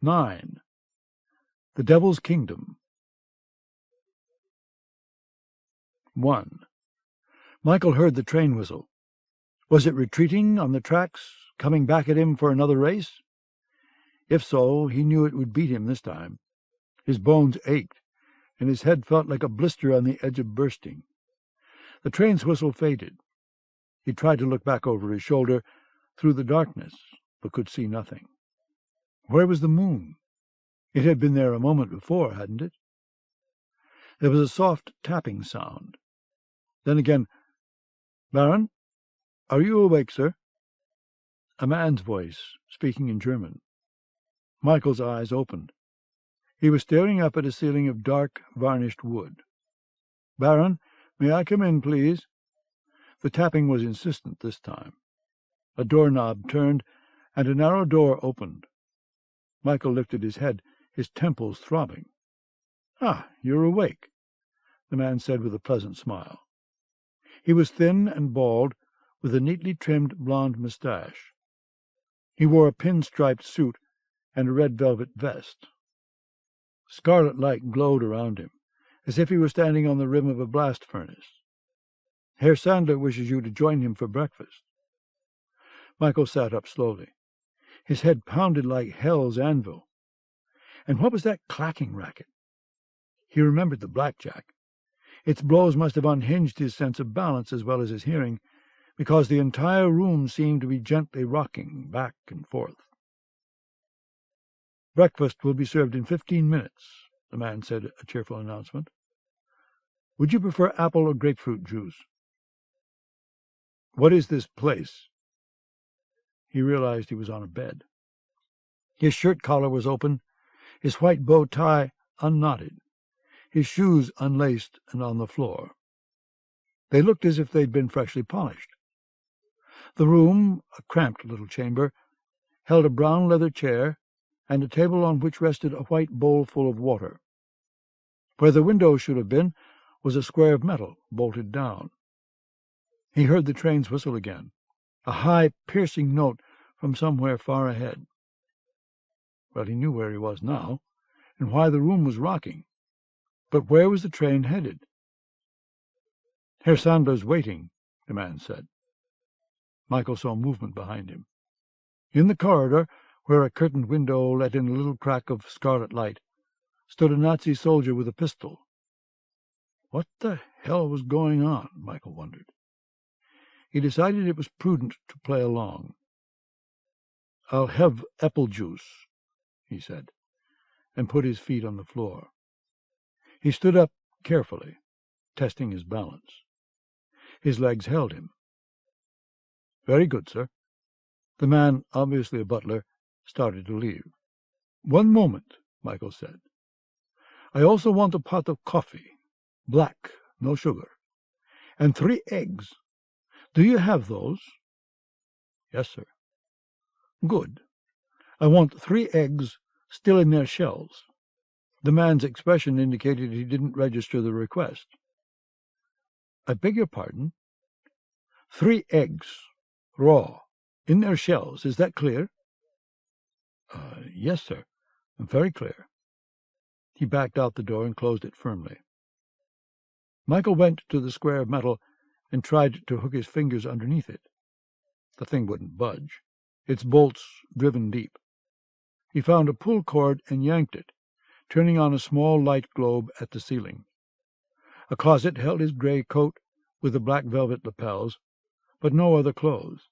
9. The Devil's Kingdom. 1. Michael heard the train whistle. Was it retreating on the tracks, coming back at him for another race? If so, he knew it would beat him this time. His bones ached, and his head felt like a blister on the edge of bursting. The train's whistle faded. He tried to look back over his shoulder through the darkness, but could see nothing. Where was the moon? It had been there a moment before, hadn't it? There was a soft tapping sound. Then again, "Baron, are you awake, sir?" A man's voice, speaking in German. Michael's eyes opened. He was staring up at a ceiling of dark, varnished wood. "Baron, may I come in, please?" The tapping was insistent this time. A doorknob turned, and a narrow door opened. Michael lifted his head, his temples throbbing. "Ah, you're awake," the man said with a pleasant smile. He was thin and bald, with a neatly trimmed blond moustache. He wore a pin-striped suit and a red velvet vest. Scarlet light glowed around him, as if he were standing on the rim of a blast furnace. "Herr Sandler wishes you to join him for breakfast." Michael sat up slowly. His head pounded like hell's anvil. And what was that clacking racket? He remembered the blackjack. Its blows must have unhinged his sense of balance as well as his hearing, because the entire room seemed to be gently rocking back and forth. "Breakfast will be served in 15 minutes, the man said, a cheerful announcement. "Would you prefer apple or grapefruit juice?" "What is this place?" He realized he was on a bed. His shirt collar was open, his white bow tie unknotted, his shoes unlaced and on the floor. They looked as if they'd been freshly polished. The room, a cramped little chamber, held a brown leather chair and a table on which rested a white bowl full of water. Where the window should have been was a square of metal bolted down. He heard the train's whistle again, a high, piercing note from somewhere far ahead. Well, he knew where he was now, and why the room was rocking. But where was the train headed? "Herr Sandler's waiting," the man said. Michael saw movement behind him. In the corridor, where a curtained window let in a little crack of scarlet light, stood a Nazi soldier with a pistol. What the hell was going on, Michael wondered. He decided it was prudent to play along. "I'll have apple juice," he said, and put his feet on the floor. He stood up carefully, testing his balance. His legs held him. "Very good, sir." The man, obviously a butler, started to leave. "One moment," Michael said. "I also want a pot of coffee, black, no sugar, and 3 eggs. Do you have those?" "Yes, sir." "Good. I want 3 eggs still in their shells." The man's expression indicated he didn't register the request. "I beg your pardon?" 3 eggs, raw, in their shells. Is that clear?" "Yes, sir. Very clear." He backed out the door and closed it firmly. Michael went to the square of metal and tried to hook his fingers underneath it. The thing wouldn't budge, its bolts driven deep. He found a pull cord and yanked it, turning on a small light globe at the ceiling. A closet held his gray coat with the black velvet lapels, but no other clothes.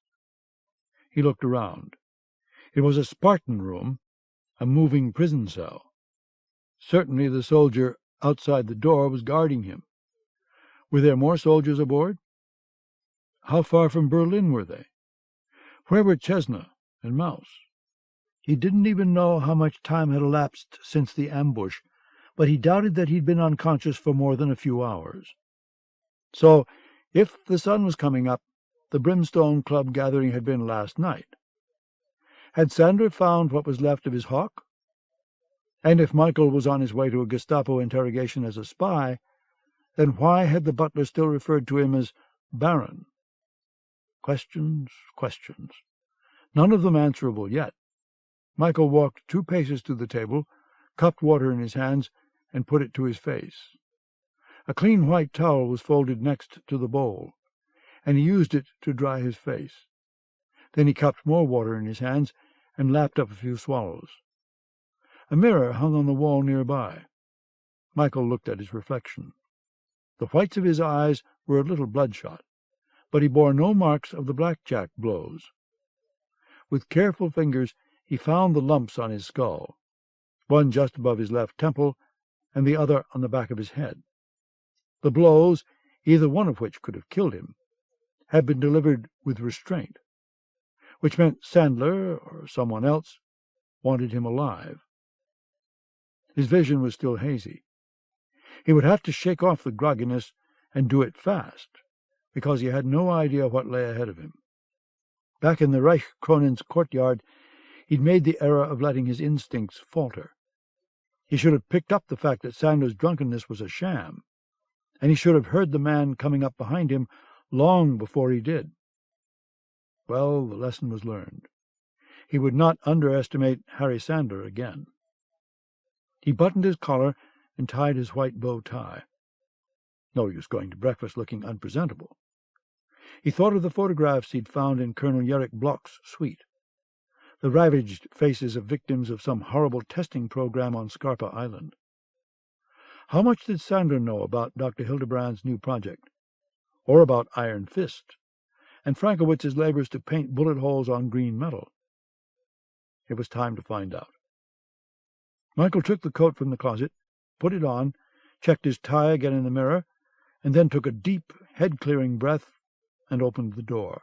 He looked around. It was a Spartan room, a moving prison cell. Certainly the soldier outside the door was guarding him. Were there more soldiers aboard? How far from Berlin were they? Where were Chesna and Mouse? He didn't even know how much time had elapsed since the ambush, but he doubted that he'd been unconscious for more than a few hours. So, if the sun was coming up, the Brimstone Club gathering had been last night. Had Sandler found what was left of his hawk? And if Michael was on his way to a Gestapo interrogation as a spy, then why had the butler still referred to him as Baron? Questions, questions. None of them answerable yet. Michael walked 2 paces to the table, cupped water in his hands, and put it to his face. A clean white towel was folded next to the bowl, and he used it to dry his face. Then he cupped more water in his hands and lapped up a few swallows. A mirror hung on the wall nearby. Michael looked at his reflection. The whites of his eyes were a little bloodshot, but he bore no marks of the blackjack blows. With careful fingers he found the lumps on his skull, one just above his left temple and the other on the back of his head. The blows, either one of which could have killed him, had been delivered with restraint, which meant Sandler, or someone else, wanted him alive. His vision was still hazy. He would have to shake off the grogginess and do it fast, because he had no idea what lay ahead of him. Back in the Reich Kronen's courtyard, he'd made the error of letting his instincts falter. He should have picked up the fact that Sandler's drunkenness was a sham, and he should have heard the man coming up behind him long before he did. Well, the lesson was learned. He would not underestimate Harry Sandler again. He buttoned his collar and tied his white bow tie. No use going to breakfast looking unpresentable. He thought of the photographs he'd found in Colonel Yerrick Bloch's suite, the ravaged faces of victims of some horrible testing program on Scarpa Island. How much did Sandler know about Dr. Hildebrand's new project, or about Iron Fist, and Frankowitz's labors to paint bullet holes on green metal? It was time to find out. Michael took the coat from the closet, put it on, checked his tie again in the mirror, and then took a deep, head-clearing breath and opened the door.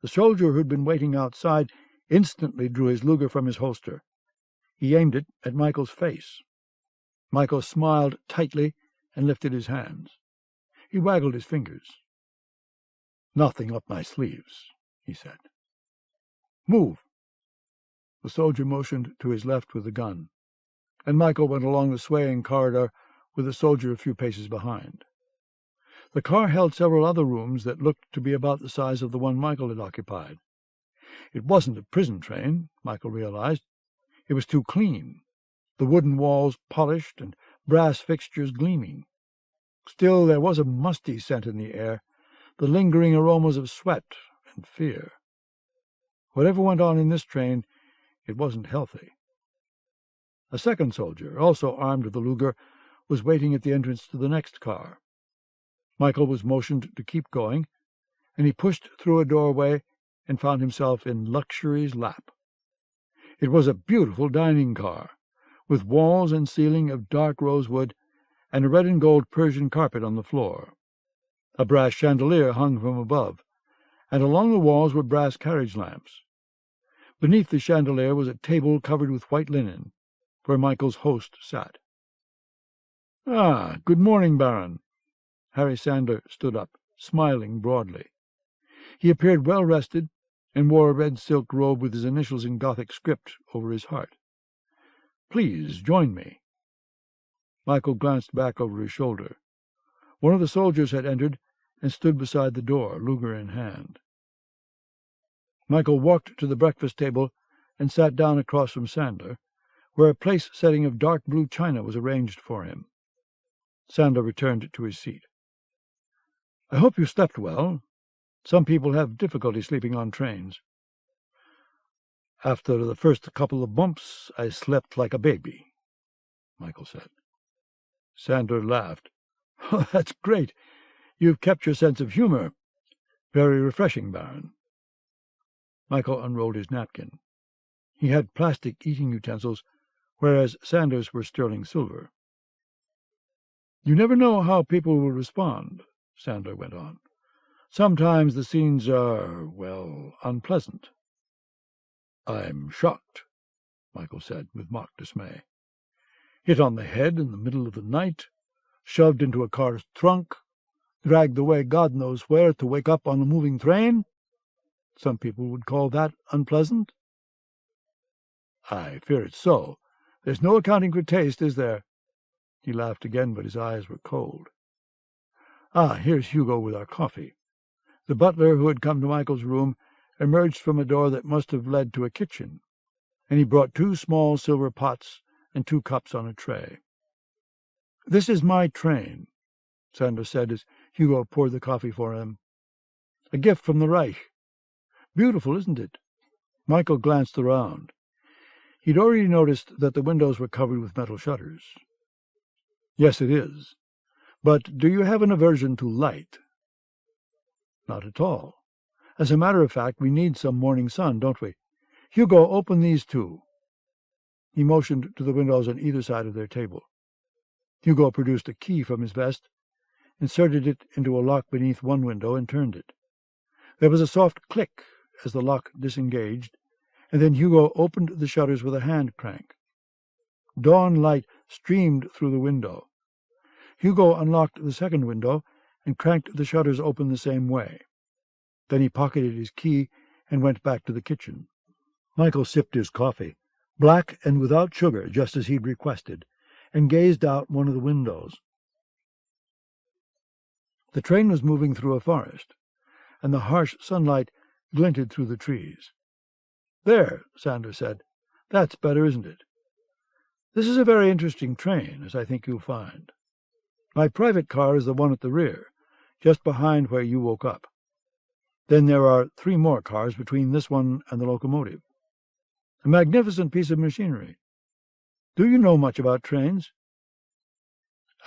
The soldier who'd been waiting outside instantly drew his Luger from his holster. He aimed it at Michael's face. Michael smiled tightly and lifted his hands. He waggled his fingers. "Nothing up my sleeves," he said. "Move." The soldier motioned to his left with the gun, and Michael went along the swaying corridor with the soldier a few paces behind. The car held several other rooms that looked to be about the size of the one Michael had occupied. It wasn't a prison train, Michael realized. It was too clean, the wooden walls polished and brass fixtures gleaming. Still, there was a musty scent in the air, the lingering aromas of sweat and fear. Whatever went on in this train, it wasn't healthy. A second soldier, also armed with a Luger, was waiting at the entrance to the next car. Michael was motioned to keep going, and he pushed through a doorway and found himself in luxury's lap. It was a beautiful dining car, with walls and ceiling of dark rosewood and a red and gold Persian carpet on the floor. A brass chandelier hung from above, and along the walls were brass carriage lamps. Beneath the chandelier was a table covered with white linen, where Michael's host sat. "Ah, good morning, Baron." Harry Sandler stood up, smiling broadly. He appeared well rested, and wore a red silk robe with his initials in Gothic script over his heart. "Please join me." Michael glanced back over his shoulder. One of the soldiers had entered and stood beside the door, Luger in hand. Michael walked to the breakfast table and sat down across from Sandler, where a place setting of dark blue china was arranged for him. Sandler returned to his seat. "I hope you slept well. Some people have difficulty sleeping on trains." "After the first couple of bumps, I slept like a baby," Michael said. Sandler laughed. "Oh, that's great. You've kept your sense of humor. Very refreshing, Baron." Michael unrolled his napkin. He had plastic eating utensils, whereas Sandler's were sterling silver. "You never know how people will respond," Sandler went on. "Sometimes the scenes are, well, unpleasant." "I'm shocked," Michael said with mock dismay. "Hit on the head in the middle of the night, shoved into a car's trunk, dragged away God knows where to wake up on a moving train? Some people would call that unpleasant." "I fear it's so. There's no accounting for taste, is there?" He laughed again, but his eyes were cold. "Ah, here's Hugo with our coffee." The butler, who had come to Michael's room, emerged from a door that must have led to a kitchen, and he brought 2 small silver pots and 2 cups on a tray. "This is my train," Sanders said as Hugo poured the coffee for him. "A gift from the Reich. Beautiful, isn't it?" Michael glanced around. He'd already noticed that the windows were covered with metal shutters. "Yes, it is. But do you have an aversion to light?" "Not at all. As a matter of fact, we need some morning sun, don't we? Hugo, open these 2. He motioned to the windows on either side of their table. Hugo produced a key from his vest, inserted it into a lock beneath one window, and turned it. There was a soft click as the lock disengaged, and then Hugo opened the shutters with a hand crank. Dawn light streamed through the window. Hugo unlocked the second window and cranked the shutters open the same way. Then he pocketed his key and went back to the kitchen. Michael sipped his coffee, black and without sugar, just as he'd requested, and gazed out one of the windows. The train was moving through a forest, and the harsh sunlight glinted through the trees. "There," Sanders said. "That's better, isn't it? This is a very interesting train, as I think you'll find. My private car is the one at the rear, just behind where you woke up. Then there are 3 more cars between this one and the locomotive. A magnificent piece of machinery. Do you know much about trains?"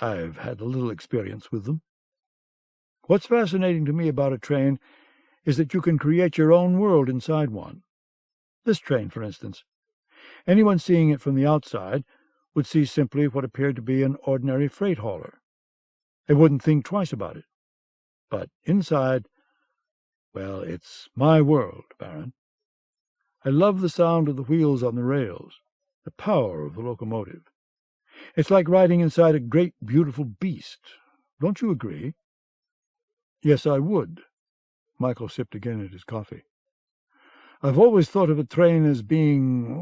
"I've had a little experience with them." "What's fascinating to me about a train is that you can create your own world inside one. This train, for instance. Anyone seeing it from the outside would see simply what appeared to be an ordinary freight hauler. They wouldn't think twice about it. But inside, well, it's my world, Baron. I love the sound of the wheels on the rails, the power of the locomotive. It's like riding inside a great, beautiful beast. Don't you agree?" "Yes, I would." Michael sipped again at his coffee. "I've always thought of a train as being,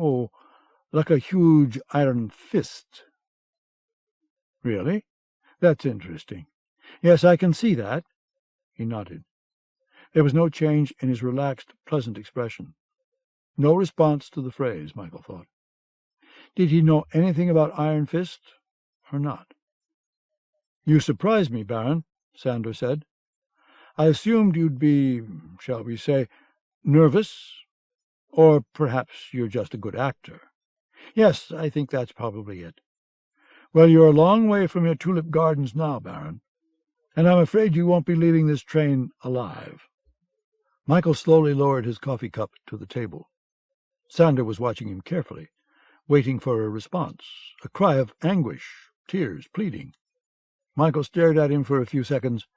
like a huge iron fist." "Really? That's interesting. Yes, I can see that." He nodded. There was no change in his relaxed, pleasant expression. No response to the phrase, Michael thought. Did he know anything about Iron Fist, or not? "You surprise me, Baron," Sandor said. "I assumed you'd be, shall we say, nervous, or perhaps you're just a good actor. Yes, I think that's probably it. Well, you're a long way from your tulip gardens now, Baron, and I'm afraid you won't be leaving this train alive." Michael slowly lowered his coffee cup to the table. Sandor was watching him carefully, waiting for a response, a cry of anguish, tears, pleading. Michael stared at him for a few seconds,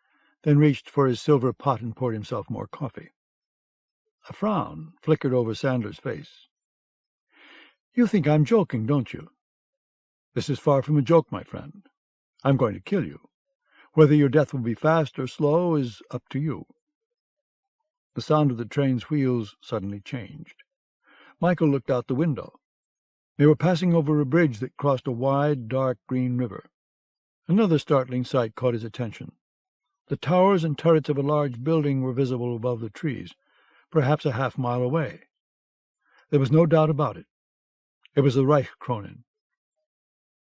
then reached for his silver pot and poured himself more coffee. A frown flickered over Sandor's face. "You think I'm joking, don't you?" "This is far from a joke, my friend. I'm going to kill you. Whether your death will be fast or slow is up to you." The sound of the train's wheels suddenly changed. Michael looked out the window. They were passing over a bridge that crossed a wide, dark green river. Another startling sight caught his attention. The towers and turrets of a large building were visible above the trees, perhaps a half-mile away. There was no doubt about it. It was the Reichskronen.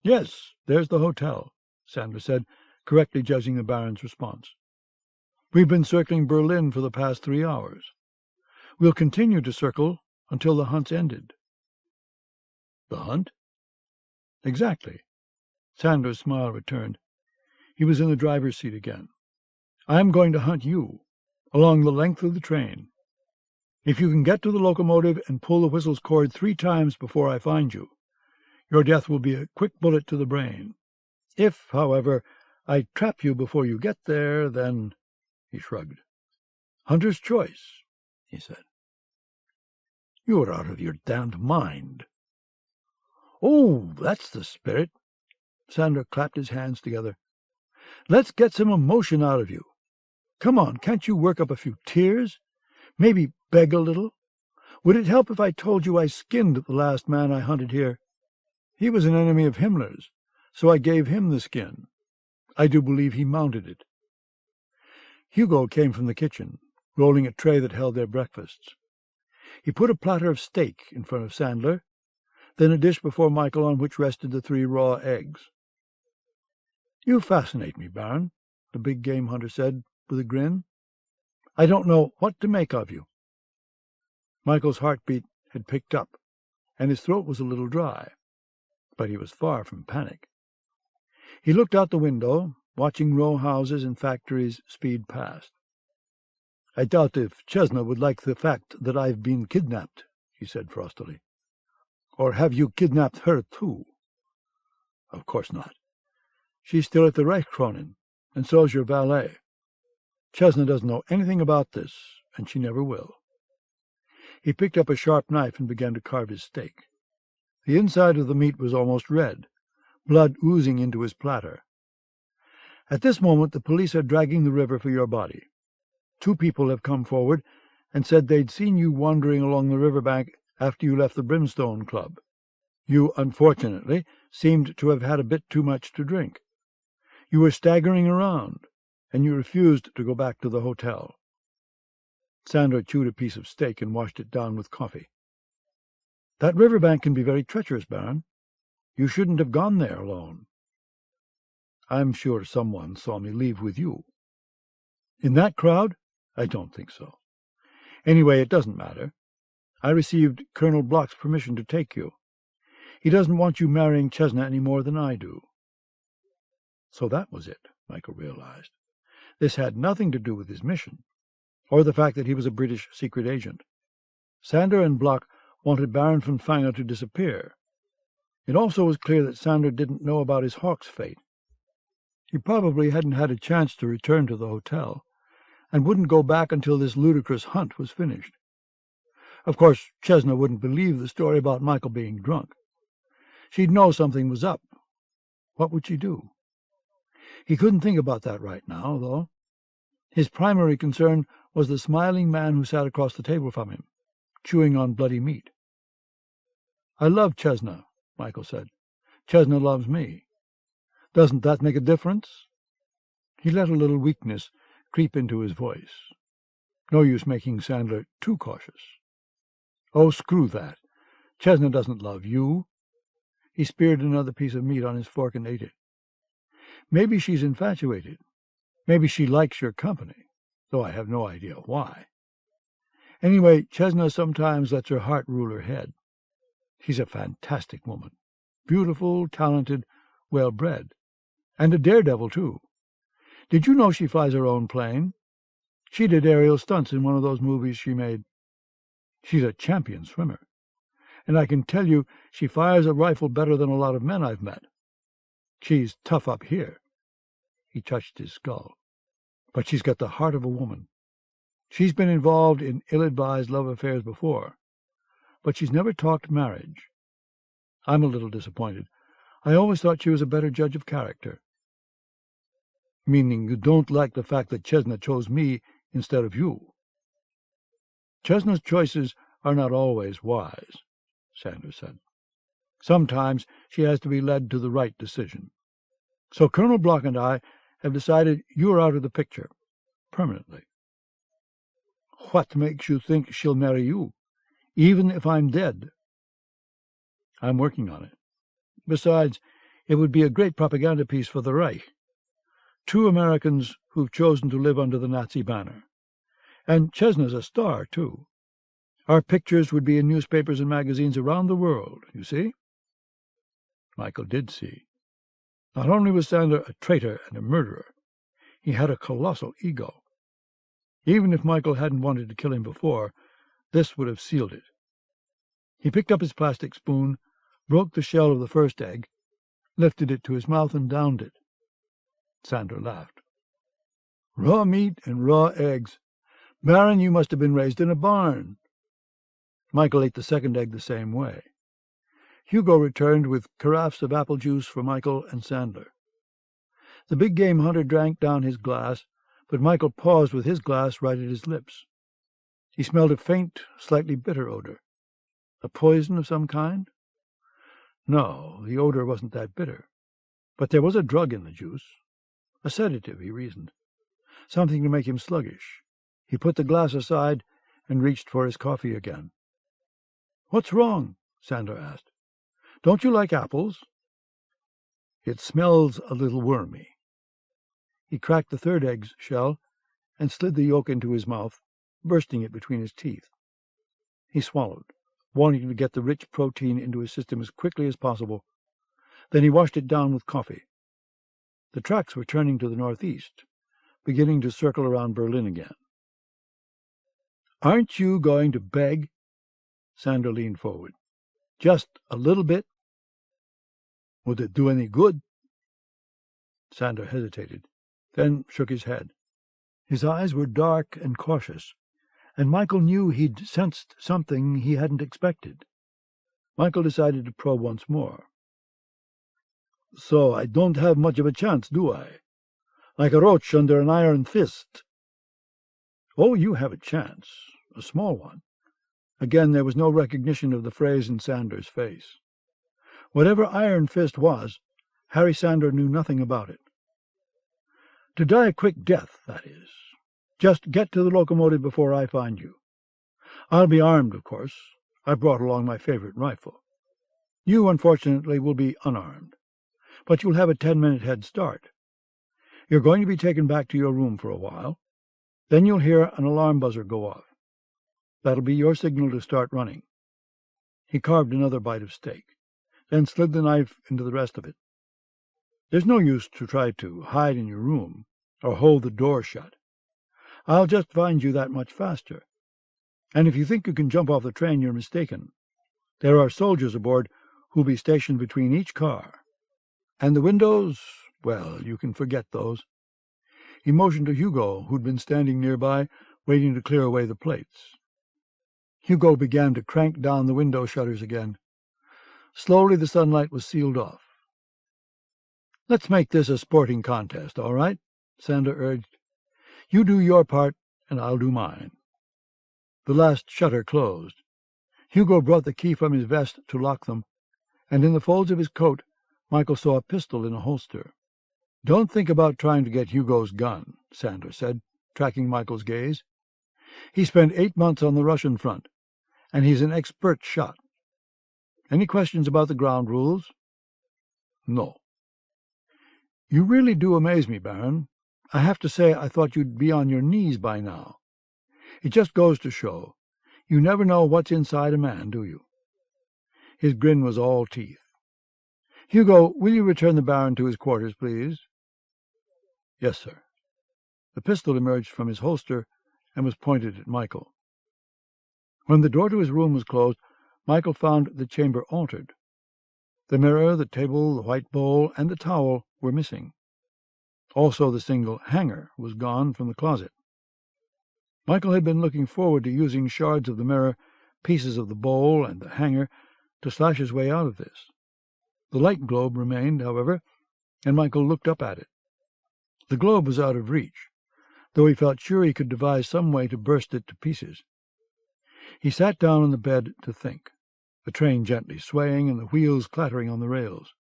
"Yes, there's the hotel," Sandor said, correctly judging the Baron's response. "We've been circling Berlin for the past 3 hours. We'll continue to circle until the hunt's ended." "The hunt?" "Exactly." Sandor's smile returned. He was in the driver's seat again. "I'm going to hunt you, along the length of the train. If you can get to the locomotive and pull the whistle's cord 3 times before I find you, your death will be a quick bullet to the brain. If, however, I trap you before you get there, then—" He shrugged. "Hunter's choice," he said. "You're out of your damned mind." "Oh, that's the spirit." Sandor clapped his hands together. "Let's get some emotion out of you. Come on, can't you work up a few tears? Maybe beg a little? Would it help if I told you I skinned the last man I hunted here? He was an enemy of Himmler's, so I gave him the skin. I do believe he mounted it." Hugo came from the kitchen, rolling a tray that held their breakfasts. He put a platter of steak in front of Sandler then a dish before Michael on which rested the 3 raw eggs. "You fascinate me, Baron," the big game hunter said with a grin. "I don't know what to make of you." Michael's heartbeat had picked up, and his throat was a little dry, but he was far from panic. He looked out the window, watching row houses and factories speed past. "I doubt if Chesna would like the fact that I've been kidnapped," he said frostily. "Or have you kidnapped her, too?" "Of course not. She's still at the Reichskronen, and so's your valet. Chesna doesn't know anything about this, and she never will." He picked up a sharp knife and began to carve his steak. The inside of the meat was almost red, blood oozing into his platter. "At this moment the police are dragging the river for your body. 2 people have come forward and said they'd seen you wandering along the river bank after you left the Brimstone Club. You, unfortunately, seemed to have had a bit too much to drink. You were staggering around, and you refused to go back to the hotel." Sandor chewed a piece of steak and washed it down with coffee. "That river bank can be very treacherous, Baron. You shouldn't have gone there alone." "I'm sure someone saw me leave with you." "In that crowd? I don't think so. Anyway, it doesn't matter. I received Colonel Block's permission to take you. He doesn't want you marrying Chesna any more than I do." So that was it, Michael realized. This had nothing to do with his mission, or the fact that he was a British secret agent. Sandor and Block wanted Baron von Fanger to disappear. It also was clear that Sandor didn't know about his hawk's fate. He probably hadn't had a chance to return to the hotel, and wouldn't go back until this ludicrous hunt was finished. Of course, Chesna wouldn't believe the story about Michael being drunk. She'd know something was up. What would she do? He couldn't think about that right now, though. His primary concern was the smiling man who sat across the table from him, chewing on bloody meat. "I love Chesna," Michael said. "Chesna loves me. Doesn't that make a difference?" He let a little weakness creep into his voice. No use making Sandler too cautious. "Oh, screw that. Chesna doesn't love you." He speared another piece of meat on his fork and ate it. "Maybe she's infatuated. Maybe she likes your company, though I have no idea why. Anyway, Chesna sometimes lets her heart rule her head. She's a fantastic woman. Beautiful, talented, well-bred. And a daredevil, too. Did you know she flies her own plane? She did aerial stunts in one of those movies she made. She's a champion swimmer. And I can tell you she fires a rifle better than a lot of men I've met. She's tough up here." He touched his skull. "But she's got the heart of a woman. She's been involved in ill-advised love affairs before, but she's never talked marriage. I'm a little disappointed. I always thought she was a better judge of character." "Meaning you don't like the fact that Chesna chose me instead of you?" "Chesna's choices are not always wise," Sanders said. "Sometimes she has to be led to the right decision. So Colonel Block and I have decided you're out of the picture, permanently." "What makes you think she'll marry you, even if I'm dead?" "I'm working on it. Besides, it would be a great propaganda piece for the Reich. 2 Americans who've chosen to live under the Nazi banner. And Chesna's a star, too. Our pictures would be in newspapers and magazines around the world, you see?" Michael did see. Not only was Sandor a traitor and a murderer, he had a colossal ego. Even if Michael hadn't wanted to kill him before, this would have sealed it. He picked up his plastic spoon, broke the shell of the first egg, lifted it to his mouth and downed it. Sandor laughed. "Raw meat and raw eggs. Baron, you must have been raised in a barn." Michael ate the second egg the same way. Hugo returned with carafes of apple juice for Michael and Sandler. The big game hunter drank down his glass, but Michael paused with his glass right at his lips. He smelled a faint, slightly bitter odor. A poison of some kind? No, the odor wasn't that bitter. But there was a drug in the juice. A sedative, he reasoned. Something to make him sluggish. He put the glass aside and reached for his coffee again. "What's wrong?" Sandor asked. Don't you like apples?" "It smells a little wormy." He cracked the third egg's shell and slid the yolk into his mouth, bursting it between his teeth. He swallowed, wanting to get the rich protein into his system as quickly as possible. Then he washed it down with coffee. The tracks were turning to the northeast, beginning to circle around Berlin again. "Aren't you going to beg?" Sandor leaned forward. "Just a little bit?" "Would it do any good?" Sandor hesitated, then shook his head. His eyes were dark and cautious, and Michael knew he'd sensed something he hadn't expected. Michael decided to probe once more. "So I don't have much of a chance, do I? Like a roach under an iron fist?" "Oh, you have a chance. A small one." Again there was no recognition of the phrase in Sandor's face. Whatever iron fist was, Harry Sandor knew nothing about it. "To die a quick death, that is. Just get to the locomotive before I find you. I'll be armed, of course. I brought along my favorite rifle. You, unfortunately, will be unarmed, but you'll have a 10-minute head start. You're going to be taken back to your room for a while. Then you'll hear an alarm buzzer go off. That'll be your signal to start running." He carved another bite of steak, then slid the knife into the rest of it. "There's no use to try to hide in your room or hold the door shut. I'll just find you that much faster. And if you think you can jump off the train, you're mistaken. There are soldiers aboard who'll be stationed between each car. And the windows, well, you can forget those." He motioned to Hugo, who'd been standing nearby, waiting to clear away the plates. Hugo began to crank down the window shutters again. Slowly the sunlight was sealed off. "Let's make this a sporting contest, all right?" Sandor urged. "You do your part, and I'll do mine." The last shutter closed. Hugo brought the key from his vest to lock them, and in the folds of his coat Michael saw a pistol in a holster. "Don't think about trying to get Hugo's gun," Sandor said, tracking Michael's gaze. "He spent 8 months on the Russian front, and he's an expert shot. Any questions about the ground rules?" "No." "You really do amaze me, Baron. I have to say I thought you'd be on your knees by now. It just goes to show, you never know what's inside a man, do you?" His grin was all teeth. "Hugo, will you return the Baron to his quarters, please?" "Yes, sir." The pistol emerged from his holster and was pointed at Michael. When the door to his room was closed, Michael found the chamber altered. The mirror, the table, the white bowl, and the towel were missing. Also the single hanger was gone from the closet. Michael had been looking forward to using shards of the mirror, pieces of the bowl, and the hanger to slash his way out of this. The light globe remained, however, and Michael looked up at it. The globe was out of reach, though he felt sure he could devise some way to burst it to pieces. He sat down on the bed to think, the train gently swaying and the wheels clattering on the rails.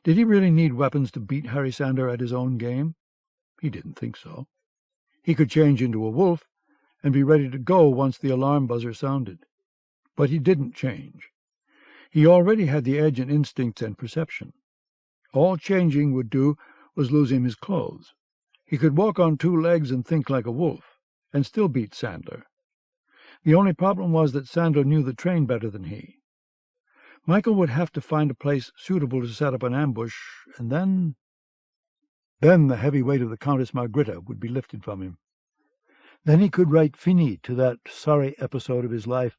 Did he really need weapons to beat Harry Sandor at his own game? He didn't think so. He could change into a wolf and be ready to go once the alarm buzzer sounded. But he didn't change. He already had the edge in instincts and perception. All changing would do was lose him his clothes. He could walk on 2 legs and think like a wolf, and still beat Sandor. The only problem was that Sandor knew the train better than he. Michael would have to find a place suitable to set up an ambush, and then the heavy weight of the Countess Margritta would be lifted from him. Then he could write fini to that sorry episode of his life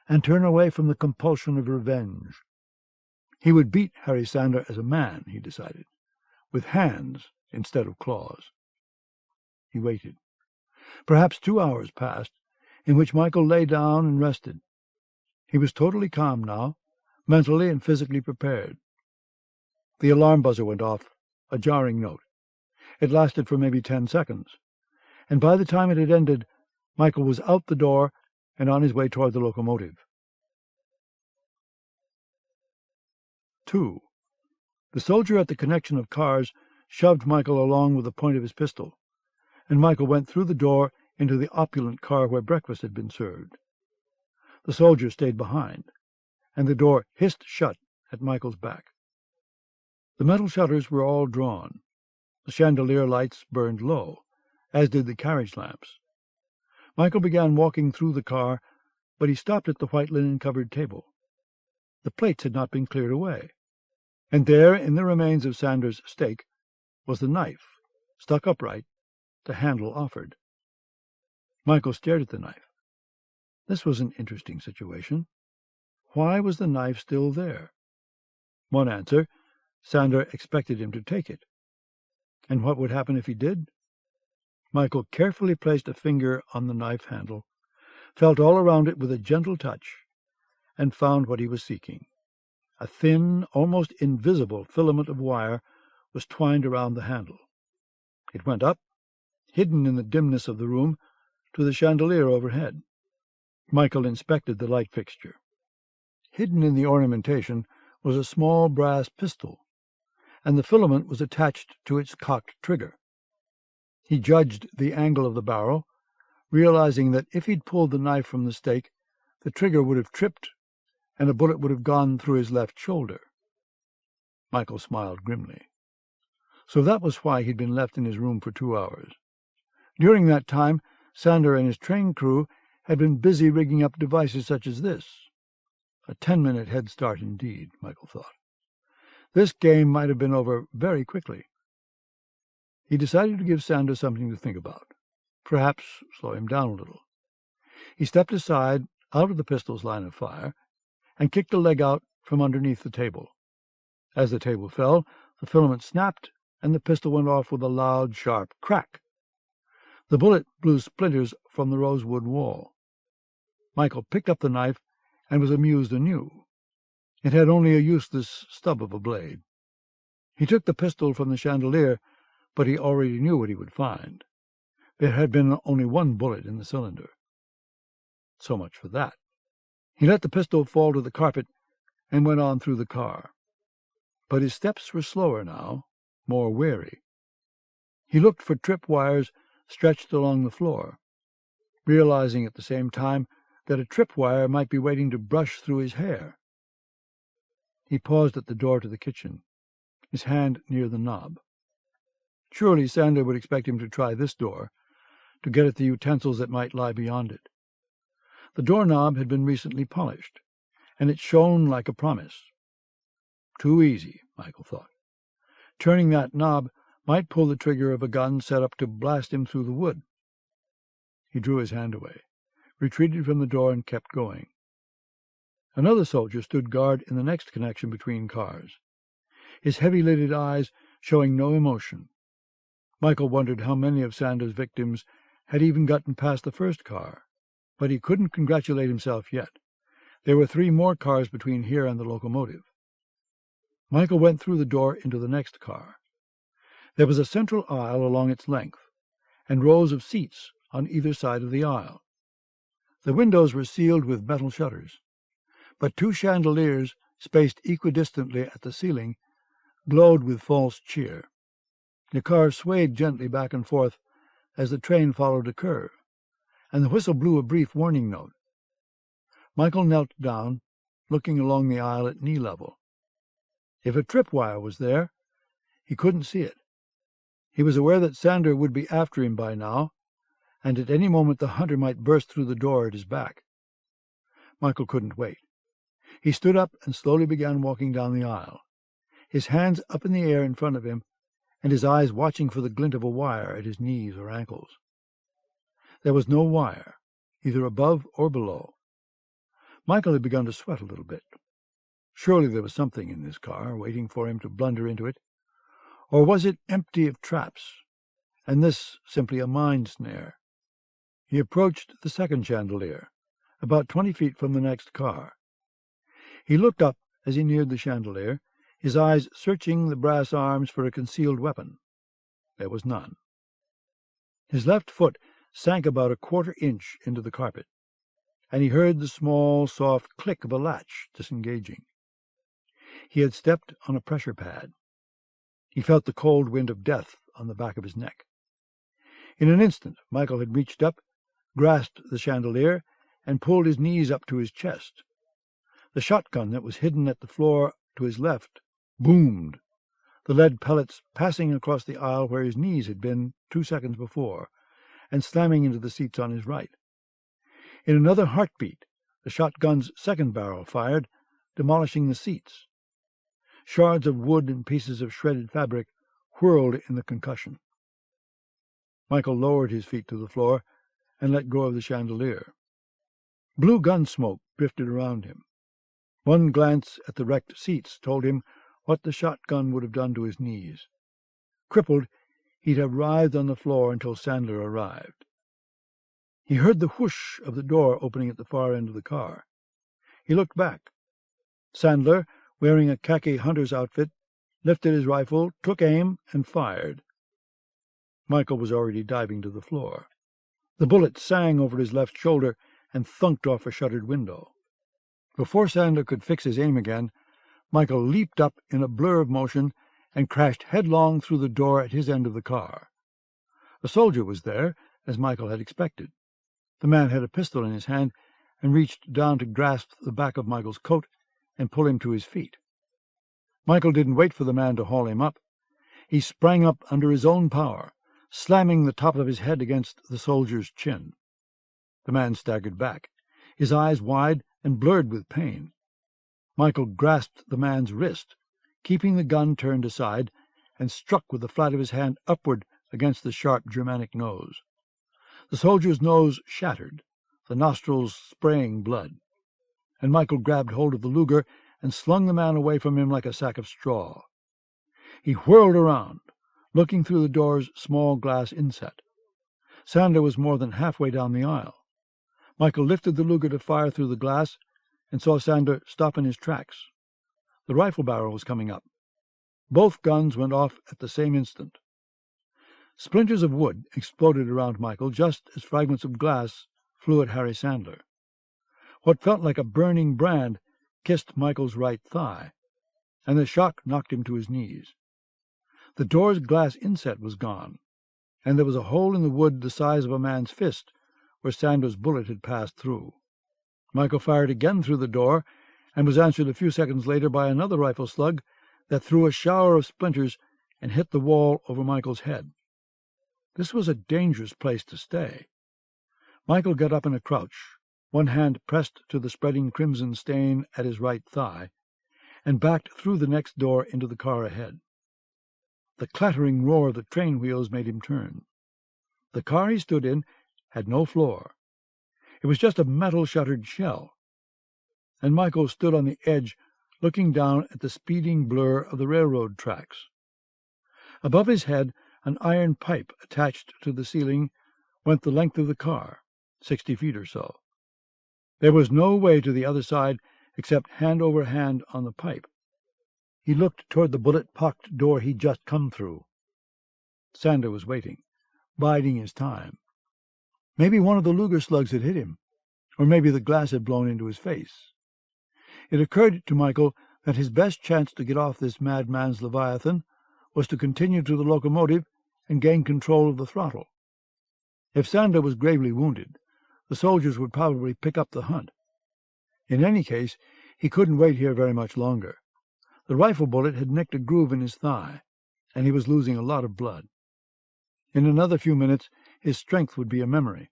and turn away from the compulsion of revenge. He would beat Harry Sandor as a man, he decided, with hands instead of claws. He waited. Perhaps 2 hours passed, in which Michael lay down and rested. He was totally calm now, mentally and physically prepared. The alarm buzzer went off, a jarring note. It lasted for maybe 10 seconds, and by the time it had ended, Michael was out the door and on his way toward the locomotive. 2. The soldier at the connection of cars shoved Michael along with the point of his pistol, and Michael went through the door into the opulent car where breakfast had been served. The soldier stayed behind, and the door hissed shut at Michael's back. The metal shutters were all drawn. The chandelier lights burned low, as did the carriage lamps. Michael began walking through the car, but he stopped at the white linen-covered table. The plates had not been cleared away, and there, in the remains of Sanders' steak, was the knife, stuck upright, the handle offered. Michael stared at the knife. This was an interesting situation. Why was the knife still there? One answer: Sander expected him to take it. And what would happen if he did? Michael carefully placed a finger on the knife handle, felt all around it with a gentle touch, and found what he was seeking. A thin, almost invisible filament of wire was twined around the handle. It went up, hidden in the dimness of the room, to the chandelier overhead. Michael inspected the light fixture. Hidden in the ornamentation was a small brass pistol, and the filament was attached to its cocked trigger. He judged the angle of the barrel, realizing that if he'd pulled the knife from the stake, the trigger would have tripped, and a bullet would have gone through his left shoulder. Michael smiled grimly. So that was why he'd been left in his room for 2 hours. During that time, Sander and his train crew had been busy rigging up devices such as this. A 10-minute head start indeed, Michael thought. This game might have been over very quickly. He decided to give Sander something to think about, perhaps slow him down a little. He stepped aside, out of the pistol's line of fire, and kicked a leg out from underneath the table. As the table fell, the filament snapped, and the pistol went off with a loud, sharp crack. The bullet blew splinters from the rosewood wall. Michael picked up the knife and was amused anew. It had only a useless stub of a blade. He took the pistol from the chandelier, but he already knew what he would find. There had been only one bullet in the cylinder. So much for that. He let the pistol fall to the carpet and went on through the car. But his steps were slower now, more wary. He looked for trip wires stretched along the floor, realizing at the same time that a trip wire might be waiting to brush through his hair. He paused at the door to the kitchen, his hand near the knob. Surely Sander would expect him to try this door, to get at the utensils that might lie beyond it. The doorknob had been recently polished, and it shone like a promise. Too easy, Michael thought. Turning that knob might pull the trigger of a gun set up to blast him through the wood. He drew his hand away, retreated from the door, and kept going. Another soldier stood guard in the next connection between cars, his heavy-lidded eyes showing no emotion. Michael wondered how many of Sander's victims had even gotten past the first car, but he couldn't congratulate himself yet. There were 3 more cars between here and the locomotive. Michael went through the door into the next car. There was a central aisle along its length, and rows of seats on either side of the aisle. The windows were sealed with metal shutters, but 2 chandeliers, spaced equidistantly at the ceiling, glowed with false cheer. The car swayed gently back and forth as the train followed a curve, and the whistle blew a brief warning note. Michael knelt down, looking along the aisle at knee level. If a tripwire was there, he couldn't see it. He was aware that Sander would be after him by now, and at any moment the hunter might burst through the door at his back. Michael couldn't wait. He stood up and slowly began walking down the aisle, his hands up in the air in front of him, and his eyes watching for the glint of a wire at his knees or ankles. There was no wire, either above or below. Michael had begun to sweat a little bit. Surely there was something in this car waiting for him to blunder into it. Or was it empty of traps, and this simply a mind snare? He approached the second chandelier, about 20 feet from the next car. He looked up as he neared the chandelier, his eyes searching the brass arms for a concealed weapon. There was none. His left foot sank about a quarter-inch into the carpet, and he heard the small, soft click of a latch disengaging. He had stepped on a pressure pad. He felt the cold wind of death on the back of his neck. In an instant Michael had reached up, grasped the chandelier, and pulled his knees up to his chest. The shotgun that was hidden at the floor to his left boomed, the lead pellets passing across the aisle where his knees had been 2 seconds before, and slamming into the seats on his right. In another heartbeat, the shotgun's second barrel fired, demolishing the seats. Shards of wood and pieces of shredded fabric whirled in the concussion. Michael lowered his feet to the floor and let go of the chandelier. Blue gun smoke drifted around him. One glance at the wrecked seats told him what the shotgun would have done to his knees. Crippled, he'd have writhed on the floor until Sandler arrived. He heard the whoosh of the door opening at the far end of the car. He looked back. Sandler, wearing a khaki hunter's outfit, lifted his rifle, took aim, and fired. Michael was already diving to the floor. The bullet sang over his left shoulder and thunked off a shuttered window. Before Sandler could fix his aim again, Michael leaped up in a blur of motion and crashed headlong through the door at his end of the car. A soldier was there, as Michael had expected. The man had a pistol in his hand and reached down to grasp the back of Michael's coat and pull him to his feet. Michael didn't wait for the man to haul him up. He sprang up under his own power, slamming the top of his head against the soldier's chin. The man staggered back, his eyes wide and blurred with pain. Michael grasped the man's wrist, keeping the gun turned aside, and struck with the flat of his hand upward against the sharp Germanic nose. The soldier's nose shattered, the nostrils spraying blood, and Michael grabbed hold of the Luger and slung the man away from him like a sack of straw. He whirled around, looking through the door's small glass inset. Sandler was more than halfway down the aisle. Michael lifted the Luger to fire through the glass and saw Sandler stop in his tracks. The rifle barrel was coming up. Both guns went off at the same instant. Splinters of wood exploded around Michael just as fragments of glass flew at Harry Sandler. What felt like a burning brand kissed Michael's right thigh, and the shock knocked him to his knees. The door's glass inset was gone, and there was a hole in the wood the size of a man's fist where Sandler's bullet had passed through. Michael fired again through the door, and was answered a few seconds later by another rifle slug that threw a shower of splinters and hit the wall over Michael's head. This was a dangerous place to stay. Michael got up in a crouch, one hand pressed to the spreading crimson stain at his right thigh, and backed through the next door into the car ahead. The clattering roar of the train wheels made him turn. The car he stood in had no floor. It was just a metal-shuttered shell, and Michael stood on the edge, looking down at the speeding blur of the railroad tracks. Above his head, an iron pipe attached to the ceiling went the length of the car, 60 feet or so. There was no way to the other side except hand over hand on the pipe. He looked toward the bullet-pocked door he'd just come through. Sandler was waiting, biding his time. Maybe one of the Luger slugs had hit him, or maybe the glass had blown into his face. It occurred to Michael that his best chance to get off this madman's Leviathan was to continue to the locomotive and gain control of the throttle. If Sandler was gravely wounded, the soldiers would probably pick up the hunt. In any case, he couldn't wait here very much longer. The rifle bullet had nicked a groove in his thigh, and he was losing a lot of blood. In another few minutes, his strength would be a memory.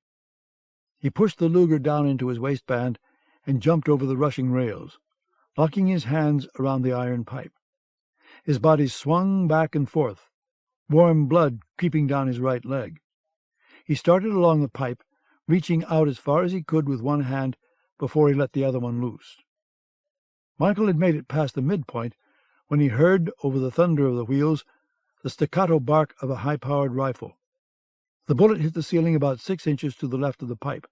He pushed the Luger down into his waistband and jumped over the rushing rails, locking his hands around the iron pipe. His body swung back and forth, warm blood creeping down his right leg. He started along the pipe, reaching out as far as he could with one hand before he let the other one loose. Michael had made it past the midpoint when he heard, over the thunder of the wheels, the staccato bark of a high-powered rifle. The bullet hit the ceiling about 6 inches to the left of the pipe.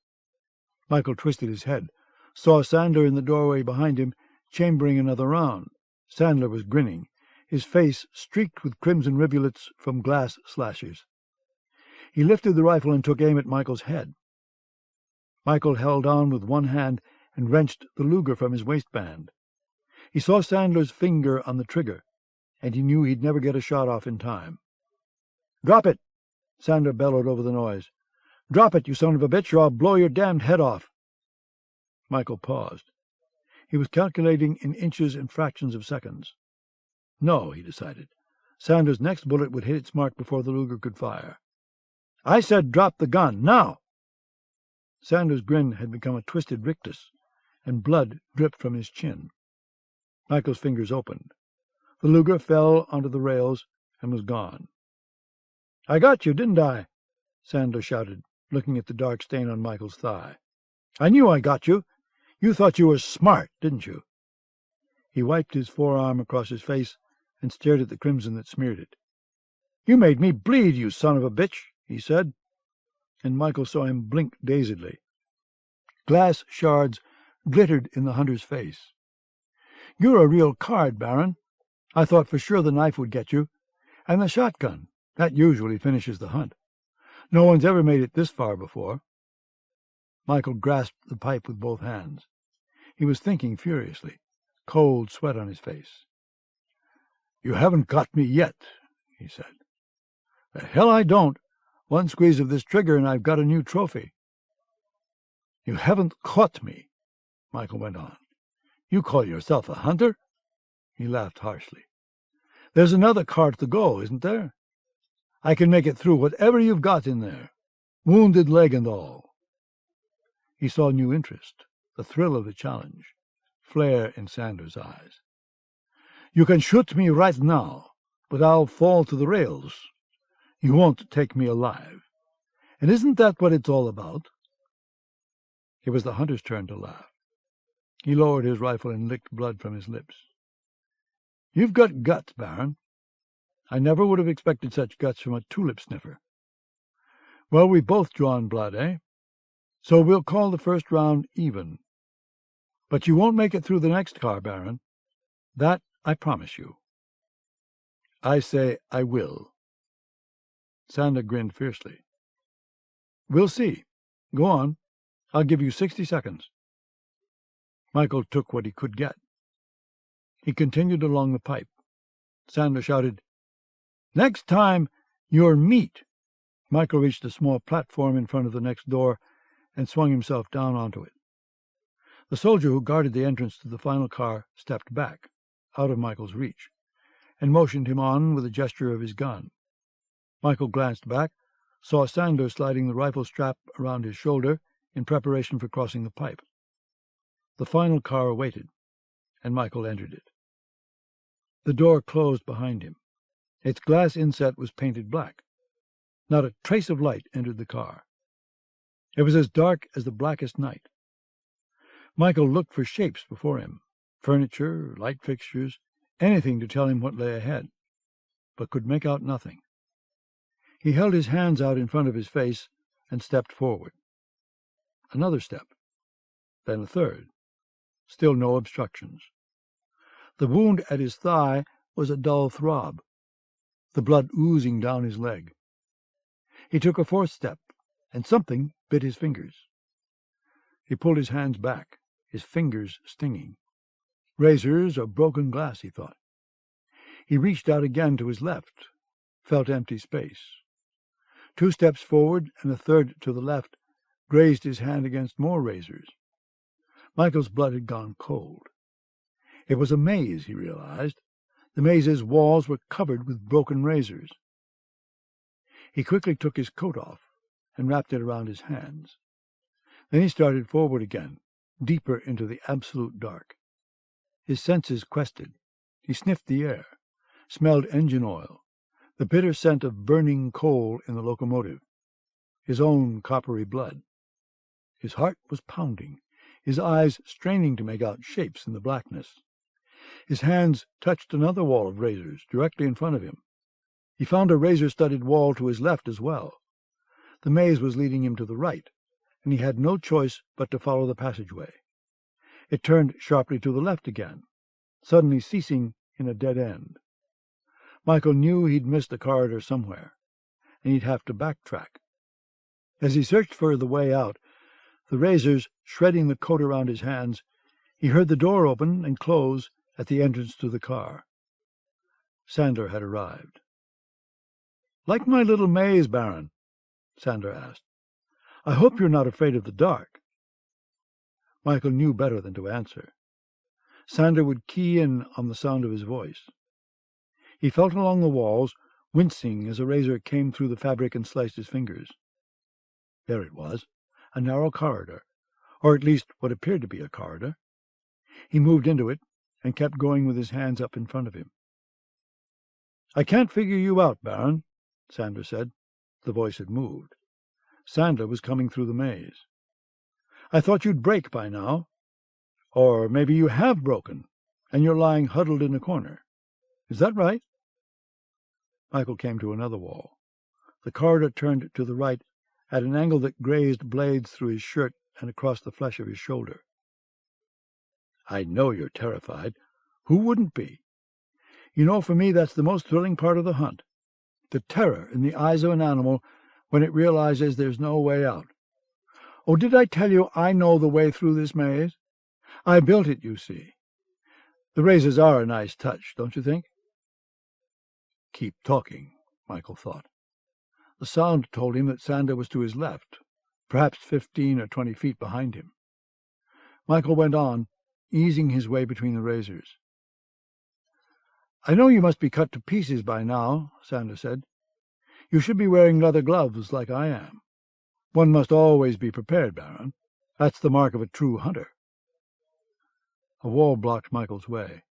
Michael twisted his head, saw Sandler in the doorway behind him, chambering another round. Sandler was grinning, his face streaked with crimson rivulets from glass slashes. He lifted the rifle and took aim at Michael's head. Michael held on with one hand and wrenched the Luger from his waistband. He saw Sandler's finger on the trigger, and he knew he'd never get a shot off in time. "Drop it!" Sandler bellowed over the noise. "Drop it, you son of a bitch, or I'll blow your damned head off." Michael paused. He was calculating in inches and fractions of seconds. No, he decided. Sanders' next bullet would hit its mark before the Luger could fire. "I said drop the gun, now!" Sanders' grin had become a twisted rictus, and blood dripped from his chin. Michael's fingers opened. The Luger fell onto the rails and was gone. "I got you, didn't I?" Sanders shouted, looking at the dark stain on Michael's thigh. "I knew I got you. You thought you were smart, didn't you?" He wiped his forearm across his face and stared at the crimson that smeared it. "You made me bleed, you son of a bitch," he said, and Michael saw him blink dazedly. Glass shards glittered in the hunter's face. "You're a real card, Baron. I thought for sure the knife would get you, and the shotgun. That usually finishes the hunt. No one's ever made it this far before." Michael grasped the pipe with both hands. He was thinking furiously, cold sweat on his face. "You haven't got me yet," he said. "The hell I don't. One squeeze of this trigger and I've got a new trophy." "You haven't caught me," Michael went on. "You call yourself a hunter?" He laughed harshly. "There's another cart to go, isn't there? I can make it through whatever you've got in there, wounded leg and all." He saw new interest, the thrill of the challenge, flare in Sanders' eyes. "You can shoot me right now, but I'll fall to the rails. You won't take me alive. And isn't that what it's all about?" It was the hunter's turn to laugh. He lowered his rifle and licked blood from his lips. "You've got guts, Baron. I never would have expected such guts from a tulip sniffer. Well, we've both drawn blood, eh? So we'll call the first round even. But you won't make it through the next car, Baron. That I promise you." "I say I will." Sanders grinned fiercely. "We'll see. Go on. I'll give you 60 seconds. Michael took what he could get. He continued along the pipe. Sanders shouted, "Next time, you're meat." Michael reached a small platform in front of the next door and swung himself down onto it. The soldier who guarded the entrance to the final car stepped back, out of Michael's reach, and motioned him on with a gesture of his gun. Michael glanced back, saw Sanders sliding the rifle strap around his shoulder in preparation for crossing the pipe. The final car awaited, and Michael entered it. The door closed behind him. Its glass inset was painted black. Not a trace of light entered the car. It was as dark as the blackest night. Michael looked for shapes before him, furniture, light fixtures, anything to tell him what lay ahead, but could make out nothing. He held his hands out in front of his face and stepped forward. Another step, then a third. Still no obstructions. The wound at his thigh was a dull throb, the blood oozing down his leg. He took a fourth step, and something bit his fingers. He pulled his hands back, his fingers stinging. Razors or broken glass, he thought. He reached out again to his left, felt empty space. 2 steps forward and a third to the left grazed his hand against more razors. Michael's blood had gone cold. It was a maze, he realized. The maze's walls were covered with broken razors. He quickly took his coat off and wrapped it around his hands. Then he started forward again, deeper into the absolute dark. His senses quested. He sniffed the air, smelled engine oil, the bitter scent of burning coal in the locomotive, his own coppery blood. His heart was pounding, his eyes straining to make out shapes in the blackness. His hands touched another wall of razors directly in front of him. He found a razor-studded wall to his left as well. The maze was leading him to the right, and he had no choice but to follow the passageway. It turned sharply to the left again, suddenly ceasing in a dead end. Michael knew he'd missed a corridor somewhere, and he'd have to backtrack. As he searched for the way out, the razors shredding the coat around his hands, he heard the door open and close at the entrance to the car. Sanders had arrived. "Like my little maze, Baron?" Sanders asked. "I hope you're not afraid of the dark." Michael knew better than to answer. Sandler would key in on the sound of his voice. He felt along the walls, wincing as a razor came through the fabric and sliced his fingers. There it was, a narrow corridor, or at least what appeared to be a corridor. He moved into it and kept going with his hands up in front of him. "I can't figure you out, Baron," Sandler said. The voice had moved. Sandler was coming through the maze. "I thought you'd break by now. Or maybe you have broken, and you're lying huddled in a corner. Is that right?" Michael came to another wall. The corridor turned to the right at an angle that grazed blades through his shirt and across the flesh of his shoulder. "I know you're terrified. Who wouldn't be? You know, for me, that's the most thrilling part of the hunt. The terror in the eyes of an animal when it realizes there's no way out. Oh, did I tell you I know the way through this maze? I built it, you see. The razors are a nice touch, don't you think?" Keep talking, Michael thought. The sound told him that Sandler was to his left, perhaps 15 or 20 feet behind him. Michael went on, easing his way between the razors. "I know you must be cut to pieces by now," Sandler said. "You should be wearing leather gloves like I am. One must always be prepared, Baron. That's the mark of a true hunter." A wall blocked Michael's way.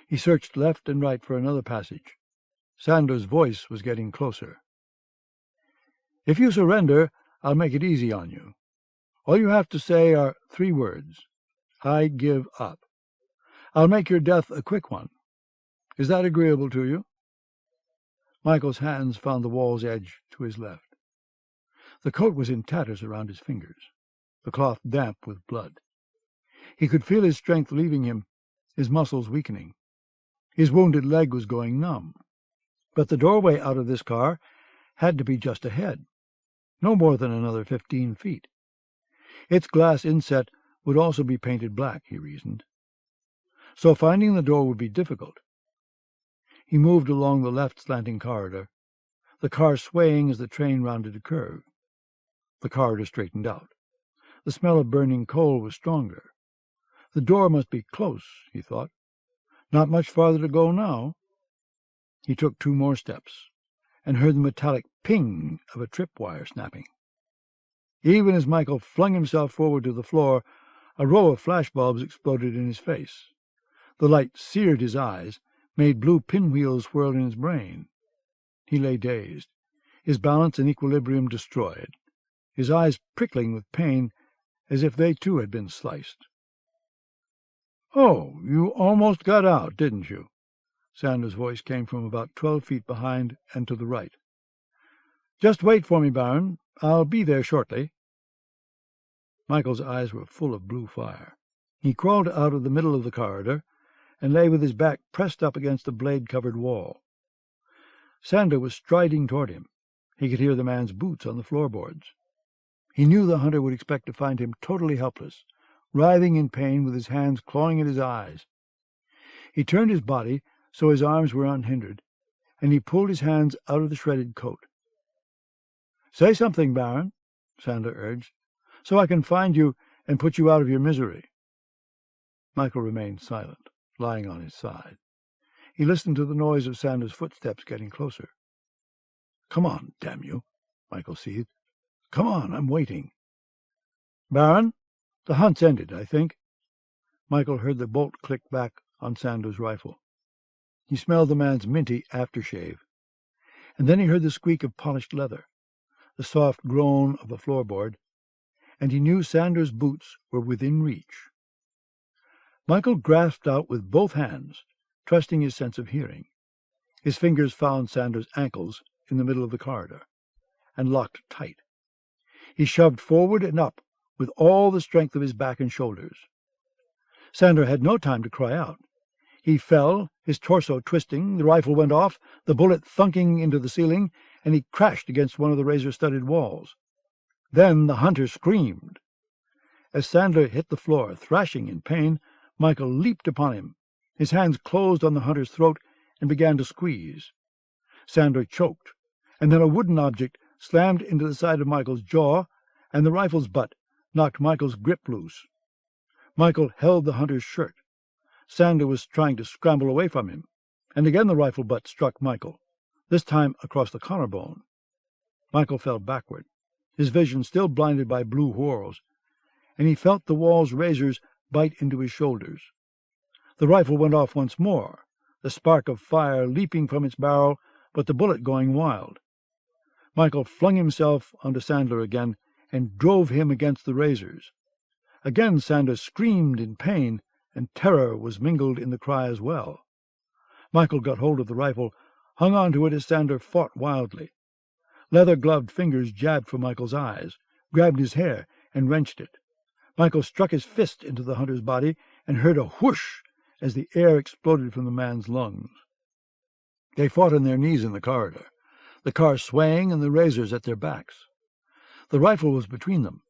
He searched left and right for another passage. Sandler's voice was getting closer. "If you surrender, I'll make it easy on you. All you have to say are 3 words. I give up. I'll make your death a quick one. Is that agreeable to you?" Michael's hands found the wall's edge to his left. The coat was in tatters around his fingers, the cloth damp with blood. He could feel his strength leaving him, his muscles weakening. His wounded leg was going numb. But the doorway out of this car had to be just ahead, no more than another 15 feet. Its glass inset would also be painted black, he reasoned. So finding the door would be difficult. He moved along the left slanting corridor, the car swaying as the train rounded a curve. The corridor straightened out. The smell of burning coal was stronger. The door must be close, he thought. Not much farther to go now. He took 2 more steps, and heard the metallic ping of a tripwire snapping. Even as Michael flung himself forward to the floor, a row of flashbulbs exploded in his face. The light seared his eyes, made blue pinwheels whirl in his brain. He lay dazed, his balance and equilibrium destroyed, his eyes prickling with pain as if they too had been sliced. "Oh, you almost got out, didn't you?" Sandler's voice came from about 12 feet behind and to the right. "Just wait for me, Baron. I'll be there shortly." Michael's eyes were full of blue fire. He crawled out of the middle of the corridor and lay with his back pressed up against the blade-covered wall. Sandler was striding toward him. He could hear the man's boots on the floorboards. He knew the hunter would expect to find him totally helpless, writhing in pain with his hands clawing at his eyes. He turned his body so his arms were unhindered, and he pulled his hands out of the shredded coat. "Say something, Baron," Sandler urged, "so I can find you and put you out of your misery." Michael remained silent, lying on his side. He listened to the noise of Sandler's footsteps getting closer. "Come on, damn you," Michael seethed. "Come on, I'm waiting." "Baron, the hunt's ended, I think." Michael heard the bolt click back on Sandler's rifle. He smelled the man's minty aftershave. And then he heard the squeak of polished leather, the soft groan of a floorboard, and he knew Sandler's boots were within reach. Michael grasped out with both hands, trusting his sense of hearing. His fingers found Sandler's ankles in the middle of the corridor, and locked tight. He shoved forward and up with all the strength of his back and shoulders. Sandler had no time to cry out. He fell, his torso twisting, the rifle went off, the bullet thunking into the ceiling, and he crashed against one of the razor-studded walls. Then the hunter screamed. As Sandler hit the floor, thrashing in pain, Michael leaped upon him. His hands closed on the hunter's throat and began to squeeze. Sandler choked, and then a wooden object slammed into the side of Michael's jaw, and the rifle's butt knocked Michael's grip loose. Michael held the hunter's shirt. Sander was trying to scramble away from him, and again the rifle butt struck Michael, this time across the collarbone. Michael fell backward, his vision still blinded by blue whorls, and he felt the wall's razors bite into his shoulders. The rifle went off once more, the spark of fire leaping from its barrel, but the bullet going wild. Michael flung himself onto Sandler again and drove him against the razors. Again Sander screamed in pain, and terror was mingled in the cry as well. Michael got hold of the rifle, hung on to it as Sander fought wildly. Leather-gloved fingers jabbed for Michael's eyes, grabbed his hair, and wrenched it. Michael struck his fist into the hunter's body and heard a whoosh as the air exploded from the man's lungs. They fought on their knees in the corridor, the car swaying and the razors at their backs. The rifle was between them,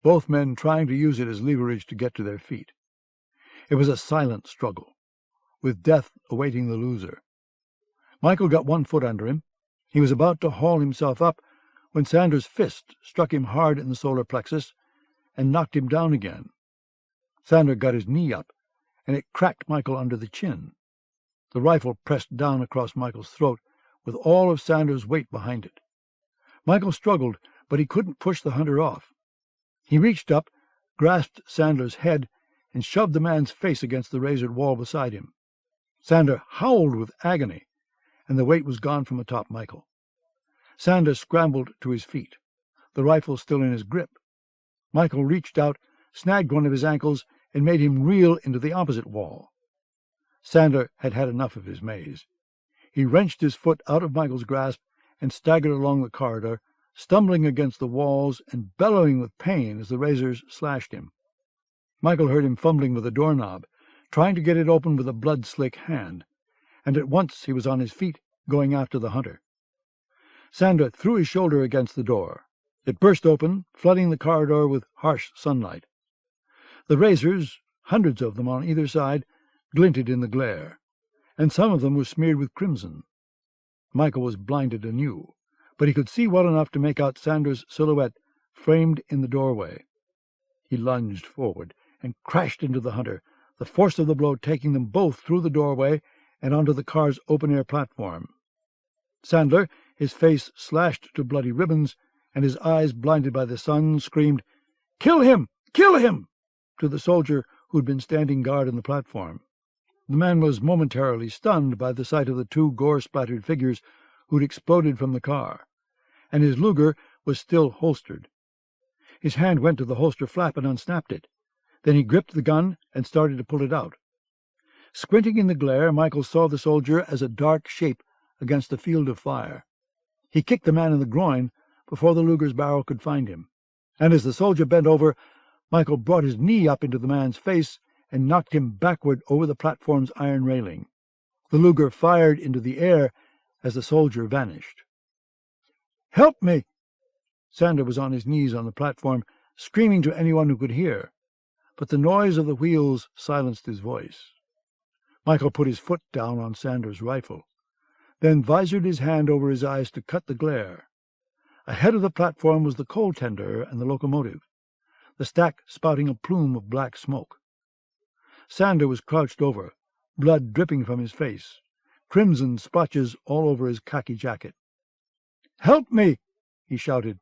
both men trying to use it as leverage to get to their feet. It was a silent struggle, with death awaiting the loser. Michael got one foot under him. He was about to haul himself up when Sander's fist struck him hard in the solar plexus and knocked him down again. Sander got his knee up, and it cracked Michael under the chin. The rifle pressed down across Michael's throat with all of Sander's weight behind it. Michael struggled, but he couldn't push the hunter off. He reached up, grasped Sandler's head, and shoved the man's face against the razored wall beside him. Sander howled with agony, and the weight was gone from atop Michael. Sander scrambled to his feet, the rifle still in his grip. Michael reached out, snagged one of his ankles, and made him reel into the opposite wall. Sander had had enough of his maze. He wrenched his foot out of Michael's grasp and staggered along the corridor, stumbling against the walls and bellowing with pain as the razors slashed him. Michael heard him fumbling with a doorknob, trying to get it open with a blood-slick hand, and at once he was on his feet, going after the hunter. Sander threw his shoulder against the door. It burst open, flooding the corridor with harsh sunlight. The razors, hundreds of them on either side, glinted in the glare, and some of them were smeared with crimson. Michael was blinded anew, but he could see well enough to make out Sander's silhouette framed in the doorway. He lunged forward and crashed into the hunter, the force of the blow taking them both through the doorway and onto the car's open-air platform. Sandler, his face slashed to bloody ribbons and his eyes blinded by the sun, screamed, "Kill him! Kill him!" to the soldier who had been standing guard on the platform. The man was momentarily stunned by the sight of the two gore-splattered figures who'd exploded from the car, and his Luger was still holstered. His hand went to the holster flap and unsnapped it. Then he gripped the gun and started to pull it out. Squinting in the glare, Michael saw the soldier as a dark shape against a field of fire. He kicked the man in the groin before the Luger's barrel could find him, and as the soldier bent over, Michael brought his knee up into the man's face and knocked him backward over the platform's iron railing. The Luger fired into the air as the soldier vanished. "Help me!" Sander was on his knees on the platform, screaming to anyone who could hear, but the noise of the wheels silenced his voice. Michael put his foot down on Sander's rifle, then visored his hand over his eyes to cut the glare. Ahead of the platform was the coal tender and the locomotive, the stack spouting a plume of black smoke. Sander was crouched over, blood dripping from his face, crimson splotches all over his khaki jacket. "Help me!" he shouted,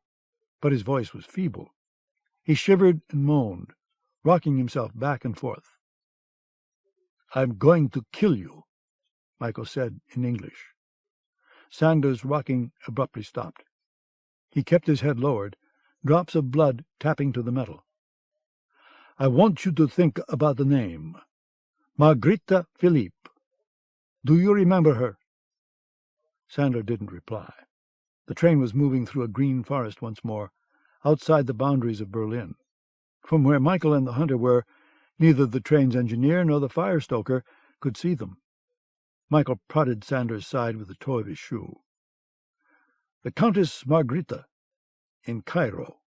but his voice was feeble. He shivered and moaned, rocking himself back and forth. "I'm going to kill you," Michael said in English. Sander's rocking abruptly stopped. He kept his head lowered, drops of blood tapping to the metal. "I want you to think about the name. Margrethe Philippe. Do you remember her?" Sander didn't reply. The train was moving through a green forest once more, outside the boundaries of Berlin. From where Michael and the hunter were, neither the train's engineer nor the fire-stoker could see them. Michael prodded Sander's side with the toe of his shoe. "The Countess Margrethe, in Cairo."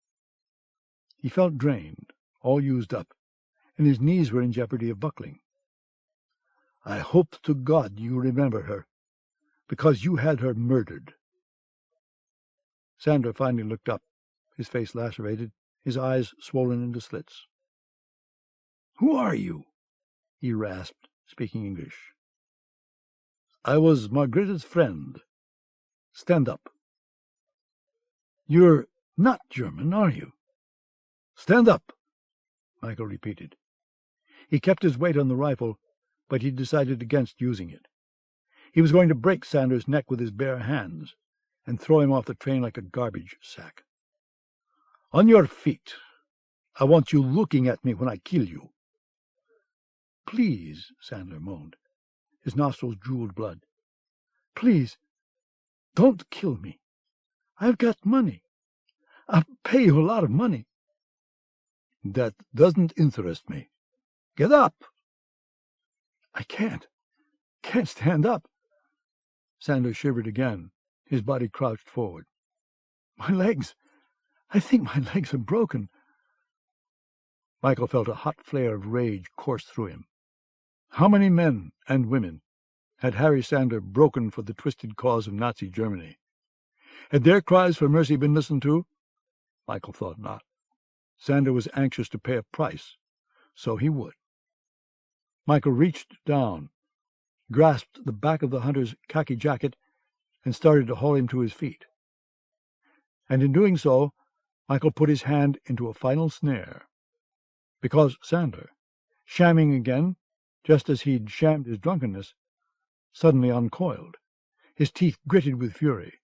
He felt drained, all used up, and his knees were in jeopardy of buckling. "I hope to God you remember her, because you had her murdered." Sander finally looked up, his face lacerated, his eyes swollen into slits. "Who are you?" he rasped, speaking English. "I was Margaretha's friend. Stand up." "You're not German, are you?" "Stand up," Michael repeated. He kept his weight on the rifle, but he decided against using it. He was going to break Sanders' neck with his bare hands and throw him off the train like a garbage sack. "On your feet. I want you looking at me when I kill you." "Please," Sandler moaned. His nostrils drooled blood. "Please, don't kill me. I've got money. I'll pay you a lot of money." "That doesn't interest me. Get up." "I can't stand up." Sanders shivered again. His body crouched forward. "My legs. I think my legs are broken." Michael felt a hot flare of rage course through him. How many men and women had Harry Sander broken for the twisted cause of Nazi Germany? Had their cries for mercy been listened to? Michael thought not. Sander was anxious to pay a price, so he would. Michael reached down, grasped the back of the hunter's khaki jacket, and started to haul him to his feet. And in doing so, Michael put his hand into a final snare, because Sander, shamming again, just as he'd shammed his drunkenness, suddenly uncoiled. His teeth gritted with fury,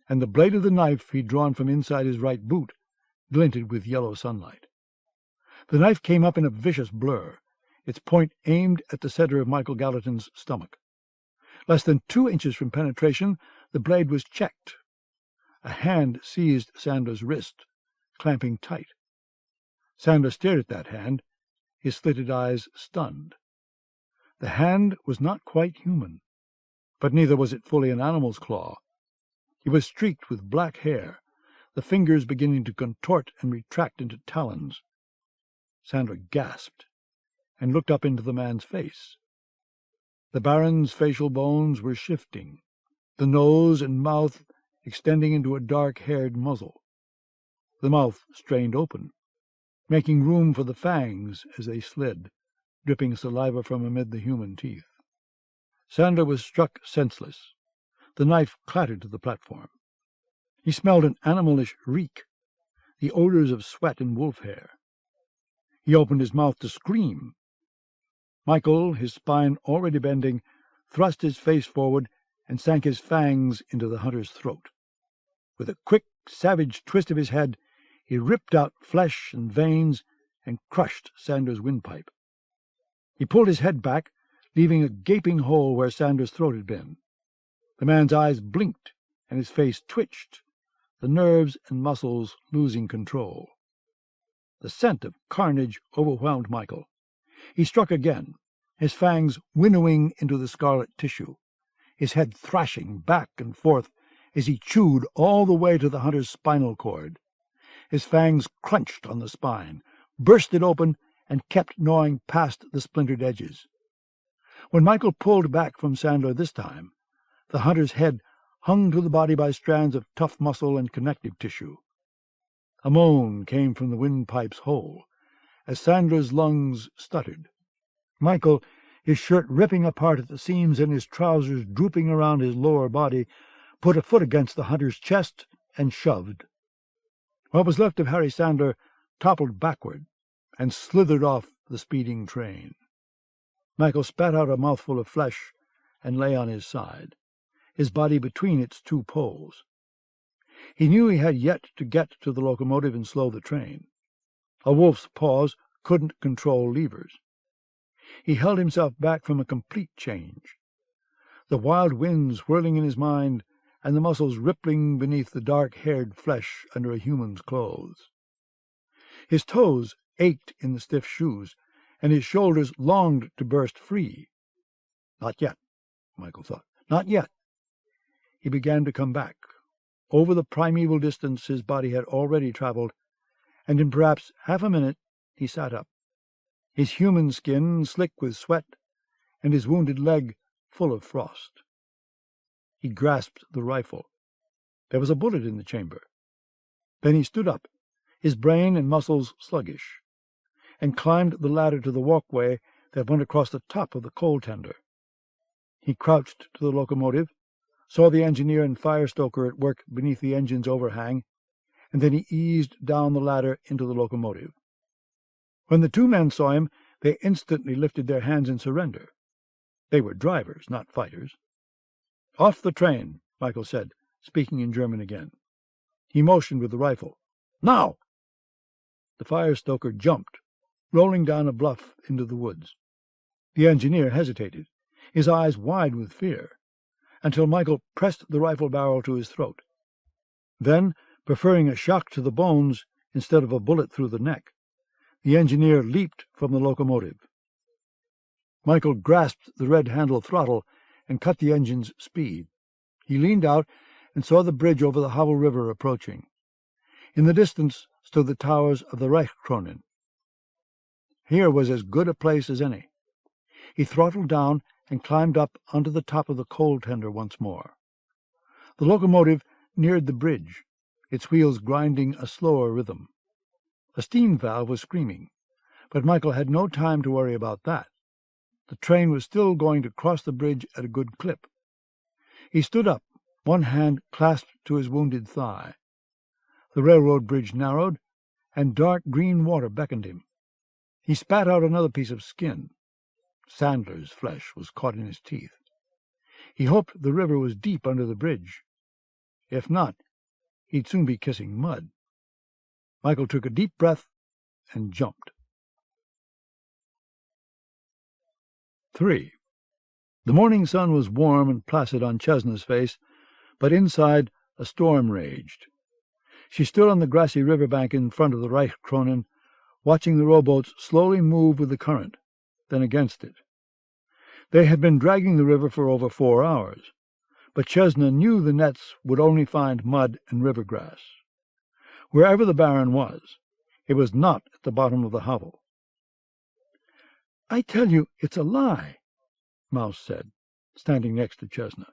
and the blade of the knife he'd drawn from inside his right boot glinted with yellow sunlight. The knife came up in a vicious blur, its point aimed at the center of Michael Gallatin's stomach. Less than 2 inches from penetration, the blade was checked. A hand seized Sander's wrist, clamping tight. Sander stared at that hand, his slitted eyes stunned. The hand was not quite human, but neither was it fully an animal's claw. It was streaked with black hair, the fingers beginning to contort and retract into talons. Sander gasped and looked up into the man's face. The Baron's facial bones were shifting, the nose and mouth extending into a dark-haired muzzle. The mouth strained open, making room for the fangs as they slid, dripping saliva from amid the human teeth. Sander was struck senseless. The knife clattered to the platform. He smelled an animalish reek, the odors of sweat and wolf hair. He opened his mouth to scream. Michael, his spine already bending, thrust his face forward and sank his fangs into the hunter's throat. With a quick, savage twist of his head, he ripped out flesh and veins and crushed Sander's windpipe. He pulled his head back, leaving a gaping hole where Sander's throat had been. The man's eyes blinked and his face twitched, the nerves and muscles losing control. The scent of carnage overwhelmed Michael. He struck again, his fangs winnowing into the scarlet tissue, his head thrashing back and forth as he chewed all the way to the hunter's spinal cord. His fangs crunched on the spine, burst it open, and kept gnawing past the splintered edges. When Michael pulled back from Sander this time, the hunter's head hung to the body by strands of tough muscle and connective tissue. A moan came from the windpipe's hole as Sander's lungs stuttered. Michael, his shirt ripping apart at the seams and his trousers drooping around his lower body, put a foot against the hunter's chest and shoved. What was left of Harry Sander toppled backward and slithered off the speeding train. Michael spat out a mouthful of flesh and lay on his side, his body between its 2 poles. He knew he had yet to get to the locomotive and slow the train. A wolf's paws couldn't control levers. He held himself back from a complete change. The wild winds whirling in his mind and the muscles rippling beneath the dark-haired flesh under a human's clothes. His toes ached in the stiff shoes, and his shoulders longed to burst free. Not yet, Michael thought. Not yet. He began to come back, over the primeval distance his body had already traveled, and in perhaps half a minute he sat up, his human skin slick with sweat and his wounded leg full of frost. He grasped the rifle. There was a bullet in the chamber. Then he stood up, his brain and muscles sluggish, and climbed the ladder to the walkway that went across the top of the coal tender. He crouched to the locomotive, saw the engineer and fire stoker at work beneath the engine's overhang, and then he eased down the ladder into the locomotive. When the two men saw him, they instantly lifted their hands in surrender. They were drivers, not fighters. "Off the train," Michael said, speaking in German again. He motioned with the rifle. "Now!" The fire stoker jumped, rolling down a bluff into the woods. The engineer hesitated, his eyes wide with fear, until Michael pressed the rifle barrel to his throat. Then, preferring a shock to the bones instead of a bullet through the neck, the engineer leaped from the locomotive. Michael grasped the red-handle throttle and cut the engine's speed. He leaned out and saw the bridge over the Havel River approaching. In the distance stood the towers of the Reichskronen. Here was as good a place as any. He throttled down and climbed up onto the top of the coal tender once more. The locomotive neared the bridge, its wheels grinding a slower rhythm. A steam valve was screaming, but Michael had no time to worry about that. The train was still going to cross the bridge at a good clip. He stood up, one hand clasped to his wounded thigh. The railroad bridge narrowed, and dark green water beckoned him. He spat out another piece of skin. Sandler's flesh was caught in his teeth. He hoped the river was deep under the bridge. If not, he'd soon be kissing mud. Michael took a deep breath and jumped. 3. The morning sun was warm and placid on Chesna's face, but inside a storm raged. She stood on the grassy riverbank in front of the Reichskronen, watching the rowboats slowly move with the current, then against it. They had been dragging the river for over 4 hours, but Chesna knew the nets would only find mud and river grass. Wherever the Baron was, it was not at the bottom of the Havel. "I tell you, it's a lie," Mouse said, standing next to Chesna.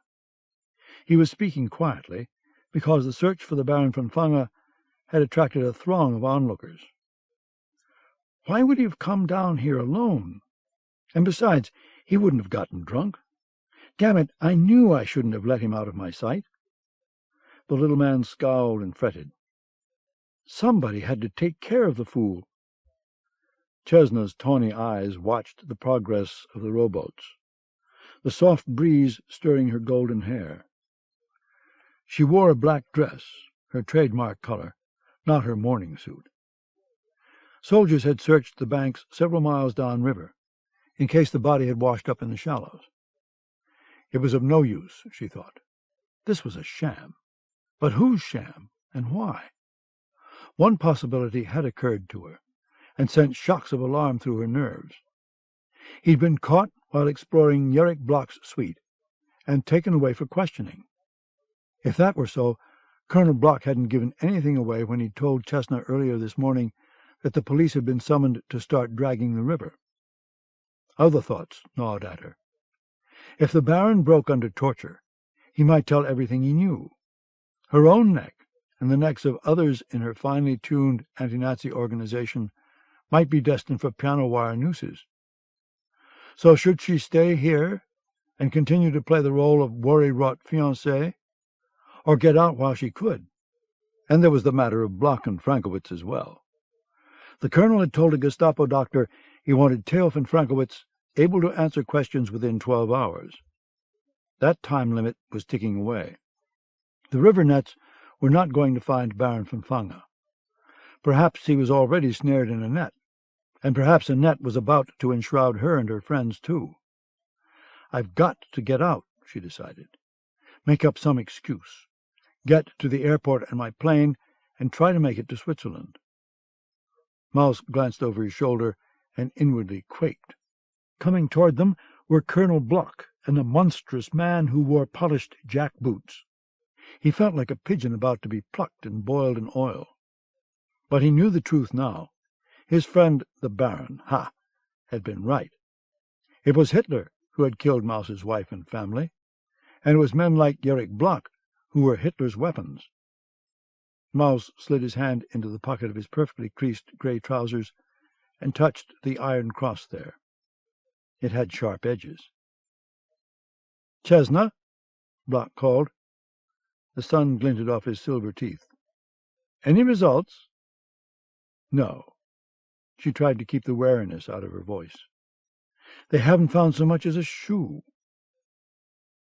He was speaking quietly, because the search for the Baron von Fange had attracted a throng of onlookers. "Why would he have come down here alone? And besides, he wouldn't have gotten drunk. Damn it, I knew I shouldn't have let him out of my sight." The little man scowled and fretted. Somebody had to take care of the fool. Chesna's tawny eyes watched the progress of the rowboats, the soft breeze stirring her golden hair. She wore a black dress, her trademark color, not her morning suit. Soldiers had searched the banks several miles downriver, in case the body had washed up in the shallows. It was of no use, she thought. This was a sham. But whose sham, and why? One possibility had occurred to her, and sent shocks of alarm through her nerves. He'd been caught while exploring Erik Bloch's suite, and taken away for questioning. If that were so, Colonel Bloch hadn't given anything away when he told Chesna earlier this morning that the police had been summoned to start dragging the river. Other thoughts gnawed at her. If the Baron broke under torture, he might tell everything he knew. Her own neck, and the necks of others in her finely tuned anti-Nazi organization, might be destined for piano wire nooses. So should she stay here and continue to play the role of worry-wrought fiancée, or get out while she could? And there was the matter of Bloch and Frankowitz as well. The colonel had told a Gestapo doctor he wanted Theof and Frankowitz able to answer questions within 12 hours. That time limit was ticking away. The river nets were not going to find Baron von Fange. Perhaps he was already snared in a net, and perhaps a net was about to enshroud her and her friends too. "I've got to get out," she decided. Make up some excuse. Get to the airport and my plane, and try to make it to Switzerland. Mouse glanced over his shoulder and inwardly quaked. Coming toward them were Colonel Bloch and the monstrous man who wore polished jack boots. He felt like a pigeon about to be plucked and boiled in oil. But he knew the truth now. His friend, the Baron, had been right. It was Hitler who had killed Mouse's wife and family, and it was men like Erik Bloch who were Hitler's weapons. Mouse slid his hand into the pocket of his perfectly creased grey trousers and touched the iron cross there. It had sharp edges. "Chesna," Block called. The sun glinted off his silver teeth. "Any results?" "No." She tried to keep the wariness out of her voice. "They haven't found so much as a shoe."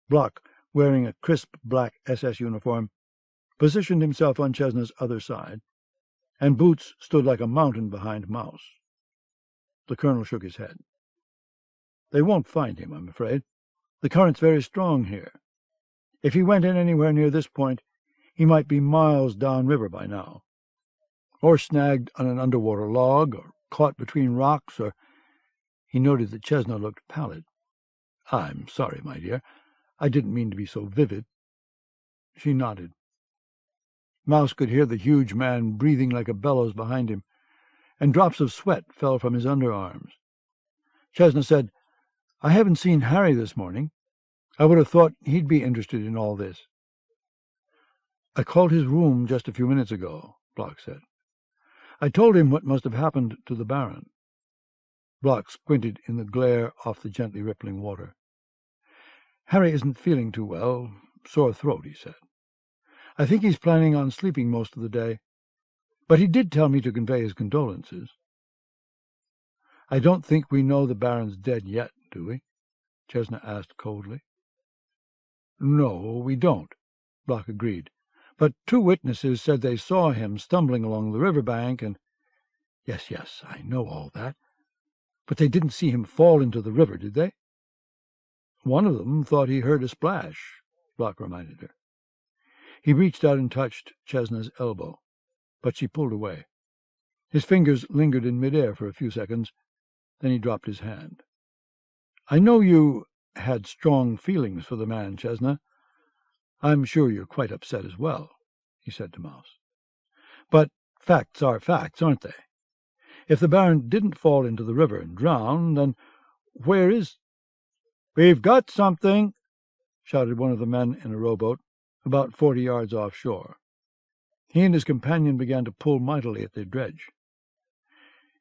Block, wearing a crisp black SS uniform, positioned himself on Chesna's other side, and Boots stood like a mountain behind Mouse. The colonel shook his head. "They won't find him, I'm afraid. The current's very strong here. If he went in anywhere near this point, he might be miles downriver by now, or snagged on an underwater log, or caught between rocks, or—" He noted that Chesna looked pallid. "I'm sorry, my dear. I didn't mean to be so vivid." She nodded. Mouse could hear the huge man breathing like a bellows behind him, and drops of sweat fell from his underarms. Chesna said, "I haven't seen Harry this morning. I would have thought he'd be interested in all this." "I called his room just a few minutes ago," Block said. "I told him what must have happened to the Baron." Block squinted in the glare off the gently rippling water. "Harry isn't feeling too well. Sore throat," he said. "I think he's planning on sleeping most of the day, but he did tell me to convey his condolences." "I don't think we know the Baron's dead yet, do we?" Chesna asked coldly. "No, we don't," Block agreed. "But 2 witnesses said they saw him stumbling along the river bank, and—" Yes, I know all that. But they didn't see him fall into the river, did they?" "One of them thought he heard a splash," Block reminded her. He reached out and touched Chesna's elbow, but she pulled away. His fingers lingered in midair for a few seconds, then he dropped his hand. "I know you had strong feelings for the man, Chesna. I'm sure you're quite upset as well," he said to Mouse. "But facts are facts, aren't they? If the Baron didn't fall into the river and drown, then where is—" "We've got something," shouted one of the men in a rowboat, about 40 yards offshore. He and his companion began to pull mightily at their dredge.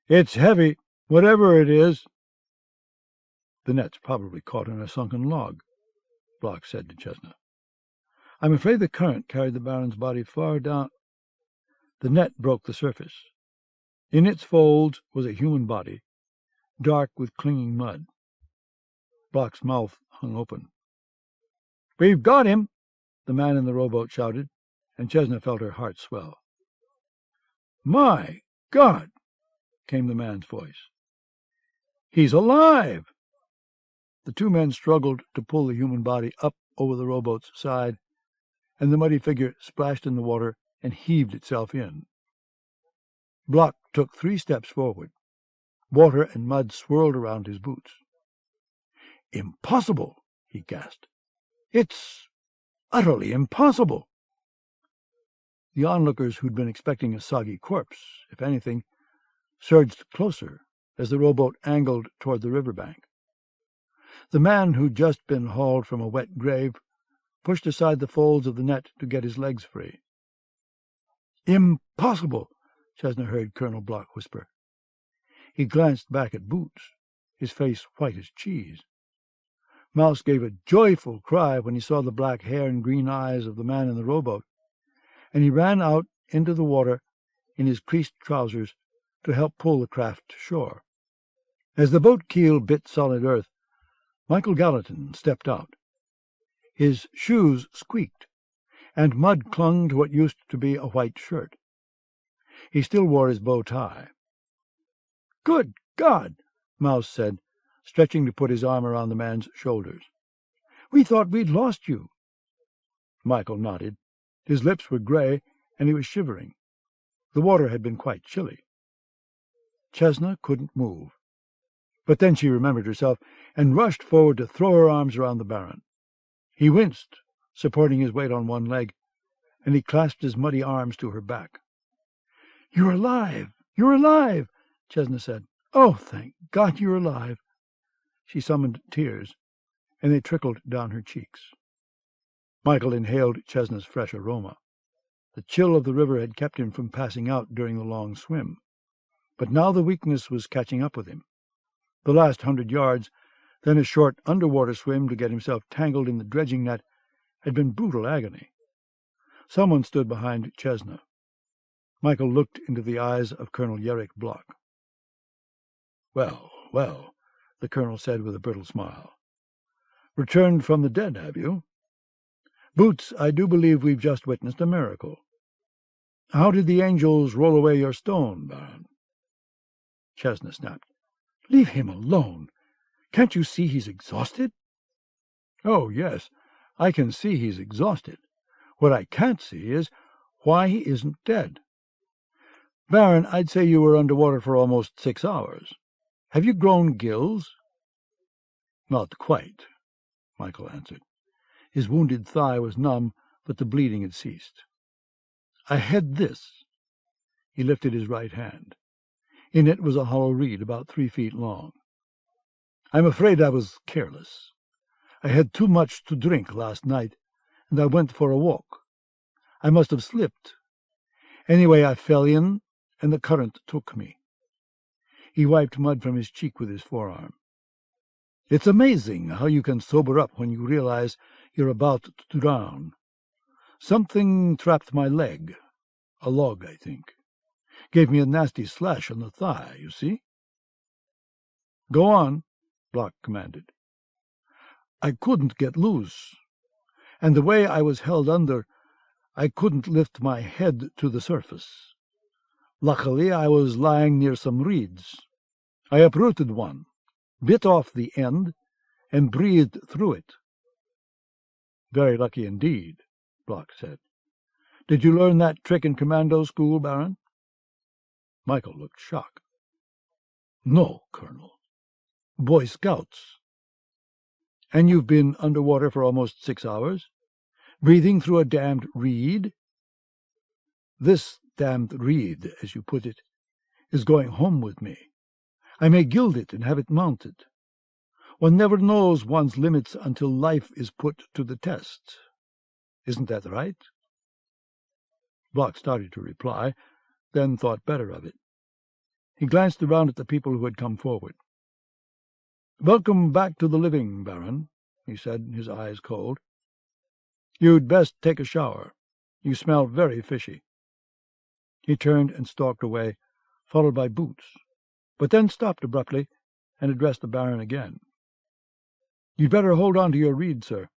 "It's heavy, whatever it is." "The net's probably caught in a sunken log," Block said to Chesna. "I'm afraid the current carried the Baron's body far down—" The net broke the surface. In its folds was a human body, dark with clinging mud. Block's mouth hung open. "We've got him!" the man in the rowboat shouted, and Chesna felt her heart swell. "My God!" came the man's voice. "He's alive!" The 2 men struggled to pull the human body up over the rowboat's side, and the muddy figure splashed in the water and heaved itself in. Block took 3 steps forward. Water and mud swirled around his boots. "Impossible!" he gasped. "It's utterly impossible!" The onlookers, who'd been expecting a soggy corpse, if anything, surged closer as the rowboat angled toward the river bank. The man who'd just been hauled from a wet grave pushed aside the folds of the net to get his legs free. "Impossible!" Chesna heard Colonel Block whisper. He glanced back at Boots, his face white as cheese. Mouse gave a joyful cry when he saw the black hair and green eyes of the man in the rowboat, and he ran out into the water in his creased trousers to help pull the craft to shore. As the boat keel bit solid earth, Michael Gallatin stepped out. His shoes squeaked, and mud clung to what used to be a white shirt. He still wore his bow tie. "Good God!" Mouse said, stretching to put his arm around the man's shoulders. "We thought we'd lost you." Michael nodded. His lips were gray, and he was shivering. The water had been quite chilly. Chesna couldn't move. But then she remembered herself, and rushed forward to throw her arms around the Baron. He winced, supporting his weight on one leg, and he clasped his muddy arms to her back. "You're alive! You're alive!" Chesna said. "Oh, thank God you're alive!" She summoned tears, and they trickled down her cheeks. Michael inhaled Chesna's fresh aroma. The chill of the river had kept him from passing out during the long swim, but now the weakness was catching up with him. The last 100 yards Then a short underwater swim to get himself tangled in the dredging net had been brutal agony. Someone stood behind Chesna. Michael looked into the eyes of Colonel Yerrick Block. "Well, well," the colonel said with a brittle smile. "Returned from the dead, have you? Boots, I do believe we've just witnessed a miracle. How did the angels roll away your stone, Baron?" Chesna snapped. "Leave him alone. Can't you see he's exhausted?" "Oh, yes, I can see he's exhausted. What I can't see is why he isn't dead. Baron, I'd say you were underwater for almost 6 hours. Have you grown gills?" "Not quite," Michael answered. His wounded thigh was numb, but the bleeding had ceased. "I had this." He lifted his right hand. In it was a hollow reed about 3 feet long. "I'm afraid I was careless. I had too much to drink last night, and I went for a walk. I must have slipped. Anyway, I fell in, and the current took me." He wiped mud from his cheek with his forearm. "It's amazing how you can sober up when you realize you're about to drown. Something trapped my leg. A log, I think. Gave me a nasty slash on the thigh, you see." "Go on," Block commanded. "I couldn't get loose, and the way I was held under, I couldn't lift my head to the surface. Luckily, I was lying near some reeds. I uprooted one, bit off the end, and breathed through it." "Very lucky indeed," Block said. "Did you learn that trick in commando school, Baron?" Michael looked shocked. "No, Colonel. Boy Scouts." "And you've been underwater for almost 6 hours? Breathing through a damned reed?" "This damned reed, as you put it, is going home with me. I may gild it and have it mounted. One never knows one's limits until life is put to the test. Isn't that right?" Block started to reply, then thought better of it. He glanced around at the people who had come forward. "Welcome back to the living, Baron," he said, his eyes cold. "You'd best take a shower. You smell very fishy." He turned and stalked away, followed by Boots, but then stopped abruptly and addressed the Baron again. "You'd better hold on to your reed, sir.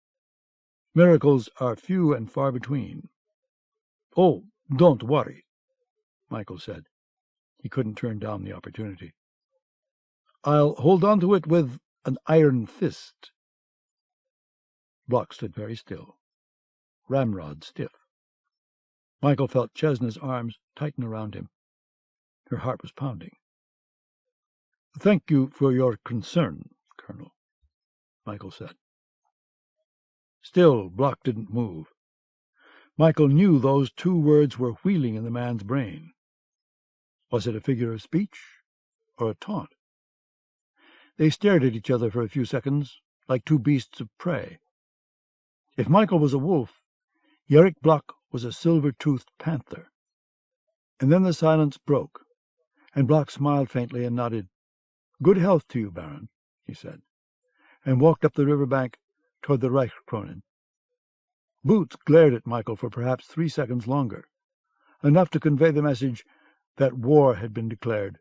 Miracles are few and far between." "Oh, don't worry," Michael said. He couldn't turn down the opportunity. "I'll hold on to it with an iron fist." Block stood very still, ramrod stiff. Michael felt Chesna's arms tighten around him. Her heart was pounding. "Thank you for your concern, Colonel," Michael said. Still, Block didn't move. Michael knew those 2 words were wheeling in the man's brain. Was it a figure of speech or a taunt? They stared at each other for a few seconds, like 2 beasts of prey. If Michael was a wolf, Yerrick Block was a silver-toothed panther. And then the silence broke, and Block smiled faintly and nodded. "Good health to you, Baron," he said, and walked up the river bank toward the Reichskronen. Boots glared at Michael for perhaps 3 seconds longer, enough to convey the message that war had been declared,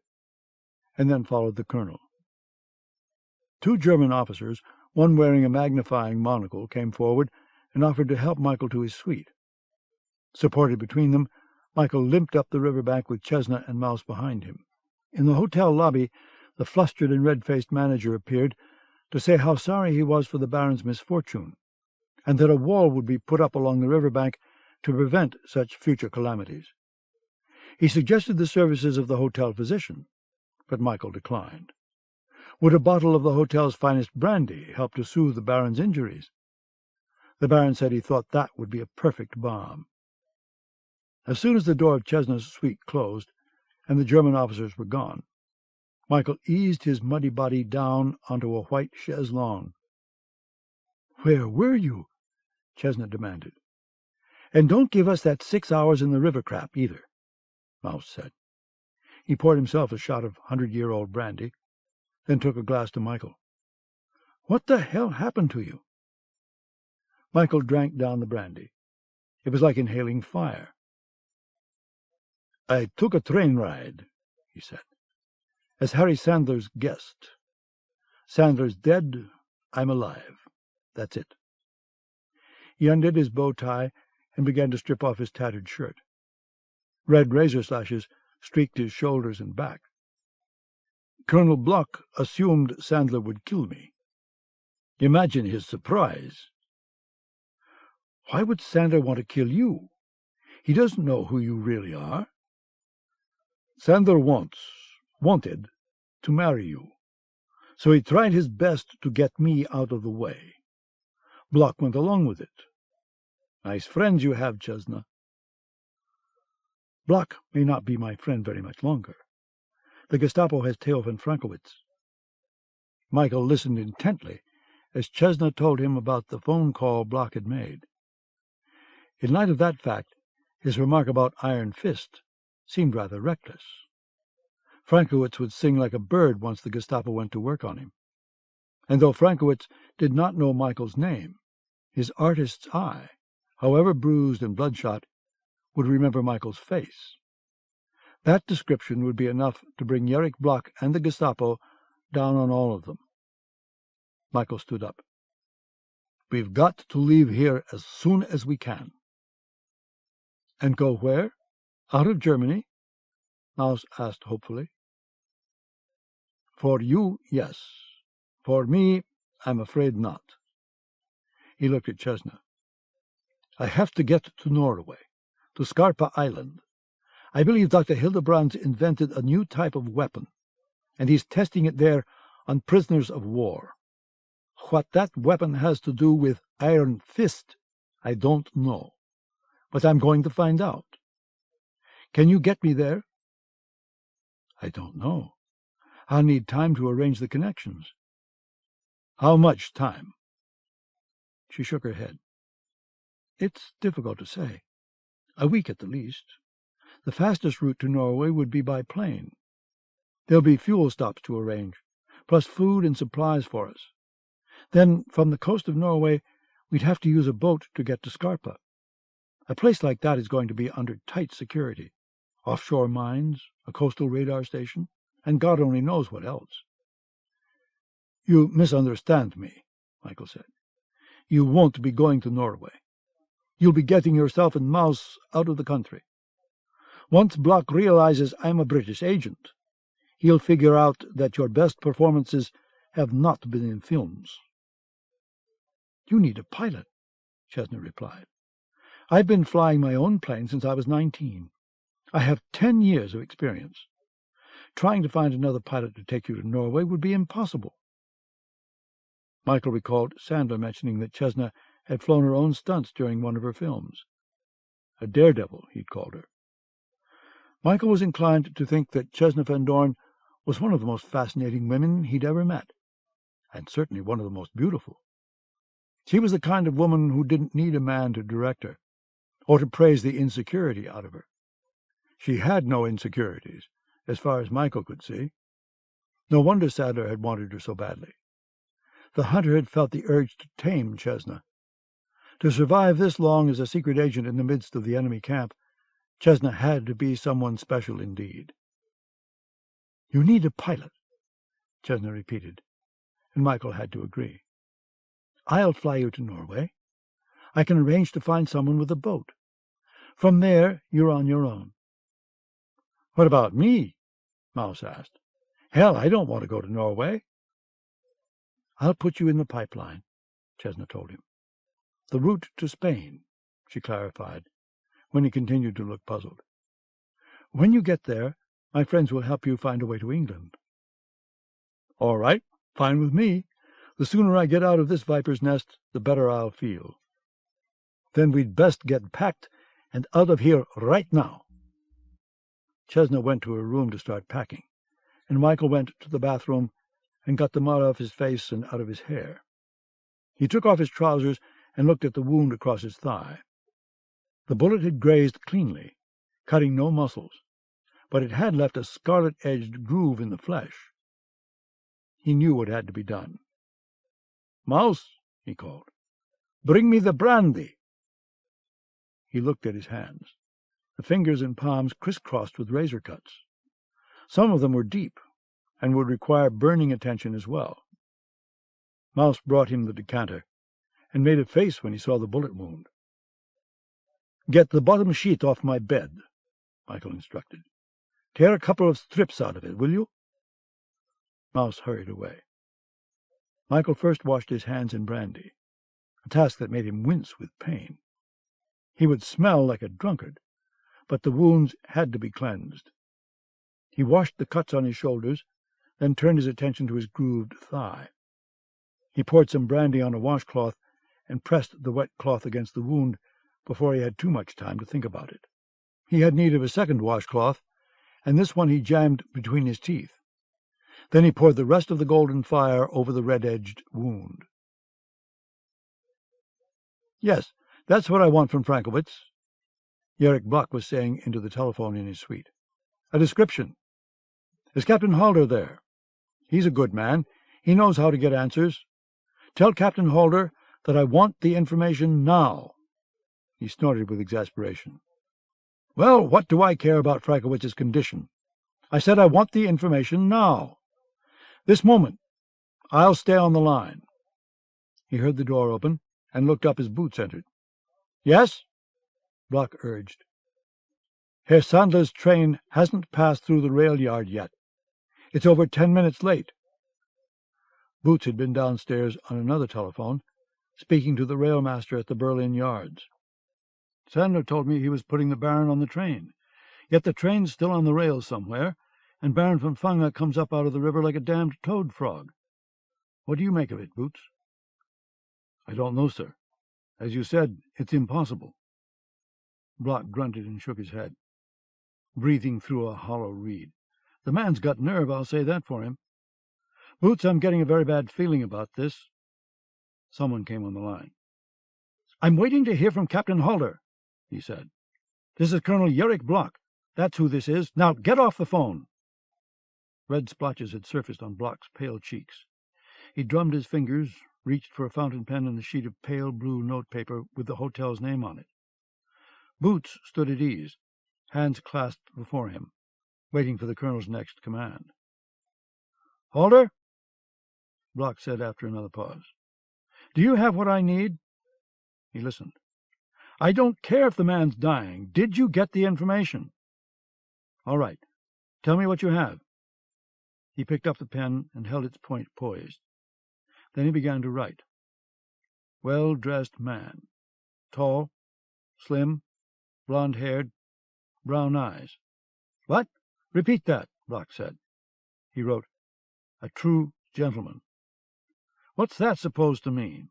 and then followed the colonel. 2 German officers, one wearing a magnifying monocle, came forward and offered to help Michael to his suite. Supported between them, Michael limped up the river bank with Chesna and Mouse behind him. In the hotel lobby, the flustered and red-faced manager appeared to say how sorry he was for the Baron's misfortune, and that a wall would be put up along the river bank to prevent such future calamities. He suggested the services of the hotel physician, but Michael declined. Would a bottle of the hotel's finest brandy help to soothe the Baron's injuries? The Baron said he thought that would be a perfect balm. As soon as the door of Chesna's suite closed, and the German officers were gone, Michael eased his muddy body down onto a white chaise longue. "Where were you?" Chesna demanded. "And don't give us that 6 hours in the river crap, either," Mouse said. He poured himself a shot of 100-year-old brandy, then took a glass to Michael. What the hell happened to you?" Michael drank down the brandy. It was like inhaling fire. "I took a train ride," he said, "as Harry Sandler's guest. Sandler's dead. I'm alive. That's it." He undid his bow tie and began to strip off his tattered shirt. Red razor slashes streaked his shoulders and back. "Colonel Block assumed Sandler would kill me. Imagine his surprise." "Why would Sandler want to kill you? He doesn't know who you really are." "Sandler wanted to marry you, so he tried his best to get me out of the way. Block went along with it. Nice friends you have, Chesna." "Block may not be my friend very much longer. The Gestapo has Theo von Frankowitz." Michael listened intently as Chesna told him about the phone call Block had made. In light of that fact, his remark about Iron Fist seemed rather reckless. Frankowitz would sing like a bird once the Gestapo went to work on him. And though Frankowitz did not know Michael's name, his artist's eye, however bruised and bloodshot, would remember Michael's face. That description would be enough to bring Erich Block and the Gestapo down on all of them. Michael stood up. "We've got to leave here as soon as we can." "And go where? Out of Germany?" Mouse asked hopefully. "For you, yes. For me, I'm afraid not." He looked at Chesna. "I have to get to Norway, to Scarpa Island. I believe Dr. Hildebrandt invented a new type of weapon, and he's testing it there on prisoners of war. What that weapon has to do with Iron Fist, I don't know, but I'm going to find out. Can you get me there?" "I don't know. I'll need time to arrange the connections." "How much time?" She shook her head. "It's difficult to say. A week at the least. The fastest route to Norway would be by plane. There'll be fuel stops to arrange, plus food and supplies for us. Then, from the coast of Norway, we'd have to use a boat to get to Scarpa. A place like that is going to be under tight security. Offshore mines, a coastal radar station, and God only knows what else." "You misunderstand me," Michael said. "You won't be going to Norway. You'll be getting yourself and Mouse out of the country. Once Block realizes I'm a British agent, he'll figure out that your best performances have not been in films." "You need a pilot," Chesna replied. "I've been flying my own plane since I was 19. I have 10 years of experience. Trying to find another pilot to take you to Norway would be impossible." Michael recalled Sandler mentioning that Chesna had flown her own stunts during one of her films. A daredevil, he'd called her. Michael was inclined to think that Chesna Van Dorn was one of the most fascinating women he'd ever met, and certainly one of the most beautiful. She was the kind of woman who didn't need a man to direct her, or to praise the insecurity out of her. She had no insecurities, as far as Michael could see. No wonder Sadler had wanted her so badly. The hunter had felt the urge to tame Chesna. To survive this long as a secret agent in the midst of the enemy camp, Chesna had to be someone special indeed. "You need a pilot," Chesna repeated, and Michael had to agree. "I'll fly you to Norway. I can arrange to find someone with a boat. From there, you're on your own." "What about me?" Mouse asked. "Hell, I don't want to go to Norway." "I'll put you in the pipeline," Chesna told him. "The route to Spain," she clarified, when he continued to look puzzled. "When you get there, my friends will help you find a way to England." "All right, fine with me. The sooner I get out of this viper's nest, the better I'll feel." "Then we'd best get packed and out of here right now." Chesna went to her room to start packing, and Michael went to the bathroom and got the mud off his face and out of his hair. He took off his trousers and looked at the wound across his thigh. The bullet had grazed cleanly, cutting no muscles, but it had left a scarlet-edged groove in the flesh. He knew what had to be done. "Mouse," he called, "bring me the brandy." He looked at his hands. The fingers and palms crisscrossed with razor cuts. Some of them were deep, and would require burning attention as well. Mouse brought him the decanter, and made a face when he saw the bullet wound. "Get the bottom sheet off my bed," Michael instructed. "Tear a couple of strips out of it, will you?" Mouse hurried away. Michael first washed his hands in brandy, a task that made him wince with pain. He would smell like a drunkard, but the wounds had to be cleansed. He washed the cuts on his shoulders, then turned his attention to his grooved thigh. He poured some brandy on a washcloth and pressed the wet cloth against the wound before he had too much time to think about it. He had need of a second washcloth, and this one he jammed between his teeth. Then he poured the rest of the golden fire over the red-edged wound. "Yes, that's what I want from Frankowitz," Yerrick Block was saying into the telephone in his suite. "A description. Is Captain Halder there? He's a good man. He knows how to get answers. Tell Captain Halder that I want the information now." He snorted with exasperation. "Well, what do I care about Frankowitz's condition? I said I want the information now. This moment. I'll stay on the line." He heard the door open and looked up as Boots entered. "Yes?" Block urged. "Herr Sandler's train hasn't passed through the rail yard yet. It's over 10 minutes late." Boots had been downstairs on another telephone, speaking to the railmaster at the Berlin yards. "Sandler told me he was putting the Baron on the train. Yet the train's still on the rails somewhere, and Baron von Fange comes up out of the river like a damned toad frog. What do you make of it, Boots?" "I don't know, sir. As you said, it's impossible." Block grunted and shook his head, breathing through a hollow reed. "The man's got nerve, I'll say that for him. Boots, I'm getting a very bad feeling about this." Someone came on the line. "I'm waiting to hear from Captain Halder," he said. "This is Colonel Yerrick Block. That's who this is. Now get off the phone." Red splotches had surfaced on Block's pale cheeks. He drummed his fingers, reached for a fountain pen and the sheet of pale blue notepaper with the hotel's name on it. Boots stood at ease, hands clasped before him, waiting for the colonel's next command. "Halder," Block said after another pause, "do you have what I need?" He listened. "I don't care if the man's dying. Did you get the information?" "All right. Tell me what you have." He picked up the pen and held its point poised. Then he began to write. "Well-dressed man. Tall, slim, blond-haired, brown eyes." "What? Repeat that," Block said. He wrote, "A true gentleman." "What's that supposed to mean?"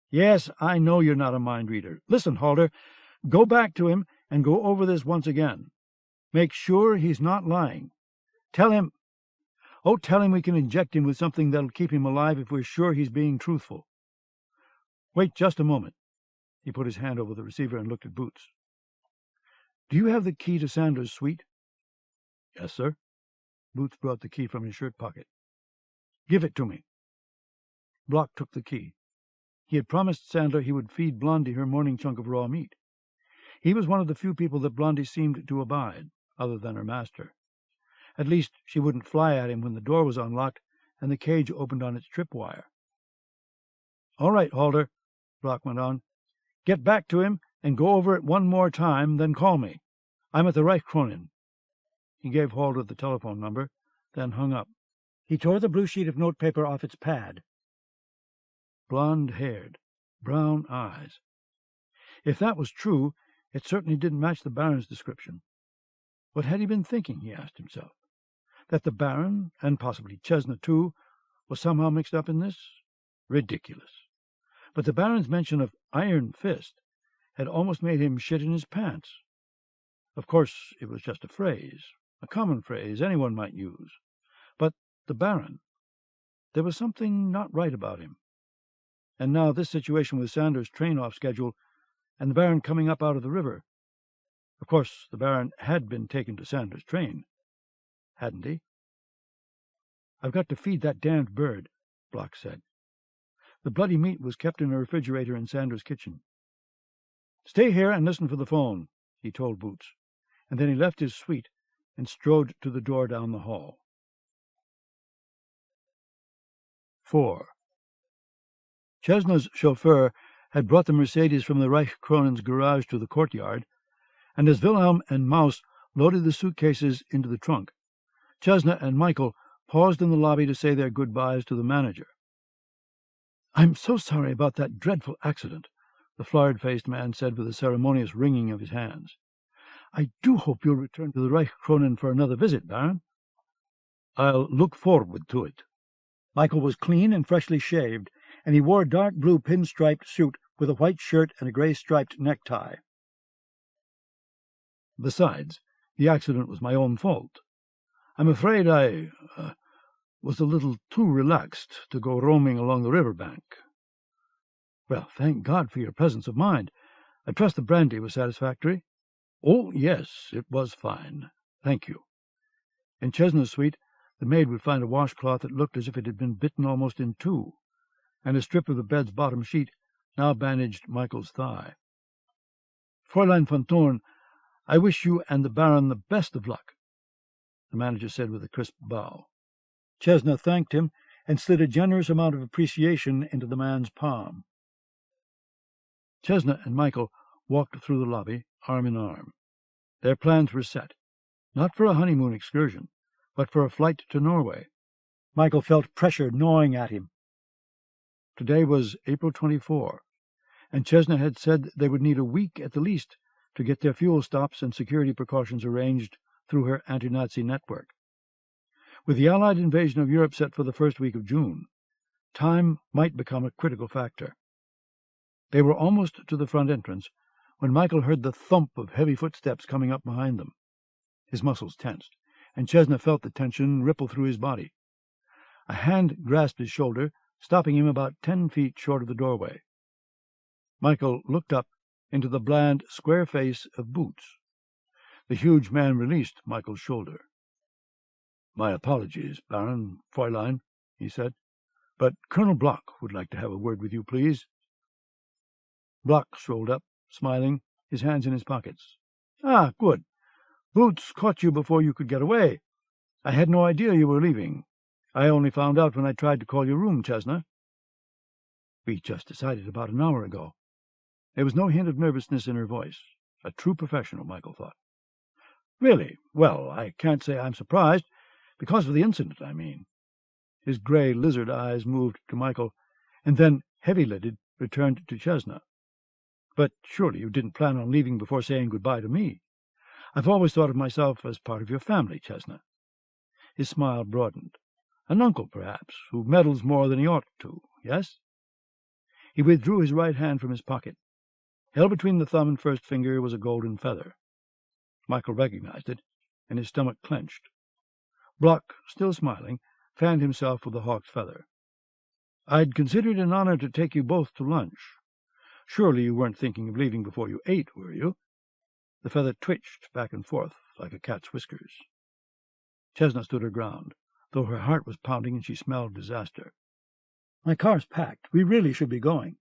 "Yes, I know you're not a mind reader. Listen, Halder, go back to him and go over this once again. Make sure he's not lying. Tell him we can inject him with something that'll keep him alive if we're sure he's being truthful. Wait just a moment." He put his hand over the receiver and looked at Boots. "Do you have the key to Sandler's suite?" "Yes, sir." Boots brought the key from his shirt pocket. "Give it to me." Block took the key. He had promised Sandler he would feed Blondie her morning chunk of raw meat. He was one of the few people that Blondie seemed to abide, other than her master. At least she wouldn't fly at him when the door was unlocked and the cage opened on its tripwire. "All right, Halder," Block went on. "Get back to him and go over it one more time, then call me. I'm at the Reichskronen." He gave Halder the telephone number, then hung up. He tore the blue sheet of notepaper off its pad. Blonde-haired, brown eyes. If that was true, it certainly didn't match the Baron's description. What had he been thinking, he asked himself? That the Baron, and possibly Chesna too, was somehow mixed up in this? Ridiculous. But the Baron's mention of Iron Fist had almost made him shit in his pants. Of course, it was just a phrase, a common phrase anyone might use. But the Baron, there was something not right about him. And now this situation with Sanders' train off schedule, and the Baron coming up out of the river. Of course, the Baron had been taken to Sanders' train, hadn't he? "I've got to feed that damned bird," Block said. The bloody meat was kept in a refrigerator in Sanders' kitchen. "Stay here and listen for the phone," he told Boots, and then he left his suite and strode to the door down the hall. 4. Chesna's chauffeur had brought the Mercedes from the Reichskronen's garage to the courtyard, and as Wilhelm and Maus loaded the suitcases into the trunk, Chesna and Michael paused in the lobby to say their goodbyes to the manager. "I'm so sorry about that dreadful accident," the florid-faced man said with a ceremonious wringing of his hands. "I do hope you'll return to the Reichskronen for another visit, Baron." "I'll look forward to it." Michael was clean and freshly shaved, and he wore a dark blue pin-striped suit with a white shirt and a grey striped necktie. "Besides, the accident was my own fault. I'm afraid I was a little too relaxed to go roaming along the river bank." "Well, thank God for your presence of mind. I trust the brandy was satisfactory?" "Oh, yes, it was fine. Thank you." In Chesna's suite, the maid would find a washcloth that looked as if it had been bitten almost in two, and a strip of the bed's bottom sheet now bandaged Michael's thigh. "Fräulein von Thorn, I wish you and the Baron the best of luck," the manager said with a crisp bow. Chesna thanked him and slid a generous amount of appreciation into the man's palm. Chesna and Michael walked through the lobby, arm in arm. Their plans were set, not for a honeymoon excursion, but for a flight to Norway. Michael felt pressure gnawing at him. Today was April 24, and Chesna had said they would need a week at the least to get their fuel stops and security precautions arranged through her anti-Nazi network. With the Allied invasion of Europe set for the first week of June, time might become a critical factor. They were almost to the front entrance when Michael heard the thump of heavy footsteps coming up behind them. His muscles tensed, and Chesna felt the tension ripple through his body. A hand grasped his shoulder, stopping him about 10 feet short of the doorway. Michael looked up into the bland, square face of Boots. The huge man released Michael's shoulder. "My apologies, Baron, Fräulein," he said, "but Colonel Block would like to have a word with you, please." Block strolled up, smiling, his hands in his pockets. "Ah, good. Boots caught you before you could get away. I had no idea you were leaving. I only found out when I tried to call your room, Chesna." "We just decided about an hour ago." There was no hint of nervousness in her voice. A true professional, Michael thought. "Really? Well, I can't say I'm surprised. Because of the incident, I mean." His grey lizard eyes moved to Michael, and then, heavy-lidded, returned to Chesna. "But surely you didn't plan on leaving before saying goodbye to me. I've always thought of myself as part of your family, Chesna." His smile broadened. "An uncle, perhaps, who meddles more than he ought to, yes?" He withdrew his right hand from his pocket. Held between the thumb and first finger was a golden feather. Michael recognized it, and his stomach clenched. Block, still smiling, fanned himself with the hawk's feather. "I'd consider it an honor to take you both to lunch. Surely you weren't thinking of leaving before you ate, were you?" The feather twitched back and forth like a cat's whiskers. Chesna stood her ground, though her heart was pounding and she smelled disaster. "My car's packed. We really should be going."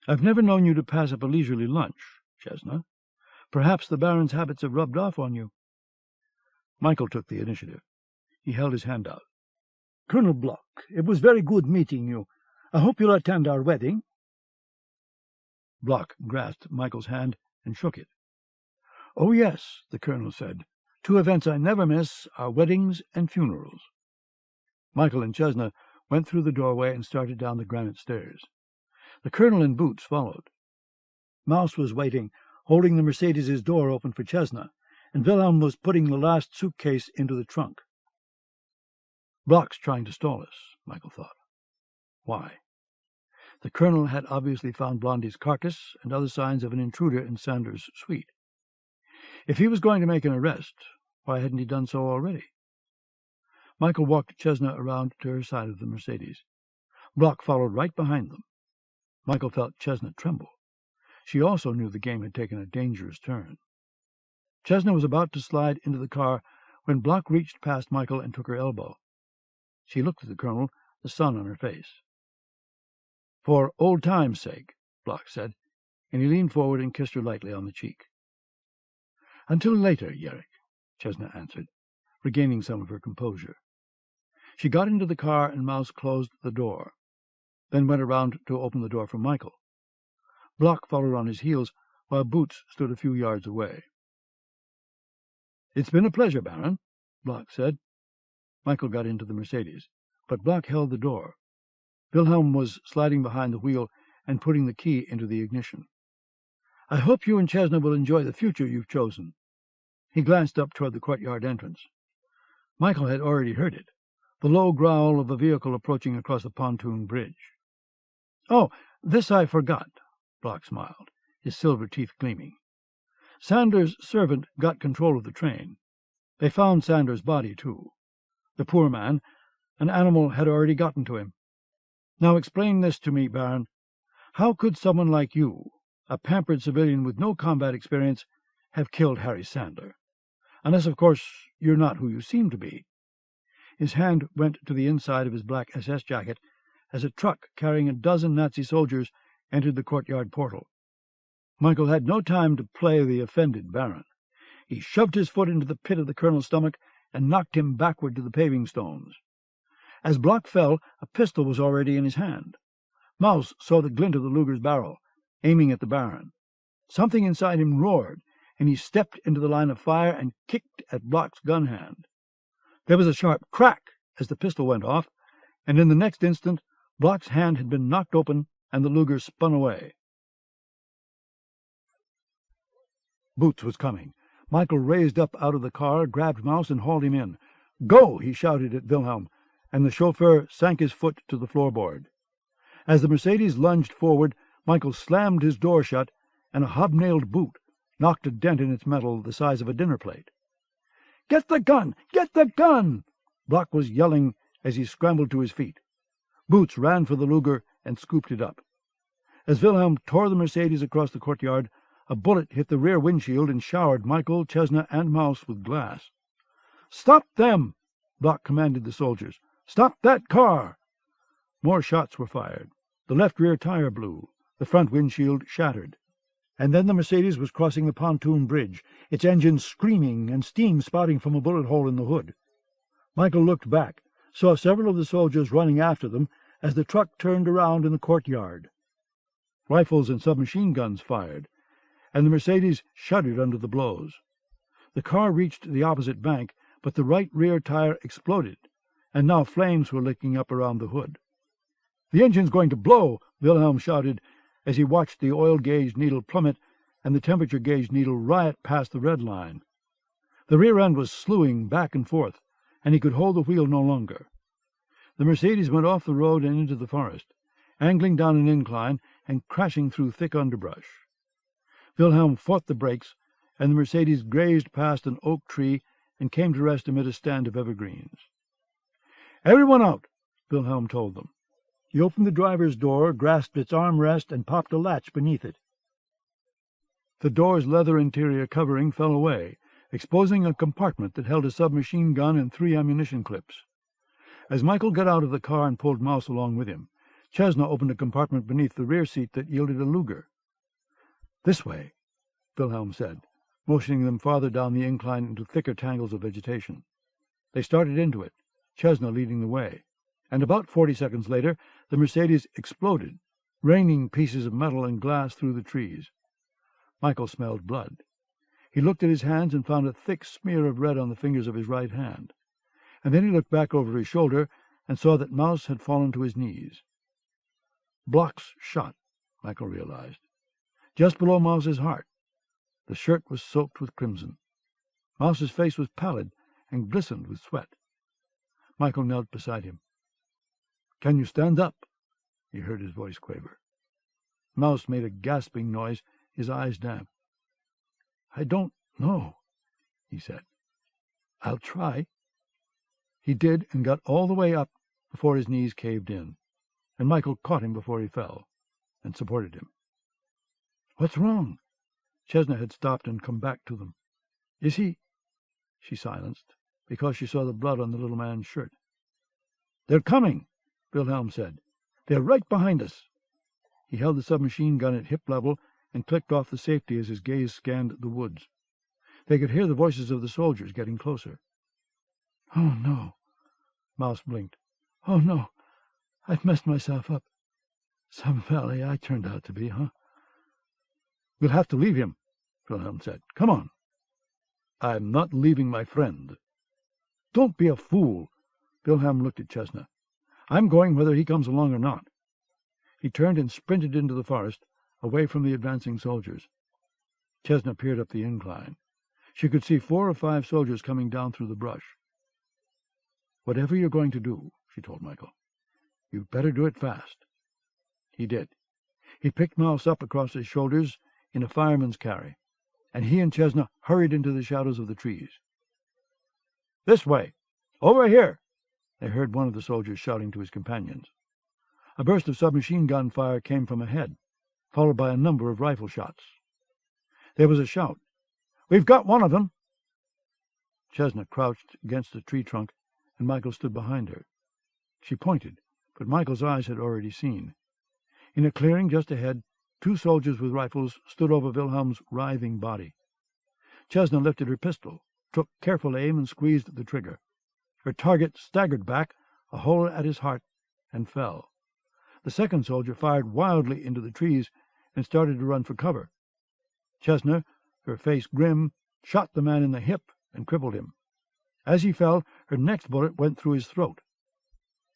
"I've never known you to pass up a leisurely lunch, Chesna. Perhaps the Baron's habits have rubbed off on you." Michael took the initiative. He held his hand out. "Colonel Block, it was very good meeting you. I hope you'll attend our wedding." Block grasped Michael's hand and shook it. "Oh, yes," the colonel said. "Two events I never miss are weddings and funerals." Michael and Chesna went through the doorway and started down the granite stairs. The colonel and Boots followed. Maus was waiting, holding the Mercedes's door open for Chesna, and Wilhelm was putting the last suitcase into the trunk. "Block's trying to stall us," Michael thought. Why? The colonel had obviously found Blondie's carcass and other signs of an intruder in Sanders' suite. If he was going to make an arrest, why hadn't he done so already? Michael walked Chesna around to her side of the Mercedes. Block followed right behind them. Michael felt Chesna tremble. She also knew the game had taken a dangerous turn. Chesna was about to slide into the car when Block reached past Michael and took her elbow. She looked at the colonel, the sun on her face. For old time's sake, Block said, and he leaned forward and kissed her lightly on the cheek. Until later, Yerrick, Chesna answered, regaining some of her composure. She got into the car and Mouse closed the door, then went around to open the door for Michael. Block followed on his heels, while Boots stood a few yards away. "It's been a pleasure, Baron," Block said. Michael got into the Mercedes, but Block held the door. Wilhelm was sliding behind the wheel and putting the key into the ignition. "I hope you and Chesna will enjoy the future you've chosen." He glanced up toward the courtyard entrance. Michael had already heard it, the low growl of a vehicle approaching across the pontoon bridge. "Oh, this I forgot," Block smiled, his silver teeth gleaming. "Sanders' servant got control of the train. They found Sanders' body, too. The poor man, an animal had already gotten to him. Now explain this to me, Baron. How could someone like you, a pampered civilian with no combat experience, have killed Harry Sandler? Unless, of course, you're not who you seem to be." His hand went to the inside of his black SS jacket as a truck carrying a dozen Nazi soldiers entered the courtyard portal. Michael had no time to play the offended Baron. He shoved his foot into the pit of the colonel's stomach and knocked him backward to the paving stones. As Block fell, a pistol was already in his hand. Mouse saw the glint of the Luger's barrel, aiming at the Baron. Something inside him roared, and he stepped into the line of fire and kicked at Block's gun hand. There was a sharp crack as the pistol went off, and in the next instant Block's hand had been knocked open and the Luger spun away. Boots was coming. Michael raised up out of the car, grabbed Mouse, and hauled him in. "Go!" he shouted at Wilhelm, and the chauffeur sank his foot to the floorboard. As the Mercedes lunged forward, Michael slammed his door shut, and a hobnailed boot knocked a dent in its metal the size of a dinner plate. "Get the gun! Get the gun!" Block was yelling as he scrambled to his feet. Boots ran for the Luger and scooped it up. As Wilhelm tore the Mercedes across the courtyard, a bullet hit the rear windshield and showered Michael, Chesna, and Mouse with glass. "Stop them!" Block commanded the soldiers. "Stop that car!" More shots were fired. The left rear tire blew. The front windshield shattered. And then the Mercedes was crossing the pontoon bridge, its engines screaming and steam spouting from a bullet hole in the hood. Michael looked back, saw several of the soldiers running after them as the truck turned around in the courtyard. Rifles and submachine guns fired, and the Mercedes shuddered under the blows. The car reached the opposite bank, but the right rear tire exploded, and now flames were licking up around the hood. "The engine's going to blow!" Wilhelm shouted as he watched the oil gauge needle plummet and the temperature gauge needle riot past the red line. The rear end was slewing back and forth, and he could hold the wheel no longer. The Mercedes went off the road and into the forest, angling down an incline and crashing through thick underbrush. Wilhelm fought the brakes, and the Mercedes grazed past an oak tree and came to rest amid a stand of evergreens. "Everyone out," Wilhelm told them. He opened the driver's door, grasped its armrest, and popped a latch beneath it. The door's leather interior covering fell away, exposing a compartment that held a submachine gun and 3 ammunition clips. As Michael got out of the car and pulled Mouse along with him, Chesna opened a compartment beneath the rear seat that yielded a Luger. "This way," Wilhelm said, motioning them farther down the incline into thicker tangles of vegetation. They started into it, Chesna leading the way, and about 40 seconds later the Mercedes exploded, raining pieces of metal and glass through the trees. Michael smelled blood. He looked at his hands and found a thick smear of red on the fingers of his right hand, and then he looked back over his shoulder and saw that Mouse had fallen to his knees. Block's shot, Michael realized. Just below Mouse's heart. The shirt was soaked with crimson. Mouse's face was pallid and glistened with sweat. Michael knelt beside him. "Can you stand up?" He heard his voice quaver. Mouse made a gasping noise, his eyes damp. "I don't know," he said. "I'll try." He did, and got all the way up before his knees caved in, and Michael caught him before he fell, and supported him. "What's wrong?" Chesna had stopped and come back to them. "Is he—" She silenced, because she saw the blood on the little man's shirt. "They're coming," Wilhelm said. "They're right behind us." He held the submachine gun at hip level and clicked off the safety as his gaze scanned the woods. They could hear the voices of the soldiers getting closer. "Oh, no." Mouse blinked. "Oh, no. I've messed myself up. Some valley I turned out to be, huh?" "We'll have to leave him," Wilhelm said. "Come on." "I'm not leaving my friend." "Don't be a fool." Wilhelm looked at Chestnut. "I'm going whether he comes along or not." He turned and sprinted into the forest, away from the advancing soldiers. Chestnut peered up the incline. She could see 4 or 5 soldiers coming down through the brush. "Whatever you're going to do," she told Michael, "you'd better do it fast." He did. He picked Mouse up across his shoulders in a fireman's carry, and he and Chestnut hurried into the shadows of the trees. "This way! Over here!" they heard one of the soldiers shouting to his companions. A burst of submachine gun fire came from ahead, followed by a number of rifle shots. There was a shout. "We've got one of them!" Chestnut crouched against a tree trunk, and Michael stood behind her. She pointed, but Michael's eyes had already seen. In a clearing just ahead, 2 soldiers with rifles stood over Wilhelm's writhing body. Chestnut lifted her pistol, took careful aim, and squeezed the trigger. Her target staggered back, a hole at his heart, and fell. The second soldier fired wildly into the trees and started to run for cover. Chestnut, her face grim, shot the man in the hip and crippled him. As he fell, her next bullet went through his throat.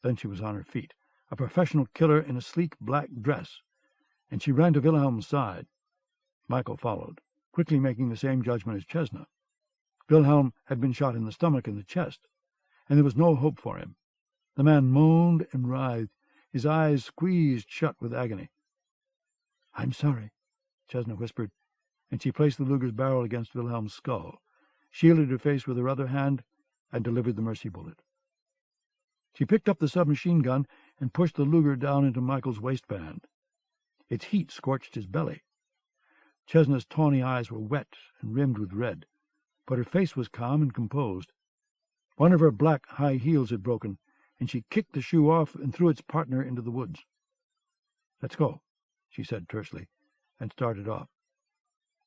Then she was on her feet, a professional killer in a sleek black dress, and she ran to Wilhelm's side. Michael followed, quickly making the same judgment as Chestnut. Wilhelm had been shot in the stomach and the chest, and there was no hope for him. The man moaned and writhed, his eyes squeezed shut with agony. "I'm sorry," Chestnut whispered, and she placed the Luger's barrel against Wilhelm's skull, shielded her face with her other hand, and delivered the mercy bullet. She picked up the submachine gun and pushed the Luger down into Michael's waistband. Its heat scorched his belly. Chestnut's tawny eyes were wet and rimmed with red, but her face was calm and composed. One of her black high heels had broken, and she kicked the shoe off and threw its partner into the woods. "Let's go," she said tersely, and started off.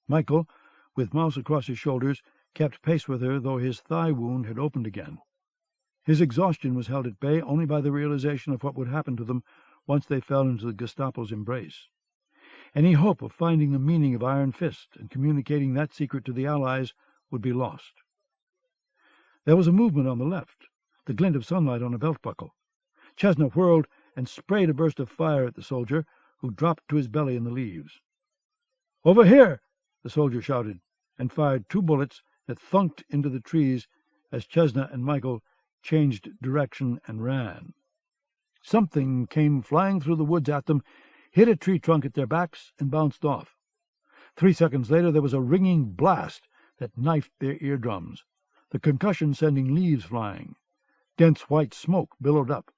Michael, with Mouse across his shoulders, kept pace with her, though his thigh wound had opened again. His exhaustion was held at bay only by the realization of what would happen to them once they fell into the Gestapo's embrace. Any hope of finding the meaning of Iron Fist and communicating that secret to the Allies would be lost. There was a movement on the left, the glint of sunlight on a belt buckle. Chestnut whirled and sprayed a burst of fire at the soldier, who dropped to his belly in the leaves. "Over here!" the soldier shouted, and fired 2 bullets that thunked into the trees as Chestnut and Michael changed direction and ran. Something came flying through the woods at them, hit a tree trunk at their backs, and bounced off. 3 seconds later there was a ringing blast that knifed their eardrums, the concussion sending leaves flying. Dense white smoke billowed up.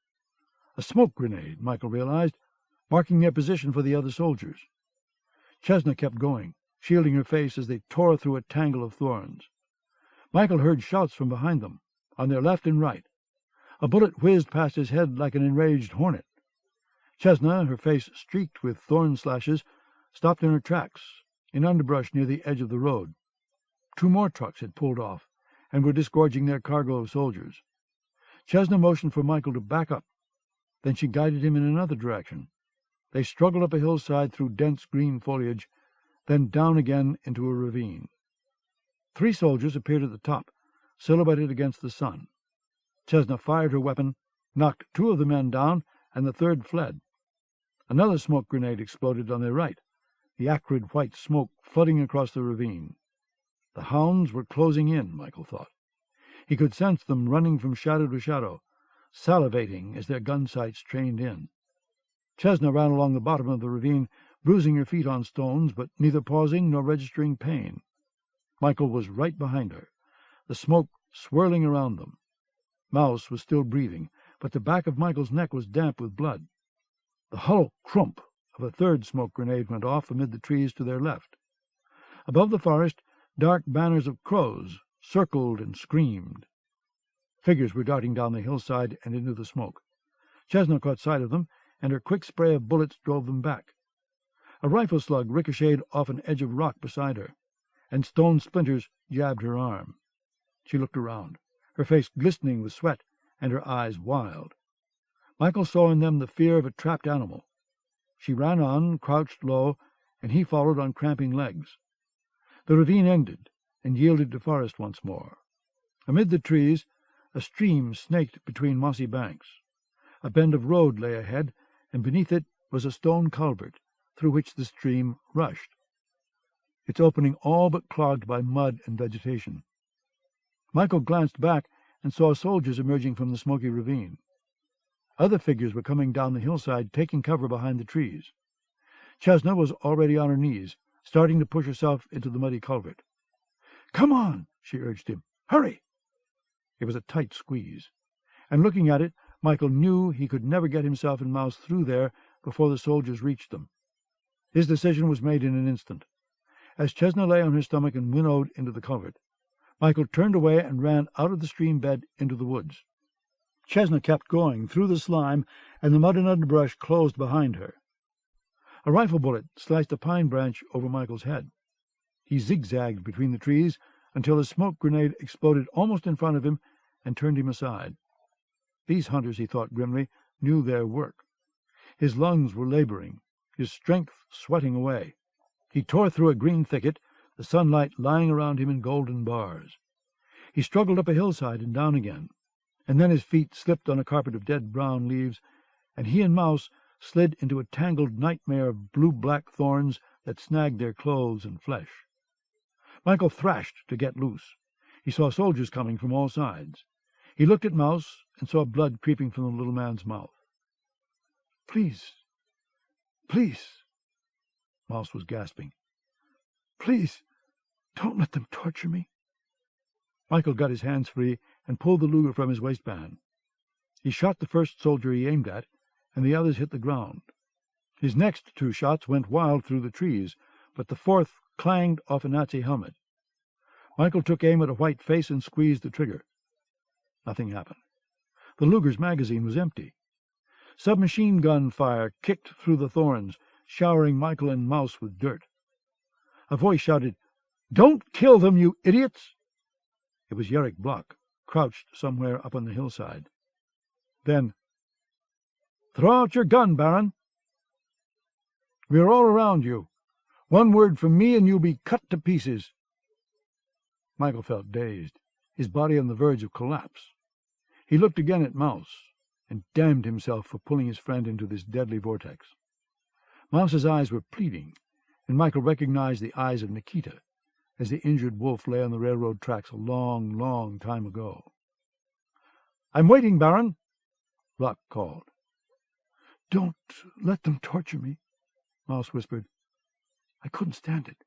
A smoke grenade, Michael realized, marking their position for the other soldiers. Chestnut kept going, shielding her face as they tore through a tangle of thorns. Michael heard shouts from behind them, on their left and right. A bullet whizzed past his head like an enraged hornet. Chestnut, her face streaked with thorn slashes, stopped in her tracks, in underbrush near the edge of the road. 2 more trucks had pulled off and were disgorging their cargo of soldiers. Chestnut motioned for Michael to back up. Then she guided him in another direction. They struggled up a hillside through dense green foliage, then down again into a ravine. 3 soldiers appeared at the top, silhouetted against the sun. Chestnut fired her weapon, knocked 2 of the men down, and the third fled. Another smoke grenade exploded on their right, the acrid white smoke flooding across the ravine. The hounds were closing in, Michael thought. He could sense them running from shadow to shadow, salivating as their gun sights trained in. Chestnut ran along the bottom of the ravine, bruising her feet on stones, but neither pausing nor registering pain. Michael was right behind her, the smoke swirling around them. Mouse was still breathing, but the back of Michael's neck was damp with blood. The hollow crump of a third smoke grenade went off amid the trees to their left. Above the forest, dark banners of crows circled and screamed. Figures were darting down the hillside and into the smoke. Chestnut caught sight of them, and her quick spray of bullets drove them back. A rifle slug ricocheted off an edge of rock beside her, and stone splinters jabbed her arm. She looked around, her face glistening with sweat and her eyes wild. Michael saw in them the fear of a trapped animal. She ran on, crouched low, and he followed on cramping legs. The ravine ended and yielded to forest once more. Amid the trees, a stream snaked between mossy banks. A bend of road lay ahead, and beneath it was a stone culvert through which the stream rushed, its opening all but clogged by mud and vegetation. Michael glanced back and saw soldiers emerging from the smoky ravine. Other figures were coming down the hillside, taking cover behind the trees. Chesna was already on her knees, starting to push herself into the muddy culvert. "Come on," she urged him. "Hurry!" It was a tight squeeze, and looking at it, Michael knew he could never get himself and Mouse through there before the soldiers reached them. His decision was made in an instant. As Chesna lay on her stomach and winnowed into the culvert, Michael turned away and ran out of the stream bed into the woods. Chesna kept going through the slime, and the mud and underbrush closed behind her. A rifle bullet sliced a pine branch over Michael's head. He zigzagged between the trees until a smoke grenade exploded almost in front of him and turned him aside. These hunters, he thought grimly, knew their work. His lungs were laboring, his strength sweating away. He tore through a green thicket, the sunlight lying around him in golden bars. He struggled up a hillside and down again, and then his feet slipped on a carpet of dead brown leaves, and he and Mouse slid into a tangled nightmare of blue-black thorns that snagged their clothes and flesh. Michael thrashed to get loose. He saw soldiers coming from all sides. He looked at Mouse and saw blood creeping from the little man's mouth. "Please, please," Mouse was gasping. "Please, don't let them torture me." Michael got his hands free and pulled the Luger from his waistband. He shot the first soldier he aimed at, and the others hit the ground. His next two shots went wild through the trees, but the fourth clanged off a Nazi helmet. Michael took aim at a white face and squeezed the trigger. Nothing happened. The Luger's magazine was empty. Submachine gun fire kicked through the thorns, showering Michael and Mouse with dirt. A voice shouted, "Don't kill them, you idiots!" It was Yerrick Block, crouched somewhere up on the hillside. Then, "Throw out your gun, Baron. We are all around you. One word from me and you'll be cut to pieces." Michael felt dazed, his body on the verge of collapse. He looked again at Mouse, and damned himself for pulling his friend into this deadly vortex. Mouse's eyes were pleading, and Michael recognized the eyes of Nikita, as the injured wolf lay on the railroad tracks a long, long time ago. "I'm waiting, Baron," Block called. "Don't let them torture me," Mouse whispered. "I couldn't stand it.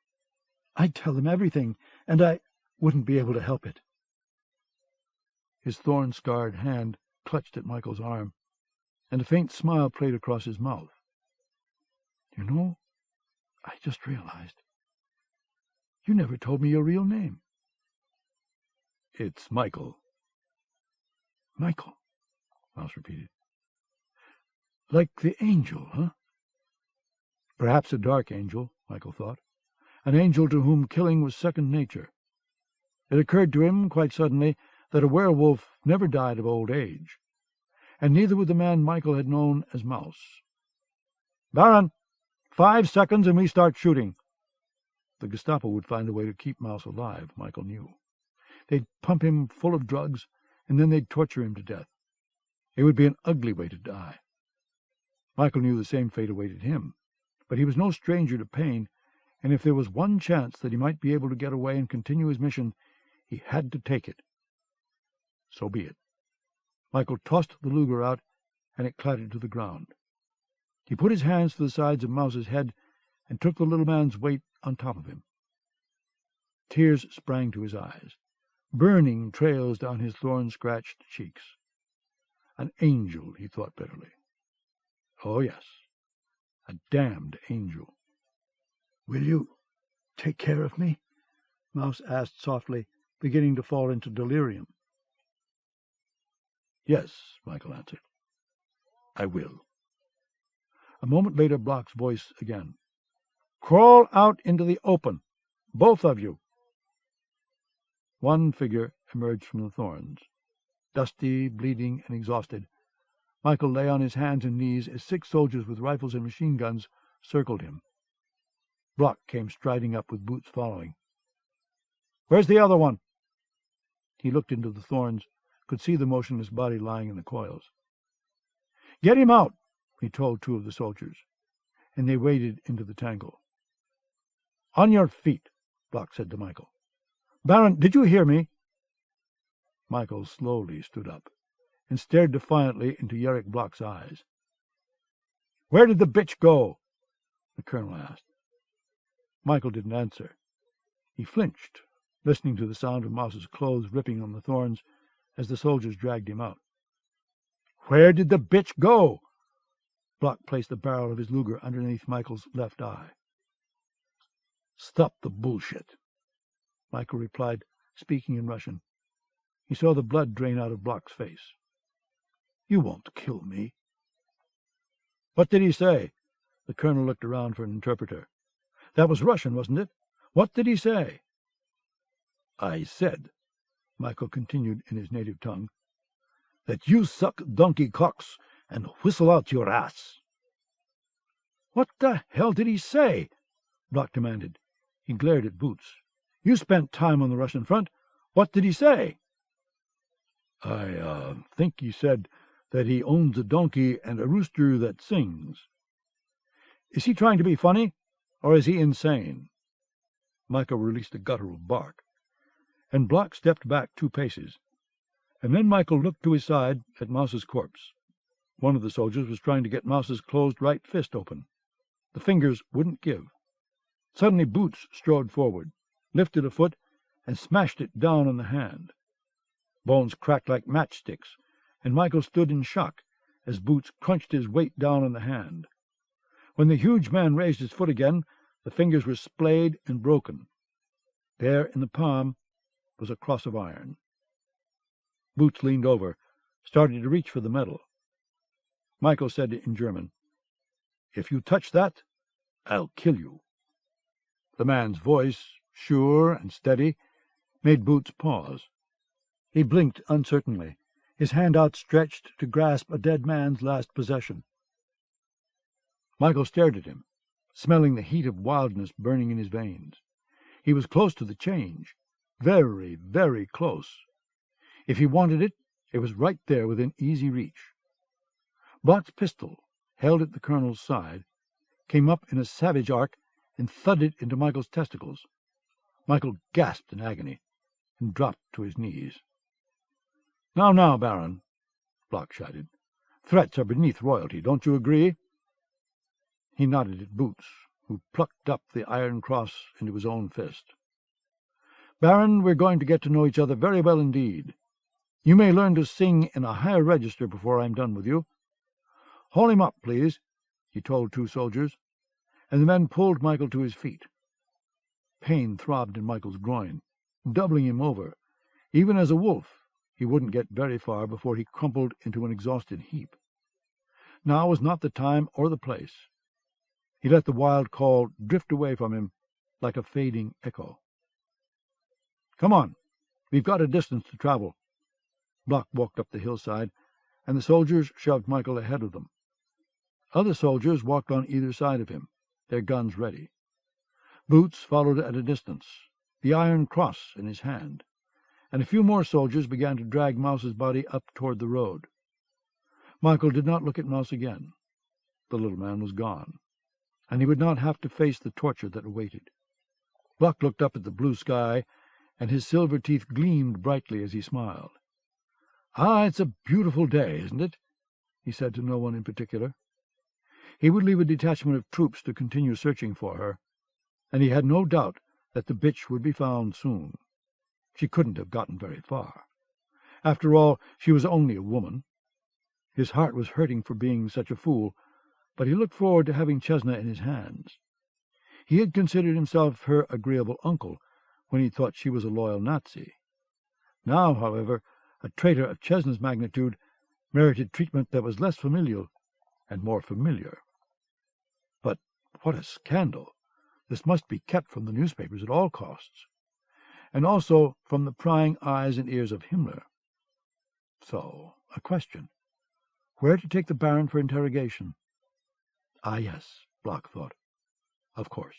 I'd tell them everything, and I wouldn't be able to help it." His thorn-scarred hand clutched at Michael's arm, and a faint smile played across his mouth. "You know, I just realized. You never told me your real name." "It's Michael." "Michael," Mouse repeated. "Like the angel, huh?" Perhaps a dark angel, Michael thought, an angel to whom killing was second nature. It occurred to him, quite suddenly, that a werewolf never died of old age, and neither would the man Michael had known as Mouse. "Baron, 5 seconds and we start shooting." The Gestapo would find a way to keep Mouse alive, Michael knew. They'd pump him full of drugs, and then they'd torture him to death. It would be an ugly way to die. Michael knew the same fate awaited him, but he was no stranger to pain, and if there was one chance that he might be able to get away and continue his mission, he had to take it. So be it. Michael tossed the Luger out, and it clattered to the ground. He put his hands to the sides of Mouse's head and took the little man's weight on top of him. Tears sprang to his eyes, burning trails down his thorn-scratched cheeks. An angel, he thought bitterly. Oh, yes, a damned angel. "Will you take care of me?" Mouse asked softly, beginning to fall into delirium. "Yes," Michael answered. "I will." A moment later, Block's voice again. Crawl out into the open, both of you. One figure emerged from the thorns. Dusty, bleeding, and exhausted, Michael lay on his hands and knees as 6 soldiers with rifles and machine guns circled him. Block came striding up with Boots following. "Where's the other one?" He looked into the thorns, could see the motionless body lying in the coils. "Get him out," he told 2 of the soldiers, and they waded into the tangle. "On your feet," Block said to Michael. "Baron, did you hear me?" Michael slowly stood up and stared defiantly into Yerrick Block's eyes. "Where did the bitch go?" the colonel asked. Michael didn't answer. He flinched, listening to the sound of Mouse's clothes ripping on the thorns as the soldiers dragged him out. "Where did the bitch go?" Block placed the barrel of his Luger underneath Michael's left eye. "Stop the bullshit," Michael replied, speaking in Russian. He saw the blood drain out of Block's face. "You won't kill me." "What did he say?" The colonel looked around for an interpreter. "That was Russian, wasn't it? What did he say?" "I said," Michael continued in his native tongue, "that you suck donkey cocks and whistle out your ass." "What the hell did he say?" Block demanded. He glared at Boots. "You spent time on the Russian front. What did he say?" I think he said that he owns a donkey and a rooster that sings." "Is he trying to be funny, or is he insane?" Michael released a guttural bark, and Block stepped back 2 paces. And then Michael looked to his side at Mouse's corpse. One of the soldiers was trying to get Mouse's closed right fist open. The fingers wouldn't give. Suddenly Boots strode forward, lifted a foot, and smashed it down on the hand. Bones cracked like matchsticks, and Michael stood in shock as Boots crunched his weight down on the hand. When the huge man raised his foot again, the fingers were splayed and broken. There in the palm was a cross of iron. Boots leaned over, started to reach for the medal. Michael said in German, "If you touch that, I'll kill you." The man's voice, sure and steady, made Boots pause. He blinked uncertainly, his hand outstretched to grasp a dead man's last possession. Michael stared at him, smelling the heat of wildness burning in his veins. He was close to the change, very, very close. If he wanted it, it was right there within easy reach. Block's pistol, held at the colonel's side, came up in a savage arc and thudded into Michael's testicles. Michael gasped in agony and dropped to his knees. Now, Baron," Block shouted. "Threats are beneath royalty, don't you agree?" He nodded at Boots, who plucked up the iron cross into his own fist. "Baron, we're going to get to know each other very well indeed. You may learn to sing in a higher register before I'm done with you. Haul him up, please," he told 2 soldiers, and the men pulled Michael to his feet. Pain throbbed in Michael's groin, doubling him over. Even as a wolf, he wouldn't get very far before he crumpled into an exhausted heap. Now was not the time or the place. He let the wild call drift away from him like a fading echo. "Come on, we've got a distance to travel." Block walked up the hillside, and the soldiers shoved Michael ahead of them. Other soldiers walked on either side of him, their guns ready. Boots followed at a distance, the iron cross in his hand, and a few more soldiers began to drag Mouse's body up toward the road. Michael did not look at Mouse again. The little man was gone, and he would not have to face the torture that awaited. Block looked up at the blue sky, and his silver teeth gleamed brightly as he smiled. It's a beautiful day, isn't it?" he said to no one in particular. He would leave a detachment of troops to continue searching for her, and he had no doubt that the bitch would be found soon. She couldn't have gotten very far. After all, she was only a woman. His heart was hurting for being such a fool, but he looked forward to having Chesna in his hands. He had considered himself her agreeable uncle when he thought she was a loyal Nazi. Now, however, a traitor of Chesna's magnitude merited treatment that was less familial and more familiar. But what a scandal! This must be kept from the newspapers at all costs, and also from the prying eyes and ears of Himmler. So, a question. Where to take the Baron for interrogation? Ah, yes, Block thought. Of course.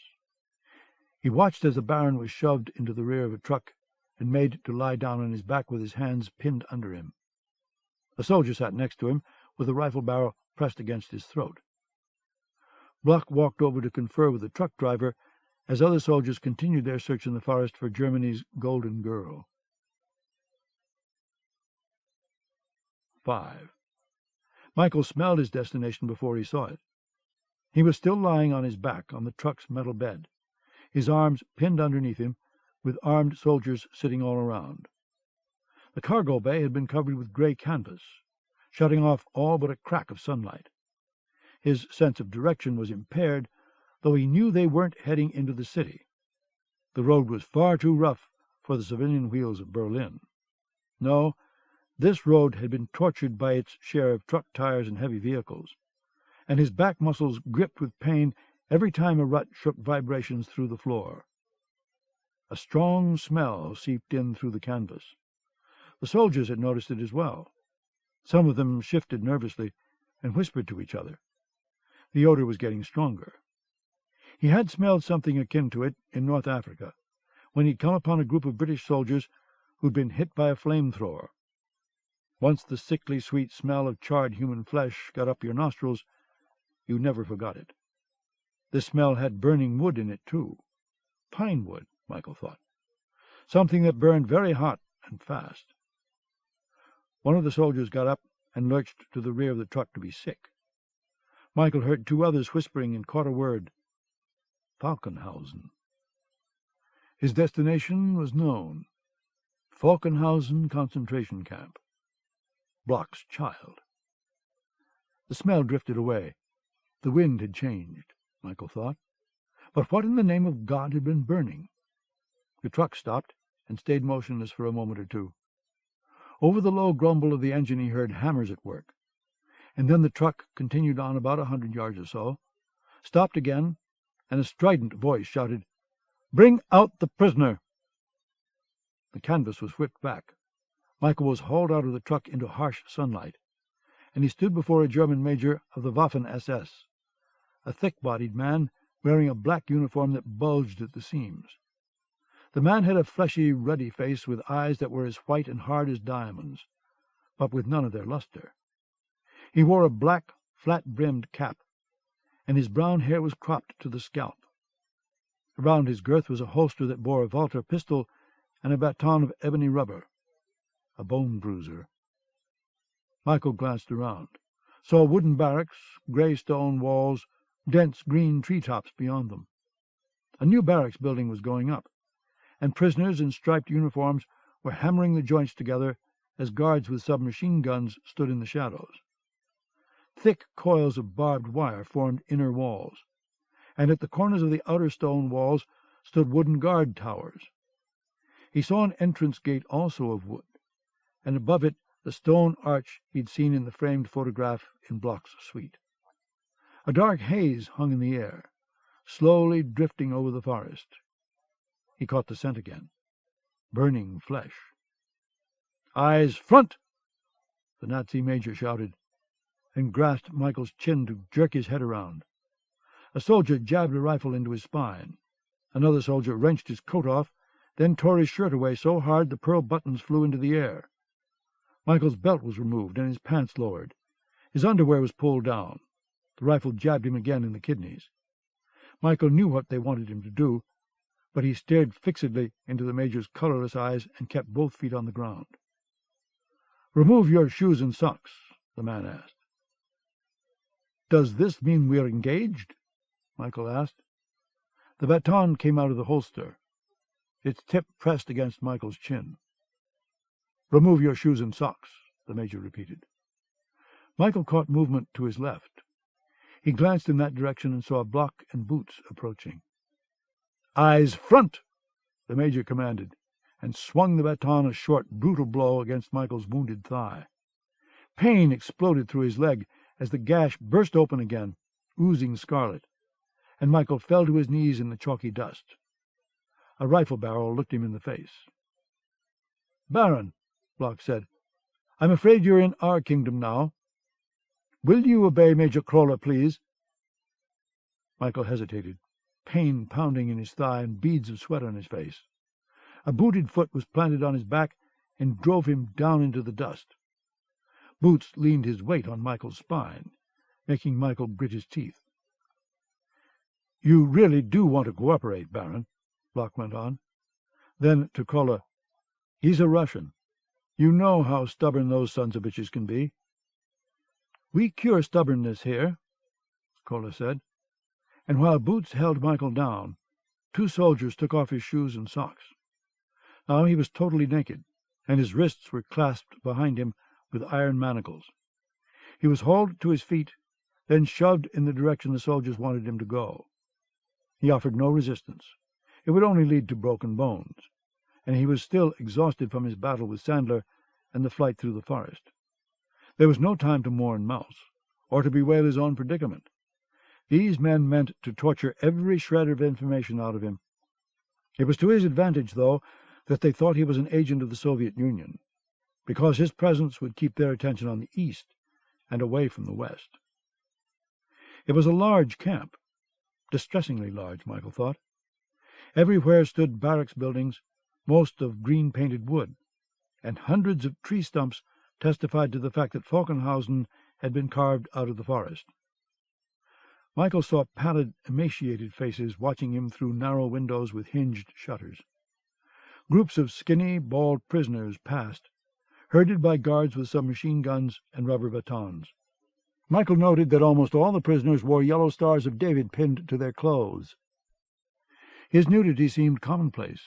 He watched as the Baron was shoved into the rear of a truck and made to lie down on his back with his hands pinned under him. A soldier sat next to him, with a rifle barrel pressed against his throat. Block walked over to confer with the truck driver as other soldiers continued their search in the forest for Germany's golden girl. 5. Michael smelled his destination before he saw it. He was still lying on his back on the truck's metal bed, his arms pinned underneath him, with armed soldiers sitting all around. The cargo bay had been covered with gray canvas, shutting off all but a crack of sunlight. His sense of direction was impaired, though he knew they weren't heading into the city. The road was far too rough for the civilian wheels of Berlin. No, this road had been tortured by its share of truck tires and heavy vehicles, and his back muscles gripped with pain every time a rut shook vibrations through the floor. A strong smell seeped in through the canvas. The soldiers had noticed it as well. Some of them shifted nervously and whispered to each other. The odor was getting stronger. He had smelled something akin to it in North Africa, when he'd come upon a group of British soldiers who'd been hit by a flamethrower. Once the sickly sweet smell of charred human flesh got up your nostrils, you never forgot it. This smell had burning wood in it, too. Pine wood, Michael thought. Something that burned very hot and fast. One of the soldiers got up and lurched to the rear of the truck to be sick. Michael heard two others whispering and caught a word. Falkenhausen. His destination was known. Falkenhausen concentration camp. Block's child. The smell drifted away. The wind had changed, Michael thought. But what in the name of God had been burning? The truck stopped and stayed motionless for a moment or two. Over the low grumble of the engine he heard hammers at work. And then the truck continued on about 100 yards or so, stopped again, and a strident voice shouted, "Bring out the prisoner!" The canvas was whipped back. Michael was hauled out of the truck into harsh sunlight, and he stood before a German major of the Waffen-SS, a thick-bodied man wearing a black uniform that bulged at the seams. The man had a fleshy, ruddy face with eyes that were as white and hard as diamonds, but with none of their luster. He wore a black, flat-brimmed cap, and his brown hair was cropped to the scalp. Around his girth was a holster that bore a Walter pistol and a baton of ebony rubber, a bone bruiser. Michael glanced around, saw wooden barracks, gray stone walls, dense green treetops beyond them. A new barracks building was going up, and prisoners in striped uniforms were hammering the joints together as guards with submachine guns stood in the shadows. Thick coils of barbed wire formed inner walls, and at the corners of the outer stone walls stood wooden guard towers. He saw an entrance gate also of wood, and above it the stone arch he'd seen in the framed photograph in Block's suite. A dark haze hung in the air, slowly drifting over the forest. He caught the scent again. Burning flesh. "Eyes front!" the Nazi major shouted, and grasped Michael's chin to jerk his head around. A soldier jabbed a rifle into his spine. Another soldier wrenched his coat off, then tore his shirt away so hard the pearl buttons flew into the air. Michael's belt was removed and his pants lowered. His underwear was pulled down. The rifle jabbed him again in the kidneys. Michael knew what they wanted him to do, but he stared fixedly into the major's colorless eyes and kept both feet on the ground. "Remove your shoes and socks," the man asked. "Does this mean we're engaged?" Michael asked. The baton came out of the holster, its tip pressed against Michael's chin. "Remove your shoes and socks," the major repeated. Michael caught movement to his left. He glanced in that direction and saw Block and Boots approaching. "Eyes front!" the major commanded, and swung the baton a short, brutal blow against Michael's wounded thigh. Pain exploded through his leg as the gash burst open again, oozing scarlet, and Michael fell to his knees in the chalky dust. A rifle barrel looked him in the face. "Baron," Block said, "I'm afraid you're in our kingdom now. Will you obey Major Crawler, please?" Michael hesitated, pain pounding in his thigh and beads of sweat on his face. A booted foot was planted on his back and drove him down into the dust. Boots leaned his weight on Michael's spine, making Michael grit his teeth. "You really do want to cooperate, Baron," Block went on. Then to Crawler, "He's a Russian. You know how stubborn those sons of bitches can be." "We cure stubbornness here," Crawler said, and while Boots held Michael down, 2 soldiers took off his shoes and socks. Now he was totally naked, and his wrists were clasped behind him with iron manacles. He was hauled to his feet, then shoved in the direction the soldiers wanted him to go. He offered no resistance. It would only lead to broken bones, and he was still exhausted from his battle with Sandler and the flight through the forest. There was no time to mourn Mouse, or to bewail his own predicament. These men meant to torture every shred of information out of him. It was to his advantage, though, that they thought he was an agent of the Soviet Union, because his presence would keep their attention on the east and away from the west. It was a large camp, distressingly large, Michael thought. Everywhere stood barracks buildings, most of green-painted wood, and hundreds of tree stumps testified to the fact that Falkenhausen had been carved out of the forest. Michael saw pallid, emaciated faces watching him through narrow windows with hinged shutters. Groups of skinny, bald prisoners passed, herded by guards with submachine guns and rubber batons. Michael noted that almost all the prisoners wore yellow stars of David pinned to their clothes. His nudity seemed commonplace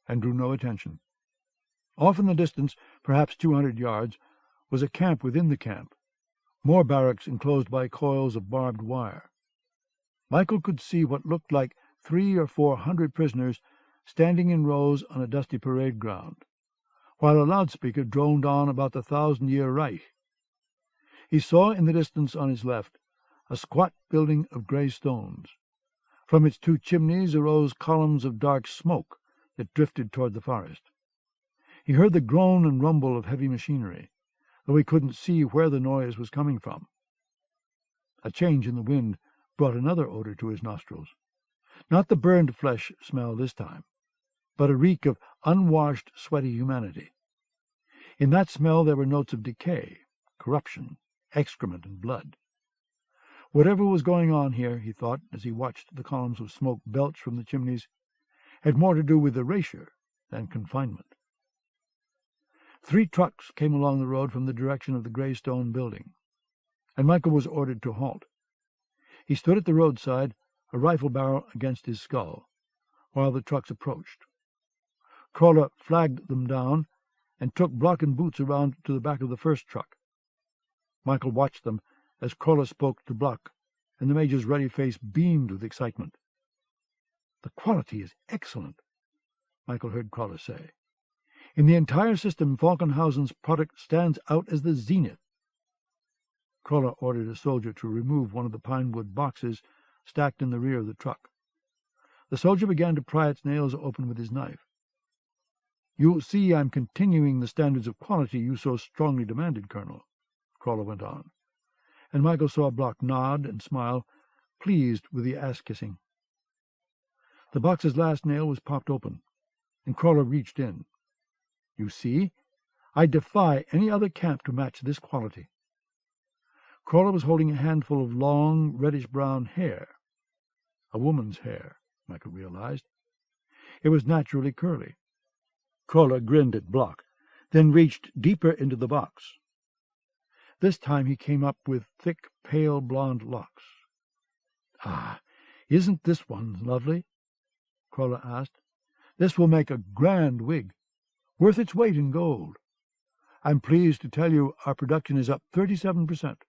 and drew no attention. Off in the distance, perhaps 200 yards, was a camp within the camp, more barracks enclosed by coils of barbed wire. Michael could see what looked like 300 or 400 prisoners standing in rows on a dusty parade ground, while a loudspeaker droned on about the 1,000-year Reich. He saw in the distance on his left a squat building of gray stones. From its 2 chimneys arose columns of dark smoke that drifted toward the forest. He heard the groan and rumble of heavy machinery, though he couldn't see where the noise was coming from. A change in the wind brought another odor to his nostrils. Not the burned flesh smell this time, but a reek of unwashed, sweaty humanity. In that smell there were notes of decay, corruption, excrement, and blood. Whatever was going on here, he thought, as he watched the columns of smoke belch from the chimneys, had more to do with erasure than confinement. 3 trucks came along the road from the direction of the gray stone building, and Michael was ordered to halt. He stood at the roadside, a rifle barrel against his skull, while the trucks approached. Crawler flagged them down and took Block and Boots around to the back of the first truck. Michael watched them as Crawler spoke to Block, and the Major's ruddy face beamed with excitement. "The quality is excellent," Michael heard Crawler say. "In the entire system, Falkenhausen's product stands out as the zenith." Crawler ordered a soldier to remove one of the pine-wood boxes stacked in the rear of the truck. The soldier began to pry its nails open with his knife. "You see, I'm continuing the standards of quality you so strongly demanded, Colonel," Crawler went on, and Michael saw Block nod and smile, pleased with the ass-kissing. The box's last nail was popped open, and Crawler reached in. "You see, I defy any other camp to match this quality." Crawler was holding a handful of long, reddish-brown hair. A woman's hair, Michael realized. It was naturally curly. Crawler grinned at Block, then reached deeper into the box. This time he came up with thick, pale blonde locks. "Ah, isn't this one lovely?" Crawler asked. "This will make a grand wig, worth its weight in gold. I'm pleased to tell you our production is up 37%.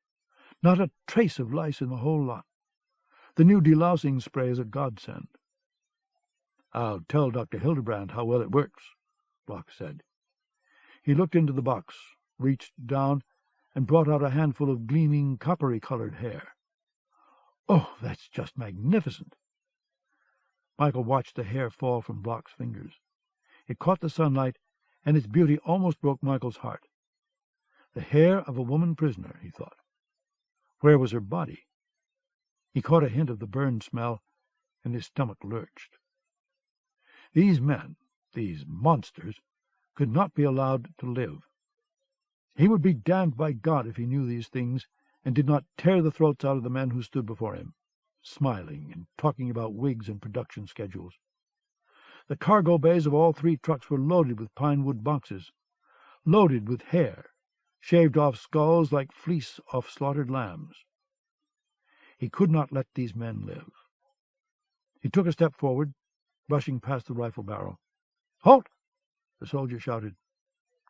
Not a trace of lice in the whole lot. The new delousing spray is a godsend." "I'll tell Dr. Hildebrand how well it works," Block said. He looked into the box, reached down, and brought out a handful of gleaming, coppery-colored hair. "Oh, that's just magnificent!" Michael watched the hair fall from Block's fingers. It caught the sunlight, and its beauty almost broke Michael's heart. The hair of a woman prisoner, he thought. Where was her body? He caught a hint of the burned smell, and his stomach lurched. These men, these monsters, could not be allowed to live. He would be damned by God if he knew these things and did not tear the throats out of the men who stood before him, smiling and talking about wigs and production schedules. The cargo bays of all 3 trucks were loaded with pine wood boxes, loaded with hair, shaved off skulls like fleece off slaughtered lambs. He could not let these men live. He took a step forward, brushing past the rifle barrel. "Halt!" the soldier shouted.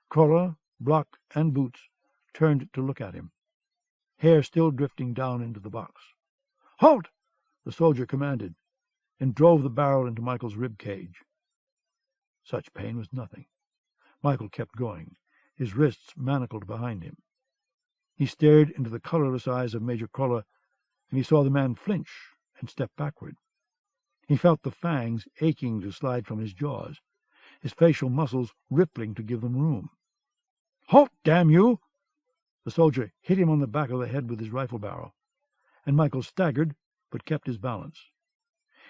Corolla, Block, and Boots turned to look at him, hair still drifting down into the box. "Halt!" the soldier commanded, and drove the barrel into Michael's rib cage. Such pain was nothing. Michael kept going, his wrists manacled behind him. He stared into the colorless eyes of Major Corolla, and he saw the man flinch and step backward. He felt the fangs aching to slide from his jaws, his facial muscles rippling to give them room. "Halt, damn you!" The soldier hit him on the back of the head with his rifle barrel, and Michael staggered but kept his balance.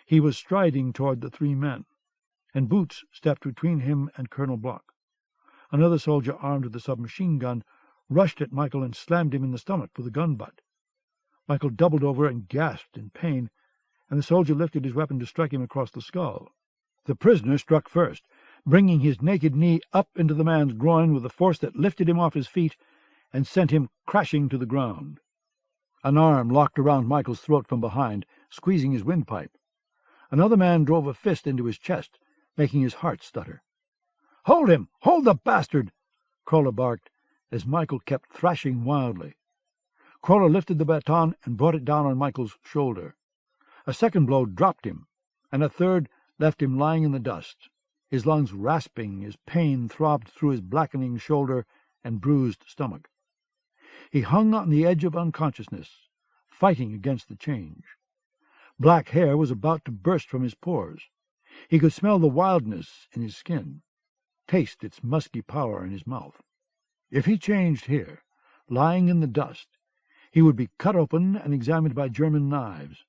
He was striding toward the 3 men, and Boots stepped between him and Colonel Block. Another soldier armed with a submachine gun rushed at Michael and slammed him in the stomach with a gun butt. Michael doubled over and gasped in pain, and the soldier lifted his weapon to strike him across the skull. The prisoner struck first, bringing his naked knee up into the man's groin with a force that lifted him off his feet and sent him crashing to the ground. An arm locked around Michael's throat from behind, squeezing his windpipe. Another man drove a fist into his chest, making his heart stutter. "Hold him! Hold the bastard!" Corolla barked, as Michael kept thrashing wildly. Corolla lifted the baton and brought it down on Michael's shoulder. A second blow dropped him, and a third left him lying in the dust, his lungs rasping as pain throbbed through his blackening shoulder and bruised stomach. He hung on the edge of unconsciousness, fighting against the change. Black hair was about to burst from his pores. He could smell the wildness in his skin, taste its musky power in his mouth. If he changed here, lying in the dust, he would be cut open and examined by German knives.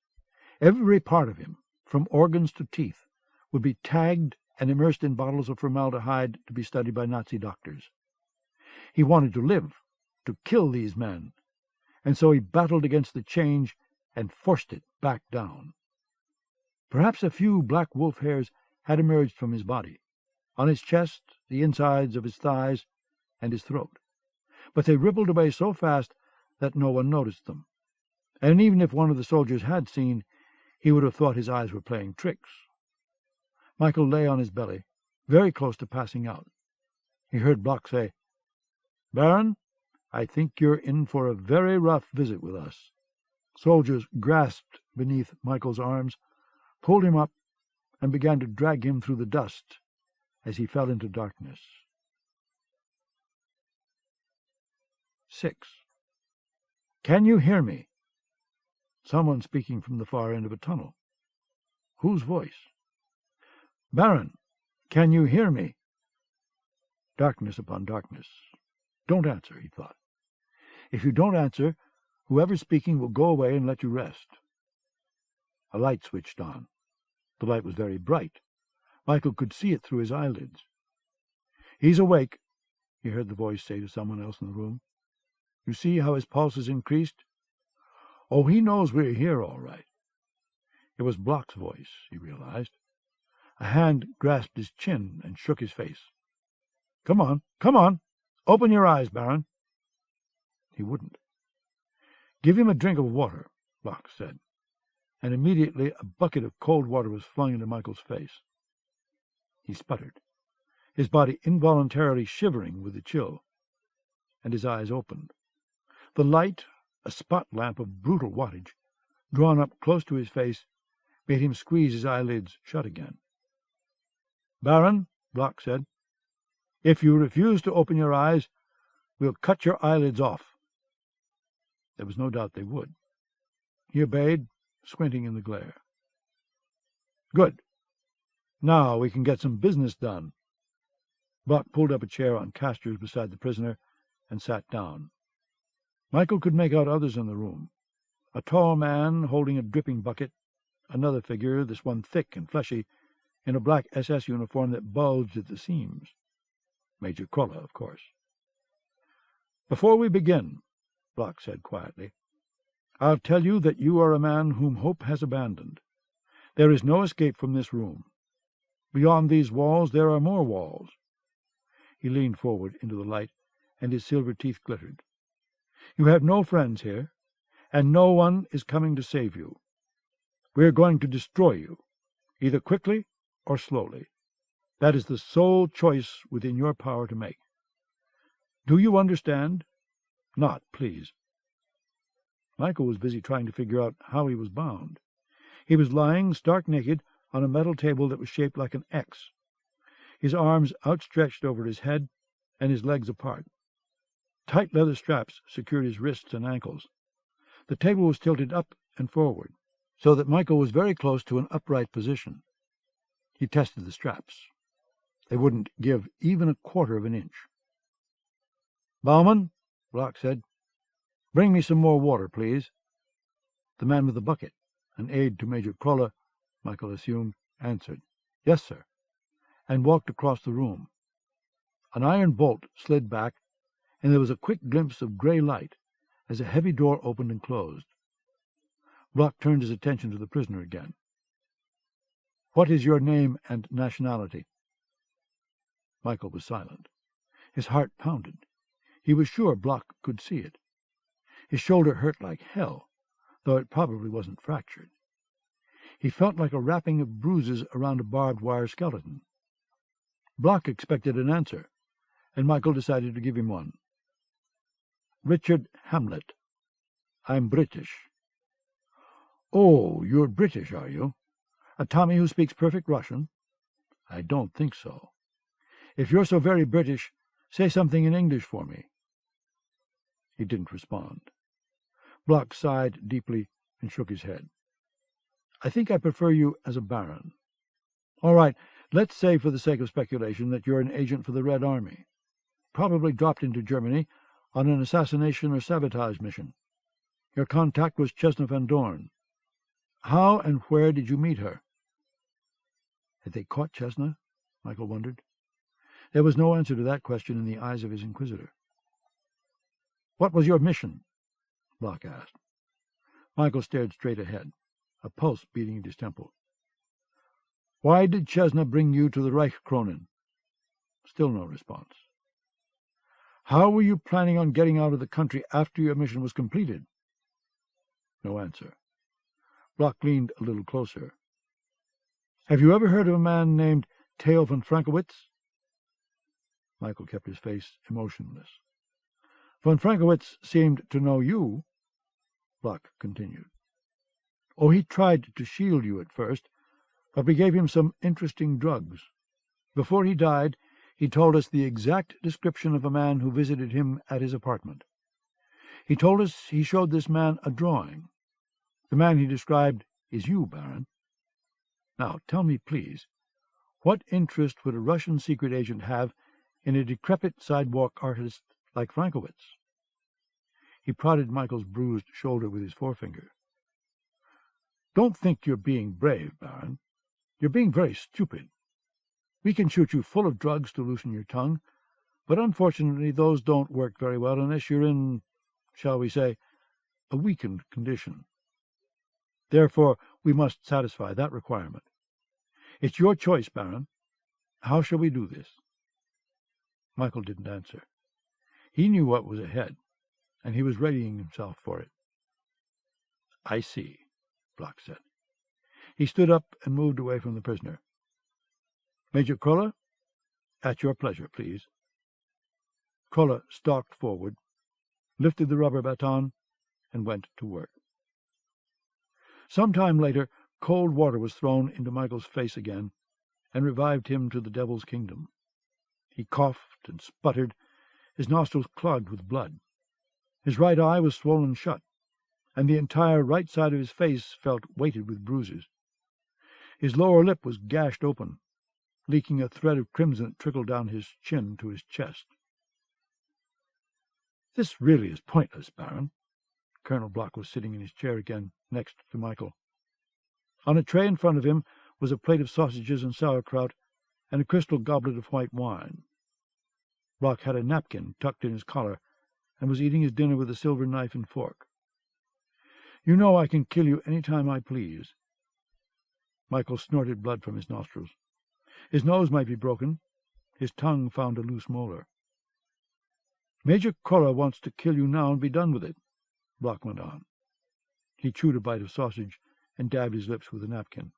Every part of him, from organs to teeth, would be tagged and immersed in bottles of formaldehyde to be studied by Nazi doctors. He wanted to live, to kill these men, and so he battled against the change and forced it back down. Perhaps a few black wolf hairs had emerged from his body, on his chest, the insides of his thighs, and his throat, but they rippled away so fast that no one noticed them, and even if one of the soldiers had seen, he would have thought his eyes were playing tricks. Michael lay on his belly, very close to passing out. He heard Block say, "Baron, I think you're in for a very rough visit with us." Soldiers grasped beneath Michael's arms, pulled him up, and began to drag him through the dust as he fell into darkness. 6. "Can you hear me?" Someone speaking from the far end of a tunnel. Whose voice? "Baron, can you hear me?" Darkness upon darkness. Don't answer, he thought. If you don't answer, whoever's speaking will go away and let you rest. A light switched on. The light was very bright. Michael could see it through his eyelids. "He's awake," he heard the voice say to someone else in the room. "You see how his pulse has increased? Oh, he knows we're here all right." It was Block's voice, he realized. A hand grasped his chin and shook his face. Come on. Open your eyes, Baron." He wouldn't. "Give him a drink of water," Block said, and immediately a bucket of cold water was flung into Michael's face. He sputtered, his body involuntarily shivering with the chill, and his eyes opened. The light, a spot lamp of brutal wattage, drawn up close to his face, made him squeeze his eyelids shut again. "Baron," Block said, "if you refuse to open your eyes, we'll cut your eyelids off." There was no doubt they would. He obeyed, squinting in the glare. "Good. Now we can get some business done." Block pulled up a chair on casters beside the prisoner and sat down. Michael could make out others in the room. A tall man holding a dripping bucket, another figure, this one thick and fleshy, in a black SS uniform that bulged at the seams. Major Krolla, of course. "Before we begin," Block said quietly, "I'll tell you that you are a man whom hope has abandoned. There is no escape from this room. Beyond these walls there are more walls." He leaned forward into the light, and his silver teeth glittered. "You have no friends here, and no one is coming to save you. We are going to destroy you, either quickly or slowly. That is the sole choice within your power to make. Do you understand? Not, please." Michael was busy trying to figure out how he was bound. He was lying stark naked on a metal table that was shaped like an X, his arms outstretched over his head and his legs apart. Tight leather straps secured his wrists and ankles. The table was tilted up and forward, so that Michael was very close to an upright position. He tested the straps. They wouldn't give even a quarter of an inch. "Bauman," Block said, "bring me some more water, please." The man with the bucket, an aide to Major Krolla, Michael assumed, answered, "Yes, sir," and walked across the room. An iron bolt slid back, and there was a quick glimpse of gray light as a heavy door opened and closed. Block turned his attention to the prisoner again. "What is your name and nationality?" Michael was silent. His heart pounded. He was sure Block could see it. His shoulder hurt like hell, though it probably wasn't fractured. He felt like a wrapping of bruises around a barbed wire skeleton. Block expected an answer, and Michael decided to give him one. "Richard Hamlet. I'm British." "Oh, you're British, are you? A Tommy who speaks perfect Russian?" "I don't think so." "If you're so very British, say something in English for me." He didn't respond. Block sighed deeply and shook his head. "I think I prefer you as a baron. All right, let's say for the sake of speculation that you're an agent for the Red Army. Probably dropped into Germany on an assassination or sabotage mission. Your contact was Chesna Van Dorn. How and where did you meet her?" Had they caught Chesna? Michael wondered. There was no answer to that question in the eyes of his inquisitor. "What was your mission?" Block asked. Michael stared straight ahead, a pulse beating at his temple. "Why did Chesna bring you to the Reichskronen?" Still no response. "How were you planning on getting out of the country after your mission was completed?" No answer. Block leaned a little closer. "Have you ever heard of a man named Theo von Frankowitz?" Michael kept his face emotionless. "Von Frankowitz seemed to know you," Block continued. "Oh, he tried to shield you at first, but we gave him some interesting drugs. Before he died, he told us the exact description of a man who visited him at his apartment. He told us he showed this man a drawing. The man he described is you, Baron. Now, tell me, please, what interest would a Russian secret agent have in a decrepit sidewalk artist like Frankowitz?" He prodded Michael's bruised shoulder with his forefinger. "Don't think you're being brave, Baron. You're being very stupid. We can shoot you full of drugs to loosen your tongue, but unfortunately those don't work very well unless you're in, shall we say, a weakened condition. Therefore, we must satisfy that requirement. It's your choice, Baron. How shall we do this?" Michael didn't answer. He knew what was ahead, and he was readying himself for it. "I see," Block said. He stood up and moved away from the prisoner. "Major Krolla, at your pleasure, please." Krolla stalked forward, lifted the rubber baton, and went to work. Some time later, cold water was thrown into Michael's face again, and revived him to the devil's kingdom. He coughed and sputtered, his nostrils clogged with blood. His right eye was swollen shut, and the entire right side of his face felt weighted with bruises. His lower lip was gashed open, leaking a thread of crimson that trickled down his chin to his chest. "This really is pointless, Baron." Colonel Block was sitting in his chair again, next to Michael. On a tray in front of him was a plate of sausages and sauerkraut, and a crystal goblet of white wine. Block had a napkin tucked in his collar, and was eating his dinner with a silver knife and fork. "You know I can kill you any time I please." Michael snorted blood from his nostrils. His nose might be broken. His tongue found a loose molar. "Major Koller wants to kill you now and be done with it," Block went on. He chewed a bite of sausage and dabbed his lips with a napkin.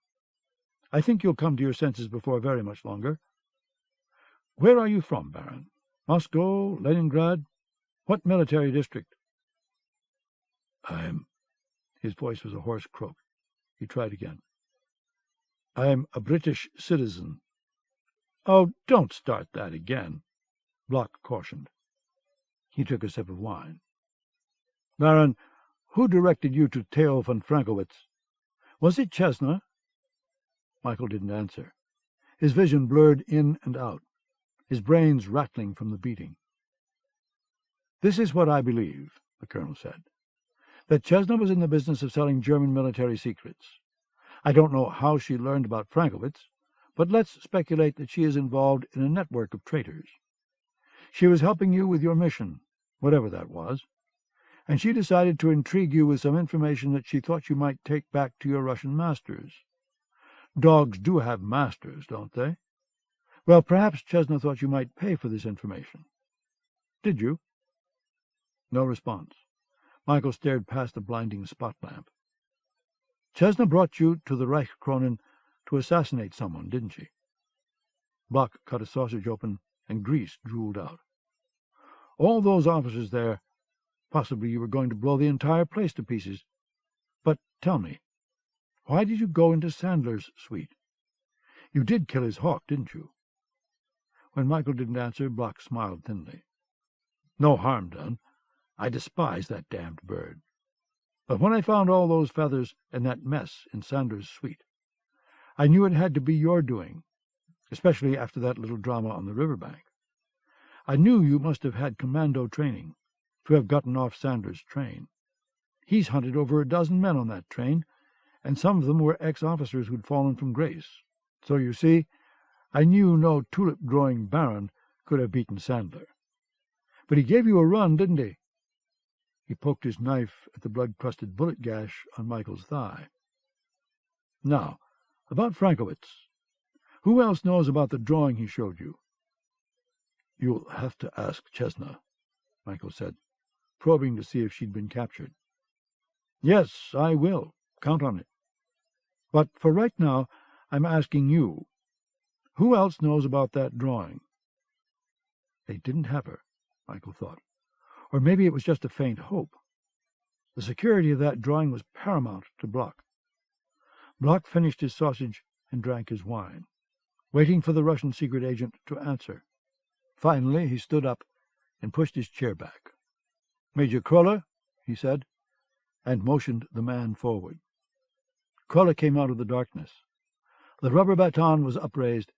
"I think you'll come to your senses before very much longer. Where are you from, Baron? Moscow? Leningrad? What military district?" "I'm—" His voice was a hoarse croak. He tried again. "I'm a British citizen." "Oh, don't start that again," Block cautioned. He took a sip of wine. "Baron, who directed you to Theo von Frankowitz? Was it Chesna?" Michael didn't answer. His vision blurred in and out, his brains rattling from the beating. "This is what I believe," the colonel said, "that Chesna was in the business of selling German military secrets. I don't know how she learned about Frankowitz, but let's speculate that she is involved in a network of traitors. She was helping you with your mission, whatever that was, and she decided to intrigue you with some information that she thought you might take back to your Russian masters. Dogs do have masters, don't they? Well, perhaps Chesna thought you might pay for this information. Did you?" No response. Michael stared past the blinding spot lamp. "Chesna brought you to the Reichskronen to assassinate someone, didn't she?" Block cut a sausage open, and grease drooled out. "All those officers there. Possibly you were going to blow the entire place to pieces. But tell me, why did you go into Sandler's suite? You did kill his hawk, didn't you?" When Michael didn't answer, Block smiled thinly. "No harm done. I despise that damned bird. But when I found all those feathers and that mess in Sandler's suite, I knew it had to be your doing, especially after that little drama on the riverbank. I knew you must have had commando training, to have gotten off Sandler's train. He's hunted over a dozen men on that train, and some of them were ex-officers who'd fallen from grace. So you see, I knew no tulip-growing baron could have beaten Sandler. But he gave you a run, didn't he?" He poked his knife at the blood-crusted bullet gash on Michael's thigh. "Now, about Frankowitz. Who else knows about the drawing he showed you?" "You'll have to ask Chesna," Michael said, probing to see if she'd been captured. "Yes, I will. Count on it. But for right now, I'm asking you. Who else knows about that drawing?" They didn't have her, Michael thought. Or maybe it was just a faint hope. The security of that drawing was paramount to Block. Block finished his sausage and drank his wine, waiting for the Russian secret agent to answer. Finally he stood up and pushed his chair back. "Major Koller," he said, and motioned the man forward. Koller came out of the darkness. The rubber baton was upraised,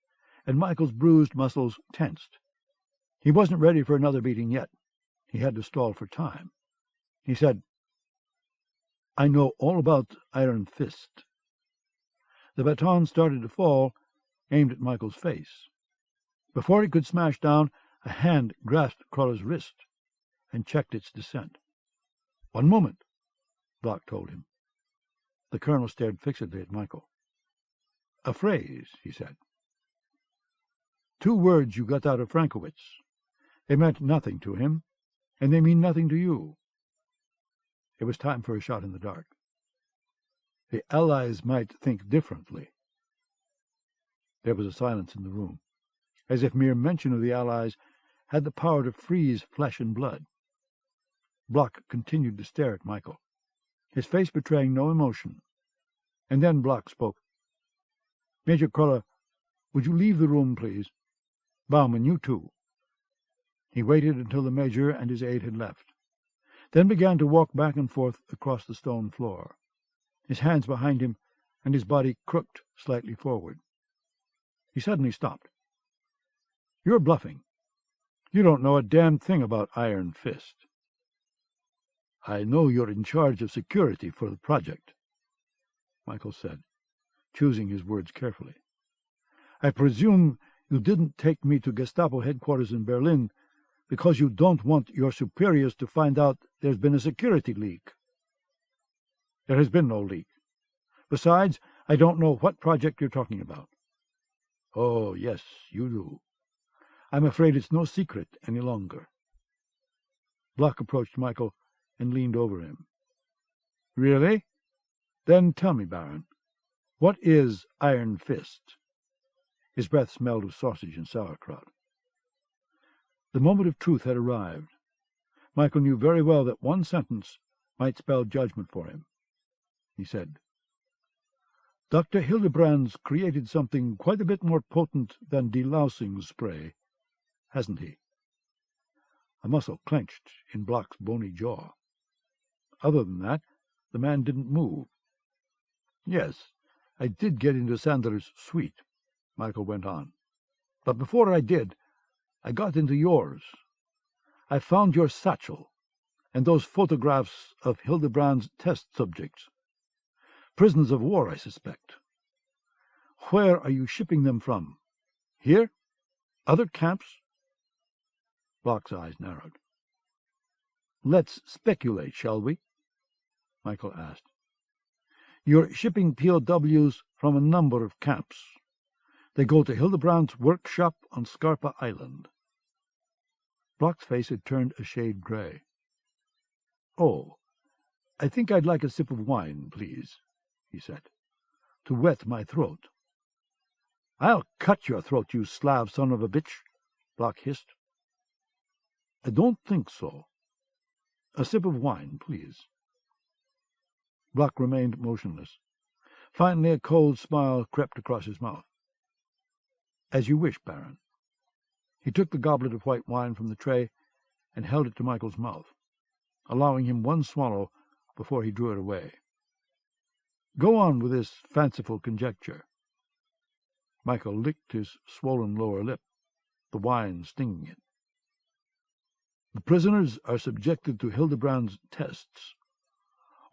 and Michael's bruised muscles tensed. He wasn't ready for another beating yet. He had to stall for time. He said, "I know all about Iron Fist." The baton started to fall, aimed at Michael's face. Before it could smash down, a hand grasped Koller's wrist and checked its descent. "One moment," Block told him. The colonel stared fixedly at Michael. "A phrase," he said. "Two words you got out of Frankowitz. They meant nothing to him, and they mean nothing to you." It was time for a shot in the dark. "The Allies might think differently." There was a silence in the room, as if mere mention of the Allies had the power to freeze flesh and blood. Block continued to stare at Michael, his face betraying no emotion, and then Block spoke. "Major Koller, would you leave the room, please? Baumann, you too." He waited until the major and his aide had left, then began to walk back and forth across the stone floor, his hands behind him and his body crooked slightly forward. He suddenly stopped. "You're bluffing. You don't know a damn thing about Iron Fist." "I know you're in charge of security for the project," Michael said, choosing his words carefully. "I presume you didn't take me to Gestapo headquarters in Berlin because you don't want your superiors to find out there's been a security leak." "There has been no leak. Besides, I don't know what project you're talking about." "Oh, yes, you do. I'm afraid it's no secret any longer." Block approached Michael and leaned over him. "Really? Then tell me, Baron, what is Iron Fist?" His breath smelled of sausage and sauerkraut. The moment of truth had arrived. Michael knew very well that one sentence might spell judgment for him. He said, "Dr. Hildebrands created something quite a bit more potent than delousing spray, hasn't he?" A muscle clenched in Block's bony jaw. Other than that, the man didn't move. "Yes, I did get into Sandler's suite," Michael went on. "But before I did, I got into yours. I found your satchel, and those photographs of Hildebrands' test subjects. Prisoners of war, I suspect. Where are you shipping them from? Here? Other camps?" Block's eyes narrowed. "Let's speculate, shall we?" Michael asked. "You're shipping POWs from a number of camps. They go to Hildebrands' workshop on Scarpa Island." Block's face had turned a shade gray. "Oh, I think I'd like a sip of wine, please," he said, "to wet my throat." "I'll cut your throat, you Slav son of a bitch," Block hissed. "I don't think so. A sip of wine, please." Block remained motionless. Finally a cold smile crept across his mouth. "As you wish, Baron." He took the goblet of white wine from the tray and held it to Michael's mouth, allowing him one swallow before he drew it away. "Go on with this fanciful conjecture." Michael licked his swollen lower lip, the wine stinging it. "The prisoners are subjected to Hildebrands' tests.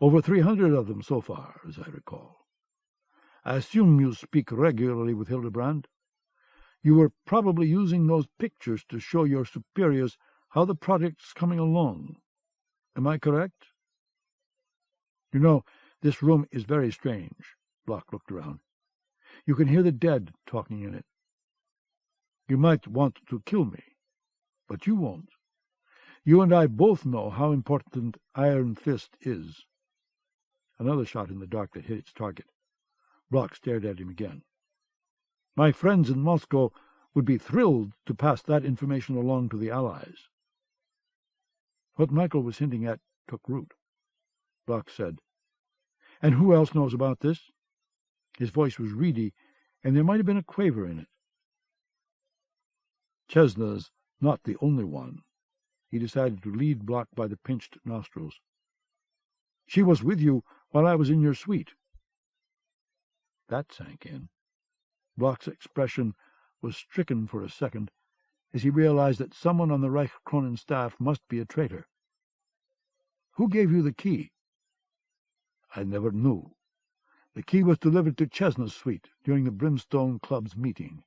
Over 300 of them so far, as I recall. I assume you speak regularly with Hildebrand. You were probably using those pictures to show your superiors how the project's coming along. Am I correct?" "You know, this room is very strange." Block looked around. "You can hear the dead talking in it. You might want to kill me, but you won't. You and I both know how important Iron Fist is." Another shot in the dark that hit its target. Block stared at him again. "My friends in Moscow would be thrilled to pass that information along to the Allies." What Michael was hinting at took root. Block said, "And who else knows about this?" His voice was reedy, and there might have been a quaver in it. "Chesna's not the only one." He decided to lead Block by the pinched nostrils. "She was with you while I was in your suite." That sank in. Block's expression was stricken for a second as he realized that someone on the Reichskronen staff must be a traitor. "Who gave you the key?" "I never knew. The key was delivered to Chesna's suite during the Brimstone Club's meeting.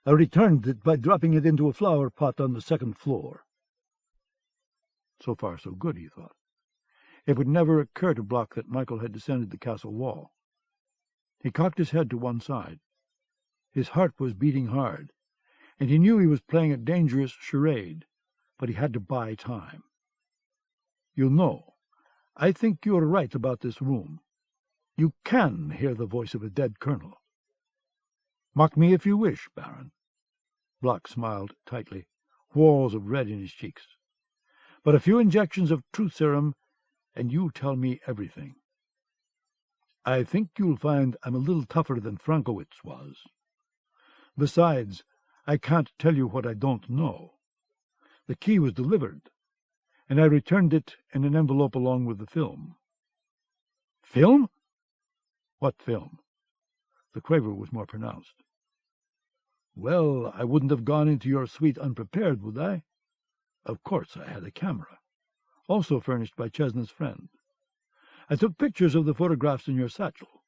I returned it by dropping it into a flower pot on the second floor." So far, so good, he thought. It would never occur to Block that Michael had descended the castle wall. He cocked his head to one side. His heart was beating hard, and he knew he was playing a dangerous charade, but he had to buy time. "You know, I think you're right about this room. You can hear the voice of a dead colonel." "Mock me if you wish, Baron." Block smiled tightly, whorls of red in his cheeks. "But a few injections of truth serum, and you tell me everything. I think you'll find I'm a little tougher than Frankowitz was. Besides, I can't tell you what I don't know. The key was delivered, and I returned it in an envelope along with the film." "Film?" "What film?" The quaver was more pronounced. Well, I wouldn't have gone into your suite unprepared, would I? Of course I had a camera, also furnished by Chesna's friend. I took pictures of the photographs in your satchel,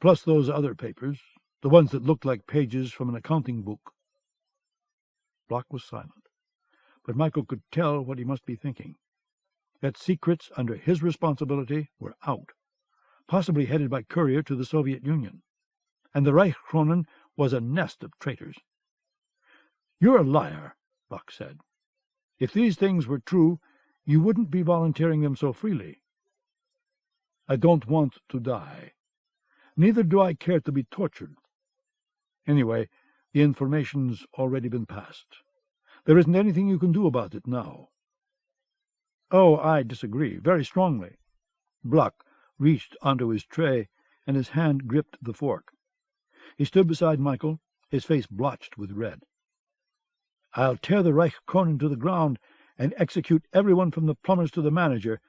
plus those other papers, the ones that looked like pages from an accounting book. Block was silent, but Michael could tell what he must be thinking, that secrets under his responsibility were out, possibly headed by courier to the Soviet Union, and the Reichskronen was a nest of traitors. You're a liar, Block said. If these things were true, you wouldn't be volunteering them so freely. I don't want to die. Neither do I care to be tortured. Anyway, the information's already been passed. There isn't anything you can do about it now. Oh, I disagree, very strongly. Block reached onto his tray, and his hand gripped the fork. He stood beside Michael, his face blotched with red. I'll tear the Reichskronen to the ground and execute everyone from the plumbers to the manager,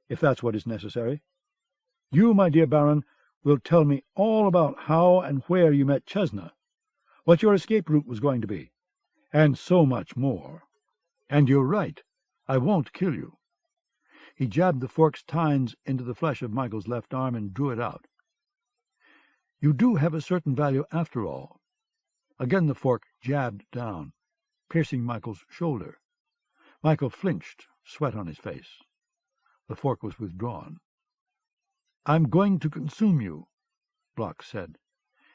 if that's what is necessary. You, my dear Baron, will tell me all about how and where you met Chesna, what your escape route was going to be, and so much more. And you're right, I won't kill you. He jabbed the fork's tines into the flesh of Michael's left arm and drew it out. You do have a certain value after all. Again the fork jabbed down, piercing Michael's shoulder. Michael flinched, sweat on his face. The fork was withdrawn. I'm going to consume you, Block said,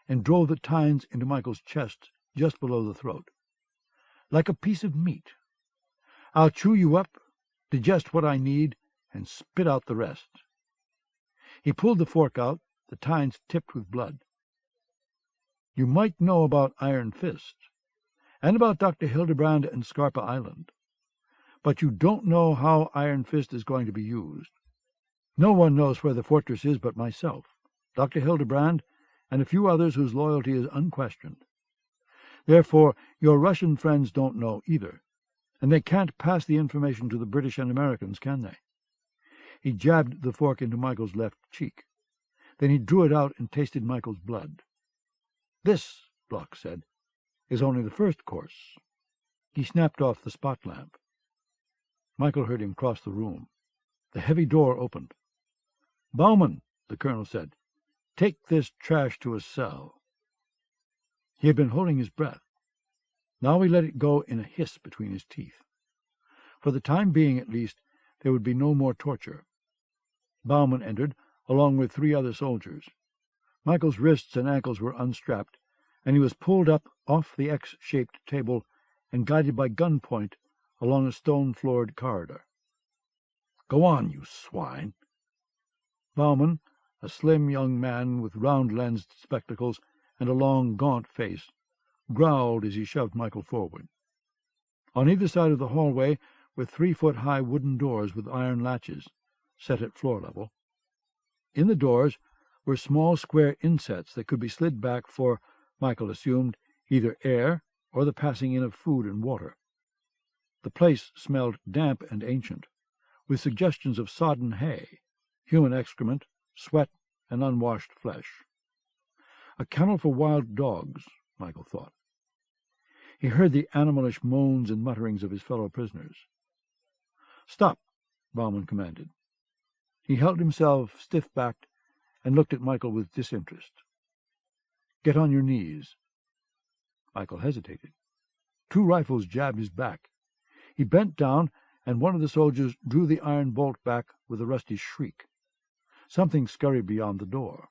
and drove the tines into Michael's chest just below the throat. Like a piece of meat. I'll chew you up, digest what I need, and spit out the rest. He pulled the fork out, the tines tipped with blood. You might know about Iron Fist, and about Dr. Hildebrand and Scarpa Island, but you don't know how Iron Fist is going to be used. No one knows where the fortress is but myself, Dr. Hildebrand, and a few others whose loyalty is unquestioned. Therefore, your Russian friends don't know either, and they can't pass the information to the British and Americans, can they? He jabbed the fork into Michael's left cheek. Then he drew it out and tasted Michael's blood. This, Block said, is only the first course. He snapped off the spot lamp. Michael heard him cross the room. The heavy door opened. Bauman, the colonel said, take this trash to a cell. He had been holding his breath. Now he let it go in a hiss between his teeth. For the time being, at least, there would be no more torture. Bauman entered, along with 3 other soldiers. Michael's wrists and ankles were unstrapped, and he was pulled up off the X-shaped table and guided by gunpoint along a stone-floored corridor. Go on, you swine. Bauman, a slim young man with round-lensed spectacles and a long, gaunt face, growled as he shoved Michael forward. On either side of the hallway were 3-foot-high wooden doors with iron latches, set at floor level. In the doors were small square insets that could be slid back for, Michael assumed, either air or the passing in of food and water. The place smelled damp and ancient, with suggestions of sodden hay, human excrement, sweat, and unwashed flesh. A kennel for wild dogs, Michael thought. He heard the animalish moans and mutterings of his fellow prisoners. Stop, Bauman commanded. He held himself stiff-backed and looked at Michael with disinterest. Get on your knees. Michael hesitated. 2 rifles jabbed his back. He bent down, and one of the soldiers drew the iron bolt back with a rusty shriek. Something scurried beyond the door.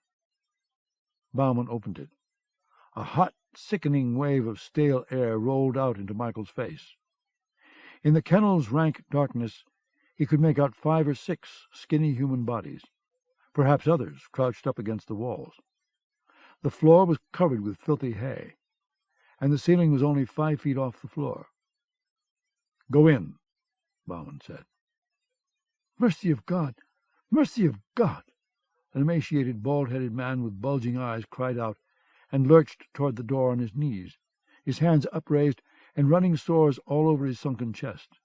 Bauman opened it. A hot, sickening wave of stale air rolled out into Michael's face. In the kennel's rank darkness, he could make out 5 or 6 skinny human bodies, perhaps others crouched up against the walls. The floor was covered with filthy hay, and the ceiling was only 5 feet off the floor. Go in, Bauman said. Mercy of God! Mercy of God! An emaciated, bald-headed man with bulging eyes cried out and lurched toward the door on his knees, his hands upraised and running sores all over his sunken chest.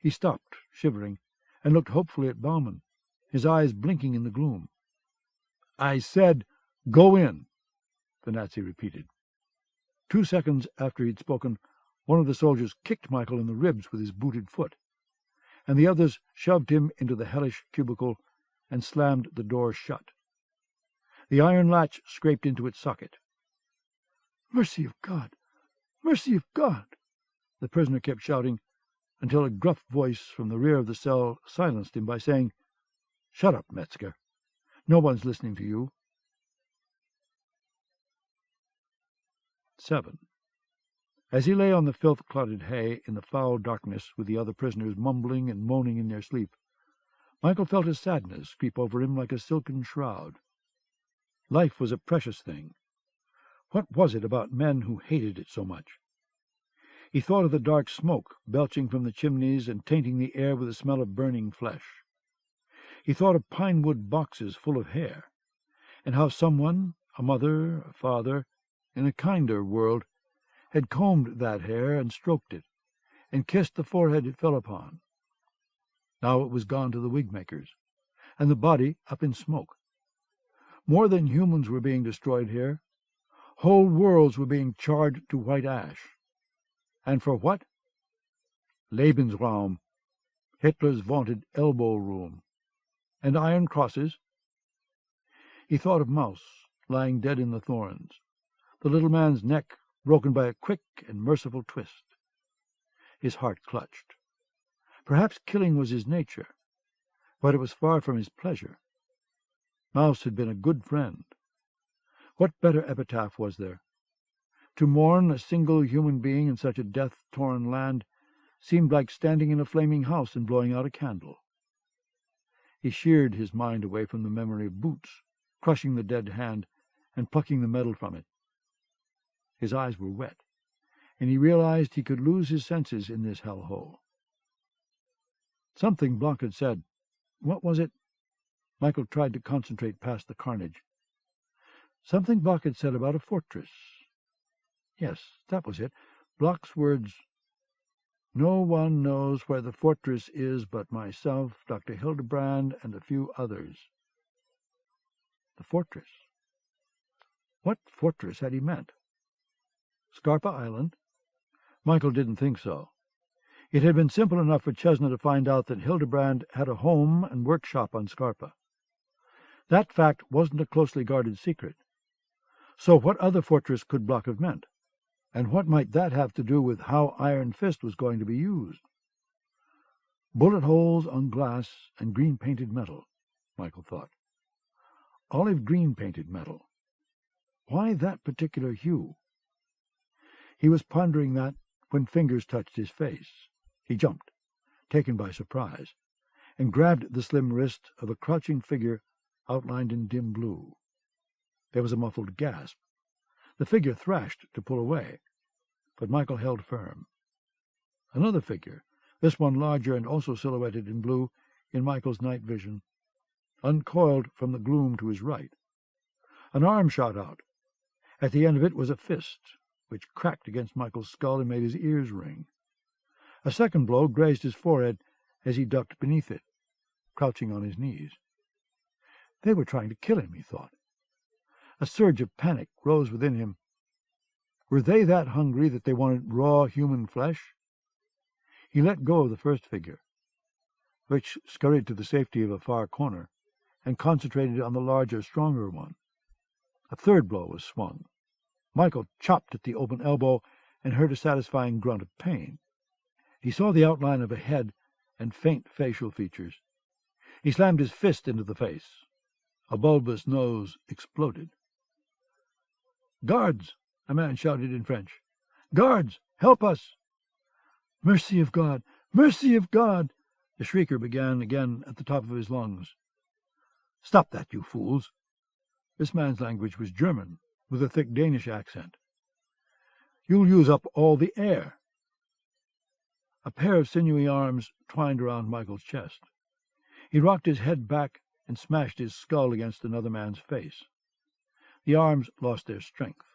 He stopped, shivering, and looked hopefully at Bauman, his eyes blinking in the gloom. I said, go in, the Nazi repeated. 2 seconds after he'd spoken, one of the soldiers kicked Michael in the ribs with his booted foot, and the others shoved him into the hellish cubicle and slammed the door shut. The iron latch scraped into its socket. "Mercy of God! Mercy of God!" the prisoner kept shouting, until a gruff voice from the rear of the cell silenced him by saying, "Shut up, Metzger. No one's listening to you." 7. As he lay on the filth-clotted hay in the foul darkness with the other prisoners mumbling and moaning in their sleep, Michael felt a sadness creep over him like a silken shroud. Life was a precious thing. What was it about men who hated it so much? He thought of the dark smoke belching from the chimneys and tainting the air with the smell of burning flesh. He thought of pine-wood boxes full of hair, and how someone, a mother, a father, in a kinder world, had combed that hair and stroked it, and kissed the forehead it fell upon. Now it was gone to the wig-makers, and the body up in smoke. More than humans were being destroyed here. Whole worlds were being charred to white ash. And for what? Lebensraum, Hitler's vaunted elbow room, and iron crosses. He thought of Maus, lying dead in the thorns, the little man's neck broken by a quick and merciful twist. His heart clutched. Perhaps killing was his nature, but it was far from his pleasure. Maus had been a good friend. What better epitaph was there? To mourn a single human being in such a death-torn land seemed like standing in a flaming house and blowing out a candle. He sheared his mind away from the memory of boots, crushing the dead hand and plucking the metal from it. His eyes were wet, and he realized he could lose his senses in this hell-hole. Something Blanc had said. What was it? Michael tried to concentrate past the carnage. Something Blanc had said about a fortress. Yes, that was it. Blanc's words, "No one knows where the fortress is but myself, Dr. Hildebrand, and a few others." The fortress. What fortress had he meant? Scarpa Island? Michael didn't think so. It had been simple enough for Chesna to find out that Hildebrand had a home and workshop on Scarpa. That fact wasn't a closely guarded secret. So what other fortress could Block have meant? And what might that have to do with how Iron Fist was going to be used? Bullet holes on glass and green-painted metal, Michael thought. Olive-green painted metal. Why that particular hue? He was pondering that when fingers touched his face. He jumped, taken by surprise, and grabbed the slim wrist of a crouching figure outlined in dim blue. There was a muffled gasp. The figure thrashed to pull away, but Michael held firm. Another figure, this one larger and also silhouetted in blue in Michael's night vision, uncoiled from the gloom to his right. An arm shot out. At the end of it was a fist, which cracked against Michael's skull and made his ears ring. A second blow grazed his forehead as he ducked beneath it, crouching on his knees. They were trying to kill him, he thought. A surge of panic rose within him. Were they that hungry that they wanted raw human flesh? He let go of the first figure, which scurried to the safety of a far corner, and concentrated on the larger, stronger one. A third blow was swung. Michael chopped at the open elbow and heard a satisfying grunt of pain. He saw the outline of a head and faint facial features. He slammed his fist into the face. A bulbous nose exploded. "Guards!" a man shouted in French. "Guards! Help us!" "Mercy of God! Mercy of God!" the shrieker began again at the top of his lungs. "Stop that, you fools!" This man's language was German, with a thick Danish accent. "You'll use up all the air." A pair of sinewy arms twined around Michael's chest. He rocked his head back and smashed his skull against another man's face. The arms lost their strength.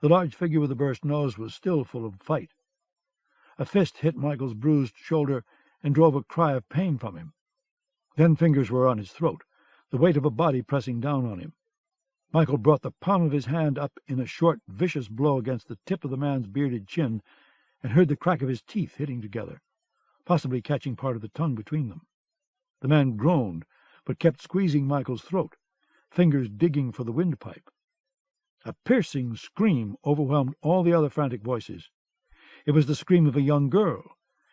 The large figure with the burst nose was still full of fight. A fist hit Michael's bruised shoulder and drove a cry of pain from him. Then fingers were on his throat, the weight of a body pressing down on him. Michael brought the palm of his hand up in a short, vicious blow against the tip of the man's bearded chin, and heard the crack of his teeth hitting together, possibly catching part of the tongue between them. The man groaned, but kept squeezing Michael's throat, fingers digging for the windpipe. A piercing scream overwhelmed all the other frantic voices. It was the scream of a young girl,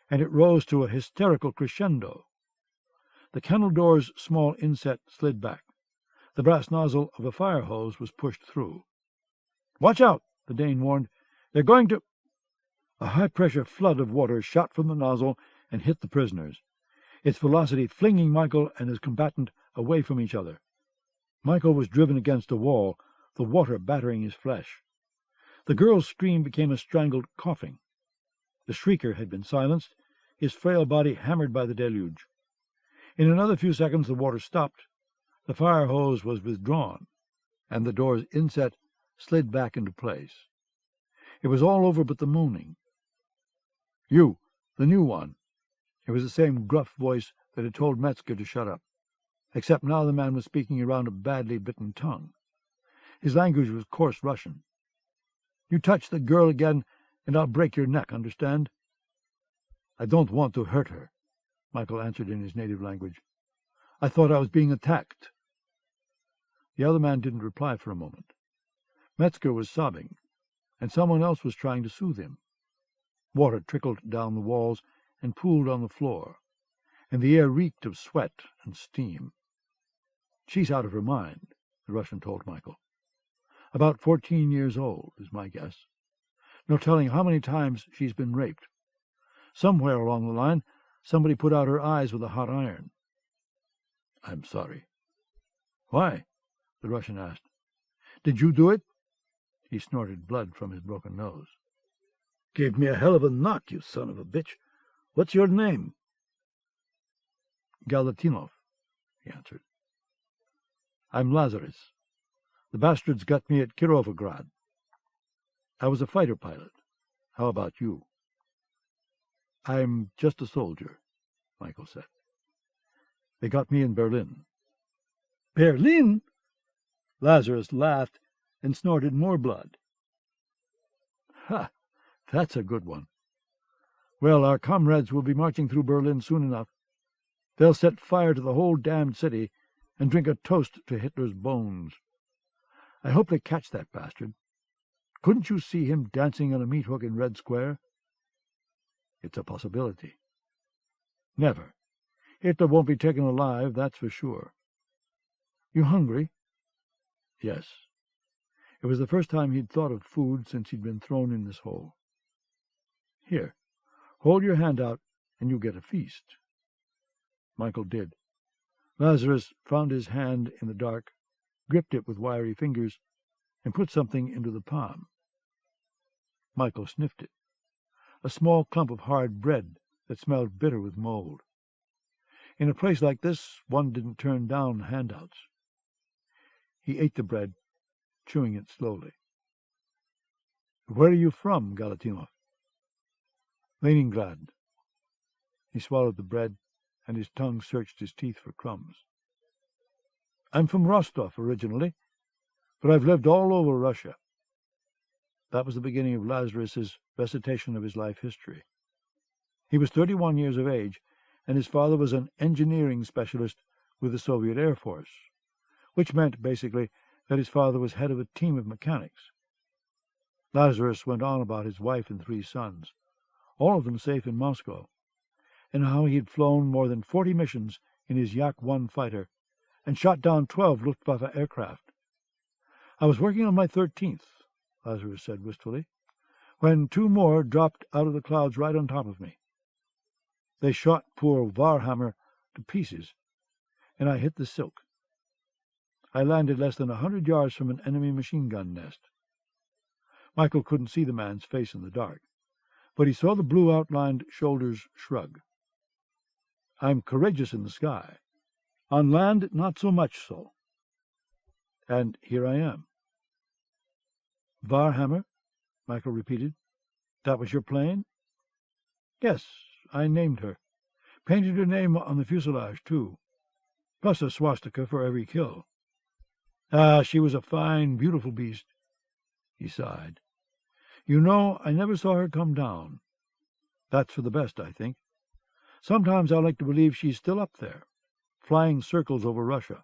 and it rose to a hysterical crescendo. The kennel door's small inset slid back. The brass nozzle of a fire hose was pushed through. "Watch out!" the Dane warned. "They're going to—" A high-pressure flood of water shot from the nozzle and hit the prisoners, its velocity flinging Michael and his combatant away from each other. Michael was driven against a wall, the water battering his flesh. The girl's scream became a strangled coughing. The shrieker had been silenced, his frail body hammered by the deluge. In another few seconds the water stopped, the fire hose was withdrawn, and the door's inset slid back into place. It was all over but the moaning. "You, the new one." It was the same gruff voice that had told Metzger to shut up, except now the man was speaking around a badly bitten tongue. His language was coarse Russian. "You touch the girl again, and I'll break your neck, understand?" "I don't want to hurt her," Michael answered in his native language. "I thought I was being attacked." The other man didn't reply for a moment. Metzger was sobbing, and someone else was trying to soothe him. Water trickled down the walls and pooled on the floor, and the air reeked of sweat and steam. "She's out of her mind," the Russian told Michael. "About 14 years old, is my guess. No telling how many times she's been raped. Somewhere along the line, somebody put out her eyes with a hot iron." "I'm sorry." "Why?" the Russian asked. "Did you do it?" He snorted blood from his broken nose. "Gave me a hell of a knock, you son of a bitch. What's your name?" "Galatinov," he answered. "I'm Lazarus. The bastards got me at Kirovograd. I was a fighter pilot. How about you?" "I'm just a soldier," Michael said. "They got me in Berlin." "Berlin?" Lazarus laughed and snorted more blood. "Ha! That's a good one. Well, our comrades will be marching through Berlin soon enough. They'll set fire to the whole damned city and drink a toast to Hitler's bones. I hope they catch that bastard. Couldn't you see him dancing on a meat hook in Red Square?" "It's a possibility." "Never. Hitler won't be taken alive, that's for sure. You hungry?" "Yes." It was the first time he'd thought of food since he'd been thrown in this hole. "Here, hold your hand out, and you get a feast." Michael did. Lazarus found his hand in the dark, gripped it with wiry fingers, and put something into the palm. Michael sniffed it. A small clump of hard bread that smelled bitter with mold. In a place like this, one didn't turn down handouts. He ate the bread, chewing it slowly. "Where are you from, Galatinov?" "Leningrad." He swallowed the bread, and his tongue searched his teeth for crumbs. "I'm from Rostov originally, but I've lived all over Russia." That was the beginning of Lazarus's recitation of his life history. He was 31 years of age, and his father was an engineering specialist with the Soviet Air Force, which meant, basically, that his father was head of a team of mechanics. Lazarus went on about his wife and 3 sons, all of them safe in Moscow, and how he had flown more than 40 missions in his Yak-1 fighter and shot down 12 Luftwaffe aircraft. "I was working on my 13th, Lazarus said wistfully, when 2 more dropped out of the clouds right on top of me. They shot poor Warhammer to pieces, and I hit the silk. I landed less than 100 yards from an enemy machine-gun nest." Michael couldn't see the man's face in the dark, but he saw the blue-outlined shoulders shrug. "I'm courageous in the sky. On land, not so much so. And here I am." "Warhammer?" Michael repeated. "That was your plane?" "Yes, I named her. Painted her name on the fuselage, too. Plus a swastika for every kill." Ah, she was a fine, beautiful beast. He sighed. You know, I never saw her come down. That's for the best, I think. Sometimes I like to believe she's still up there, flying circles over Russia.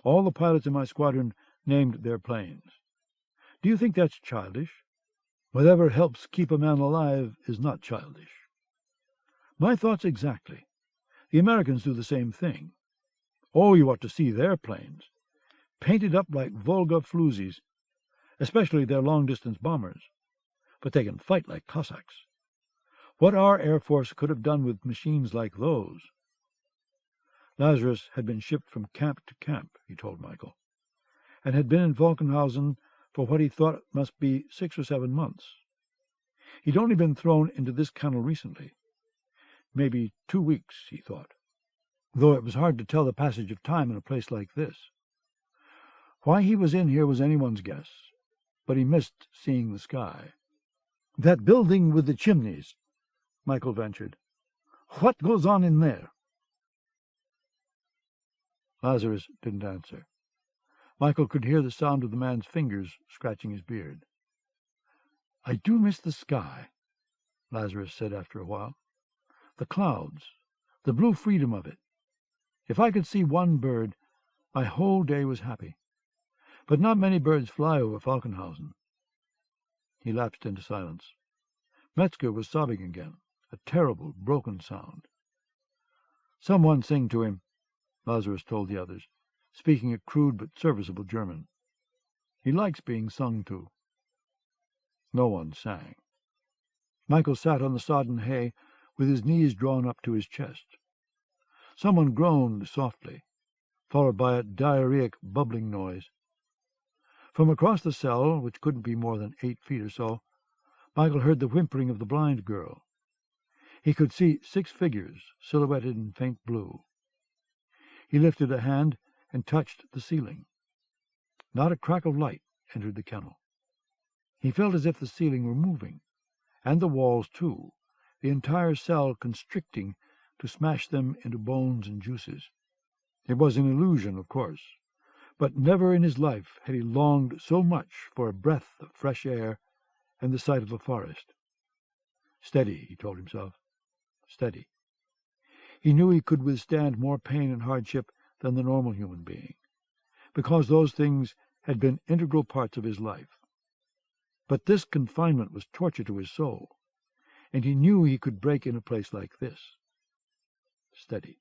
All the pilots in my squadron named their planes. Do you think that's childish? Whatever helps keep a man alive is not childish. My thoughts exactly. The Americans do the same thing. Oh, you ought to see their planes, painted up like Volga floozies, especially their long-distance bombers. But they can fight like Cossacks. What our Air Force could have done with machines like those. Lazarus had been shipped from camp to camp, he told Michael, and had been in Falkenhausen for what he thought must be 6 or 7 months. He'd only been thrown into this kennel recently. Maybe 2 weeks, he thought, though it was hard to tell the passage of time in a place like this. Why he was in here was anyone's guess, but he missed seeing the sky. That building with the chimneys, Michael ventured. What goes on in there? Lazarus didn't answer. Michael could hear the sound of the man's fingers scratching his beard. I do miss the sky, Lazarus said after a while. The clouds, the blue freedom of it. If I could see one bird, my whole day was happy. But not many birds fly over Falkenhausen. He lapsed into silence. Metzger was sobbing again, a terrible, broken sound. Someone sing to him, Lazarus told the others, speaking a crude but serviceable German. He likes being sung to. No one sang. Michael sat on the sodden hay with his knees drawn up to his chest. Someone groaned softly, followed by a diarrheic bubbling noise. From across the cell, which couldn't be more than 8 feet or so, Michael heard the whimpering of the blind girl. He could see 6 figures silhouetted in faint blue. He lifted a hand and touched the ceiling. Not a crack of light entered the kennel. He felt as if the ceiling were moving, and the walls too, the entire cell constricting to smash them into bones and juices. It was an illusion, of course, but never in his life had he longed so much for a breath of fresh air and the sight of a forest. Steady, he told himself, steady. He knew he could withstand more pain and hardship than the normal human being, because those things had been integral parts of his life. But this confinement was torture to his soul, and he knew he could break in a place like this. Steady.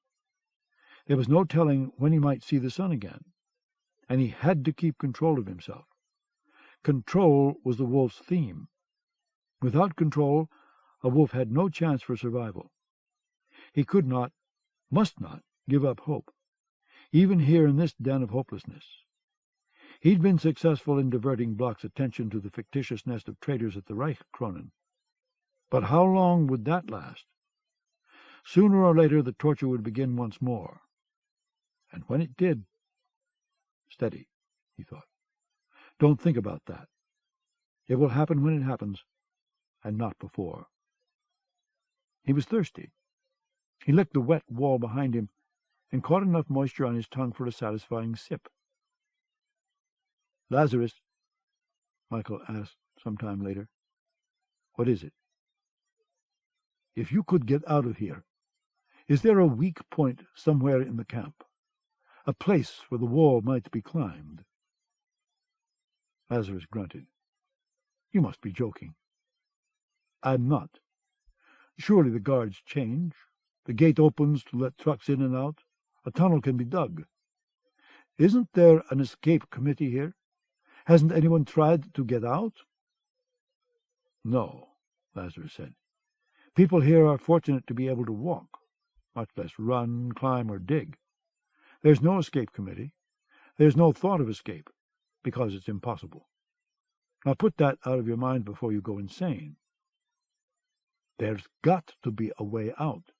There was no telling when he might see the sun again, and he had to keep control of himself. Control was the wolf's theme. Without control, a wolf had no chance for survival. He could not, must not, give up hope, even here in this den of hopelessness. He'd been successful in diverting Bloch's attention to the fictitious nest of traitors at the Reichskronen. But how long would that last? Sooner or later the torture would begin once more. And when it did... Steady, he thought. Don't think about that. It will happen when it happens, and not before. He was thirsty. He licked the wet wall behind him and caught enough moisture on his tongue for a satisfying sip. Lazarus, Michael asked some time later, what is it? If you could get out of here, is there a weak point somewhere in the camp? A place where the wall might be climbed? Lazarus grunted. You must be joking. I'm not. Surely the guards change. The gate opens to let trucks in and out. A tunnel can be dug. Isn't there an escape committee here? Hasn't anyone tried to get out? No, Lazarus said. People here are fortunate to be able to walk, much less run, climb, or dig. There's no escape committee. There's no thought of escape, because it's impossible. Now put that out of your mind before you go insane. There's got to be a way out,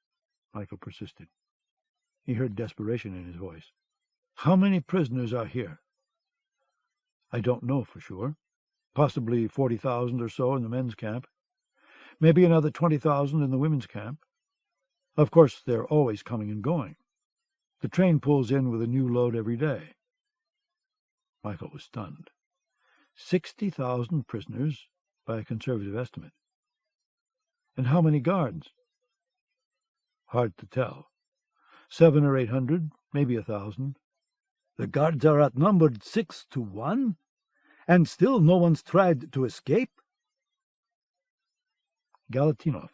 Michael persisted. He heard desperation in his voice. How many prisoners are here? I don't know for sure. Possibly 40,000 or so in the men's camp. Maybe another 20,000 in the women's camp. Of course, they're always coming and going. The train pulls in with a new load every day. Michael was stunned. 60,000 prisoners, by a conservative estimate. And how many guards? Hard to tell. 700 or 800, maybe 1,000. The guards are outnumbered 6 to 1, and still no one's tried to escape? Galatinov,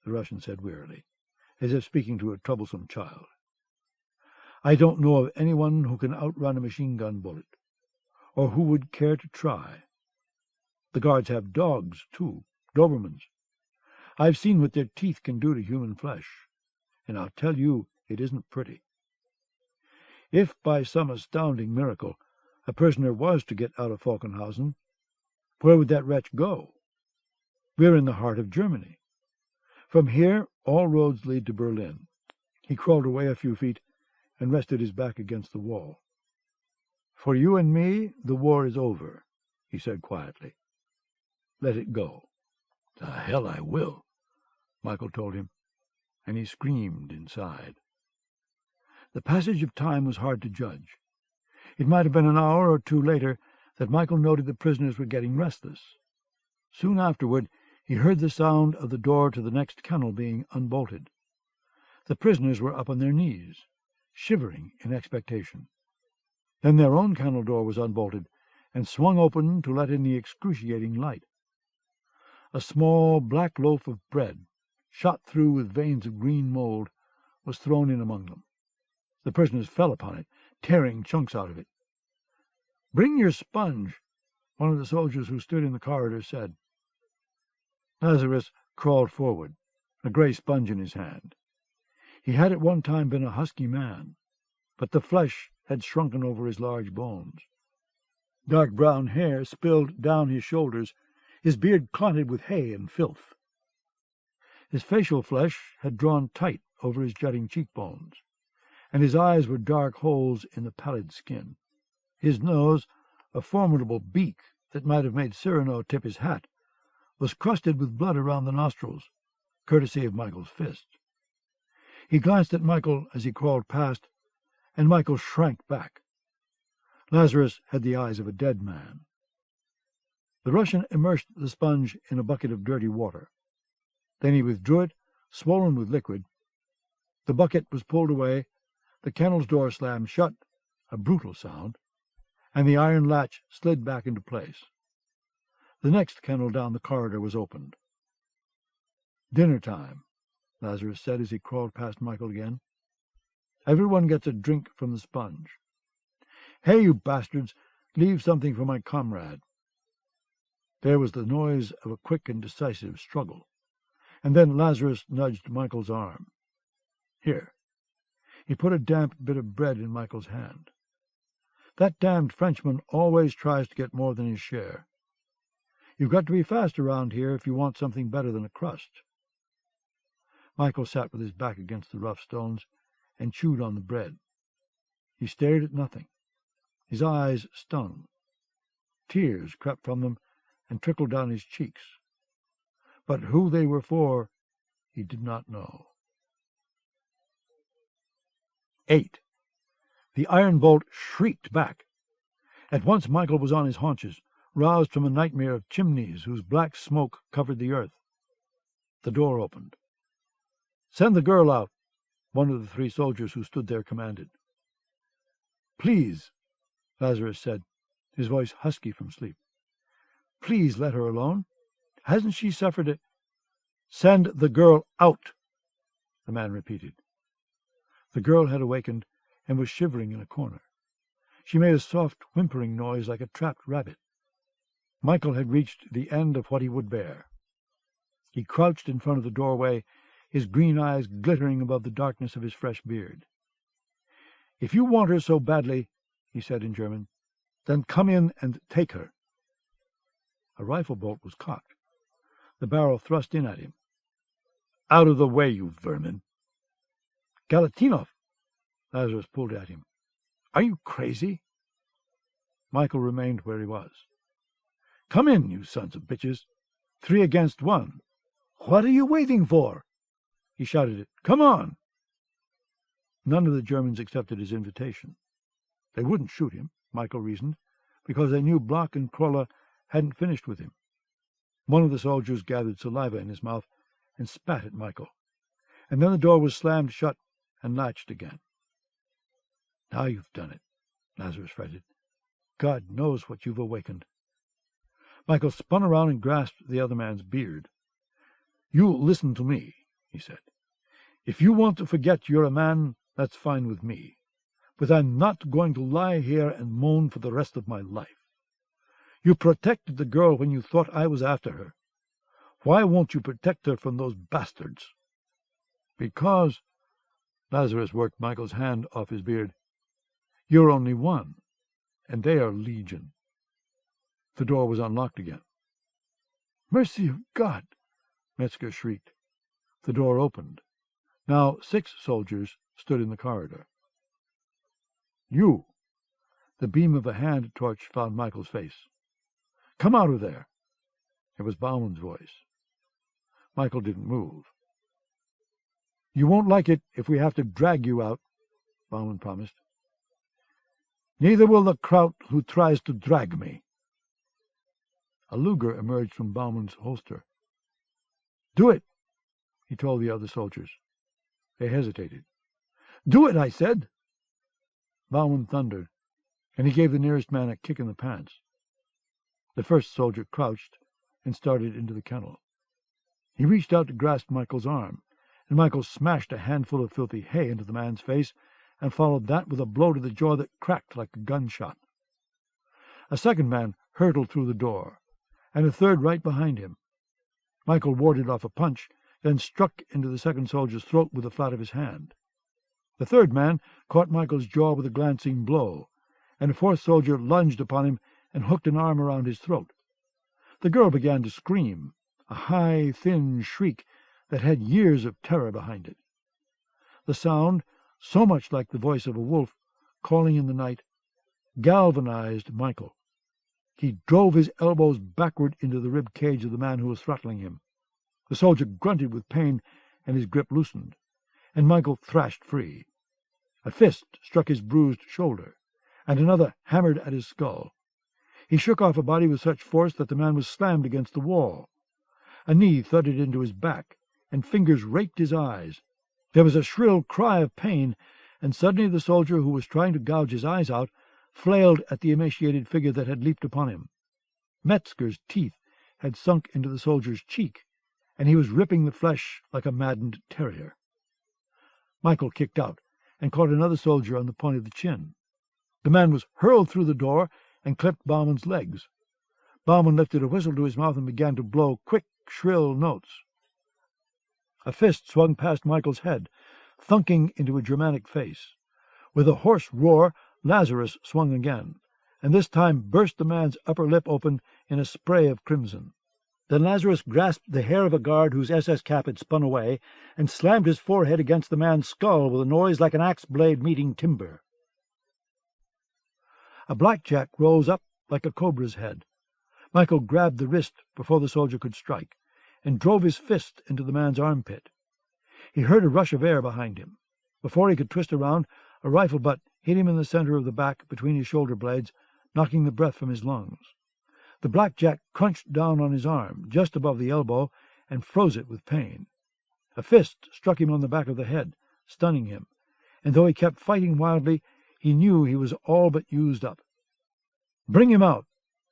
the Russian said wearily, as if speaking to a troublesome child. I don't know of anyone who can outrun a machine-gun bullet, or who would care to try. The guards have dogs, too, Dobermans. I've seen what their teeth can do to human flesh, and I'll tell you it isn't pretty. If by some astounding miracle a prisoner was to get out of Falkenhausen, where would that wretch go? We're in the heart of Germany. From here all roads lead to Berlin. He crawled away a few feet and rested his back against the wall. For you and me, the war is over, he said quietly. Let it go. The hell I will, Michael told him, and he screamed inside. The passage of time was hard to judge. It might have been an hour or two later that Michael noted the prisoners were getting restless. Soon afterward, he heard the sound of the door to the next kennel being unbolted. The prisoners were up on their knees, shivering in expectation. Then their own kennel door was unbolted and swung open to let in the excruciating light. A small black loaf of bread, shot through with veins of green mold, was thrown in among them. The prisoners fell upon it, tearing chunks out of it. "Bring your sponge," one of the soldiers who stood in the corridor said. Lazarus crawled forward, a gray sponge in his hand. He had at one time been a husky man, but the flesh had shrunken over his large bones. Dark brown hair spilled down his shoulders, his beard clotted with hay and filth. His facial flesh had drawn tight over his jutting cheekbones, and his eyes were dark holes in the pallid skin. His nose, a formidable beak that might have made Cyrano tip his hat, was crusted with blood around the nostrils, courtesy of Michael's fist. He glanced at Michael as he crawled past, and Michael shrank back. Lazarus had the eyes of a dead man. The Russian immersed the sponge in a bucket of dirty water. Then he withdrew it, swollen with liquid. The bucket was pulled away, the kennel's door slammed shut, a brutal sound, and the iron latch slid back into place. The next kennel down the corridor was opened. "Dinner time," Lazarus said as he crawled past Michael again. "Everyone gets a drink from the sponge. Hey, you bastards, leave something for my comrade." There was the noise of a quick and decisive struggle, and then Lazarus nudged Michael's arm. "Here." He put a damp bit of bread in Michael's hand. "That damned Frenchman always tries to get more than his share. You've got to be fast around here if you want something better than a crust." Michael sat with his back against the rough stones and chewed on the bread. He stared at nothing. His eyes stung. Tears crept from them and trickled down his cheeks. But who they were for, he did not know. 8. The iron bolt shrieked back. At once Michael was on his haunches, roused from a nightmare of chimneys whose black smoke covered the earth. The door opened. "Send the girl out," one of the 3 soldiers who stood there commanded. "Please," Lazarus said, his voice husky from sleep. "Please let her alone. Hasn't she suffered a—" "Send the girl out," the man repeated. The girl had awakened and was shivering in a corner. She made a soft whimpering noise like a trapped rabbit. Michael had reached the end of what he would bear. He crouched in front of the doorway, his green eyes glittering above the darkness of his fresh beard. "If you want her so badly," he said in German, "then come in and take her." A rifle bolt was cocked, the barrel thrust in at him. "Out of the way, you vermin!" "Galatinov!" Lazarus pulled at him. "Are you crazy?" Michael remained where he was. "Come in, you sons of bitches. 3 against 1. "What are you waiting for?" He shouted it. "Come on!" None of the Germans accepted his invitation. They wouldn't shoot him. Michael reasoned, because they knew Block and Krolla hadn't finished with him. One of the soldiers gathered saliva in his mouth and spat at Michael, and then the door was slammed shut and latched again. "Now you've done it," Lazarus fretted. "God knows what you've awakened." Michael spun around and grasped the other man's beard. "You listen to me," he said. "If you want to forget you're a man, that's fine with me. But I'm not going to lie here and moan for the rest of my life. You protected the girl when you thought I was after her. Why won't you protect her from those bastards?" "Because," Lazarus worked Michael's hand off his beard, "you're only one, and they are legion." The door was unlocked again. "Mercy of God!" Metzger shrieked. The door opened. Now 6 soldiers stood in the corridor. "You!" The beam of a hand torch found Michael's face. "Come out of there!" It was Bauman's voice. Michael didn't move. "You won't like it if we have to drag you out," Bauman promised. "Neither will the kraut who tries to drag me." A Luger emerged from Bauman's holster. "Do it," he told the other soldiers. They hesitated. "Do it, I said." Bauman thundered, and he gave the nearest man a kick in the pants. The first soldier crouched and started into the kennel. He reached out to grasp Michael's arm, and Michael smashed a handful of filthy hay into the man's face and followed that with a blow to the jaw that cracked like a gunshot. A second man hurtled through the door, and a third right behind him. Michael warded off a punch, then struck into the second soldier's throat with the flat of his hand. The third man caught Michael's jaw with a glancing blow, and a fourth soldier lunged upon him and hooked an arm around his throat. The girl began to scream, a high, thin shriek that had years of terror behind it. The sound, so much like the voice of a wolf calling in the night, galvanized Michael. He drove his elbows backward into the rib cage of the man who was throttling him. The soldier grunted with pain, and his grip loosened, and Michael thrashed free. A fist struck his bruised shoulder, and another hammered at his skull. He shook off a body with such force that the man was slammed against the wall. A knee thudded into his back, and fingers raked his eyes. There was a shrill cry of pain, and suddenly the soldier who was trying to gouge his eyes out flailed at the emaciated figure that had leaped upon him. Metzger's teeth had sunk into the soldier's cheek, and he was ripping the flesh like a maddened terrier. Michael kicked out and caught another soldier on the point of the chin. The man was hurled through the door and clipped Bauman's legs. Bauman lifted a whistle to his mouth and began to blow quick, shrill notes. A fist swung past Michael's head, thunking into a Germanic face. With a hoarse roar, Lazarus swung again, and this time burst the man's upper lip open in a spray of crimson. Then Lazarus grasped the hair of a guard whose SS cap had spun away, and slammed his forehead against the man's skull with a noise like an axe blade meeting timber. A blackjack rose up like a cobra's head. Michael grabbed the wrist before the soldier could strike, and drove his fist into the man's armpit. He heard a rush of air behind him. Before he could twist around, a rifle butt hit him in the center of the back between his shoulder blades, knocking the breath from his lungs. The blackjack crunched down on his arm, just above the elbow, and froze it with pain. A fist struck him on the back of the head, stunning him, and though he kept fighting wildly, he knew he was all but used up. "Bring him out!"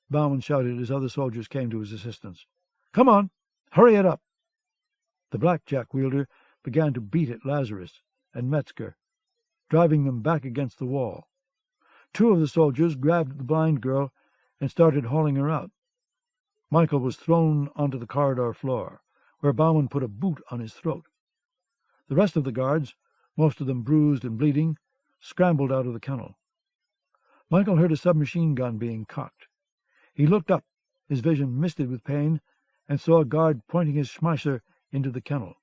Bauman shouted as other soldiers came to his assistance. "Come on! Hurry it up!" The blackjack wielder began to beat at Lazarus and Metzger, driving them back against the wall. 2 of the soldiers grabbed the blind girl and started hauling her out. Michael was thrown onto the corridor floor, where Bauman put a boot on his throat. The rest of the guards, most of them bruised and bleeding, scrambled out of the kennel. Michael heard a submachine gun being cocked. He looked up, his vision misted with pain, and saw a guard pointing his Schmeisser into the kennel.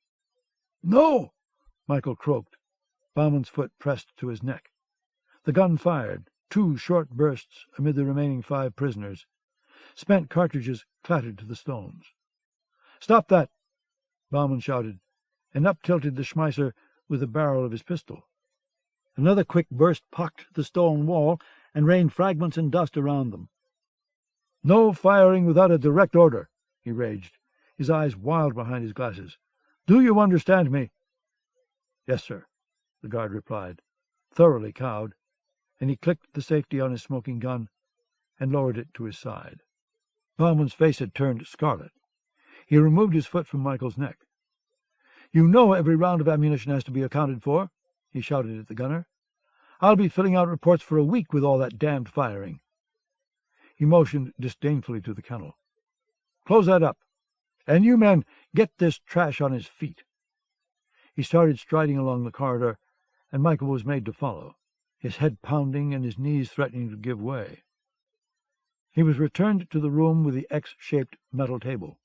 "No!" Michael croaked. Bauman's foot pressed to his neck. The gun fired, 2 short bursts amid the remaining 5 prisoners. Spent cartridges clattered to the stones. "Stop that!" Bauman shouted, and up-tilted the Schmeisser with the barrel of his pistol. Another quick burst pocked the stone wall, and rained fragments and dust around them. "No firing without a direct order," he raged, his eyes wild behind his glasses. "Do you understand me?" "Yes, sir," the guard replied, thoroughly cowed, and he clicked the safety on his smoking gun and lowered it to his side. Bauman's face had turned scarlet. He removed his foot from Michael's neck. "You know every round of ammunition has to be accounted for," he shouted at the gunner. "I'll be filling out reports for a week with all that damned firing." He motioned disdainfully to the kennel. "Close that up. And you men, get this trash on his feet." He started striding along the corridor, and Michael was made to follow, his head pounding and his knees threatening to give way. He was returned to the room with the X-shaped metal table.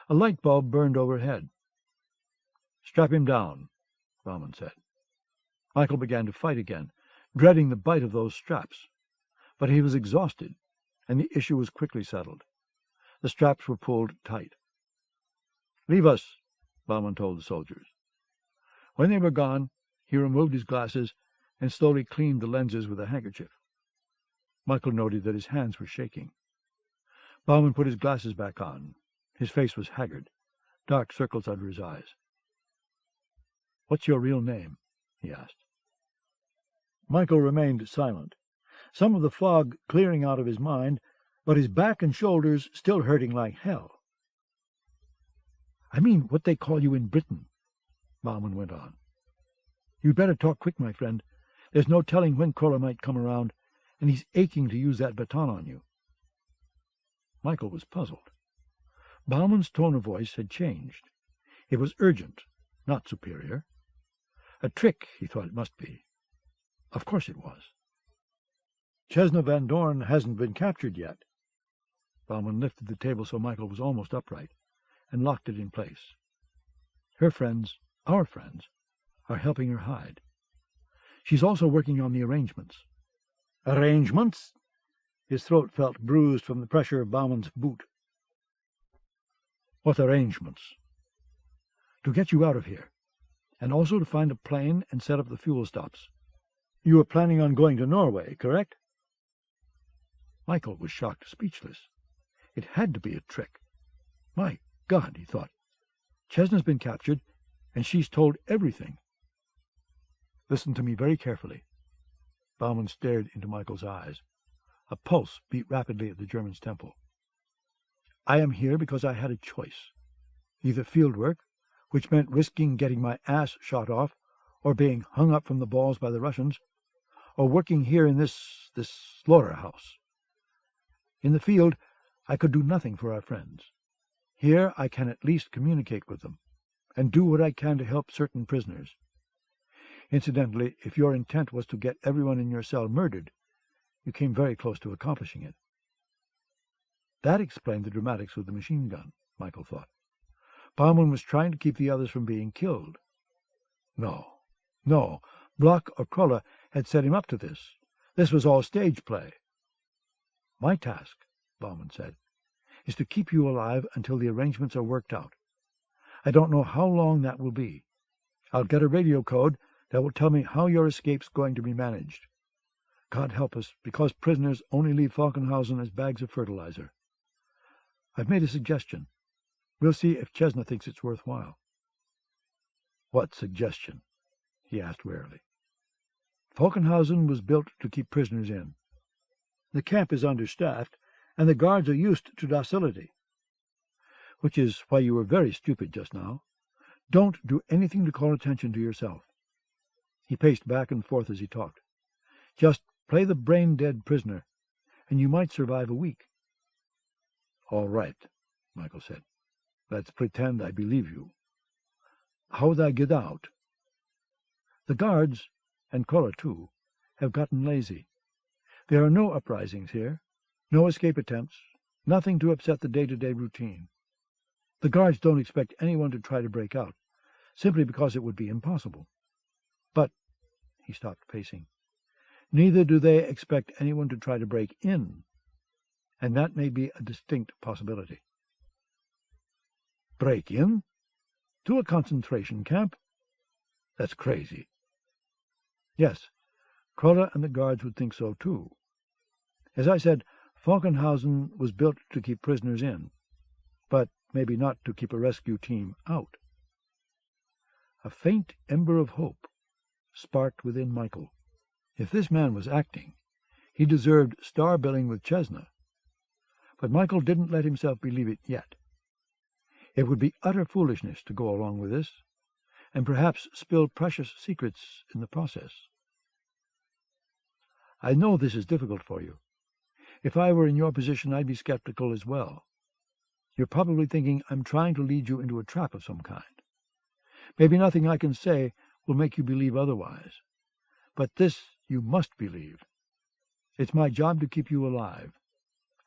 A light bulb burned overhead. "Strap him down," Bauman said. Michael began to fight again, dreading the bite of those straps. But he was exhausted, and the issue was quickly settled. The straps were pulled tight. "Leave us," Bauman told the soldiers. When they were gone, he removed his glasses and slowly cleaned the lenses with a handkerchief. Michael noted that his hands were shaking. Bauman put his glasses back on. His face was haggard, dark circles under his eyes. "What's your real name?" he asked. Michael remained silent, some of the fog clearing out of his mind, but his back and shoulders still hurting like hell. "I mean what they call you in Britain," Bauman went on. "You'd better talk quick, my friend. There's no telling when Koller might come around, and he's aching to use that baton on you." Michael was puzzled. Bauman's tone of voice had changed. It was urgent, not superior. A trick, he thought it must be. Of course it was. "Chesna Van Dorn hasn't been captured yet." Bauman lifted the table so Michael was almost upright, and locked it in place. "Her friends, our friends, are helping her hide. She's also working on the arrangements." "Arrangements?" His throat felt bruised from the pressure of Bauman's boot. "What arrangements?" "To get you out of here, and also to find a plane and set up the fuel stops. You were planning on going to Norway, correct?" Michael was shocked speechless. It had to be a trick. My God, he thought. Chesna's been captured, and she's told everything. "Listen to me very carefully." Bauman stared into Michael's eyes. A pulse beat rapidly at the German's temple. "I am here because I had a choice. Either field work, which meant risking getting my ass shot off, or being hung up from the balls by the Russians, or working here in this slaughterhouse. In the field, I could do nothing for our friends. Here I can at least communicate with them, and do what I can to help certain prisoners. Incidentally, if your intent was to get everyone in your cell murdered, you came very close to accomplishing it." That explained the dramatics with the machine gun, Michael thought. Bauman was trying to keep the others from being killed. No, Bloch or Krolla had set him up to this. This was all stage play. "My task," Bauman said, "is to keep you alive until the arrangements are worked out. I don't know how long that will be. I'll get a radio code that will tell me how your escape's going to be managed. God help us, because prisoners only leave Falkenhausen as bags of fertilizer. I've made a suggestion. We'll see if Chesna thinks it's worthwhile." "What suggestion?" he asked warily. "Falkenhausen was built to keep prisoners in. The camp is understaffed, and the guards are used to docility. Which is why you were very stupid just now. Don't do anything to call attention to yourself." He paced back and forth as he talked. "Just play the brain-dead prisoner, and you might survive a week." "All right," Michael said. "Let's pretend I believe you. How would I get out?" "The guards, and Koller too, have gotten lazy. There are no uprisings here, no escape attempts, nothing to upset the day-to-day routine. The guards don't expect anyone to try to break out, simply because it would be impossible. But," he stopped pacing, "neither do they expect anyone to try to break in, and that may be a distinct possibility." "Break in? To a concentration camp? That's crazy." "Yes, Krolla and the guards would think so too. As I said, Falkenhausen was built to keep prisoners in, but maybe not to keep a rescue team out. A faint ember of hope sparked within Michael. If this man was acting, he deserved star billing with Chesna. But Michael didn't let himself believe it yet. It would be utter foolishness to go along with this, and perhaps spill precious secrets in the process. I know this is difficult for you. If I were in your position, I'd be skeptical as well. You're probably thinking I'm trying to lead you into a trap of some kind. Maybe nothing I can say will make you believe otherwise. But this you must believe. It's my job to keep you alive,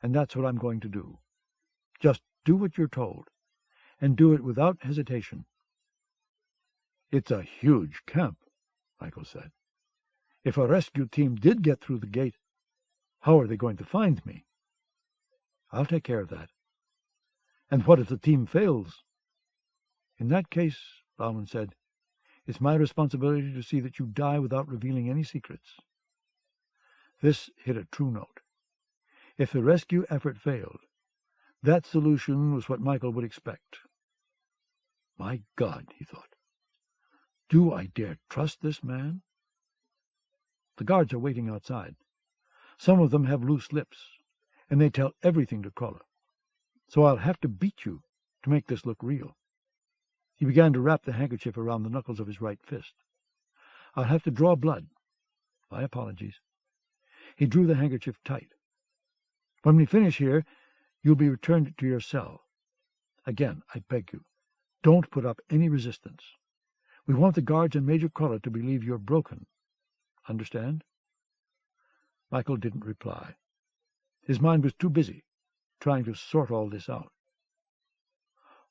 and that's what I'm going to do. Just do what you're told, and do it without hesitation. It's a huge camp, Michael said. If a rescue team did get through the gate, how are they going to find me? I'll take care of that. And what if the team fails? In that case, Bauman said, it's my responsibility to see that you die without revealing any secrets. This hit a true note. If the rescue effort failed, that solution was what Michael would expect. My God, he thought, do I dare trust this man? The guards are waiting outside. Some of them have loose lips, and they tell everything to Krolla. So I'll have to beat you to make this look real. He began to wrap the handkerchief around the knuckles of his right fist. I'll have to draw blood. My apologies. He drew the handkerchief tight. When we finish here, you'll be returned to your cell. Again, I beg you, don't put up any resistance. We want the guards and Major Krolla to believe you're broken. Understand? Michael didn't reply. His mind was too busy trying to sort all this out.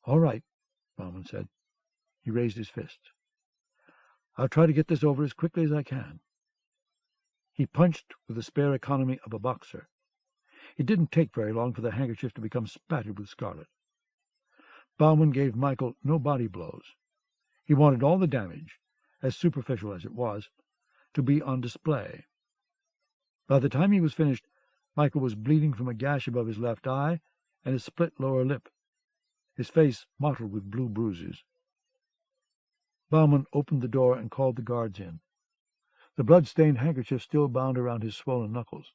All right, Bauman said. He raised his fist. I'll try to get this over as quickly as I can. He punched with the spare economy of a boxer. It didn't take very long for the handkerchief to become spattered with scarlet. Bauman gave Michael no body blows. He wanted all the damage, as superficial as it was, to be on display. By the time he was finished, Michael was bleeding from a gash above his left eye and a split lower lip, his face mottled with blue bruises. Bauman opened the door and called the guards in. The blood-stained handkerchief still bound around his swollen knuckles.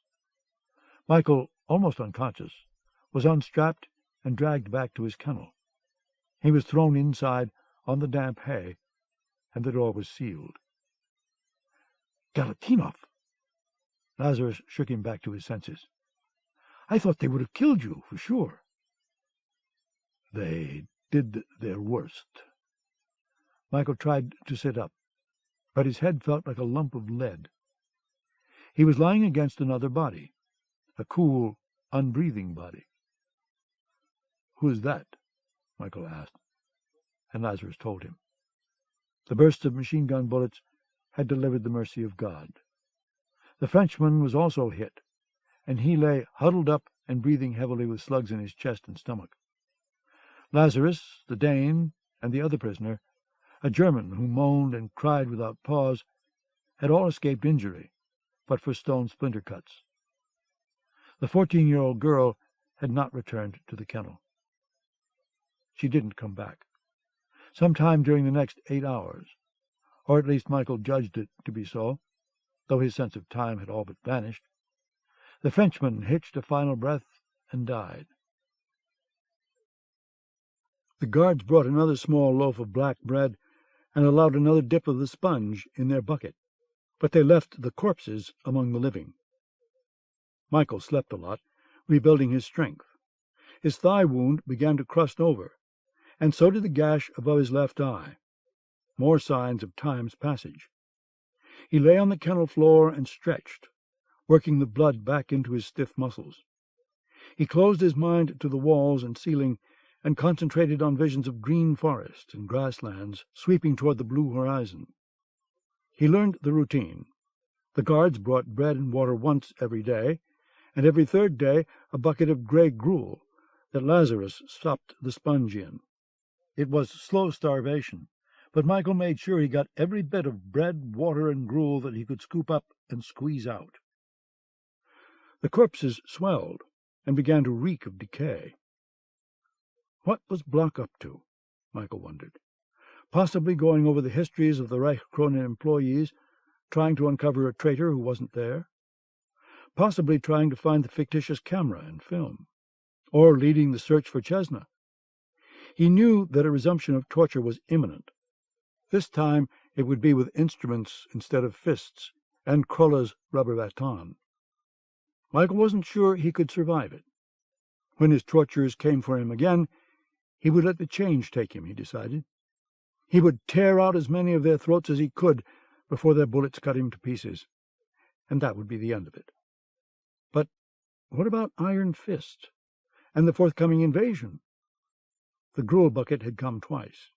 Michael, almost unconscious, was unstrapped and dragged back to his kennel. He was thrown inside on the damp hay, and the door was sealed. Galatinov! Lazarus shook him back to his senses. I thought they would have killed you, for sure. They did their worst. Michael tried to sit up, but his head felt like a lump of lead. He was lying against another body, a cool, unbreathing body. Who is that? Michael asked, and Lazarus told him. The bursts of machine-gun bullets had delivered the mercy of God. The Frenchman was also hit, and he lay huddled up and breathing heavily with slugs in his chest and stomach. Lazarus, the Dane, and the other prisoner, a German who moaned and cried without pause, had all escaped injury, but for stone splinter cuts. The 14-year-old girl had not returned to the kennel. She didn't come back. Sometime during the next 8 hours, or at least Michael judged it to be so, though his sense of time had all but vanished, the Frenchman hitched a final breath and died. The guards brought another small loaf of black bread and allowed another dip of the sponge in their bucket, but they left the corpses among the living. Michael slept a lot, rebuilding his strength. His thigh wound began to crust over, and so did the gash above his left eye, more signs of time's passage. He lay on the kennel floor and stretched, working the blood back into his stiff muscles. He closed his mind to the walls and ceiling and concentrated on visions of green forest and grasslands sweeping toward the blue horizon. He learned the routine. The guards brought bread and water once every day, and every third day a bucket of gray gruel that Lazarus stopped the sponge in. It was slow starvation, but Michael made sure he got every bit of bread, water, and gruel that he could scoop up and squeeze out. The corpses swelled and began to reek of decay. What was Block up to? Michael wondered. Possibly going over the histories of the Reichskrone employees, trying to uncover a traitor who wasn't there. Possibly trying to find the fictitious camera and film, or leading the search for Chesna. He knew that a resumption of torture was imminent. This time it would be with instruments instead of fists, and Krolla's rubber baton. Michael wasn't sure he could survive it. When his torturers came for him again, he would let the change take him, he decided. He would tear out as many of their throats as he could before their bullets cut him to pieces, and that would be the end of it. But what about Iron Fist and the forthcoming invasion? The gruel bucket had come twice.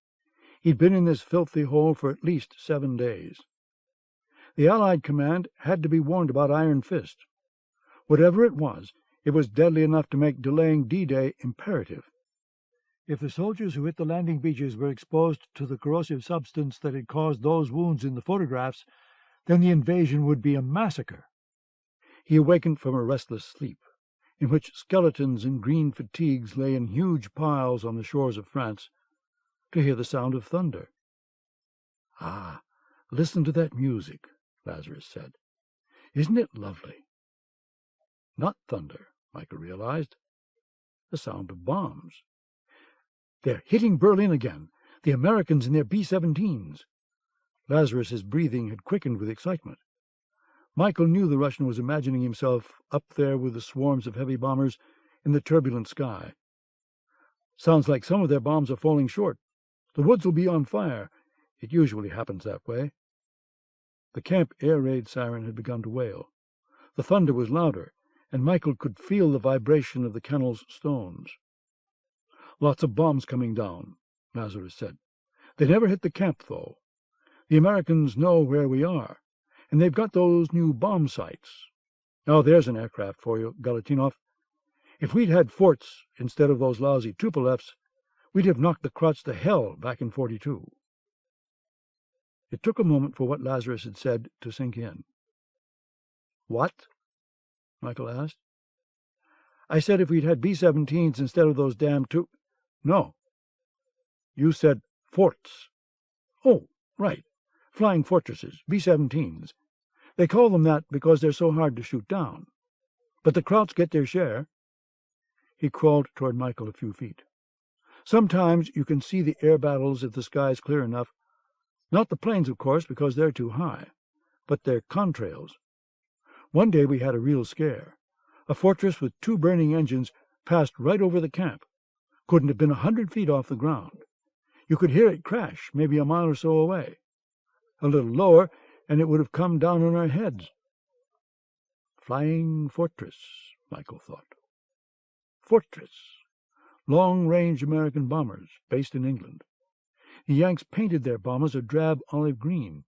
He'd been in this filthy hole for at least 7 days. The Allied command had to be warned about Iron Fist. Whatever it was deadly enough to make delaying D-Day imperative. If the soldiers who hit the landing beaches were exposed to the corrosive substance that had caused those wounds in the photographs, then the invasion would be a massacre. He awakened from a restless sleep, in which skeletons in green fatigues lay in huge piles on the shores of France, to hear the sound of thunder. "Ah, listen to that music," Lazarus said. "Isn't it lovely?" Not thunder, Michael realized. The sound of bombs. "They're hitting Berlin again, the Americans in their B-17s. Lazarus's breathing had quickened with excitement. Michael knew the Russian was imagining himself up there with the swarms of heavy bombers in the turbulent sky. "Sounds like some of their bombs are falling short. The woods will be on fire. It usually happens that way." The camp air raid siren had begun to wail. The thunder was louder, and Michael could feel the vibration of the kennel's stones. "Lots of bombs coming down," Lazarus said. "They never hit the camp, though. The Americans know where we are, and they've got those new bomb sights. Now there's an aircraft for you, Galatinov. If we'd had forts instead of those lousy Tupolevs, we'd have knocked the Krauts to hell back in 42. It took a moment for what Lazarus had said to sink in. "What?" Michael asked. "I said if we'd had B-17s instead of those damn No. You said forts." "Oh, right. Flying fortresses, B-17s. They call them that because they're so hard to shoot down. But the Krauts get their share." He crawled toward Michael a few feet. "Sometimes you can see the air battles if the sky's clear enough. Not the planes, of course, because they're too high, but their contrails. One day we had a real scare. A fortress with 2 burning engines passed right over the camp. Couldn't have been 100 feet off the ground. You could hear it crash, maybe a mile or so away. A little lower, and it would have come down on our heads." Flying fortress, Michael thought. Fortress. Long-range American bombers, based in England. The Yanks painted their bombers a drab olive green,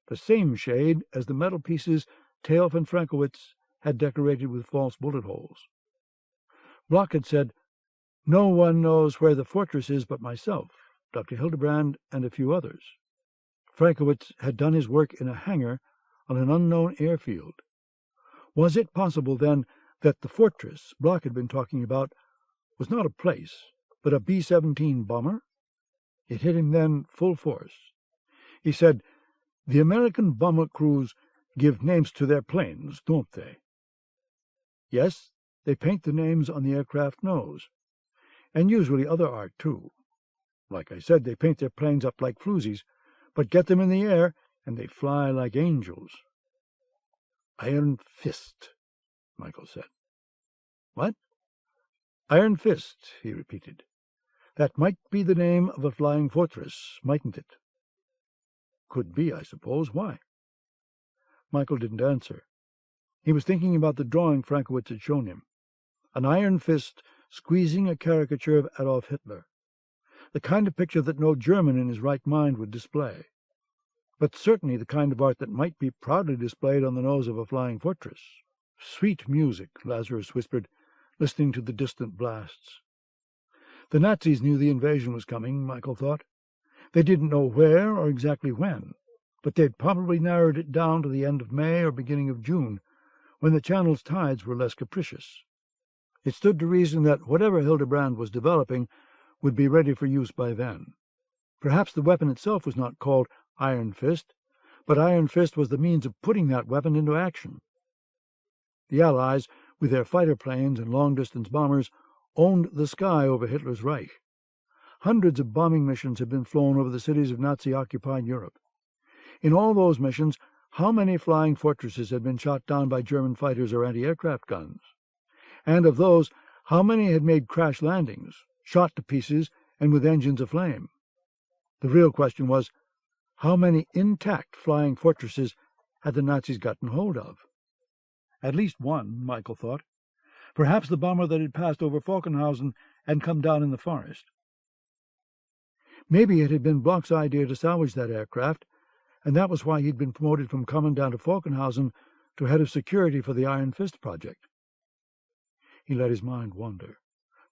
the same shade as the metal pieces Taylor and Frankowitz had decorated with false bullet holes. Block had said, "No one knows where the fortress is but myself, Dr. Hildebrand, and a few others." Frankowitz had done his work in a hangar on an unknown airfield. Was it possible, then, that the fortress Block had been talking about was not a place, but a B-17 bomber? It hit him then full force. He said, "The American bomber crews give names to their planes, don't they?" "Yes, they paint the names on the aircraft nose. And usually other art, too. Like I said, they paint their planes up like floozies, but get them in the air, and they fly like angels." "Iron Fist," Michael said. "What?" "Iron Fist," he repeated. "That might be the name of a flying fortress, mightn't it?" "Could be, I suppose. Why?" Michael didn't answer. He was thinking about the drawing Frankowitz had shown him. An iron fist squeezing a caricature of Adolf Hitler. The kind of picture that no German in his right mind would display. But certainly the kind of art that might be proudly displayed on the nose of a flying fortress. "Sweet music," Lazarus whispered, listening to the distant blasts. The Nazis knew the invasion was coming, Michael thought. They didn't know where or exactly when, but they'd probably narrowed it down to the end of May or beginning of June, when the Channel's tides were less capricious. It stood to reason that whatever Hildebrand was developing would be ready for use by then. Perhaps the weapon itself was not called Iron Fist, but Iron Fist was the means of putting that weapon into action. The Allies, with their fighter planes and long-distance bombers, owned the sky over Hitler's Reich. Hundreds of bombing missions had been flown over the cities of Nazi-occupied Europe. In all those missions, how many flying fortresses had been shot down by German fighters or anti-aircraft guns? And of those, how many had made crash landings, shot to pieces, and with engines aflame? The real question was, how many intact flying fortresses had the Nazis gotten hold of? At least one, Michael thought. Perhaps the bomber that had passed over Falkenhausen and come down in the forest. Maybe it had been Bloch's idea to salvage that aircraft, and that was why he'd been promoted from commandant of Falkenhausen to head of security for the Iron Fist project. He let his mind wander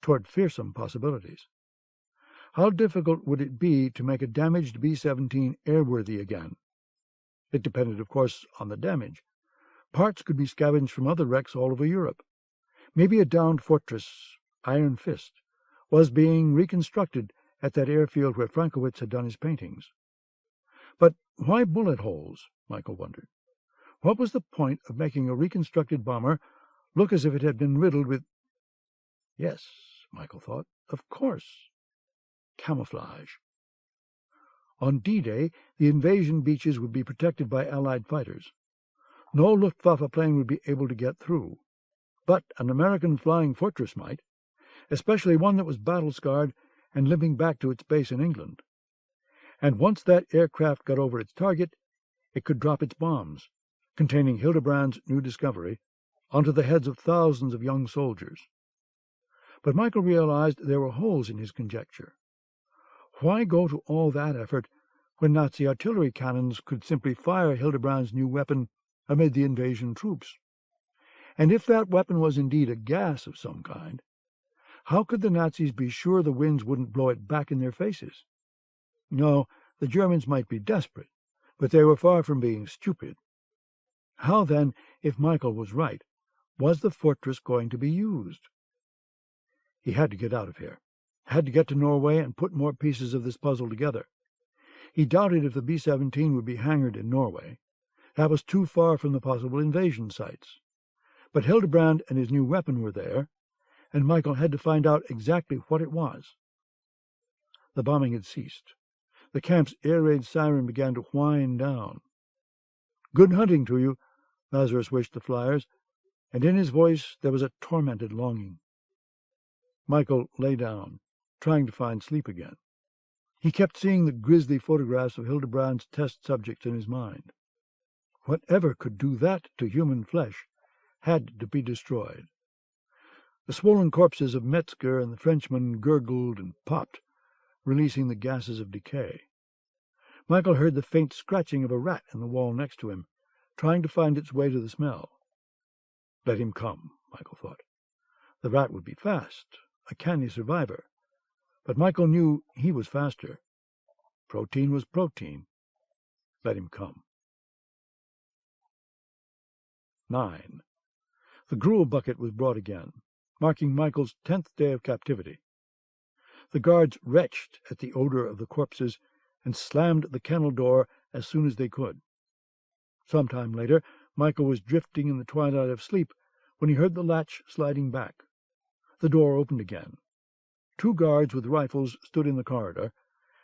toward fearsome possibilities. How difficult would it be to make a damaged B-17 airworthy again? It depended, of course, on the damage. Parts could be scavenged from other wrecks all over Europe. Maybe a downed fortress, Iron Fist, was being reconstructed at that airfield where Frankowitz had done his paintings. But why bullet holes? Michael wondered. What was the point of making a reconstructed bomber look as if it had been riddled with... Yes, Michael thought, of course. Camouflage. On D-Day, the invasion beaches would be protected by Allied fighters. No Luftwaffe plane would be able to get through. But an American flying fortress might, especially one that was battle-scarred and limping back to its base in England. And once that aircraft got over its target, it could drop its bombs, containing Hildebrand's new discovery, onto the heads of thousands of young soldiers. But Michael realized there were holes in his conjecture. Why go to all that effort when Nazi artillery cannons could simply fire Hildebrand's new weapon amid the invasion troops? And if that weapon was indeed a gas of some kind, how could the Nazis be sure the winds wouldn't blow it back in their faces? No, the Germans might be desperate, but they were far from being stupid. How, then, if Michael was right, was the fortress going to be used? He had to get out of here, had to get to Norway and put more pieces of this puzzle together. He doubted if the B-17 would be hangared in Norway. That was too far from the possible invasion sites. But Hildebrand and his new weapon were there, and Michael had to find out exactly what it was. The bombing had ceased. The camp's air raid siren began to whine down. "Good hunting to you," Lazarus wished the flyers, and in his voice there was a tormented longing. Michael lay down, trying to find sleep again. He kept seeing the grisly photographs of Hildebrand's test subjects in his mind. Whatever could do that to human flesh had to be destroyed. The swollen corpses of Metzger and the Frenchman gurgled and popped, releasing the gases of decay. Michael heard the faint scratching of a rat in the wall next to him, trying to find its way to the smell. Let him come, Michael thought. The rat would be fast, a canny survivor. But Michael knew he was faster. Protein was protein. Let him come. 9. The gruel bucket was brought again, marking Michael's 10th day of captivity. The guards retched at the odor of the corpses and slammed the kennel door as soon as they could. Some time later, Michael was drifting in the twilight of sleep when he heard the latch sliding back. The door opened again. 2 guards with rifles stood in the corridor,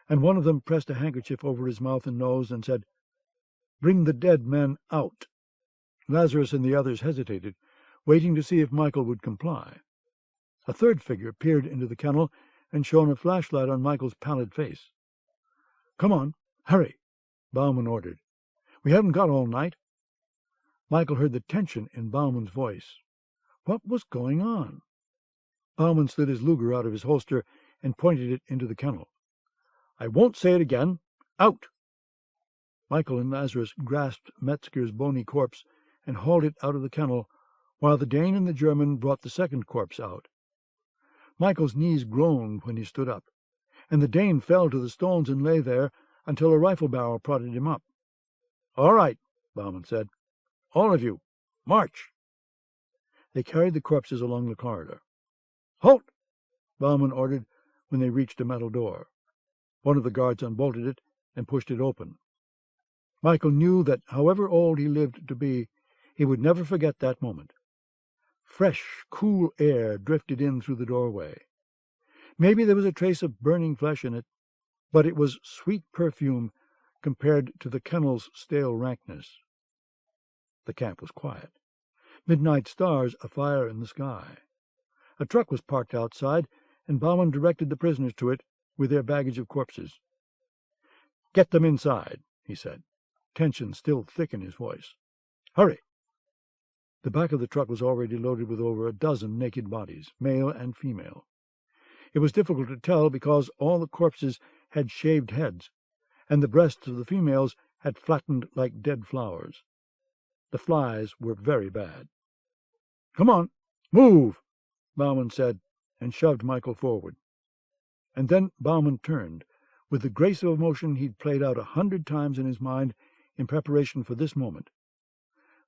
and one of them pressed a handkerchief over his mouth and nose and said, "Bring the dead men out." Lazarus and the others hesitated, waiting to see if Michael would comply. A third figure peered into the kennel and shone a flashlight on Michael's pallid face. "Come on, hurry," Bauman ordered. "We haven't got all night." Michael heard the tension in Bauman's voice. What was going on? Bauman slid his Luger out of his holster and pointed it into the kennel. "I won't say it again. Out!" Michael and Lazarus grasped Metzger's bony corpse and hauled it out of the kennel, while the Dane and the German brought the second corpse out. Michael's knees groaned when he stood up, and the Dane fell to the stones and lay there until a rifle barrel prodded him up. "All right," Bauman said. "All of you, march." They carried the corpses along the corridor. "Halt!" Bauman ordered when they reached a metal door. One of the guards unbolted it and pushed it open. Michael knew that however old he lived to be, he would never forget that moment. Fresh, cool air drifted in through the doorway. Maybe there was a trace of burning flesh in it, but it was sweet perfume compared to the kennel's stale rankness. The camp was quiet. Midnight stars afire in the sky. A truck was parked outside, and Bauman directed the prisoners to it with their baggage of corpses. "Get them inside," he said, tension still thick in his voice. "Hurry!" The back of the truck was already loaded with over a dozen naked bodies, male and female. It was difficult to tell because all the corpses had shaved heads, and the breasts of the females had flattened like dead flowers. The flies were very bad. "Come on, move," Bauman said, and shoved Michael forward. And then Bauman turned, with the grace of motion he'd played out 100 times in his mind in preparation for this moment.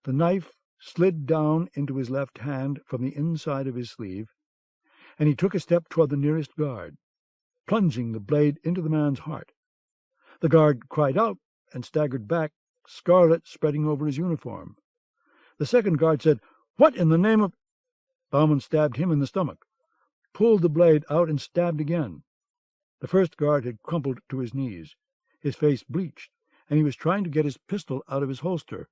The knife slid down into his left hand from the inside of his sleeve, and he took a step toward the nearest guard, plunging the blade into the man's heart. The guard cried out and staggered back, scarlet spreading over his uniform. The second guard said, "What in the name of—" Bauman stabbed him in the stomach, pulled the blade out and stabbed again. The first guard had crumpled to his knees, his face bleached, and he was trying to get his pistol out of his holster.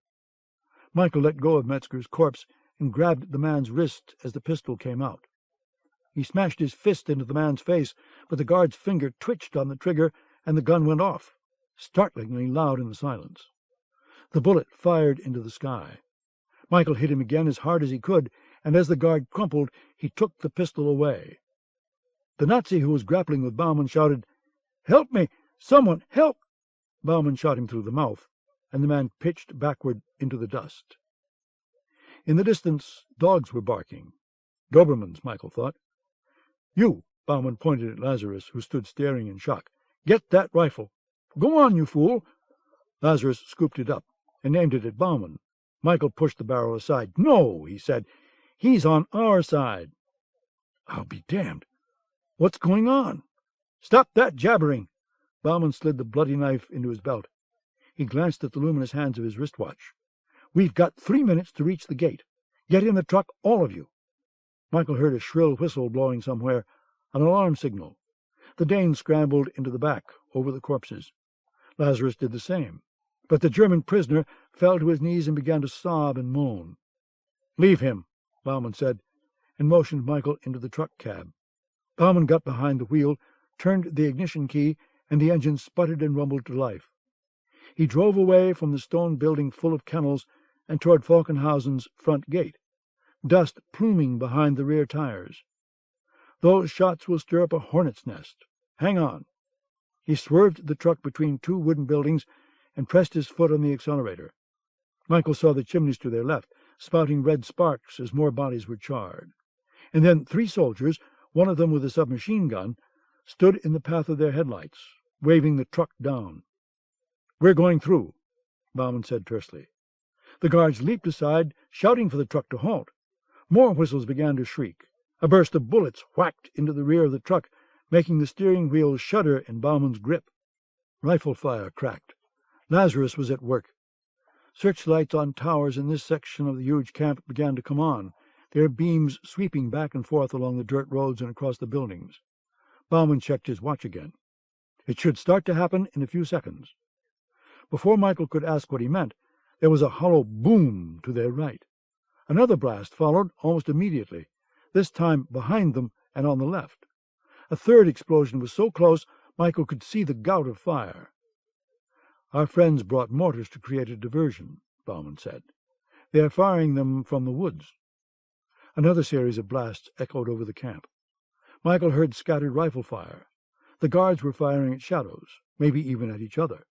Michael let go of Metzger's corpse and grabbed the man's wrist as the pistol came out. He smashed his fist into the man's face, but the guard's finger twitched on the trigger, and the gun went off, startlingly loud in the silence. The bullet fired into the sky. Michael hit him again as hard as he could, and as the guard crumpled, he took the pistol away. The Nazi who was grappling with Bauman shouted, "Help me! Someone, help!" Bauman shot him through the mouth, and the man pitched backward into the dust. In the distance, dogs were barking. Dobermans, Michael thought. "You," Bauman pointed at Lazarus, who stood staring in shock. "Get that rifle. Go on, you fool." Lazarus scooped it up and aimed it at Bauman. Michael pushed the barrel aside. "No," he said. "He's on our side." "I'll be damned. What's going on?" "Stop that jabbering." Bauman slid the bloody knife into his belt. He glanced at the luminous hands of his wristwatch. "We've got 3 minutes to reach the gate. Get in the truck, all of you." Michael heard a shrill whistle blowing somewhere, an alarm signal. The Dane scrambled into the back, over the corpses. Lazarus did the same, but the German prisoner fell to his knees and began to sob and moan. "Leave him," Bauman said, and motioned Michael into the truck cab. Bauman got behind the wheel, turned the ignition key, and the engine sputtered and rumbled to life. He drove away from the stone building full of kennels and toward Falkenhausen's front gate, dust pluming behind the rear tires. "Those shots will stir up a hornet's nest. Hang on." He swerved the truck between 2 wooden buildings and pressed his foot on the accelerator. Michael saw the chimneys to their left, spouting red sparks as more bodies were charred. And then 3 soldiers, one of them with a submachine gun, stood in the path of their headlights, waving the truck down. "We're going through," Bauman said tersely. The guards leaped aside, shouting for the truck to halt. More whistles began to shriek. A burst of bullets whacked into the rear of the truck, making the steering wheel shudder in Bauman's grip. Rifle fire cracked. Lazarus was at work. Searchlights on towers in this section of the huge camp began to come on, their beams sweeping back and forth along the dirt roads and across the buildings. Bauman checked his watch again. It should start to happen in a few seconds. Before Michael could ask what he meant, there was a hollow boom to their right. Another blast followed almost immediately, this time behind them and on the left. A third explosion was so close Michael could see the gout of fire. "Our friends brought mortars to create a diversion," Bauman said. "They are firing them from the woods." Another series of blasts echoed over the camp. Michael heard scattered rifle fire. The guards were firing at shadows, maybe even at each other.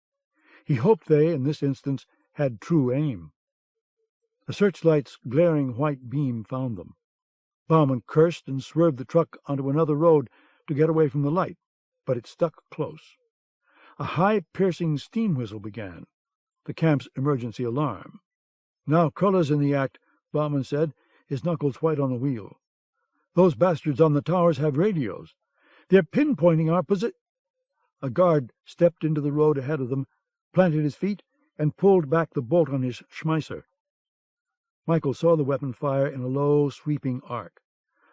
He hoped they, in this instance, had true aim. A searchlight's glaring white beam found them. Bauman cursed and swerved the truck onto another road to get away from the light. but it stuck close. A high, piercing steam whistle began, the camp's emergency alarm. "Now Crulla's in the act," Bauman said, his knuckles white on the wheel. "Those bastards on the towers have radios. They're pinpointing our position." A guard stepped into the road ahead of them, planted his feet, and pulled back the bolt on his Schmeisser. Michael saw the weapon fire in a low, sweeping arc.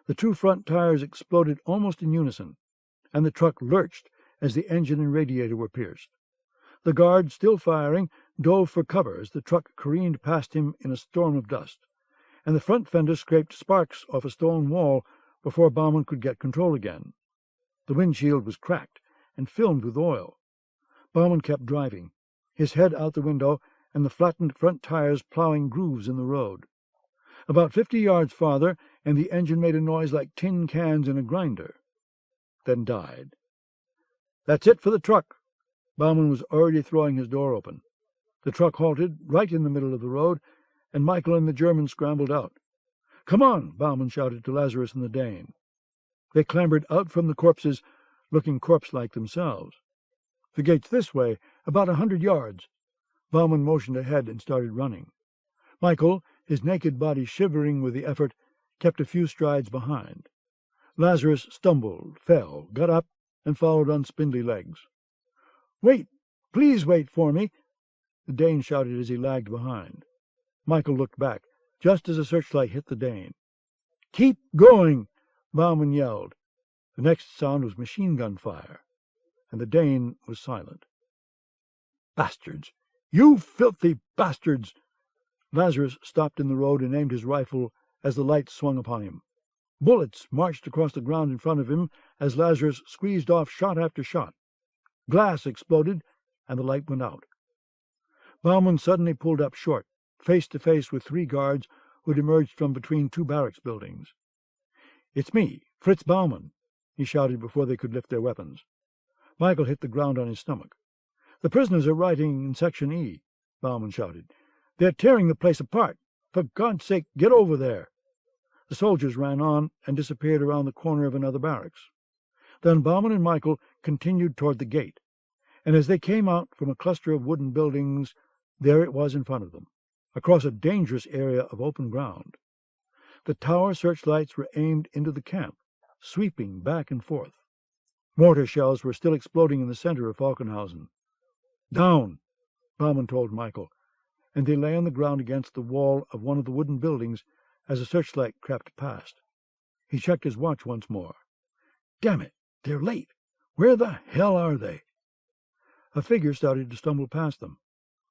The two front tires exploded almost in unison, and the truck lurched as the engine and radiator were pierced. The guard, still firing, dove for cover as the truck careened past him in a storm of dust, and the front fender scraped sparks off a stone wall before Bauman could get control again. The windshield was cracked and filmed with oil. Bauman kept driving, his head out the window and the flattened front tires plowing grooves in the road. About 50 yards farther, and the engine made a noise like tin cans in a grinder, then died. "That's it for the truck." Bauman was already throwing his door open. The truck halted right in the middle of the road, and Michael and the German scrambled out. "Come on," Bauman shouted to Lazarus and the Dane. They clambered out from the corpses, looking corpse-like themselves. "The gate's this way, about 100 yards." Bauman motioned ahead and started running. Michael, his naked body shivering with the effort, kept a few strides behind. Lazarus stumbled, fell, got up, and followed on spindly legs. "Wait! Please wait for me!" the Dane shouted as he lagged behind. Michael looked back, just as a searchlight hit the Dane. "Keep going!" Bauman yelled. The next sound was machine-gun fire, and the Dane was silent. "Bastards! You filthy bastards!" Lazarus stopped in the road and aimed his rifle as the light swung upon him. Bullets marched across the ground in front of him as Lazarus squeezed off shot after shot. Glass exploded, and the light went out. Bauman suddenly pulled up short, face to face with 3 guards who had emerged from between 2 barracks buildings. "It's me, Fritz Bauman," he shouted before they could lift their weapons. Michael hit the ground on his stomach. "The prisoners are rioting in Section E," Bauman shouted. "They're tearing the place apart. For God's sake, get over there." The soldiers ran on and disappeared around the corner of another barracks. Then Bauman and Michael continued toward the gate, and as they came out from a cluster of wooden buildings, there it was in front of them, across a dangerous area of open ground. The tower searchlights were aimed into the camp, sweeping back and forth. Mortar shells were still exploding in the center of Falkenhausen. "Down," Bauman told Michael, and they lay on the ground against the wall of one of the wooden buildings as a searchlight crept past. He checked his watch once more. "Damn it, they're late. Where the hell are they?" A figure started to stumble past them.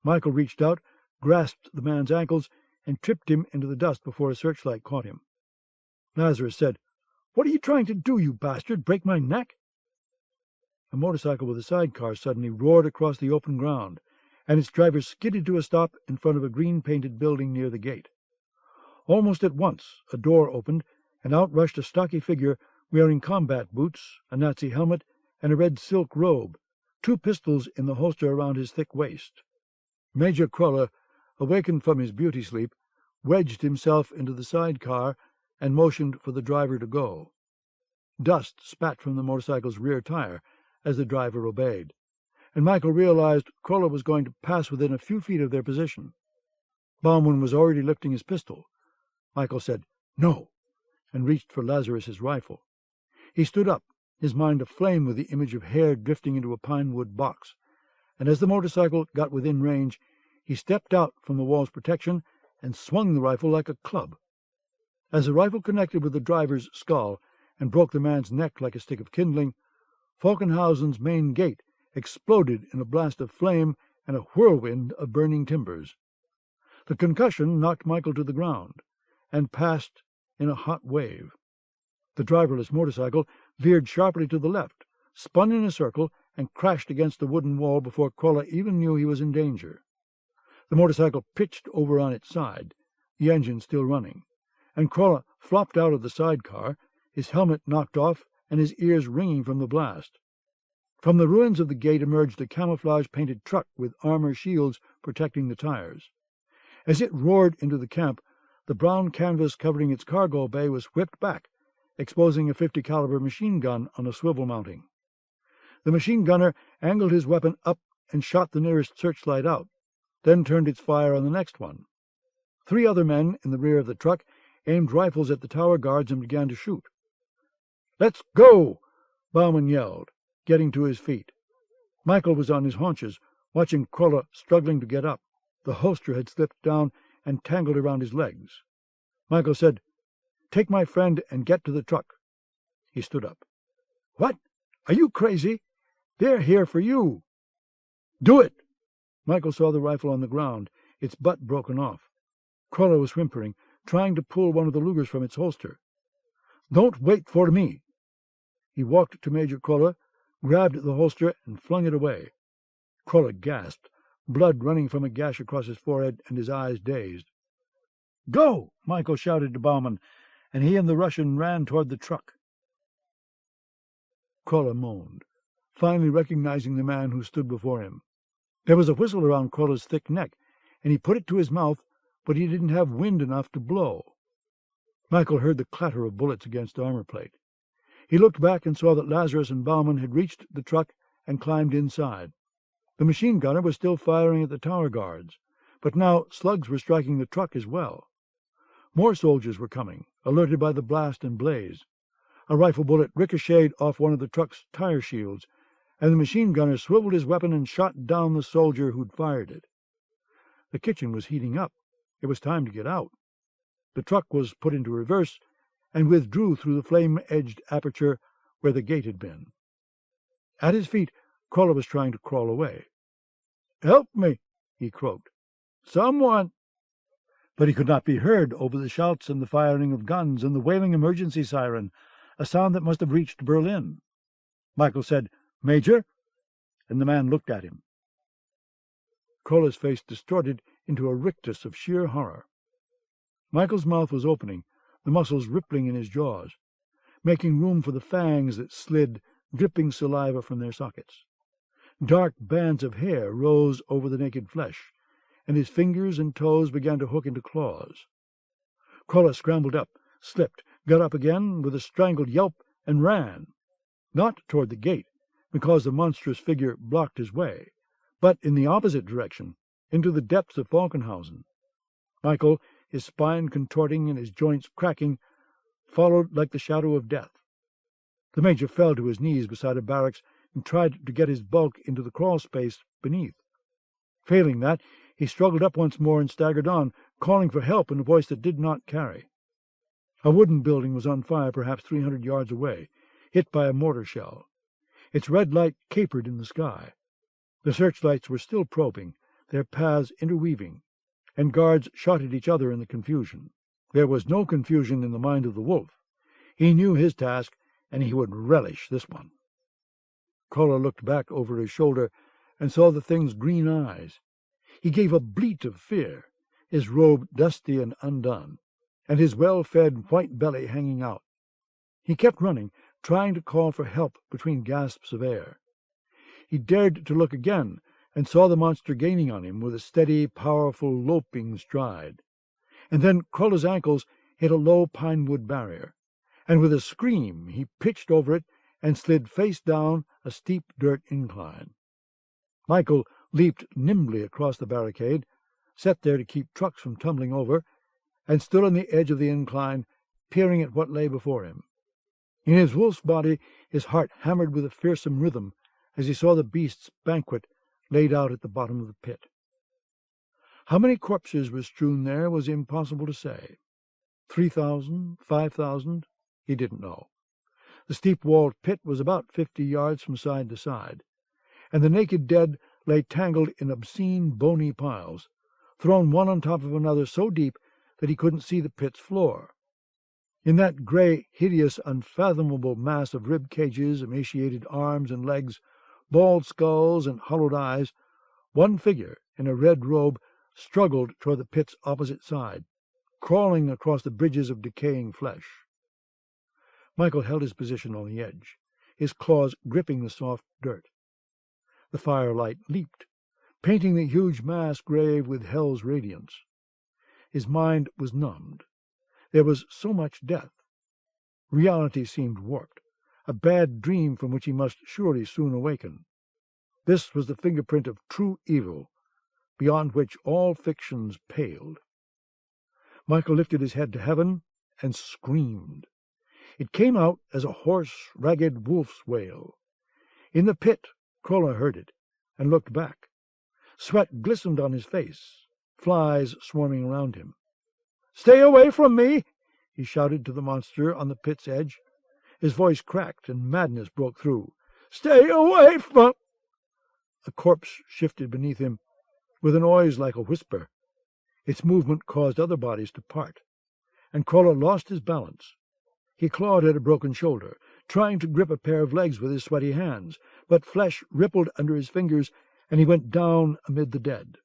Michael reached out, grasped the man's ankles, and tripped him into the dust before a searchlight caught him. Lazarus said, "What are you trying to do, you bastard? Break my neck?" A motorcycle with a sidecar suddenly roared across the open ground, and its driver skidded to a stop in front of a green-painted building near the gate. Almost at once a door opened, and out rushed a stocky figure wearing combat boots, a Nazi helmet, and a red silk robe, 2 pistols in the holster around his thick waist. Major Cruller, awakened from his beauty sleep, wedged himself into the sidecar and motioned for the driver to go. Dust spat from the motorcycle's rear tire as the driver obeyed, and Michael realized Cruller was going to pass within a few feet of their position. Bauman was already lifting his pistol. Michael said, "No," and reached for Lazarus's rifle. He stood up, his mind aflame with the image of hair drifting into a pine-wood box, and as the motorcycle got within range, he stepped out from the wall's protection and swung the rifle like a club. As the rifle connected with the driver's skull and broke the man's neck like a stick of kindling, Falkenhausen's main gate exploded in a blast of flame and a whirlwind of burning timbers. The concussion knocked Michael to the ground and passed in a hot wave. The driverless motorcycle veered sharply to the left, spun in a circle, and crashed against the wooden wall before Cruller even knew he was in danger. The motorcycle pitched over on its side, the engine still running, and Cruller flopped out of the sidecar, his helmet knocked off and his ears ringing from the blast. From the ruins of the gate emerged a camouflage-painted truck with armor shields protecting the tires. As it roared into the camp, the brown canvas covering its cargo bay was whipped back, exposing a .50 caliber machine gun on a swivel mounting. The machine gunner angled his weapon up and shot the nearest searchlight out, then turned its fire on the next one. 3 other men in the rear of the truck aimed rifles at the tower guards and began to shoot. "Let's go!" Bauman yelled, getting to his feet. Michael was on his haunches, watching Krolla struggling to get up. The holster had slipped down and tangled around his legs. Michael said, "Take my friend and get to the truck." He stood up. "What? Are you crazy? They're here for you." "Do it!" Michael saw the rifle on the ground, its butt broken off. Krolla was whimpering, trying to pull one of the Lugers from its holster. "Don't wait for me." He walked to Major Krolla, grabbed the holster, and flung it away. Krolla gasped, blood running from a gash across his forehead and his eyes dazed. "Go!" Michael shouted to Bauman, and he and the Russian ran toward the truck. Krolla moaned, finally recognizing the man who stood before him. There was a whistle around Krolla's thick neck, and he put it to his mouth, but he didn't have wind enough to blow. Michael heard the clatter of bullets against armor plate. He looked back and saw that Lazarus and Bauman had reached the truck and climbed inside. The machine gunner was still firing at the tower guards, but now slugs were striking the truck as well. More soldiers were coming, alerted by the blast and blaze. A rifle bullet ricocheted off one of the truck's tire shields, and the machine gunner swiveled his weapon and shot down the soldier who'd fired it. The kitchen was heating up. It was time to get out. The truck was put into reverse and withdrew through the flame-edged aperture where the gate had been. At his feet, Krolla was trying to crawl away. "Help me!" he croaked. "Someone!" But he could not be heard over the shouts and the firing of guns and the wailing emergency siren, a sound that must have reached Berlin. Michael said, "Major?" and the man looked at him. Krolla's face distorted into a rictus of sheer horror. Michael's mouth was opening, the muscles rippling in his jaws, making room for the fangs that slid, dripping saliva from their sockets. Dark bands of hair rose over the naked flesh, and his fingers and toes began to hook into claws. Krolla scrambled up, slipped, got up again with a strangled yelp, and ran, not toward the gate, because the monstrous figure blocked his way, but in the opposite direction, into the depths of Falkenhausen. Michael, his spine contorting and his joints cracking, followed like the shadow of death. The major fell to his knees beside a barracks and tried to get his bulk into the crawl space beneath. Failing that, he struggled up once more and staggered on, calling for help in a voice that did not carry. A wooden building was on fire perhaps 300 yards away, hit by a mortar shell. Its red light capered in the sky. The searchlights were still probing, their paths interweaving, and guards shot at each other in the confusion. There was no confusion in the mind of the wolf. He knew his task, and he would relish this one. Krolla looked back over his shoulder and saw the thing's green eyes. He gave a bleat of fear, his robe dusty and undone, and his well-fed white belly hanging out. He kept running, trying to call for help between gasps of air. He dared to look again, and saw the monster gaining on him with a steady, powerful, loping stride. And then Krolla's ankles hit a low pine-wood barrier, and with a scream he pitched over it and slid face down a steep dirt incline. Michael leaped nimbly across the barricade, set there to keep trucks from tumbling over, and stood on the edge of the incline, peering at what lay before him. In his wolf's body his heart hammered with a fearsome rhythm as he saw the beast's banquet laid out at the bottom of the pit. How many corpses were strewn there was impossible to say. 3,000, 5,000, he didn't know. The steep-walled pit was about 50 yards from side to side, and the naked dead lay tangled in obscene bony piles, thrown one on top of another so deep that he couldn't see the pit's floor. In that gray, hideous, unfathomable mass of rib cages, emaciated arms and legs, bald skulls and hollowed eyes, one figure in a red robe struggled toward the pit's opposite side, crawling across the bridges of decaying flesh. Michael held his position on the edge, his claws gripping the soft dirt. The firelight leaped, painting the huge mass grave with hell's radiance. His mind was numbed. There was so much death. Reality seemed warped. a bad dream from which he must surely soon awaken. This was the fingerprint of true evil, beyond which all fictions paled. Michael lifted his head to heaven and screamed. It came out as a hoarse, ragged wolf's wail. In the pit, Krolla heard it, and looked back. Sweat glistened on his face, flies swarming around him. "Stay away from me!" he shouted to the monster on the pit's edge. His voice cracked, and madness broke through. "Stay away from—" A corpse shifted beneath him, with a noise like a whisper. Its movement caused other bodies to part, and Krolla lost his balance. He clawed at a broken shoulder, trying to grip a pair of legs with his sweaty hands, but flesh rippled under his fingers, and he went down amid the dead.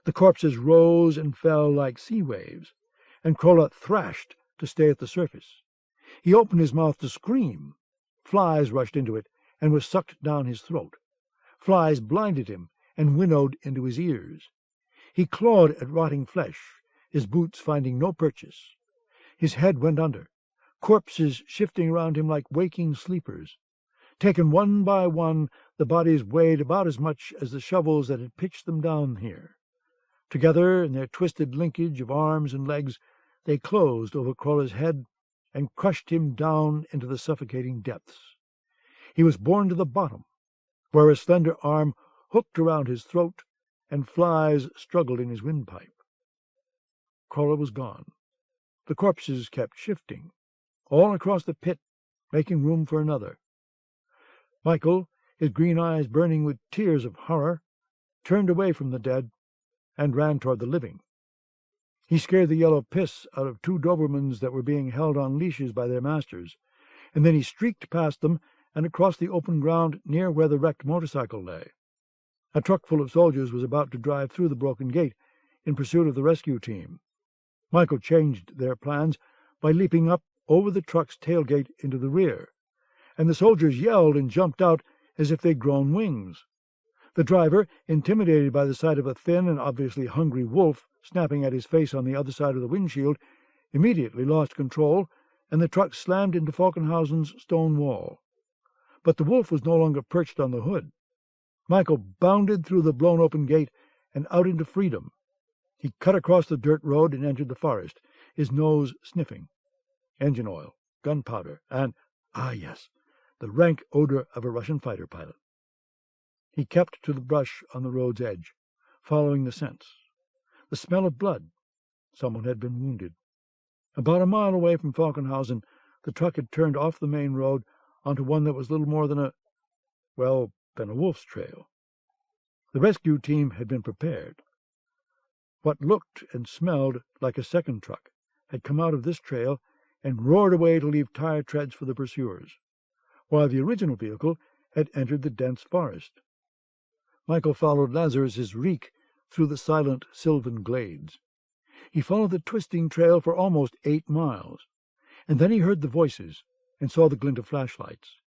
The corpses rose and fell like sea waves, and Krolla thrashed to stay at the surface. He opened his mouth to scream. Flies rushed into it, and was sucked down his throat. Flies blinded him, and winnowed into his ears. He clawed at rotting flesh, his boots finding no purchase. His head went under, corpses shifting around him like waking sleepers. Taken one by one, the bodies weighed about as much as the shovels that had pitched them down here. Together, in their twisted linkage of arms and legs, they closed over Krolla's head and crushed him down into the suffocating depths. He was borne to the bottom, where a slender arm hooked around his throat, and flies struggled in his windpipe. Krolla was gone. The corpses kept shifting, all across the pit, making room for another. Michael, his green eyes burning with tears of horror, turned away from the dead and ran toward the living. He scared the yellow piss out of 2 Dobermans that were being held on leashes by their masters, and then he streaked past them and across the open ground near where the wrecked motorcycle lay. A truck full of soldiers was about to drive through the broken gate in pursuit of the rescue team. Michael changed their plans by leaping up over the truck's tailgate into the rear, and the soldiers yelled and jumped out as if they'd grown wings. The driver, intimidated by the sight of a thin and obviously hungry wolf snapping at his face on the other side of the windshield, immediately lost control, and the truck slammed into Falkenhausen's stone wall. But the wolf was no longer perched on the hood. Michael bounded through the blown-open gate and out into freedom. He cut across the dirt road and entered the forest, his nose sniffing. Engine oil, gunpowder, and, yes, the rank odor of a Russian fighter pilot. He kept to the brush on the road's edge, following the scents. The smell of blood. Someone had been wounded. About a mile away from Falkenhausen, the truck had turned off the main road onto one that was little more than a wolf's trail. The rescue team had been prepared. What looked and smelled like a second truck had come out of this trail and roared away to leave tire treads for the pursuers, while the original vehicle had entered the dense forest. Michael followed Lazarus's reek through the silent sylvan glades. He followed the twisting trail for almost 8 miles, and then he heard the voices and saw the glint of flashlights.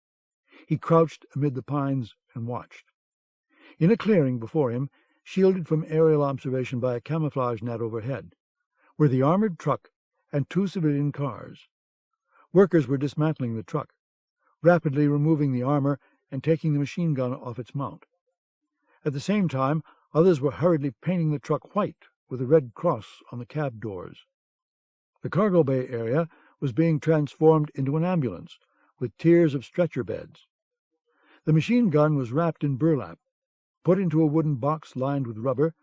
He crouched amid the pines and watched. In a clearing before him, shielded from aerial observation by a camouflage net overhead, were the armored truck and 2 civilian cars. Workers were dismantling the truck, rapidly removing the armor and taking the machine gun off its mount. At the same time, others were hurriedly painting the truck white with a red cross on the cab doors. The cargo bay area was being transformed into an ambulance with tiers of stretcher beds. The machine gun was wrapped in burlap, put into a wooden box lined with rubber,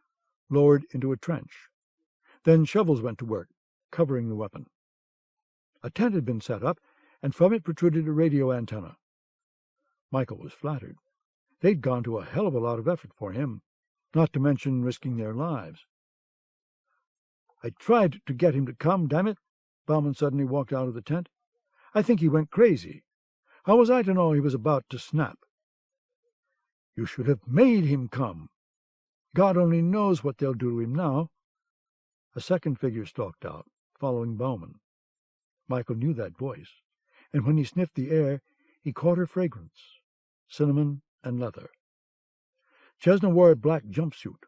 lowered into a trench. Then shovels went to work, covering the weapon. A tent had been set up, and from it protruded a radio antenna. Michael was flattered. They'd gone to a hell of a lot of effort for him, not to mention risking their lives. "I tried to get him to come, damn it!" Bauman suddenly walked out of the tent. "I think he went crazy. How was I to know he was about to snap?" "You should have made him come. God only knows what they'll do to him now." A second figure stalked out, following Bauman. Michael knew that voice, and when he sniffed the air, he caught her fragrance, cinnamon and leather. Chesna wore a black jumpsuit,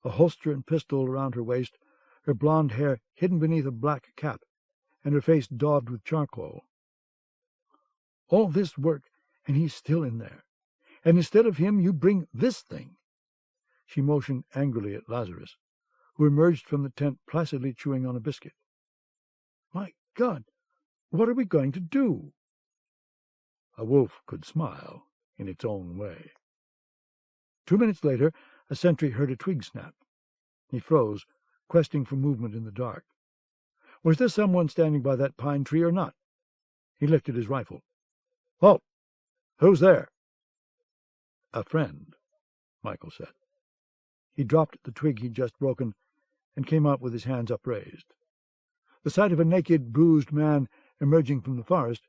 a holster and pistol around her waist, her blonde hair hidden beneath a black cap, and her face daubed with charcoal. All this work, and he's still in there. And instead of him, you bring this thing." She motioned angrily at Lazarus, who emerged from the tent placidly chewing on a biscuit. "My God, what are we going to do?" A wolf could smile in its own way. 2 minutes later, a sentry heard a twig snap. He froze, questing for movement in the dark. Was there someone standing by that pine tree or not? He lifted his rifle. "Halt! Who's there?" "A friend," Michael said. He dropped the twig he'd just broken and came out with his hands upraised. The sight of a naked, bruised man emerging from the forest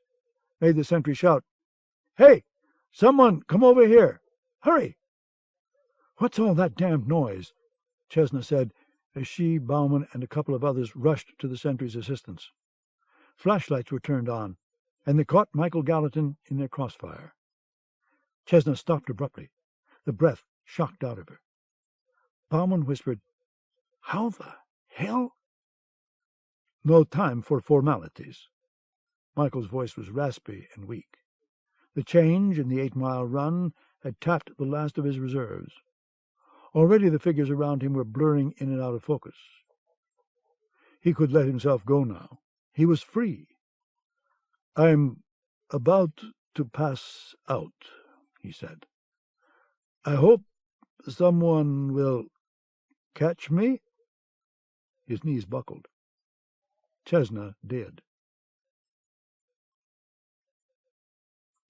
made the sentry shout, "Hey! Someone come over here! Hurry!" "What's all that damned noise?" Chesna said, as she, Bauman, and a couple of others rushed to the sentry's assistance. Flashlights were turned on, and they caught Michael Gallatin in their crossfire. Chesna stopped abruptly, the breath shocked out of her. Bauman whispered, "How the hell?" "No time for formalities." Michael's voice was raspy and weak. The change in the 8-mile run had tapped the last of his reserves. Already the figures around him were blurring in and out of focus. He could let himself go now. He was free. "I'm about to pass out," he said. "I hope someone will catch me." His knees buckled. Chesna did.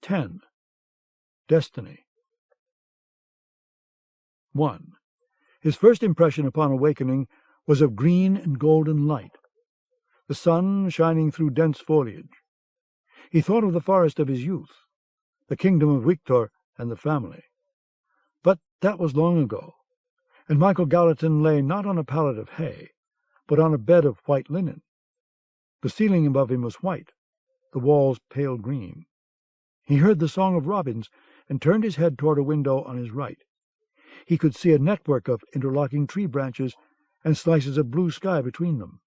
10. Destiny. 1. His first impression upon awakening was of green and golden light, the sun shining through dense foliage. He thought of the forest of his youth, the kingdom of Victor and the family. But that was long ago, and Michael Gallatin lay not on a pallet of hay, but on a bed of white linen. The ceiling above him was white, the walls pale green. He heard the song of robins and turned his head toward a window on his right. He could see a network of interlocking tree branches and slices of blue sky between them.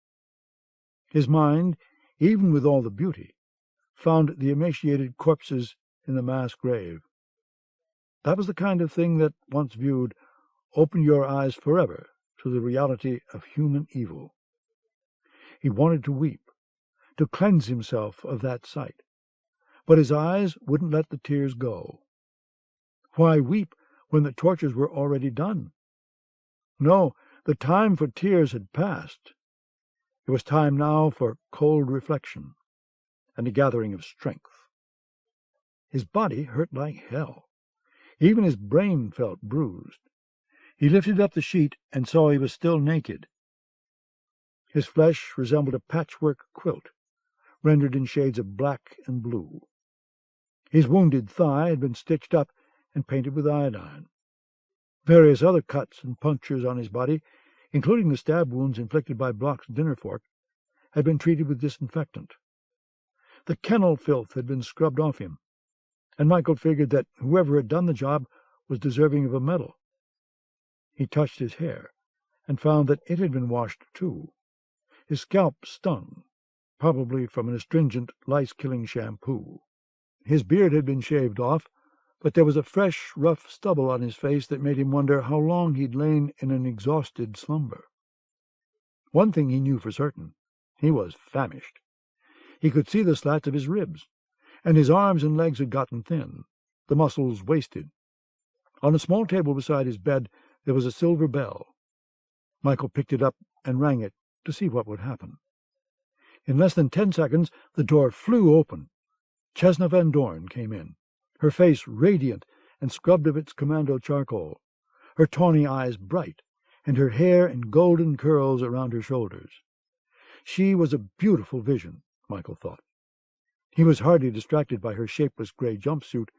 His mind, even with all the beauty, found the emaciated corpses in the mass grave. That was the kind of thing that, once viewed, opened your eyes forever to the reality of human evil. He wanted to weep, to cleanse himself of that sight, but his eyes wouldn't let the tears go. Why weep when the tortures were already done? No, the time for tears had passed. It was time now for cold reflection and a gathering of strength. His body hurt like hell. Even his brain felt bruised. He lifted up the sheet and saw he was still naked. His flesh resembled a patchwork quilt, rendered in shades of black and blue. His wounded thigh had been stitched up and painted with iodine. Various other cuts and punctures on his body, including the stab wounds inflicted by Block's dinner fork, had been treated with disinfectant. The kennel filth had been scrubbed off him, and Michael figured that whoever had done the job was deserving of a medal. He touched his hair and found that it had been washed too. His scalp stung, probably from an astringent, lice-killing shampoo. His beard had been shaved off, but there was a fresh, rough stubble on his face that made him wonder how long he'd lain in an exhausted slumber. One thing he knew for certain: he was famished. He could see the slats of his ribs, and his arms and legs had gotten thin, the muscles wasted. On a small table beside his bed there was a silver bell. Michael picked it up and rang it to see what would happen. In less than 10 seconds the door flew open. Chesna Van Dorn came in, her face radiant and scrubbed of its commando charcoal, her tawny eyes bright, and her hair in golden curls around her shoulders. She was a beautiful vision, Michael thought. He was hardly distracted by her shapeless gray jumpsuit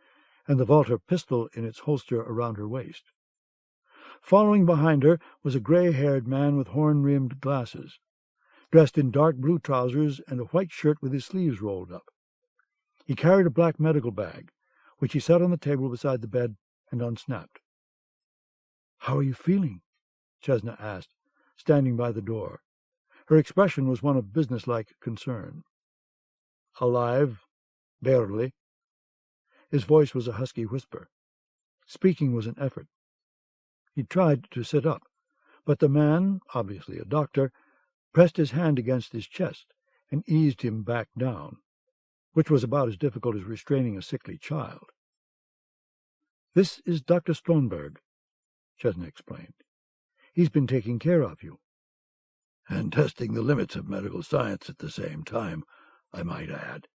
and the Walther pistol in its holster around her waist. Following behind her was a gray-haired man with horn-rimmed glasses, dressed in dark blue trousers and a white shirt with his sleeves rolled up. He carried a black medical bag, which he set on the table beside the bed and unsnapped. "How are you feeling?" Chesna asked, standing by the door. Her expression was one of businesslike concern. "Alive, barely," His voice was a husky whisper. Speaking was an effort. He tried to sit up, but the man, obviously a doctor, pressed his hand against his chest and eased him back down, which was about as difficult as restraining a sickly child. "This is Dr. Stromberg," Chesna explained. "He's been taking care of you." "And testing the limits of medical science at the same time, I might add."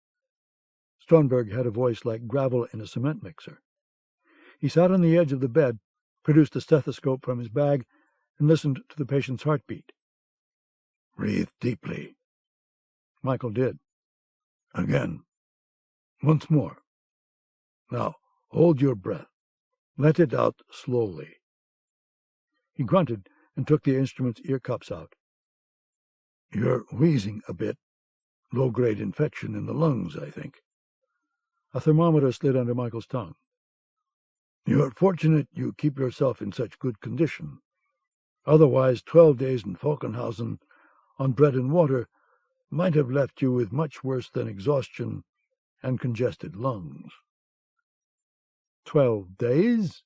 Stromberg had a voice like gravel in a cement mixer. He sat on the edge of the bed, produced a stethoscope from his bag, and listened to the patient's heartbeat. "Breathe deeply." Michael did. "Again. Once more. Now, hold your breath. Let it out slowly." He grunted and took the instrument's ear cups out. "You're wheezing a bit. Low-grade infection in the lungs, I think." A thermometer slid under Michael's tongue. "You're fortunate you keep yourself in such good condition. Otherwise, 12 days in Falkenhausen on bread and water might have left you with much worse than exhaustion and congested lungs." 12 days?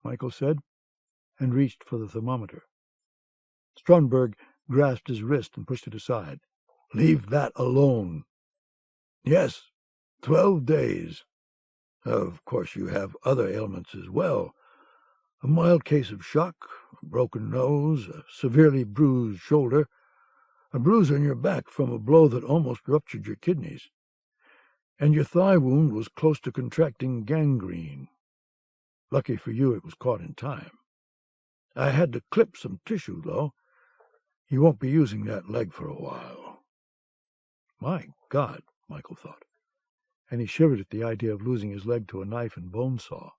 Michael said, and reached for the thermometer. Stromberg grasped his wrist and pushed it aside. "Leave that alone. Yes, 12 days. Of course, you have other ailments as well. A mild case of shock, a broken nose, a severely bruised shoulder, a bruise on your back from a blow that almost ruptured your kidneys. And your thigh wound was close to contracting gangrene. Lucky for you it was caught in time. I had to clip some tissue, though. You won't be using that leg for a while." My God, Michael thought, and he shivered at the idea of losing his leg to a knife and bone saw.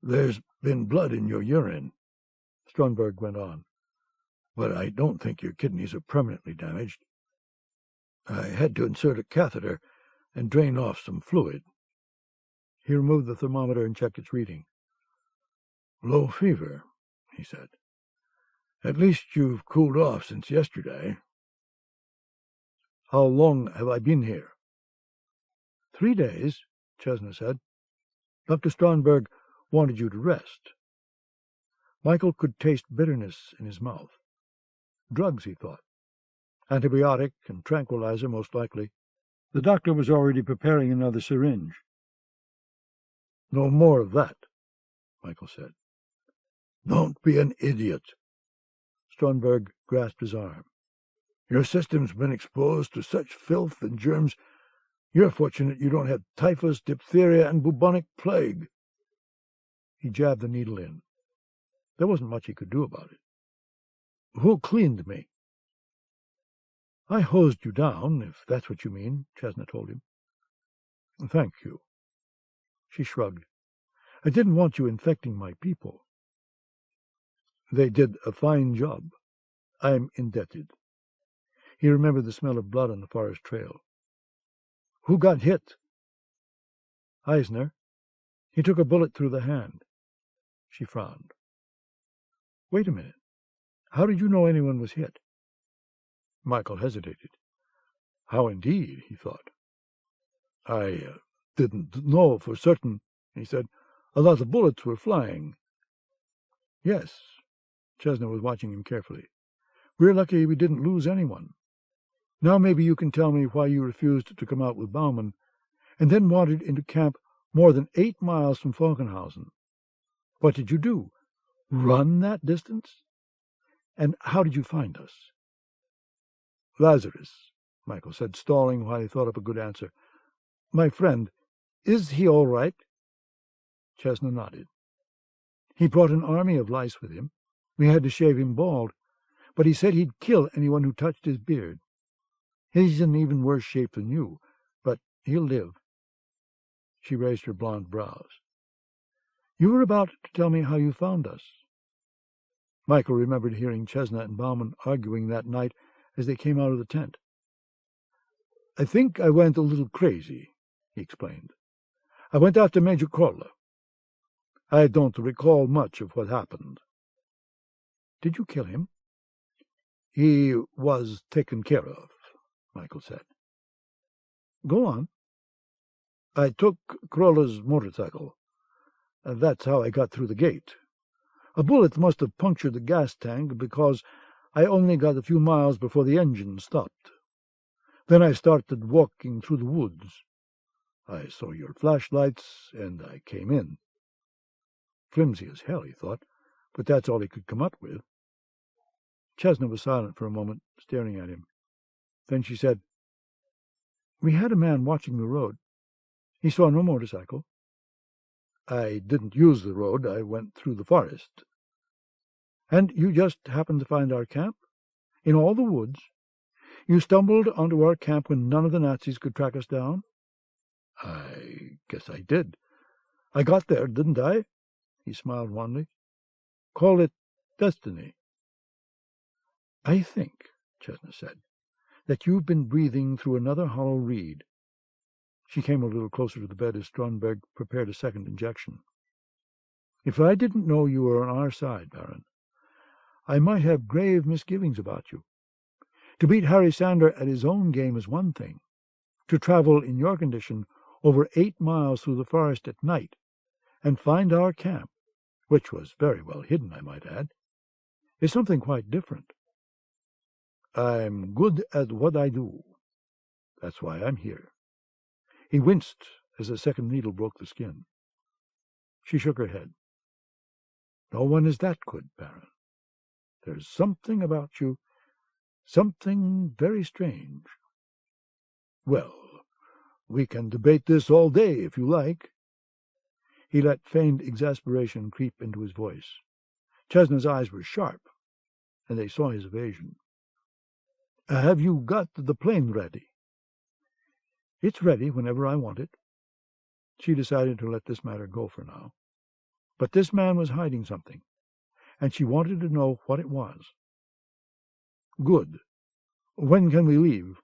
"There's been blood in your urine," Stromberg went on, "but I don't think your kidneys are permanently damaged. I had to insert a catheter and drain off some fluid." He removed the thermometer and checked its reading. "Low fever," he said. "At least you've cooled off since yesterday." "How long have I been here?" 3 days, Chesna said. "Dr. Stromberg wanted you to rest." Michael could taste bitterness in his mouth. Drugs, he thought. Antibiotic and tranquilizer, most likely. The doctor was already preparing another syringe. "No more of that," Michael said. "Don't be an idiot." Stromberg grasped his arm. "Your system's been exposed to such filth and germs. You're fortunate you don't have typhus, diphtheria, and bubonic plague." He jabbed the needle in. There wasn't much he could do about it. "Who cleaned me?" "I hosed you down, if that's what you mean," Chesna told him. "Thank you." She shrugged. "I didn't want you infecting my people." "They did a fine job. I'm indebted." He remembered the smell of blood on the forest trail. "Who got hit?" "Eisner. He took a bullet through the hand." She frowned. "Wait a minute. How did you know anyone was hit?" Michael hesitated. How indeed, he thought. "I didn't know for certain," he said. "A lot of bullets were flying." "Yes." Chesna was watching him carefully. "We're lucky we didn't lose anyone. Now maybe you can tell me why you refused to come out with Bauman, and then wandered into camp more than 8 miles from Falkenhausen. What did you do? Run that distance? And how did you find us?" "Lazarus," Michael said, stalling while he thought up a good answer. "My friend, is he all right?" Chesna nodded. "He brought an army of lice with him. We had to shave him bald, but he said he'd kill anyone who touched his beard. He's in even worse shape than you, but he'll live." She raised her blonde brows. "You were about to tell me how you found us." Michael remembered hearing Chesna and Bauman arguing that night as they came out of the tent. "I think I went a little crazy," he explained. "I went after Major Krolla. I don't recall much of what happened." "Did you kill him?" "He was taken care of," Michael said. "Go on." I took Krolla's motorcycle. That's how I got through the gate. A bullet must have punctured the gas tank because I only got a few miles before the engine stopped. Then I started walking through the woods. I saw your flashlights, and I came in. Flimsy as hell, he thought, but that's all he could come up with. Chesna was silent for a moment, staring at him. Then she said, "We had a man watching the road. He saw no motorcycle." "I didn't use the road. I went through the forest." "And you just happened to find our camp? In all the woods? You stumbled onto our camp when none of the Nazis could track us down?" "I guess I did. I got there, didn't I?" He smiled wanly. "Call it destiny." "I think," Chesna said, "that you've been breathing through another hollow reed." She came a little closer to the bed as Stromberg prepared a second injection. "If I didn't know you were on our side, Baron, I might have grave misgivings about you. To beat Harry Sander at his own game is one thing. To travel in your condition over 8 miles through the forest at night and find our camp, which was very well hidden, I might add, is something quite different." "I'm good at what I do. That's why I'm here." He winced as the second needle broke the skin. She shook her head. "No one is that good, Baron. There's something about you, something very strange." "Well, we can debate this all day, if you like." He let feigned exasperation creep into his voice. Chesna's eyes were sharp, and they saw his evasion. "Have you got the plane ready?" "It's ready whenever I want it." She decided to let this matter go for now. But this man was hiding something, and she wanted to know what it was. "Good. When can we leave?"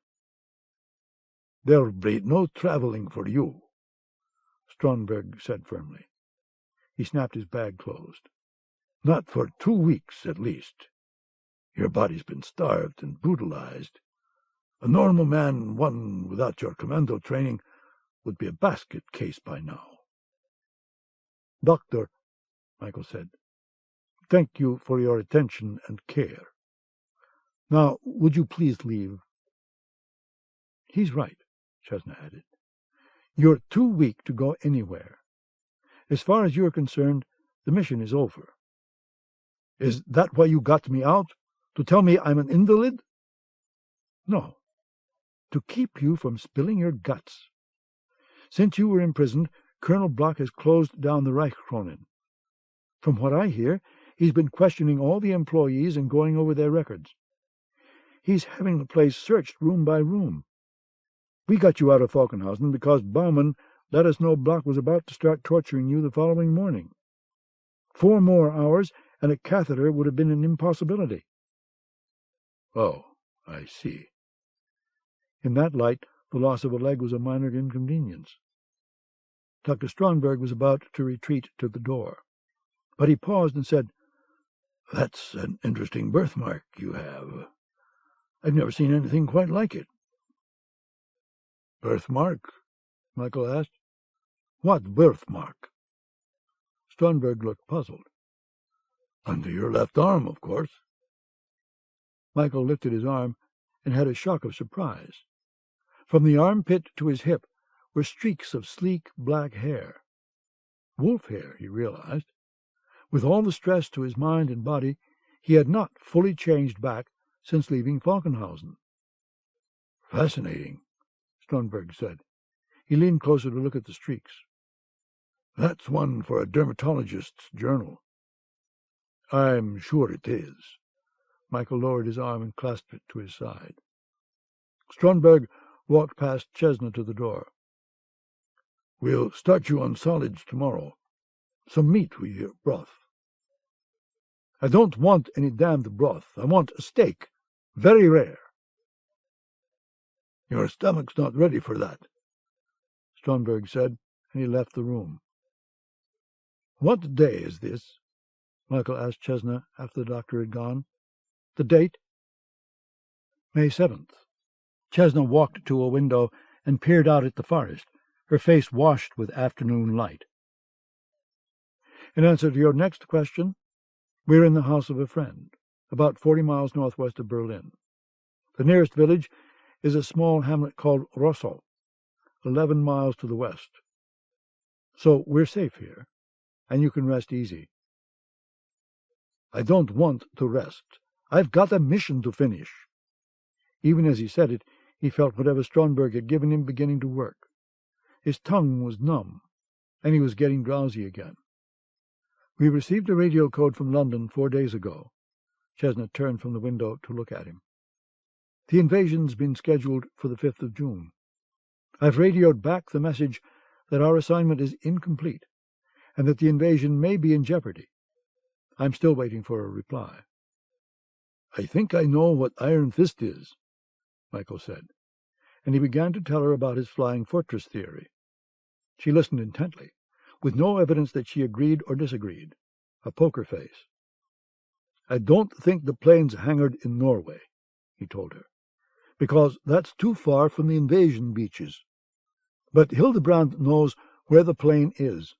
"There'll be no traveling for you," Stromberg said firmly. He snapped his bag closed. "Not for 2 weeks, at least. Your body's been starved and brutalized. A normal man, one without your commando training, would be a basket case by now." "Doctor," Michael said, "thank you for your attention and care. Now, would you please leave?" "He's right," Chesna added. "You're too weak to go anywhere. As far as you're concerned, the mission is over." "Is that why you got me out? To tell me I'm an invalid?" "No. To keep you from spilling your guts. Since you were imprisoned, Colonel Block has closed down the Reichskronen. From what I hear, he's been questioning all the employees and going over their records. He's having the place searched room by room. We got you out of Falkenhausen because Baumann let us know Block was about to start torturing you the following morning. 4 more hours, and a catheter would have been an impossibility." "Oh, I see." In that light, the loss of a leg was a minor inconvenience. Dr. Stromberg was about to retreat to the door, but he paused and said, "That's an interesting birthmark you have. I've never seen anything quite like it." "Birthmark?" Michael asked. "What birthmark?" Stromberg looked puzzled. "Under your left arm, of course." Michael lifted his arm and had a shock of surprise. From the armpit to his hip were streaks of sleek black hair. Wolf hair, he realized. With all the stress to his mind and body, he had not fully changed back since leaving Falkenhausen. "Fascinating," Stromberg said. He leaned closer to look at the streaks. "That's one for a dermatologist's journal." "I'm sure it is." Michael lowered his arm and clasped it to his side. Stromberg walked past Chesna to the door. "We'll start you on solids tomorrow. Some meat with your broth." "I don't want any damned broth. I want a steak. Very rare." "Your stomach's not ready for that," Stromberg said, and he left the room. "What day is this?" Michael asked Chesna after the doctor had gone. "The date?" "May 7th. Chesna walked to a window and peered out at the forest, Her face washed with afternoon light. In answer to your next question, we're in the house of a friend, about 40 miles northwest of Berlin. The nearest village is a small hamlet called Rossau, 11 miles to the west. So we're safe here, and you can rest easy. I don't want to rest. I've got a mission to finish. Even as he said it, he felt whatever Stromberg had given him beginning to work. His tongue was numb, and he was getting drowsy again. We received a radio code from London 4 days ago. Chestnut turned from the window to look at him. The invasion's been scheduled for the 5th of June. I've radioed back the message that our assignment is incomplete, and that the invasion may be in jeopardy. I'm still waiting for a reply. I think I know what Iron Fist is, Michael said, and he began to tell her about his flying fortress theory. She listened intently, with no evidence that she agreed or disagreed, a poker face. I don't think the plane's hangared in Norway, he told her, because that's too far from the invasion beaches. But Hildebrand knows where the plane is.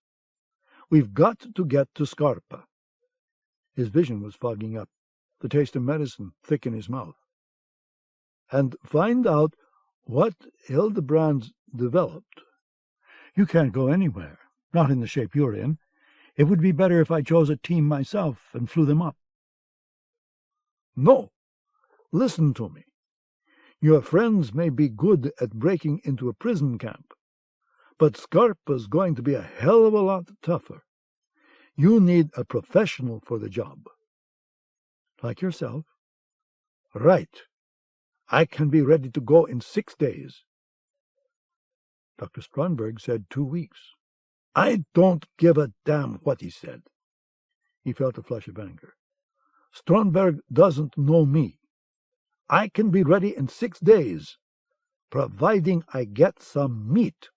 We've got to get to Scarpa. His vision was fogging up, the taste of medicine thick in his mouth. And find out what Hildebrand's developed. You can't go anywhere, not in the shape you're in. It would be better if I chose a team myself and flew them up. No. Listen to me. Your friends may be good at breaking into a prison camp, but Scarpa's going to be a hell of a lot tougher. You need a professional for the job. Like yourself? Right. I can be ready to go in 6 days. Dr. Stromberg said 2 weeks. I don't give a damn what he said. He felt a flush of anger. Stromberg doesn't know me. I can be ready in 6 days, providing I get some meat.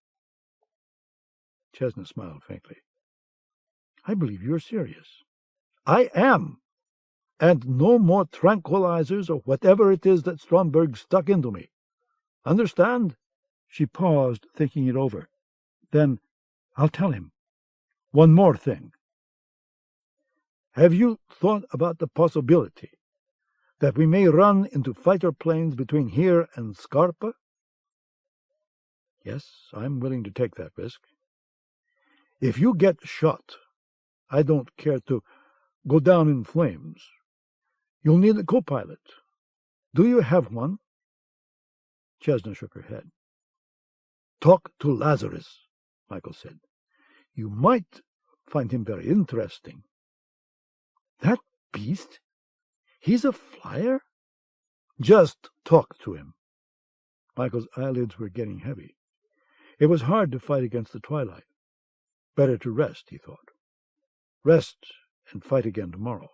Chestnut smiled faintly. I believe you're serious. I am. And no more tranquilizers or whatever it is that Stromberg stuck into me. Understand? She paused, thinking it over. Then, I'll tell him. One more thing. Have you thought about the possibility that we may run into fighter planes between here and Scarpa? Yes, I'm willing to take that risk. If you get shot, I don't care to go down in flames. You'll need a co-pilot. Do you have one? Chestnut shook her head. Talk to Lazarus, Michael said. You might find him very interesting. That beast? He's a flyer? Just talk to him. Michael's eyelids were getting heavy. It was hard to fight against the twilight. Better to rest, he thought. Rest and fight again tomorrow.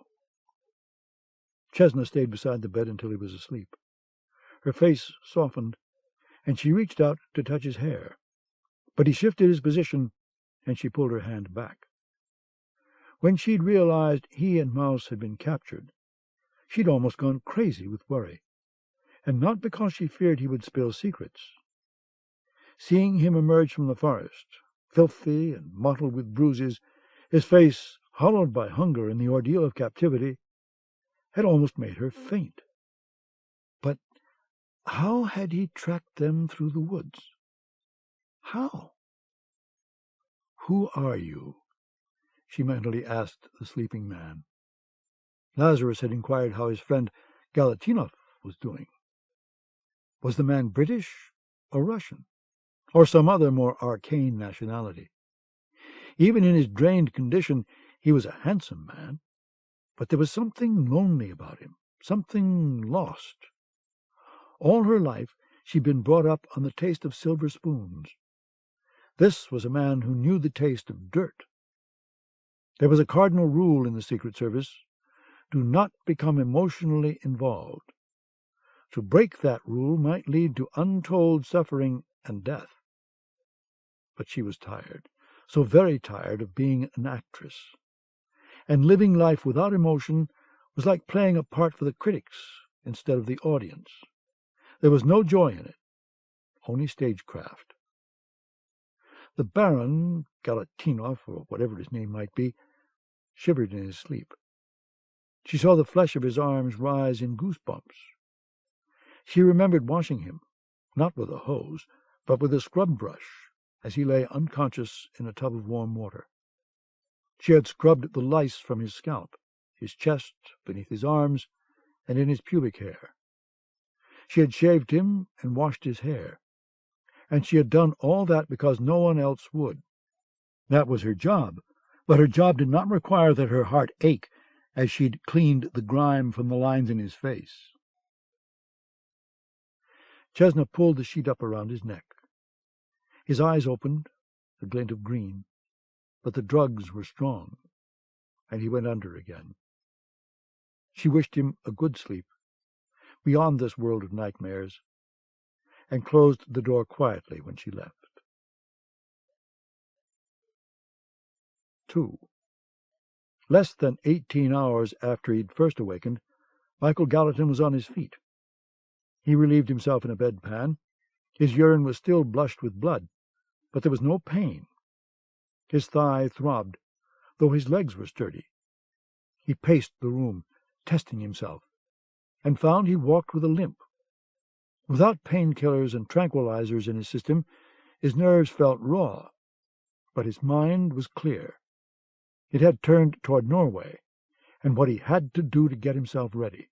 Chestnut stayed beside the bed until he was asleep. Her face softened, and she reached out to touch his hair. But he shifted his position, and she pulled her hand back. When she'd realized he and Mouse had been captured, she'd almost gone crazy with worry, and not because she feared he would spill secrets. Seeing him emerge from the forest, filthy and mottled with bruises, his face hollowed by hunger and the ordeal of captivity, had almost made her faint. But how had he tracked them through the woods? How? "Who are you?" she mentally asked the sleeping man. Lazarus had inquired how his friend Galatinov was doing. Was the man British or Russian, or some other more arcane nationality? Even in his drained condition, he was a handsome man, but there was something lonely about him, something lost. All her life she'd been brought up on the taste of silver spoons. This was a man who knew the taste of dirt. There was a cardinal rule in the Secret Service: do not become emotionally involved. To break that rule might lead to untold suffering and death. But she was tired, so very tired of being an actress. And living life without emotion was like playing a part for the critics instead of the audience. There was no joy in it, only stagecraft. The Baron, Galatinov, or whatever his name might be, shivered in his sleep. She saw the flesh of his arms rise in goosebumps. She remembered washing him, not with a hose, but with a scrub brush, as he lay unconscious in a tub of warm water. She had scrubbed the lice from his scalp, his chest, beneath his arms, and in his pubic hair. She had shaved him and washed his hair, and she had done all that because no one else would. That was her job, but her job did not require that her heart ache as she'd cleaned the grime from the lines in his face. Chesna pulled the sheet up around his neck. His eyes opened, a glint of green, but the drugs were strong, and he went under again. She wished him a good sleep, beyond this world of nightmares, and closed the door quietly when she left. 2. Less than 18 hours after he'd first awakened, Michael Gallatin was on his feet. He relieved himself in a bedpan. His urine was still blushed with blood, but there was no pain. His thigh throbbed, though his legs were sturdy. He paced the room, testing himself, and found he walked with a limp. Without painkillers and tranquilizers in his system, his nerves felt raw, but his mind was clear. It had turned toward Norway, and what he had to do to get himself ready.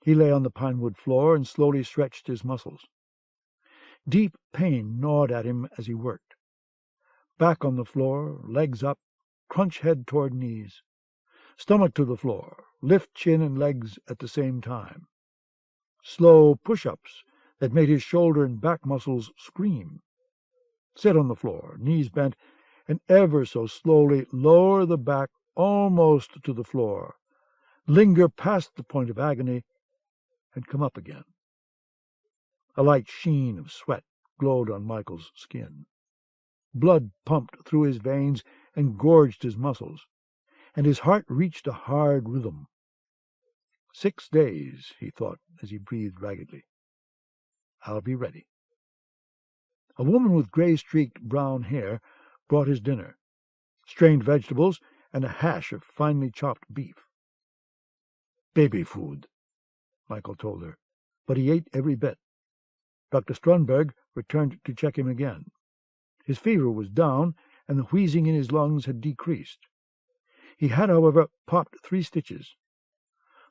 He lay on the pinewood floor and slowly stretched his muscles. Deep pain gnawed at him as he worked. Back on the floor, legs up, crunch head toward knees. Stomach to the floor, lift chin and legs at the same time. Slow push-ups that made his shoulder and back muscles scream. Sit on the floor, knees bent, and ever so slowly lower the back almost to the floor. Linger past the point of agony, and come up again. A light sheen of sweat glowed on Michael's skin. Blood pumped through his veins and gorged his muscles, and his heart reached a hard rhythm. 6 days, he thought as he breathed raggedly. I'll be ready. A woman with gray-streaked brown hair brought his dinner, strained vegetables and a hash of finely chopped beef. Baby food, Michael told her, but he ate every bit. Dr. Strunberg returned to check him again. His fever was down, and the wheezing in his lungs had decreased. He had, however, popped 3 stitches.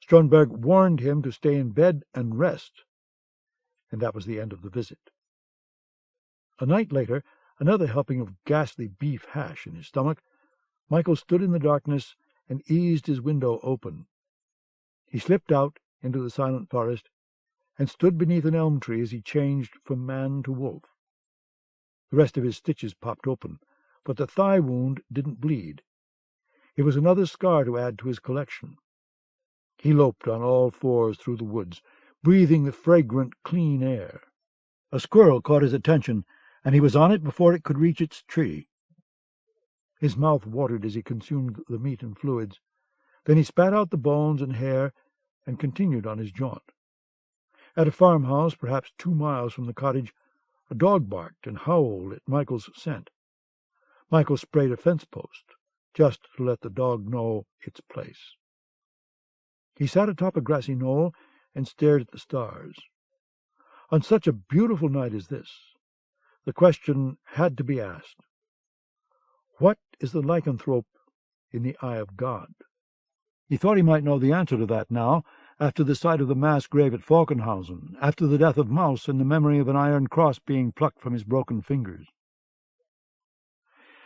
Strunberg warned him to stay in bed and rest, and that was the end of the visit. A night later, another helping of ghastly beef hash in his stomach, Michael stood in the darkness and eased his window open. He slipped out into the silent forest and stood beneath an elm tree as he changed from man to wolf. The rest of his stitches popped open, but the thigh wound didn't bleed. It was another scar to add to his collection. He loped on all 4s through the woods, breathing the fragrant, clean air. A squirrel caught his attention, and he was on it before it could reach its tree. His mouth watered as he consumed the meat and fluids. Then he spat out the bones and hair and continued on his jaunt. At a farmhouse, perhaps 2 miles from the cottage, a dog barked and howled at Michael's scent. Michael sprayed a fence post, just to let the dog know its place. He sat atop a grassy knoll and stared at the stars. On such a beautiful night as this, the question had to be asked, what is the lycanthrope in the eye of God? He thought he might know the answer to that now, after the sight of the mass grave at Falkenhausen, after the death of Maus and the memory of an iron cross being plucked from his broken fingers.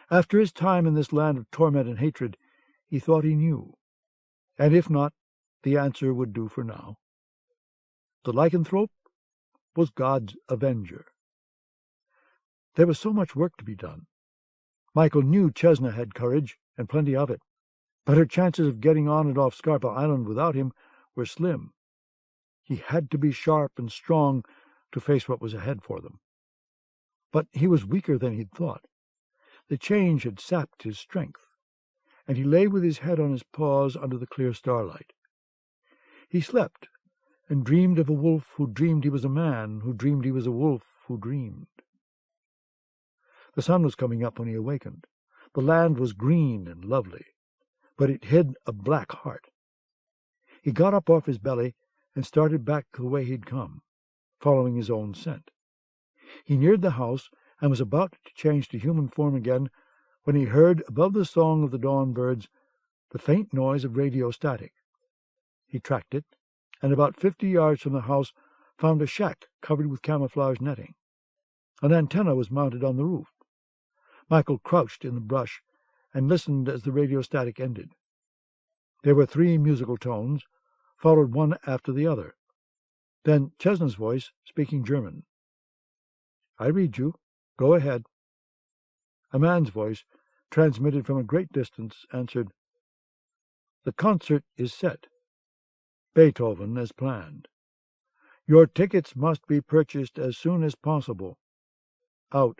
After his time in this land of torment and hatred, he thought he knew, and if not, the answer would do for now. The lycanthrope was God's avenger. There was so much work to be done. Michael knew Chesna had courage, and plenty of it, but her chances of getting on and off Scarpa Island without him were slim. He had to be sharp and strong to face what was ahead for them. But he was weaker than he'd thought. The change had sapped his strength, and he lay with his head on his paws under the clear starlight. He slept, and dreamed of a wolf who dreamed he was a man, who dreamed he was a wolf, who dreamed. The sun was coming up when he awakened. The land was green and lovely, but it hid a black heart. He got up off his belly and started back the way he'd come, following his own scent. He neared the house and was about to change to human form again when he heard, above the song of the dawn birds, the faint noise of radio static. He tracked it, and about 50 yards from the house found a shack covered with camouflage netting. An antenna was mounted on the roof. Michael crouched in the brush and listened as the radio static ended. There were 3 musical tones, followed one after the other. Then Chesna's voice, speaking German. "I read you. Go ahead." A man's voice, transmitted from a great distance, answered, "The concert is set. Beethoven as planned. Your tickets must be purchased as soon as possible. Out."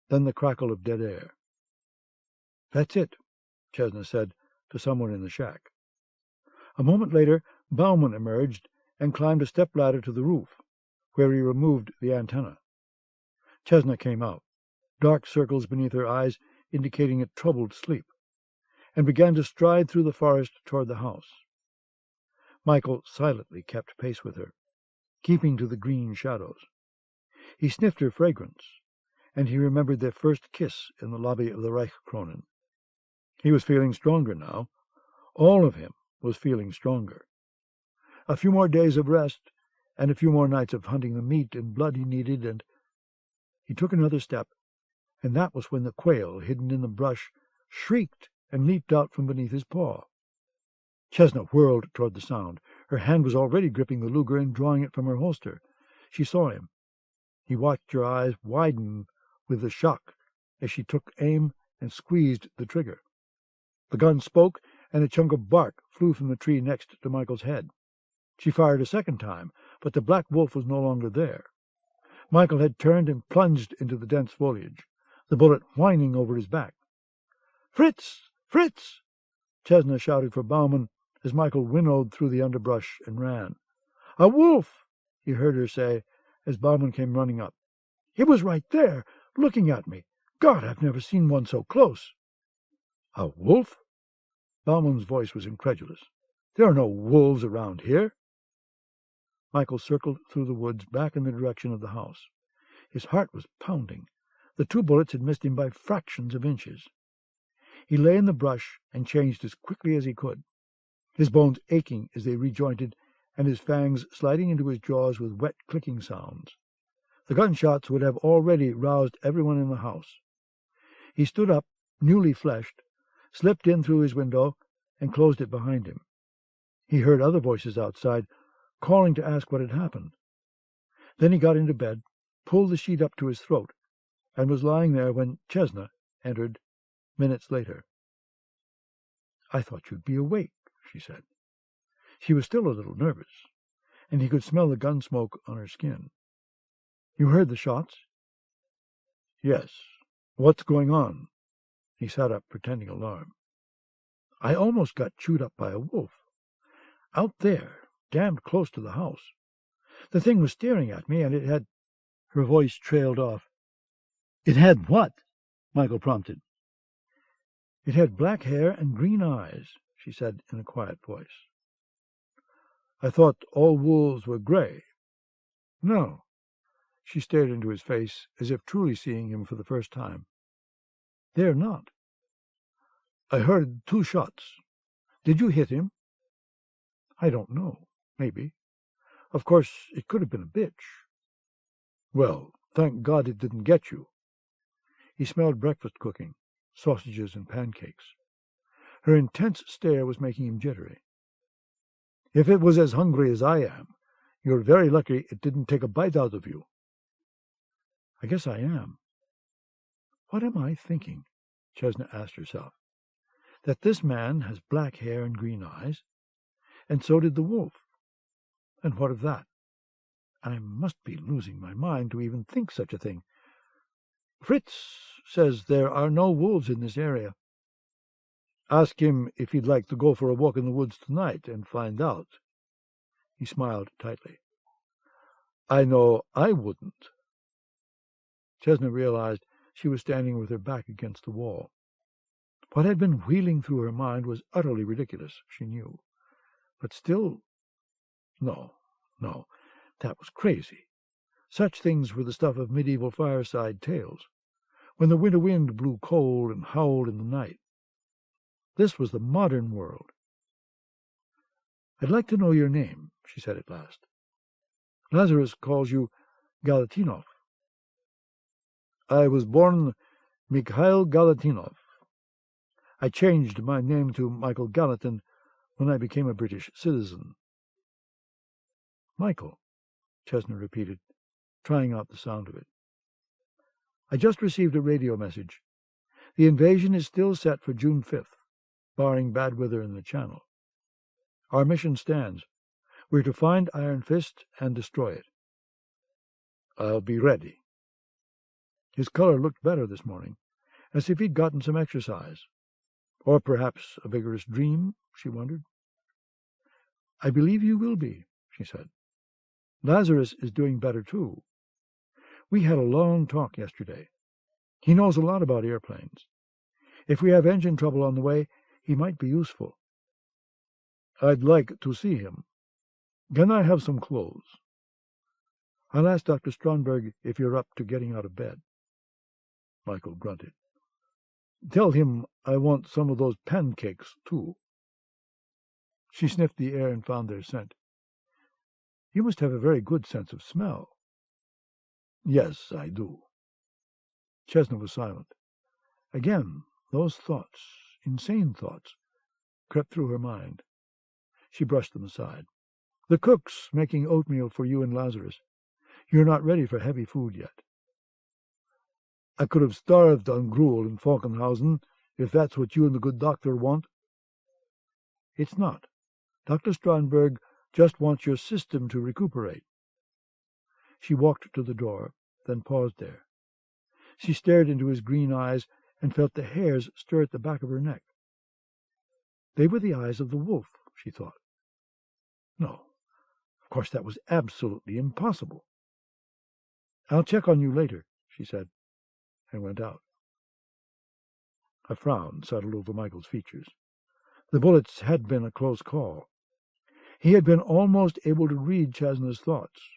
Then the crackle of dead air. "That's it," Chesna said to someone in the shack. A moment later, Bauman emerged and climbed a stepladder to the roof, where he removed the antenna. Chesna came out, dark circles beneath her eyes indicating a troubled sleep, and began to stride through the forest toward the house. Michael silently kept pace with her, keeping to the green shadows. He sniffed her fragrance, and he remembered their first kiss in the lobby of the Reichskronen. He was feeling stronger now. All of him was feeling stronger. A few more days of rest, and a few more nights of hunting the meat and blood he needed, and he took another step, and that was when the quail, hidden in the brush, shrieked and leaped out from beneath his paw. Chesna whirled toward the sound. Her hand was already gripping the Luger and drawing it from her holster. She saw him. He watched her eyes widen with the shock as she took aim and squeezed the trigger. The gun spoke, and a chunk of bark flew from the tree next to Michael's head. She fired a second time, but the black wolf was no longer there. Michael had turned and plunged into the dense foliage, the bullet whining over his back. "Fritz! Fritz!" Chesna shouted for Bauman as Michael winnowed through the underbrush and ran. "A wolf!" he heard her say as Bauman came running up. "It was right there, looking at me. God, I've never seen one so close." "A wolf?" Bauman's voice was incredulous. "There are no wolves around here." Michael circled through the woods back in the direction of the house. His heart was pounding. The 2 bullets had missed him by fractions of inches. He lay in the brush and changed as quickly as he could, his bones aching as they rejointed and his fangs sliding into his jaws with wet clicking sounds. The gunshots would have already roused everyone in the house. He stood up, newly fleshed, slipped in through his window, and closed it behind him. He heard other voices outside, calling to ask what had happened. Then he got into bed, pulled the sheet up to his throat, and was lying there when Chesna entered minutes later. "I thought you'd be awake," she said. She was still a little nervous, and he could smell the gun smoke on her skin. "You heard the shots?" "Yes. What's going on?" He sat up, pretending alarm. "I almost got chewed up by a wolf. Out there, damned close to the house. The thing was staring at me, and it had—" Her voice trailed off. "It had what?" Michael prompted. "It had black hair and green eyes," she said in a quiet voice. "I thought all wolves were gray." "No." She stared into his face, as if truly seeing him for the first time. "They're not." "I heard 2 shots. Did you hit him?" "I don't know. Maybe. Of course, it could have been a bitch." "Well, thank God it didn't get you." He smelled breakfast cooking, sausages and pancakes. Her intense stare was making him jittery. "If it was as hungry as I am, you're very lucky it didn't take a bite out of you." "I guess I am." What am I thinking? Chesna asked herself. That this man has black hair and green eyes, and so did the wolf. And what of that? I must be losing my mind to even think such a thing. Fritz says there are no wolves in this area. Ask him if he'd like to go for a walk in the woods tonight and find out. He smiled tightly. I know I wouldn't. Chesna realized She was standing with her back against the wall. What had been wheeling through her mind was utterly ridiculous, she knew. But still, no, that was crazy. Such things were the stuff of medieval fireside tales, when the winter wind blew cold and howled in the night. This was the modern world. "I'd like to know your name," she said at last. "Lazarus calls you Galatinov." "I was born Mikhail Galatinov. I changed my name to Michael Gallatin when I became a British citizen." "Michael," Chesner repeated, trying out the sound of it. "I just received a radio message. The invasion is still set for June 5th, barring bad weather in the Channel. Our mission stands. We're to find Iron Fist and destroy it." "I'll be ready." His color looked better this morning, as if he'd gotten some exercise. Or perhaps a vigorous dream, she wondered. "I believe you will be," she said. "Lazarus is doing better, too. We had a long talk yesterday. He knows a lot about airplanes. If we have engine trouble on the way, he might be useful." "I'd like to see him. Can I have some clothes?" "I'll ask Dr. Stromberg if you're up to getting out of bed." Michael grunted. "Tell him I want some of those pancakes, too." She sniffed the air and found their scent. "You must have a very good sense of smell." "Yes, I do." Chesner was silent. Again, those thoughts, insane thoughts, crept through her mind. She brushed them aside. "The cook's making oatmeal for you and Lazarus. You're not ready for heavy food yet." "I could have starved on gruel in Falkenhausen, if that's what you and the good doctor want." "It's not. Dr. Stromberg just wants your system to recuperate." She walked to the door, then paused there. She stared into his green eyes and felt the hairs stir at the back of her neck. They were the eyes of the wolf, she thought. No, of course that was absolutely impossible. "I'll check on you later," she said, and went out. A frown settled over Michael's features. The bullets had been a close call. He had been almost able to read Chesner's thoughts.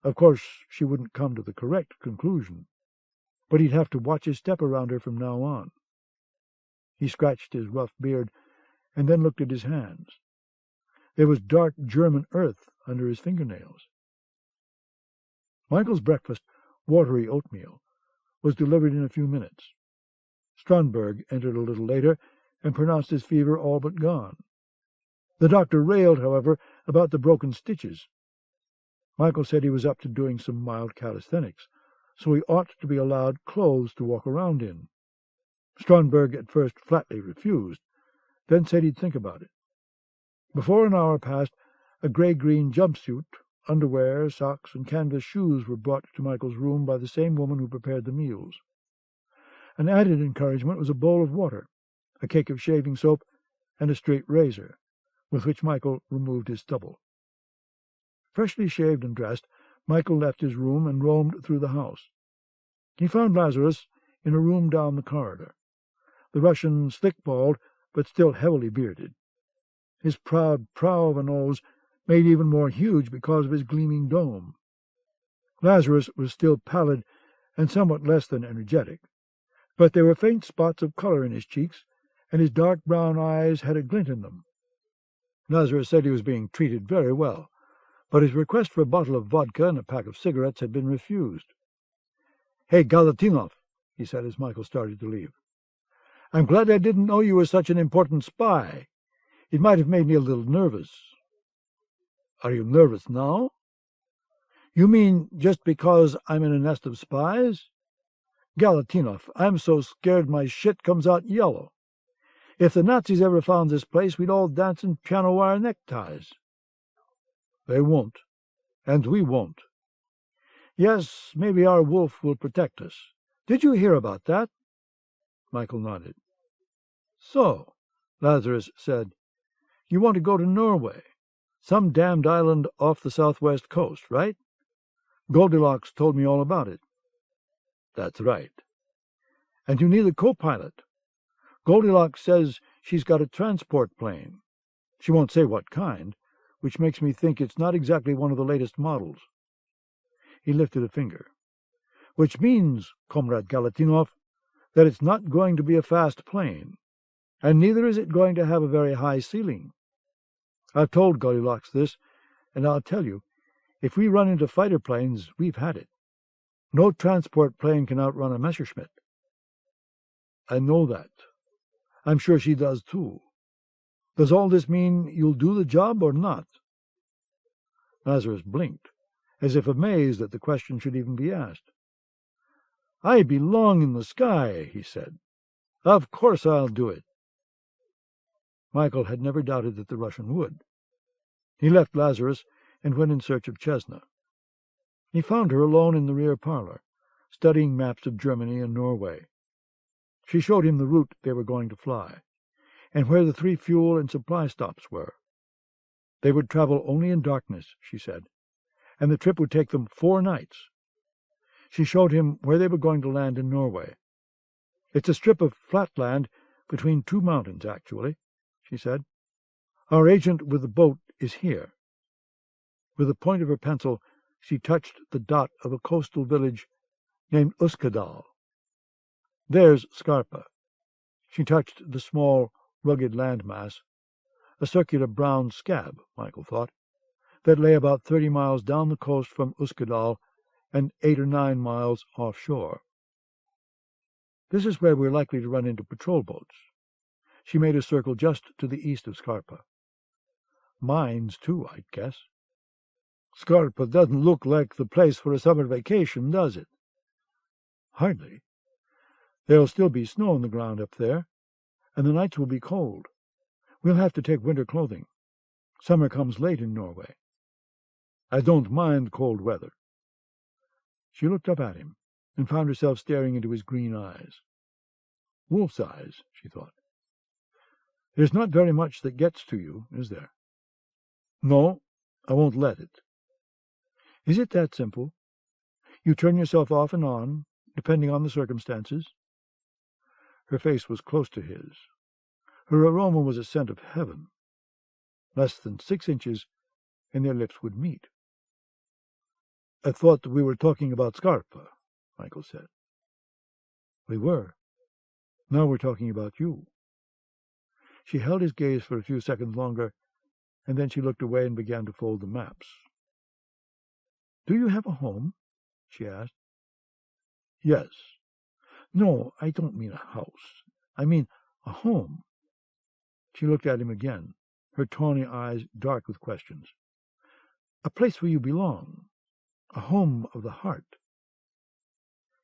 Of course, she wouldn't come to the correct conclusion, but he'd have to watch his step around her from now on. He scratched his rough beard and then looked at his hands. There was dark German earth under his fingernails. Michael's breakfast, watery oatmeal, was delivered in a few minutes. Stromberg entered a little later and pronounced his fever all but gone. The doctor railed, however, about the broken stitches. Michael said he was up to doing some mild calisthenics, so he ought to be allowed clothes to walk around in. Stromberg at first flatly refused, then said he'd think about it. Before an hour passed, a gray-green jumpsuit, underwear, socks, and canvas shoes were brought to Michael's room by the same woman who prepared the meals. An added encouragement was a bowl of water, a cake of shaving soap, and a straight razor, with which Michael removed his stubble. Freshly shaved and dressed, Michael left his room and roamed through the house. He found Lazarus in a room down the corridor. The Russian slick-balled, but still heavily bearded. His proud prow of a nose made even more huge because of his gleaming dome. Lazarus was still pallid and somewhat less than energetic, but there were faint spots of color in his cheeks, and his dark brown eyes had a glint in them. Lazarus said he was being treated very well, but his request for a bottle of vodka and a pack of cigarettes had been refused. "Hey, Galatinov," he said as Michael started to leave. "I'm glad I didn't know you were such an important spy. It might have made me a little nervous." "Are you nervous now?" "You mean just because I'm in a nest of spies? Galatinov, I'm so scared my shit comes out yellow. If the Nazis ever found this place, we'd all dance in piano wire neckties." "They won't, and we won't." "Yes, maybe our wolf will protect us. Did you hear about that?" Michael nodded. "So," Lazarus said, "you want to go to Norway, some damned island off the southwest coast, right? Goldilocks told me all about it." "That's right." And you need a co-pilot. Goldilocks says she's got a transport plane. She won't say what kind, which makes me think it's not exactly one of the latest models." He lifted a finger. "Which means, Comrade Galatinov, that it's not going to be a fast plane, and neither is it going to have a very high ceiling. I've told Goldilocks this, and I'll tell you, if we run into fighter planes, we've had it. No transport plane can outrun a Messerschmitt." "I know that. I'm sure she does too. Does all this mean you'll do the job or not?" Lazarus blinked, as if amazed that the question should even be asked. "I belong in the sky," he said. "Of course I'll do it." Michael had never doubted that the Russian would. He left Lazarus and went in search of Chesna. He found her alone in the rear parlor, studying maps of Germany and Norway. She showed him the route they were going to fly, and where the 3 fuel and supply stops were. They would travel only in darkness, she said, and the trip would take them 4 nights. She showed him where they were going to land in Norway. "It's a strip of flat land between 2 mountains, actually," she said. "Our agent with the boat is here." With the point of her pencil, she touched the dot of a coastal village named Uskadal. "There's Scarpa." She touched the small, rugged landmass, a circular brown scab, Michael thought, that lay about 30 miles down the coast from Uskadal and 8 or 9 miles offshore. "This is where we're likely to run into patrol boats." She made a circle just to the east of Scarpa. "Mines, too, I'd guess." "Scarpa doesn't look like the place for a summer vacation, does it?" "Hardly. There'll still be snow on the ground up there, and the nights will be cold. We'll have to take winter clothing. Summer comes late in Norway." "I don't mind cold weather." She looked up at him and found herself staring into his green eyes. Wolf's eyes, she thought. "There's not very much that gets to you, is there?" "No, I won't let it." "Is it that simple? You turn yourself off and on, depending on the circumstances?" Her face was close to his. Her aroma was a scent of heaven. Less than 6 inches, and their lips would meet. "I thought we were talking about Scarpa," Michael said. "We were. Now we're talking about you." She held his gaze for a few seconds longer, and then she looked away and began to fold the maps. "Do you have a home?" she asked. "Yes. No, I don't mean a house. I mean a home." She looked at him again, her tawny eyes dark with questions. "A place where you belong. A home of the heart."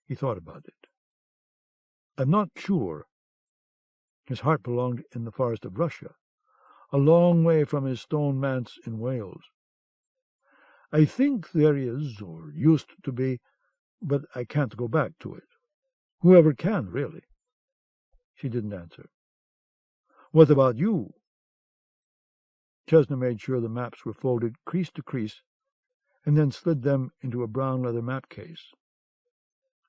He thought about it. "I'm not sure." His heart belonged in the forest of Russia, a long way from his stone manse in Wales. "I think there is, or used to be, but I can't go back to it. Whoever can, really." She didn't answer. "What about you?" Chesna made sure the maps were folded crease to crease, and then slid them into a brown leather map case.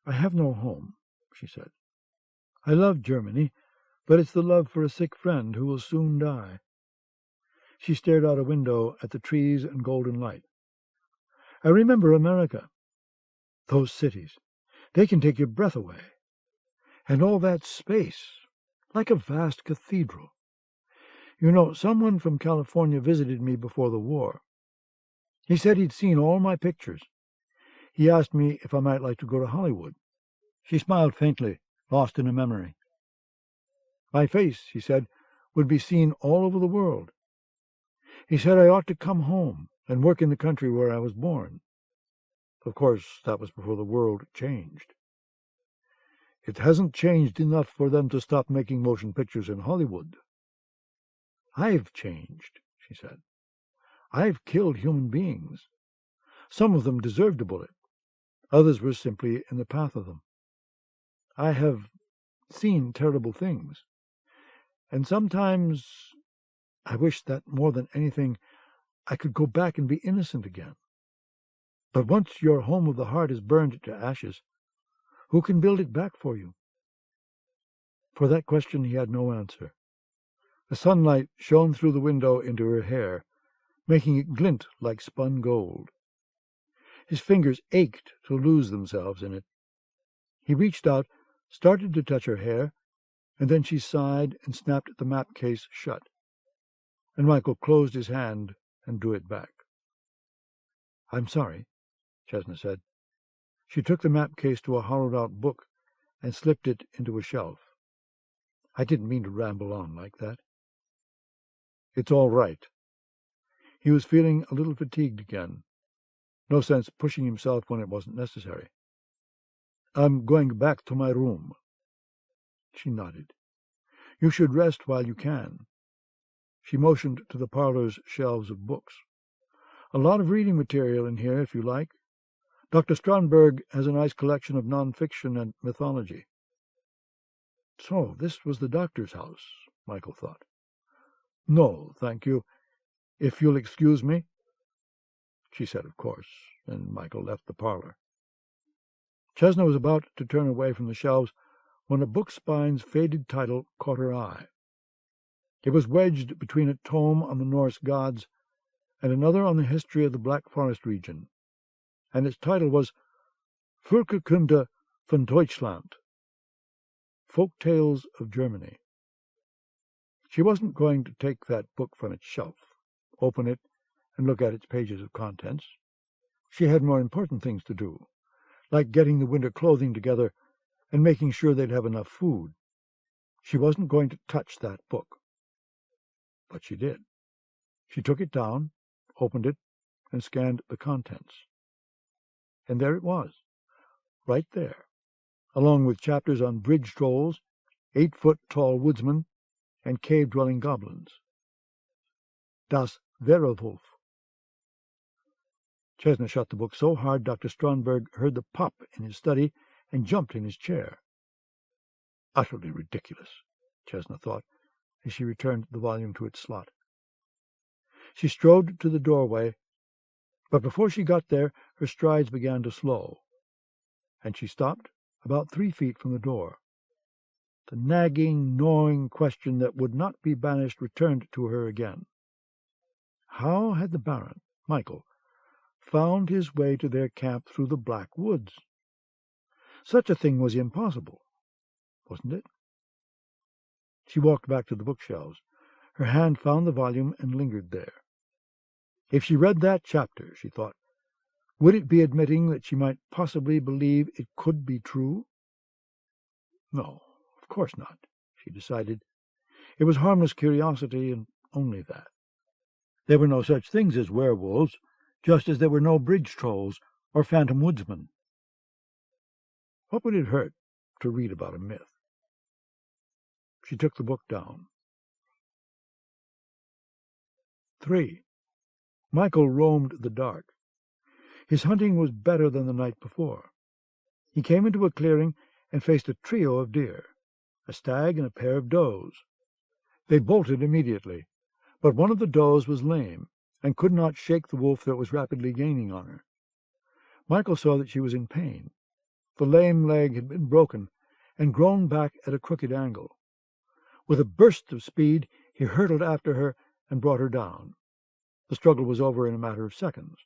"I have no home," she said. "I love Germany, but it's the love for a sick friend who will soon die." She stared out a window at the trees and golden light. "I remember America. Those cities, they can take your breath away. And all that space, like a vast cathedral. You know, someone from California visited me before the war. He said he'd seen all my pictures. He asked me if I might like to go to Hollywood." She smiled faintly, lost in a memory. "My face," he said, "would be seen all over the world. He said I ought to come home and work in the country where I was born. Of course, that was before the world changed." "It hasn't changed enough for them to stop making motion pictures in Hollywood." "I've changed," she said. "I've killed human beings. Some of them deserved a bullet. Others were simply in the path of them. I have seen terrible things. And sometimes I wish that more than anything I could go back and be innocent again. But once your home of the heart is burned to ashes, who can build it back for you? For that question he had no answer. The sunlight shone through the window into her hair, making it glint like spun gold. His fingers ached to lose themselves in it. He reached out, started to touch her hair, and then she sighed and snapped the map case shut. And Michael closed his hand and drew it back. "I'm sorry," Chesna said. She took the map case to a hollowed-out book and slipped it into a shelf. "I didn't mean to ramble on like that." "It's all right." He was feeling a little fatigued again. No sense pushing himself when it wasn't necessary. "I'm going back to my room." She nodded. "You should rest while you can." She motioned to the parlor's shelves of books. "A lot of reading material in here, if you like. Dr. Strandberg has a nice collection of non-fiction and mythology." So this was the doctor's house, Michael thought. "No, thank you. If you'll excuse me." She said, of course, and Michael left the parlor. Chesna was about to turn away from the shelves when a book spine's faded title caught her eye. It was wedged between a tome on the Norse gods and another on the history of the Black Forest region, and its title was Volkskunde von Deutschland, Folk Tales of Germany. She wasn't going to take that book from its shelf, open it, and look at its pages of contents. She had more important things to do, like getting the winter clothing together and making sure they'd have enough food. She wasn't going to touch that book. But she did. She took it down, opened it, and scanned the contents. And there it was, right there, along with chapters on bridge trolls, 8-foot-tall woodsmen, and cave-dwelling goblins. Das Werewolf. Chesna shut the book so hard Dr. Strandberg heard the pop in his study and jumped in his chair. Utterly ridiculous, Chesna thought, as she returned the volume to its slot. She strode to the doorway, but before she got there her strides began to slow, and she stopped about 3 feet from the door. The nagging, gnawing question that would not be banished returned to her again. How had the Baron, Michael, found his way to their camp through the Black Woods? Such a thing was impossible, wasn't it? She walked back to the bookshelves. Her hand found the volume and lingered there. If she read that chapter, she thought, would it be admitting that she might possibly believe it could be true? No, of course not, she decided. It was harmless curiosity, and only that. There were no such things as werewolves, just as there were no bridge trolls or phantom woodsmen. What would it hurt to read about a myth? She took the book down. 3. Michael roamed the dark. His hunting was better than the night before. He came into a clearing and faced a trio of deer, a stag and a pair of does. They bolted immediately, but one of the does was lame and could not shake the wolf that was rapidly gaining on her. Michael saw that she was in pain. The lame leg had been broken and grown back at a crooked angle. With a burst of speed, he hurtled after her and brought her down. The struggle was over in a matter of seconds,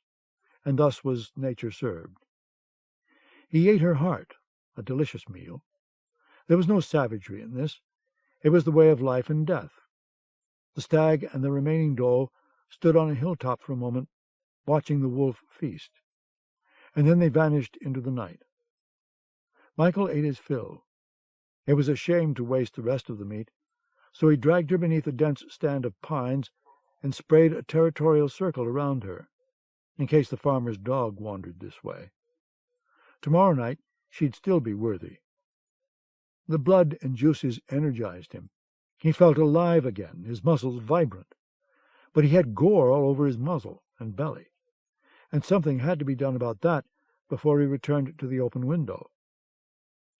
and thus was nature served. He ate her heart, a delicious meal. There was no savagery in this. It was the way of life and death. The stag and the remaining doe stood on a hilltop for a moment, watching the wolf feast, and then they vanished into the night. Michael ate his fill. It was a shame to waste the rest of the meat, so he dragged her beneath a dense stand of pines and sprayed a territorial circle around her, in case the farmer's dog wandered this way. Tomorrow night she'd still be worthy. The blood and juices energized him. He felt alive again, his muscles vibrant. But he had gore all over his muzzle and belly, and something had to be done about that before he returned to the open window.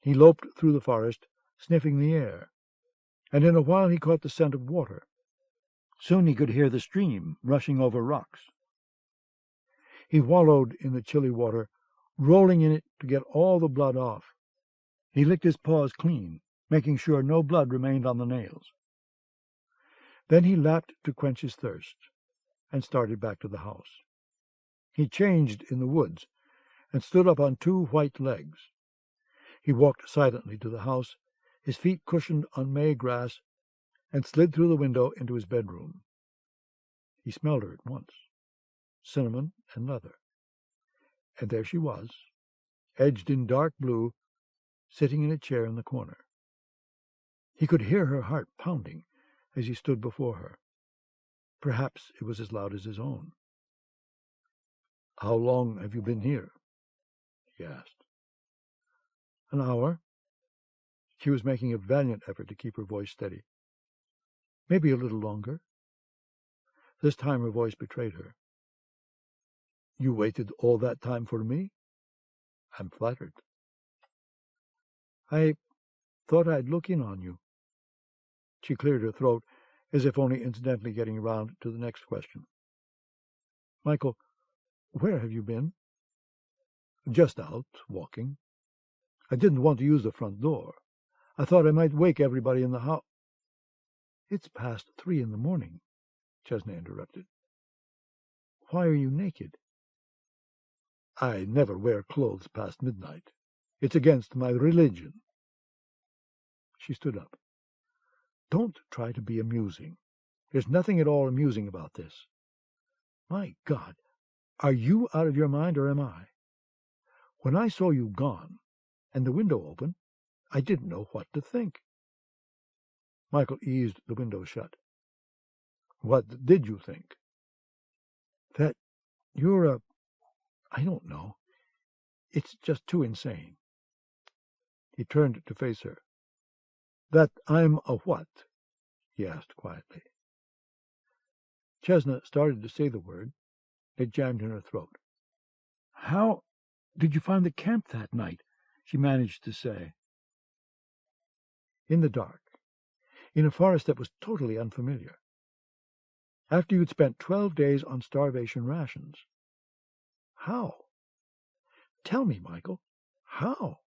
He loped through the forest, sniffing the air, and in a while he caught the scent of water. Soon he could hear the stream rushing over rocks. He wallowed in the chilly water, rolling in it to get all the blood off. He licked his paws clean making sure no blood remained on the nails. Then he lapped to quench his thirst and started back to the house. He changed in the woods and stood up on two white legs. He walked silently to the house, his feet cushioned on May grass, and slid through the window into his bedroom. He smelled her at once, cinnamon and leather. And there she was, edged in dark blue, sitting in a chair in the corner. He could hear her heart pounding as he stood before her. Perhaps it was as loud as his own. "How long have you been here?" he asked. "An hour." She was making a valiant effort to keep her voice steady. "Maybe a little longer." This time her voice betrayed her. "You waited all that time for me? I'm flattered." "I thought I'd look in on you." She cleared her throat, as if only incidentally getting around to the next question. "Michael, where have you been?" "Just out, walking. I didn't want to use the front door. I thought I might wake everybody in the house." "It's past 3 in the morning," Chesney interrupted. "Why are you naked?" "I never wear clothes past midnight. It's against my religion." She stood up. "Don't try to be amusing. There's nothing at all amusing about this. My God, are you out of your mind, or am I? When I saw you gone, and the window open, I didn't know what to think." Michael eased the window shut. "What did you think?" "That you're I don't know. It's just too insane." He turned to face her. "That I'm a what?" he asked quietly. Chesna started to say the word. It jammed in her throat. "How did you find the camp that night?" she managed to say. "In the dark, in a forest that was totally unfamiliar. After you'd spent 12 days on starvation rations." "How? Tell me, Michael. How?"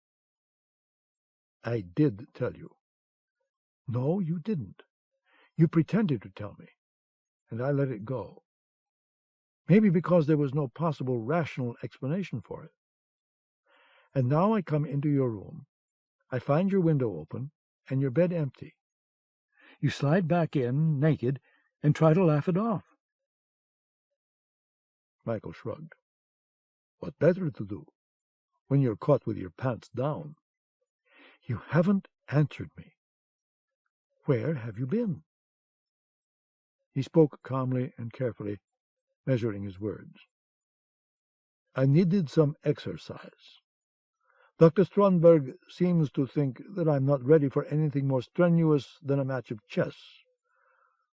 "I did tell you." "No, you didn't. You pretended to tell me, and I let it go. Maybe because there was no possible rational explanation for it. And now I come into your room. I find your window open and your bed empty. You slide back in, naked, and try to laugh it off." Michael shrugged. "What better to do when you're caught with your pants down?" "You haven't answered me. Where have you been?" He spoke calmly and carefully, measuring his words. "I needed some exercise. Dr. Strandberg seems to think that I'm not ready for anything more strenuous than a match of chess,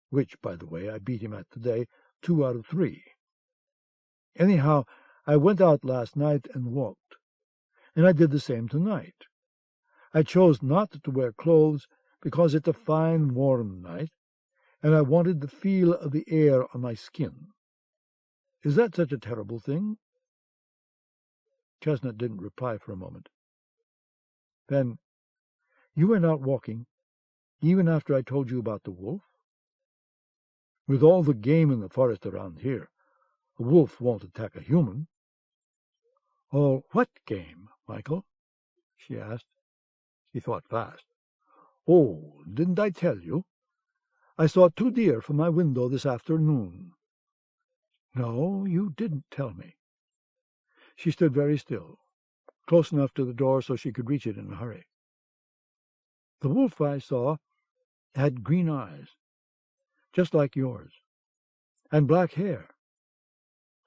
which, by the way, I beat him at today, 2 out of 3. Anyhow, I went out last night and walked, and I did the same tonight. I chose not to wear clothes because it's a fine, warm night, and I wanted the feel of the air on my skin. Is that such a terrible thing?" Chestnut didn't reply for a moment. "Then you went out walking, even after I told you about the wolf?" "With all the game in the forest around here, a wolf won't attack a human." "All what game, Michael?" she asked. He thought fast. "Oh, didn't I tell you? I saw 2 deer from my window this afternoon." "No, you didn't tell me." She stood very still, close enough to the door so she could reach it in a hurry. "The wolf I saw had green eyes, just like yours, and black hair.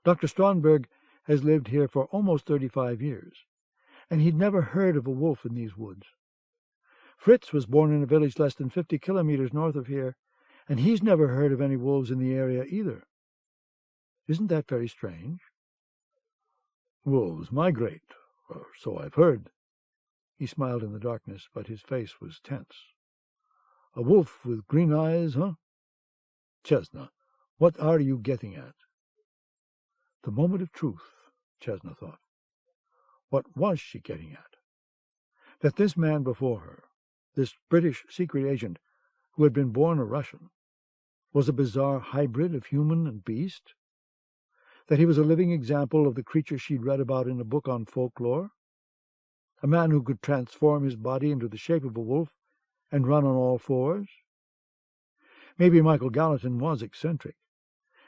Dr. Strandberg has lived here for almost 35 years, and he'd never heard of a wolf in these woods. Fritz was born in a village less than 50 kilometers north of here, and he's never heard of any wolves in the area either. Isn't that very strange?" "Wolves migrate, or so I've heard." He smiled in the darkness, but his face was tense. "A wolf with green eyes, huh? Chesna, what are you getting at?" The moment of truth, Chesna thought. What was she getting at? That this man before her, This British secret agent, who had been born a Russian, was a bizarre hybrid of human and beast? That he was a living example of the creature she'd read about in a book on folklore? A man who could transform his body into the shape of a wolf and run on all fours? Maybe Michael Gallatin was eccentric,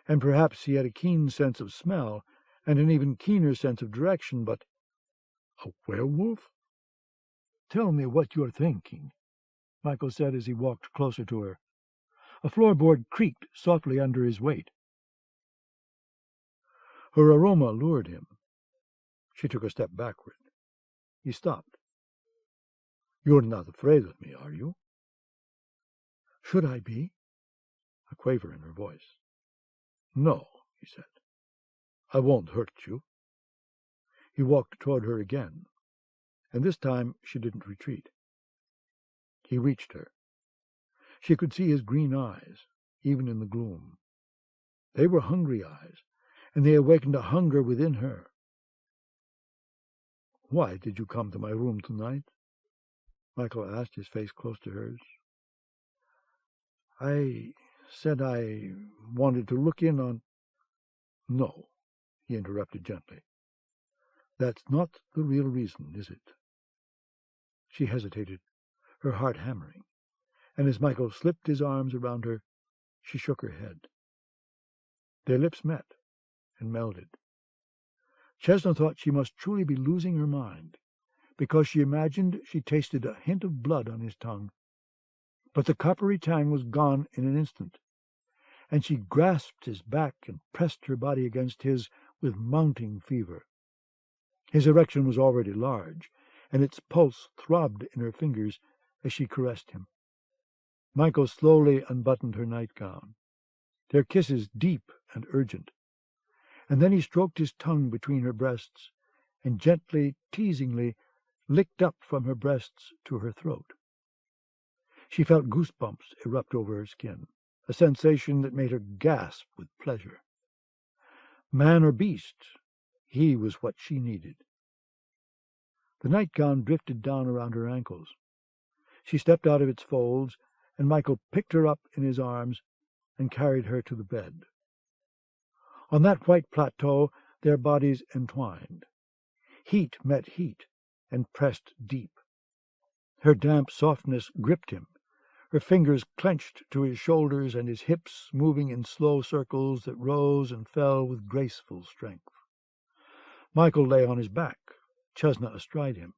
and perhaps he had a keen sense of smell and an even keener sense of direction, but a werewolf? "Tell me what you're thinking," Michael said as he walked closer to her. A floorboard creaked softly under his weight. Her aroma lured him. She took a step backward. He stopped. "You're not afraid of me, are you?" "Should I be?" A quaver in her voice. "No," he said. "I won't hurt you." He walked toward her again, and this time she didn't retreat. He reached her. She could see his green eyes, even in the gloom. They were hungry eyes, and they awakened a hunger within her. "Why did you come to my room tonight?" Michael asked, his face close to hers. "I said I wanted to look in on—" "No," he interrupted gently. "That's not the real reason, is it?" She hesitated, her heart hammering, and as Michael slipped his arms around her, she shook her head. Their lips met and melded. Chesna thought she must truly be losing her mind, because she imagined she tasted a hint of blood on his tongue. But the coppery tang was gone in an instant, and she grasped his back and pressed her body against his with mounting fever. His erection was already large, and its pulse throbbed in her fingers as she caressed him. Michael slowly unbuttoned her nightgown, their kisses deep and urgent, and then he stroked his tongue between her breasts and gently, teasingly, licked up from her breasts to her throat. She felt goosebumps erupt over her skin, a sensation that made her gasp with pleasure. Man or beast, he was what she needed. The nightgown drifted down around her ankles. She stepped out of its folds, and Michael picked her up in his arms and carried her to the bed. On that white plateau their bodies entwined. Heat met heat and pressed deep. Her damp softness gripped him, her fingers clenched to his shoulders and his hips moving in slow circles that rose and fell with graceful strength. Michael lay on his back, Chesna astride him,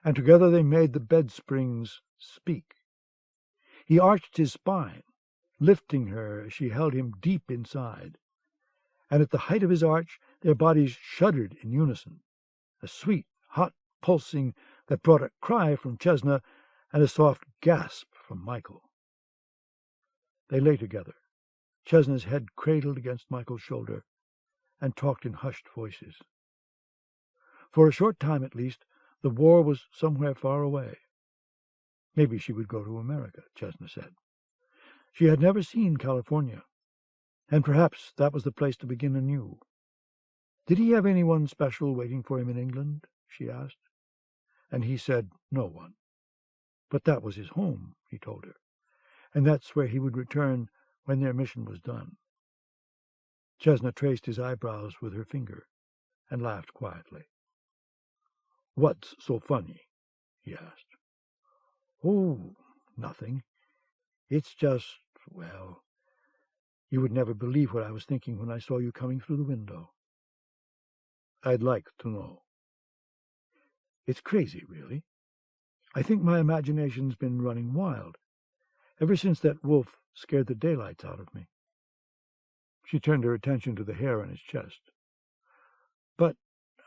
and together they made the bed springs speak. He arched his spine, lifting her as she held him deep inside, and at the height of his arch their bodies shuddered in unison, a sweet, hot pulsing that brought a cry from Chesna and a soft gasp from Michael. They lay together, Chesna's head cradled against Michael's shoulder, and talked in hushed voices. For a short time, at least, the war was somewhere far away. Maybe she would go to America, Chesna said. She had never seen California, and perhaps that was the place to begin anew. Did he have anyone special waiting for him in England? She asked. And he said no one. But that was his home, he told her, and that's where he would return when their mission was done. Chesna traced his eyebrows with her finger and laughed quietly. "What's so funny?" he asked. "Oh, nothing. It's just, well, you would never believe what I was thinking when I saw you coming through the window." "I'd like to know." "It's crazy, really. I think my imagination's been running wild, ever since that wolf scared the daylights out of me." She turned her attention to the hair on his chest. "But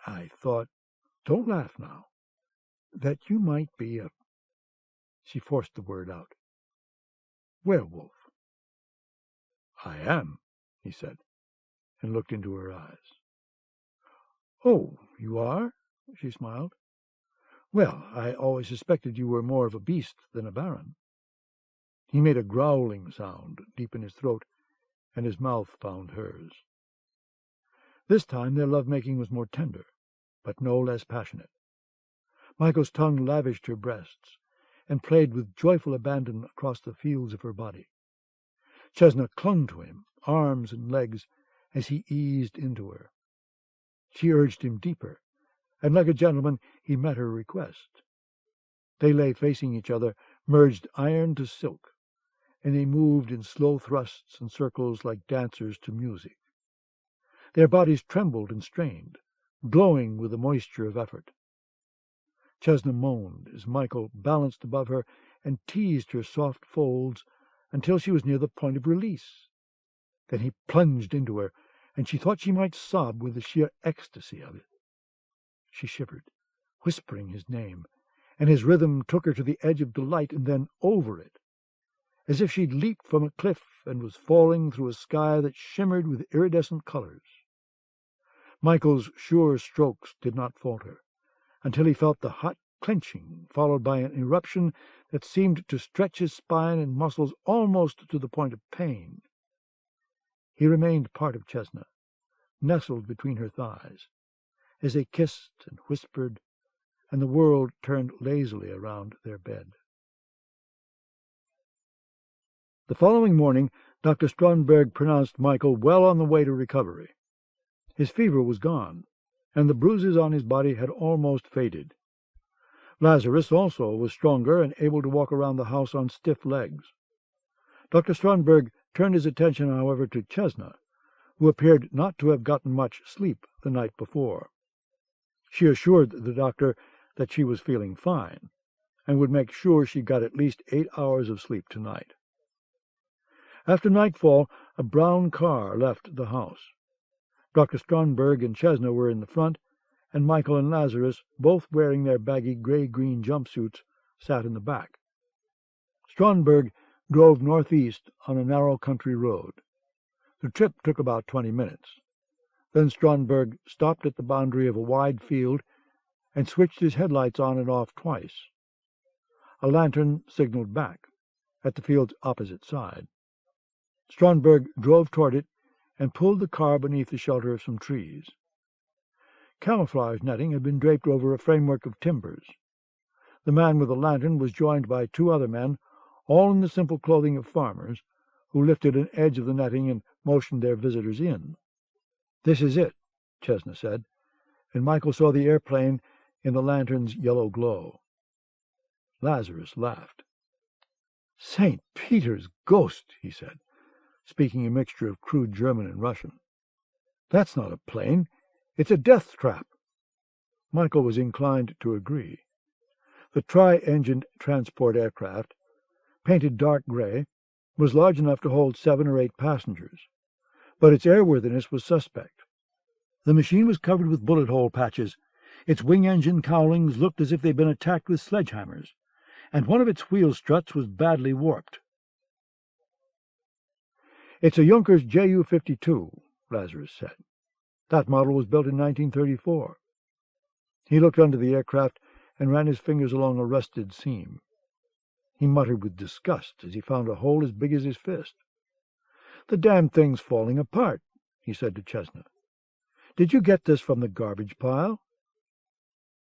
I thought, don't laugh now, that you might be a—" She forced the word out. "Werewolf." "I am," he said, and looked into her eyes. "Oh, you are?" she smiled. "Well, I always suspected you were more of a beast than a baron." He made a growling sound deep in his throat, and his mouth found hers. This time their love-making was more tender, but no less passionate. Michael's tongue lavished her breasts, and played with joyful abandon across the fields of her body. Chesna clung to him, arms and legs, as he eased into her. She urged him deeper, and like a gentleman he met her request. They lay facing each other, merged iron to silk, and they moved in slow thrusts and circles like dancers to music. Their bodies trembled and strained, glowing with the moisture of effort. Chesna moaned as Michael balanced above her and teased her soft folds until she was near the point of release. Then he plunged into her, and she thought she might sob with the sheer ecstasy of it. She shivered, whispering his name, and his rhythm took her to the edge of delight and then over it, as if she'd leaped from a cliff and was falling through a sky that shimmered with iridescent colors. Michael's sure strokes did not falter, until he felt the hot clenching followed by an eruption that seemed to stretch his spine and muscles almost to the point of pain. He remained part of Chesna, nestled between her thighs, as they kissed and whispered, and the world turned lazily around their bed. The following morning, Dr. Stromberg pronounced Michael well on the way to recovery. His fever was gone, and the bruises on his body had almost faded. Lazarus also was stronger and able to walk around the house on stiff legs. Dr. Stromberg turned his attention, however, to Chesna, who appeared not to have gotten much sleep the night before. She assured the doctor that she was feeling fine, and would make sure she got at least 8 hours of sleep tonight. After nightfall, a brown car left the house. Dr. Stromberg and Chesna were in the front, and Michael and Lazarus, both wearing their baggy gray-green jumpsuits, sat in the back. Stromberg drove northeast on a narrow country road. The trip took about 20 minutes. Then Stromberg stopped at the boundary of a wide field and switched his headlights on and off twice. A lantern signaled back, at the field's opposite side. Stromberg drove toward it and pulled the car beneath the shelter of some trees. Camouflage netting had been draped over a framework of timbers. The man with the lantern was joined by 2 other men, all in the simple clothing of farmers, who lifted an edge of the netting and motioned their visitors in. "This is it," Chesna said, and Michael saw the airplane in the lantern's yellow glow. Lazarus laughed. "St. Peter's ghost," he said, speaking a mixture of crude German and Russian. "That's not a plane. It's a death trap." Michael was inclined to agree. The tri-engined transport aircraft, painted dark gray, was large enough to hold 7 or 8 passengers, but its airworthiness was suspect. The machine was covered with bullet hole patches. Its wing-engine cowlings looked as if they'd been attacked with sledgehammers, and one of its wheel struts was badly warped. "It's a Junkers Ju-52, Lazarus said. That model was built in 1934. He looked under the aircraft and ran his fingers along a rusted seam. He muttered with disgust as he found a hole as big as his fist. "The damn thing's falling apart," he said to Chesna. "Did you get this from the garbage pile?"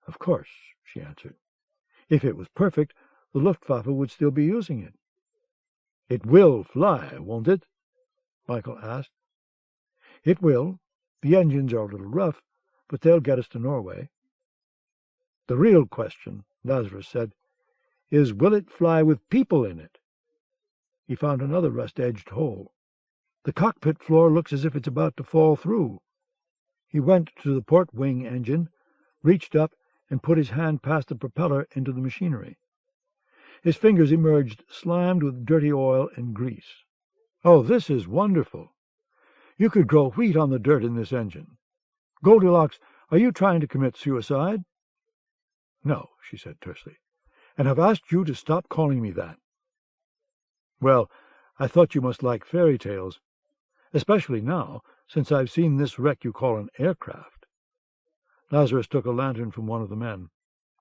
"Of course," she answered. "If it was perfect, the Luftwaffe would still be using it." "It will fly, won't it?" Michael asked. "It will. The engines are a little rough, but they'll get us to Norway." "The real question," Lazarus said, "is will it fly with people in it?" He found another rust-edged hole. "The cockpit floor looks as if it's about to fall through." He went to the port wing engine, reached up, and put his hand past the propeller into the machinery. His fingers emerged slimed with dirty oil and grease. "Oh, this is wonderful. You could grow wheat on the dirt in this engine. Goldilocks, are you trying to commit suicide?" "No," she said tersely, "and have asked you to stop calling me that." "Well, I thought you must like fairy tales, especially now, since I've seen this wreck you call an aircraft." Lazarus took a lantern from one of the men,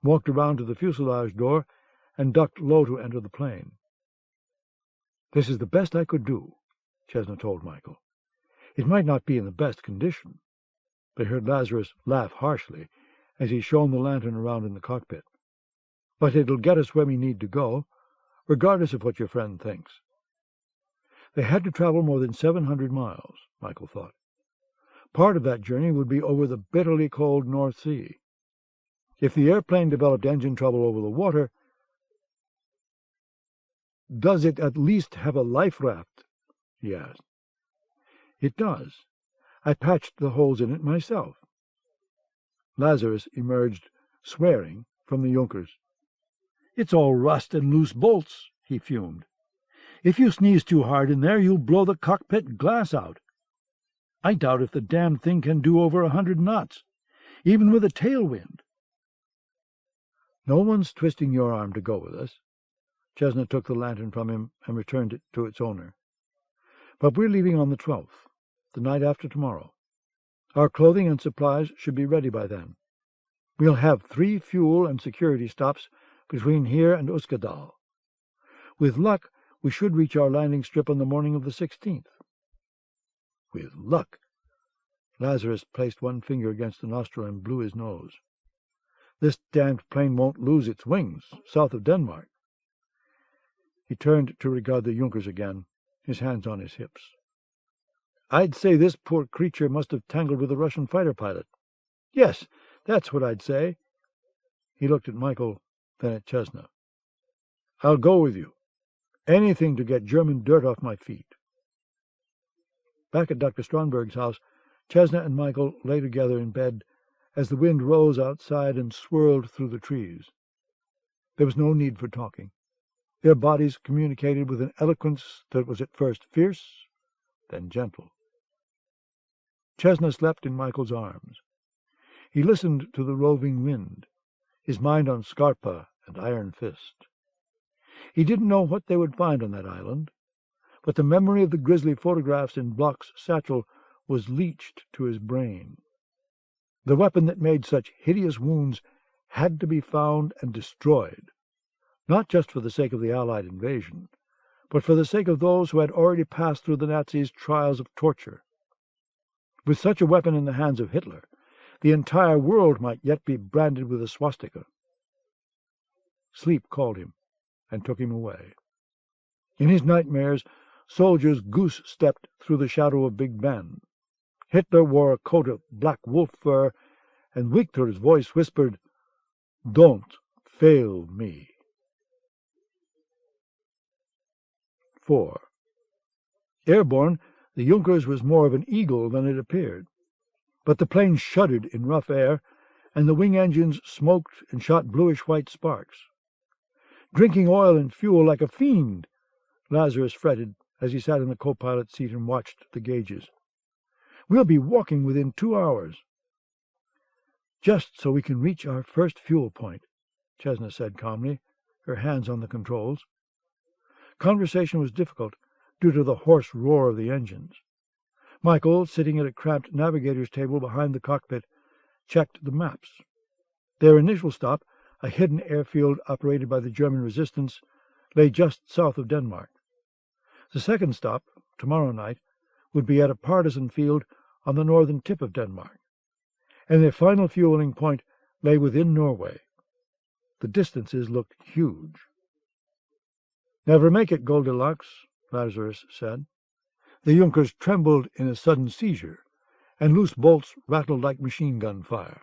walked around to the fuselage door, and ducked low to enter the plane. "This is the best I could do," Chesna told Michael. "It might not be in the best condition." They heard Lazarus laugh harshly as he shone the lantern around in the cockpit. but it'll get us where we need to go, regardless of what your friend thinks. They had to travel more than 700 miles, Michael thought. Part of that journey would be over the bitterly cold North Sea. If the airplane developed engine trouble over the water, does it at least have a life raft? He asked. It does. I patched the holes in it myself. Lazarus emerged, swearing, from the Junkers. It's all rust and loose bolts, he fumed. If you sneeze too hard in there, you'll blow the cockpit glass out. I doubt if the damned thing can do over 100 knots, even with a tailwind. No one's twisting your arm to go with us. Chesna took the lantern from him and returned it to its owner. But we're leaving on the 12th, the night after tomorrow. Our clothing and supplies should be ready by then. We'll have 3 fuel and security stops between here and Uskadal. With luck, we should reach our landing strip on the morning of the 16th. With luck. Lazarus placed one finger against the nostril and blew his nose. This damned plane won't lose its wings south of Denmark. He turned to regard the Junkers again, his hands on his hips. I'd say this poor creature must have tangled with a Russian fighter pilot. Yes, that's what I'd say. He looked at Michael, then at Chesna. I'll go with you. Anything to get German dirt off my feet. Back at Dr. Stromberg's house, Chesna and Michael lay together in bed as the wind rose outside and swirled through the trees. There was no need for talking. Their bodies communicated with an eloquence that was at first fierce, then gentle. Chesna slept in Michael's arms. He listened to the roving wind, his mind on Scarpa and Iron Fist. He didn't know what they would find on that island, but the memory of the grisly photographs in Bloch's satchel was leached to his brain. The weapon that made such hideous wounds had to be found and destroyed, not just for the sake of the Allied invasion, but for the sake of those who had already passed through the Nazis' trials of torture. With such a weapon in the hands of Hitler, the entire world might yet be branded with a swastika. Sleep called him and took him away. In his nightmares, soldiers goose-stepped through the shadow of Big Ben. Hitler wore a coat of black wolf fur, and Victor's voice whispered, "Don't fail me." 4. Airborne, the Junkers was more of an eagle than it appeared, but the plane shuddered in rough air, and the wing engines smoked and shot bluish-white sparks. "Drinking oil and fuel like a fiend," Lazarus fretted as he sat in the co-pilot's seat and watched the gauges. "We'll be walking within 2 hours." "Just so we can reach our first fuel point," Chesna said calmly, her hands on the controls. Conversation was difficult due to the hoarse roar of the engines. Michael, sitting at a cramped navigator's table behind the cockpit, checked the maps. Their initial stop, a hidden airfield operated by the German resistance, lay just south of Denmark. The second stop, tomorrow night, would be at a partisan field on the northern tip of Denmark, and their final fueling point lay within Norway. The distances looked huge. "Never make it, Goldilocks," Lazarus said. The Junkers trembled in a sudden seizure, and loose bolts rattled like machine-gun fire.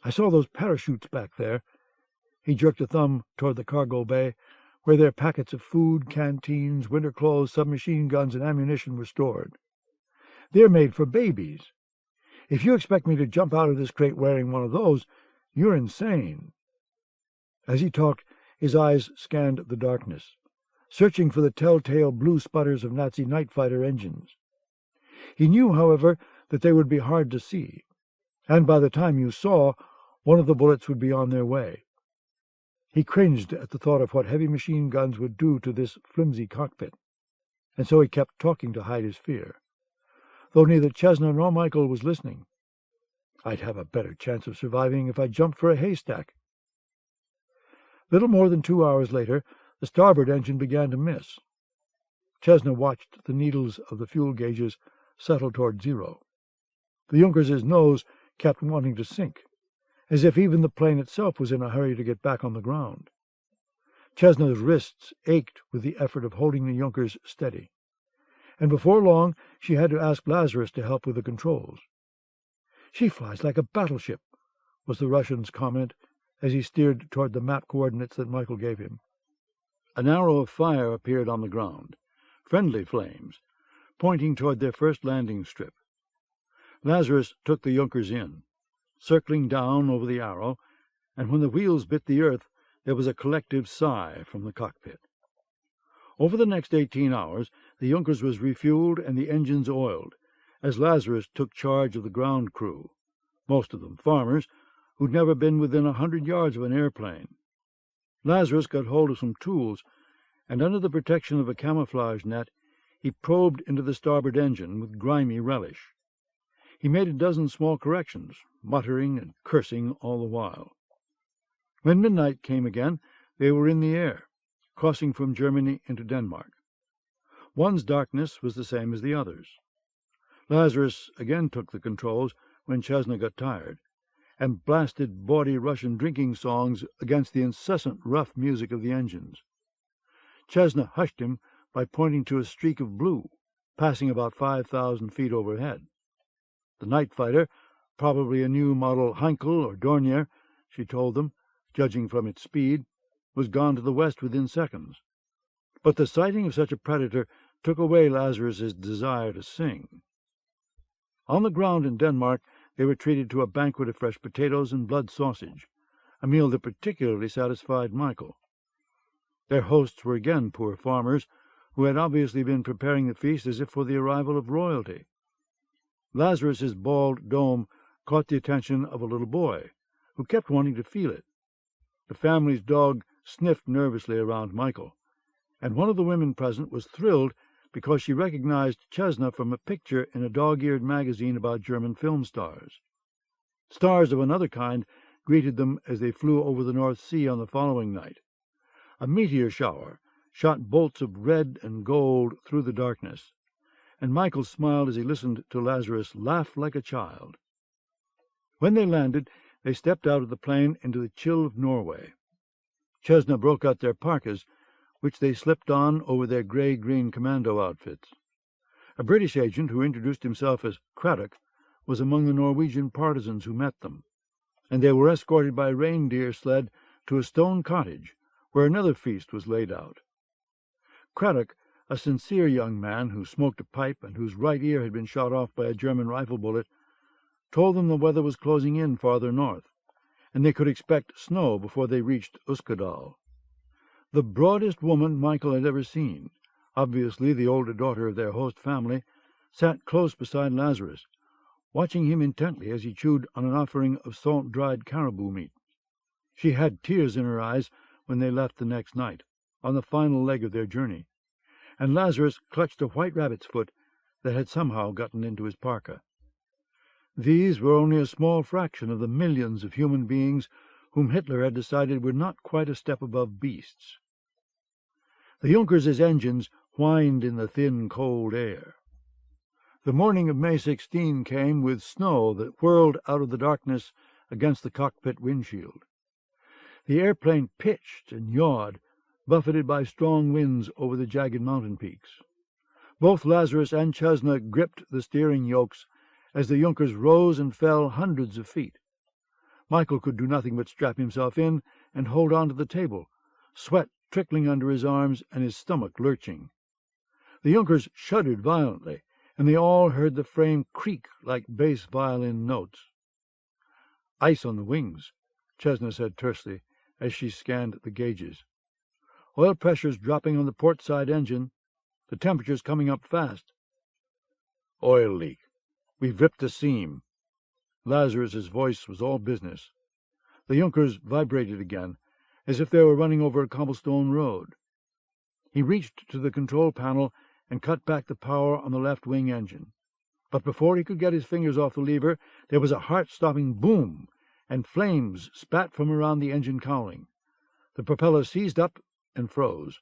"I saw those parachutes back there." He jerked a thumb toward the cargo bay, where their packets of food, canteens, winter clothes, submachine guns, and ammunition were stored. "They're made for babies. If you expect me to jump out of this crate wearing one of those, you're insane." As he talked, his eyes scanned the darkness, searching for the telltale blue sputters of Nazi night fighter engines. He knew, however, that they would be hard to see, and by the time you saw, one of the bullets would be on their way. He cringed at the thought of what heavy machine guns would do to this flimsy cockpit, and so he kept talking to hide his fear, though neither Chesna nor Michael was listening. "I'd have a better chance of surviving if I jumped for a haystack." Little more than 2 hours later, the starboard engine began to miss. Chesna watched the needles of the fuel gauges settle toward zero. The Junkers' nose kept wanting to sink, as if even the plane itself was in a hurry to get back on the ground. Chesna's wrists ached with the effort of holding the Junkers steady, and before long she had to ask Lazarus to help with the controls. "She flies like a battleship," was the Russian's comment as he steered toward the map coordinates that Michael gave him. An arrow of fire appeared on the ground, friendly flames, pointing toward their first landing strip. Lazarus took the Junkers in, circling down over the arrow, and when the wheels bit the earth, there was a collective sigh from the cockpit. Over the next 18 hours, the Junkers was refueled and the engines oiled, as Lazarus took charge of the ground crew, most of them farmers, who'd never been within 100 yards of an airplane. Lazarus got hold of some tools, and under the protection of a camouflage net, he probed into the starboard engine with grimy relish. He made a dozen small corrections, muttering and cursing all the while. When midnight came again, they were in the air, crossing from Germany into Denmark. One's darkness was the same as the other's. Lazarus again took the controls when Chesna got tired, and blasted bawdy Russian drinking songs against the incessant rough music of the engines. Chesna hushed him by pointing to a streak of blue, passing about 5,000 feet overhead. The night fighter, probably a new model Heinkel or Dornier, she told them, judging from its speed, was gone to the west within seconds. But the sighting of such a predator took away Lazarus's desire to sing. On the ground in Denmark, they were treated to a banquet of fresh potatoes and blood sausage, a meal that particularly satisfied Michael. Their hosts were again poor farmers, who had obviously been preparing the feast as if for the arrival of royalty. Lazarus's bald dome caught the attention of a little boy, who kept wanting to feel it. The family's dog sniffed nervously around Michael, and one of the women present was thrilled because she recognized Chesna from a picture in a dog-eared magazine about German film stars. Stars of another kind greeted them as they flew over the North Sea on the following night. A meteor shower shot bolts of red and gold through the darkness, and Michael smiled as he listened to Lazarus laugh like a child. When they landed, they stepped out of the plane into the chill of Norway. Chesna broke out their parkas, which they slipped on over their gray-green commando outfits. A British agent who introduced himself as Craddock was among the Norwegian partisans who met them, and they were escorted by a reindeer sled to a stone cottage where another feast was laid out. Craddock, a sincere young man who smoked a pipe and whose right ear had been shot off by a German rifle bullet, told them the weather was closing in farther north, and they could expect snow before they reached Uskadal. The broadest woman Michael had ever seen, obviously the older daughter of their host family, sat close beside Lazarus, watching him intently as he chewed on an offering of salt-dried caribou meat. She had tears in her eyes when they left the next night, on the final leg of their journey, and Lazarus clutched a white rabbit's foot that had somehow gotten into his parka. These were only a small fraction of the millions of human beings whom Hitler had decided were not quite a step above beasts. The Junkers' engines whined in the thin, cold air. The morning of May 16 came with snow that whirled out of the darkness against the cockpit windshield. The airplane pitched and yawed, buffeted by strong winds over the jagged mountain peaks. Both Lazarus and Chesna gripped the steering yokes as the Junkers rose and fell hundreds of feet. Michael could do nothing but strap himself in and hold on to the table, sweat trickling under his arms and his stomach lurching. The Junkers shuddered violently, and they all heard the frame creak like bass violin notes. "Ice on the wings," Chesna said tersely as she scanned the gauges. "Oil pressure's dropping on the port side engine. The temperature's coming up fast." "Oil leak. We've ripped a seam." Lazarus's voice was all business. The Junkers vibrated again, as if they were running over a cobblestone road. He reached to the control panel and cut back the power on the left wing engine. But before he could get his fingers off the lever, there was a heart-stopping boom, and flames spat from around the engine cowling. The propeller seized up and froze.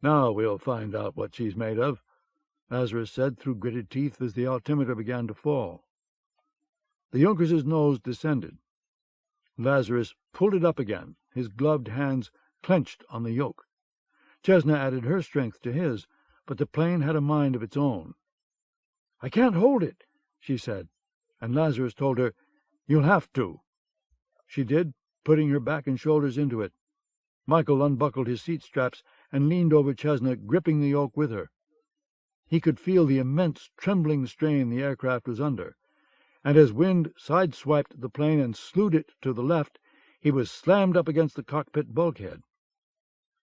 "Now we'll find out what she's made of," Lazarus said through gritted teeth as the altimeter began to fall. The Junkers' nose descended, Lazarus pulled it up again, his gloved hands clenched on the yoke. Chesna added her strength to his, but the plane had a mind of its own. "I can't hold it," she said, and Lazarus told her, "You'll have to." She did, putting her back and shoulders into it. Michael unbuckled his seat straps and leaned over Chesna, gripping the yoke with her. He could feel the immense trembling strain the aircraft was under, and as wind side-swiped the plane and slewed it to the left, he was slammed up against the cockpit bulkhead.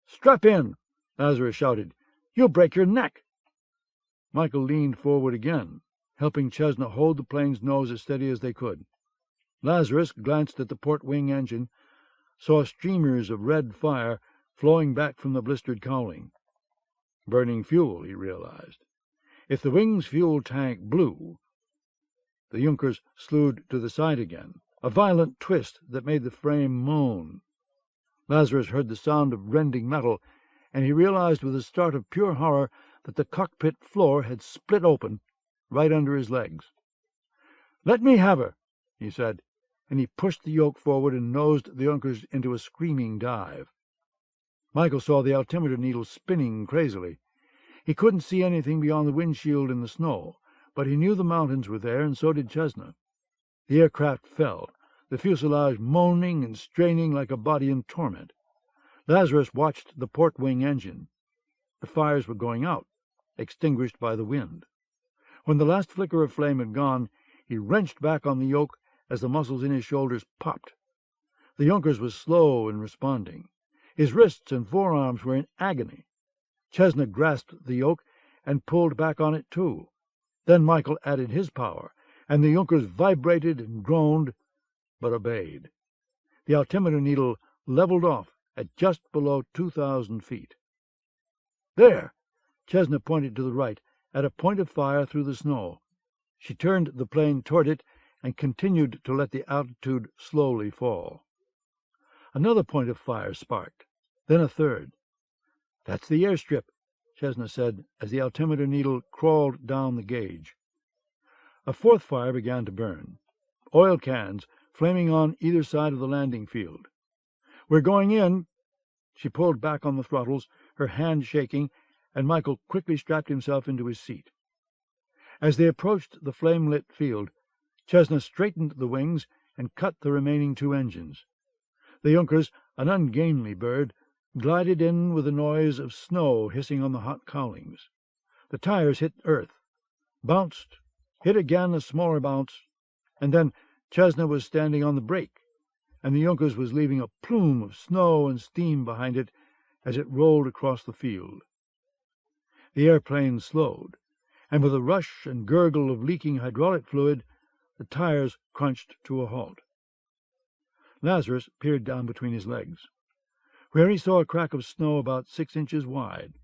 "Strap in!" Lazarus shouted. "You'll break your neck!" Michael leaned forward again, helping Chesna hold the plane's nose as steady as they could. Lazarus glanced at the port wing engine, saw streamers of red fire flowing back from the blistered cowling. Burning fuel, he realized. If the wing's fuel tank blew... The Junkers slewed to the side again, a violent twist that made the frame moan. Lazarus heard the sound of rending metal, and he realized with a start of pure horror that the cockpit floor had split open right under his legs. "Let me have her," he said, and he pushed the yoke forward and nosed the Junkers into a screaming dive. Michael saw the altimeter needle spinning crazily. He couldn't see anything beyond the windshield in the snow, but he knew the mountains were there, and so did Chesna. The aircraft fell, the fuselage moaning and straining like a body in torment. Lazarus watched the port wing engine. The fires were going out, extinguished by the wind. When the last flicker of flame had gone, he wrenched back on the yoke as the muscles in his shoulders popped. The Junkers was slow in responding. His wrists and forearms were in agony. Chesna grasped the yoke and pulled back on it too. Then Michael added his power, and the Junkers vibrated and groaned, but obeyed. The altimeter needle leveled off at just below 2,000 feet. "There!" Chesna pointed to the right, at a point of fire through the snow. She turned the plane toward it and continued to let the altitude slowly fall. Another point of fire sparked, then a third. "That's the airstrip," Chesna said, as the altimeter needle crawled down the gauge. A fourth fire began to burn. Oil cans flaming on either side of the landing field. "We're going in." She pulled back on the throttles, her hand shaking, and Michael quickly strapped himself into his seat. As they approached the flame-lit field, Chesna straightened the wings and cut the remaining two engines. The Junkers, an ungainly bird, glided in with a noise of snow hissing on the hot cowlings. The tires hit earth, bounced, hit again a smaller bounce, and then Chesna was standing on the brake, and the Junkers was leaving a plume of snow and steam behind it as it rolled across the field. The airplane slowed, and with a rush and gurgle of leaking hydraulic fluid, the tires crunched to a halt. Lazarus peered down between his legs, where he saw a crack of snow about 6 inches wide.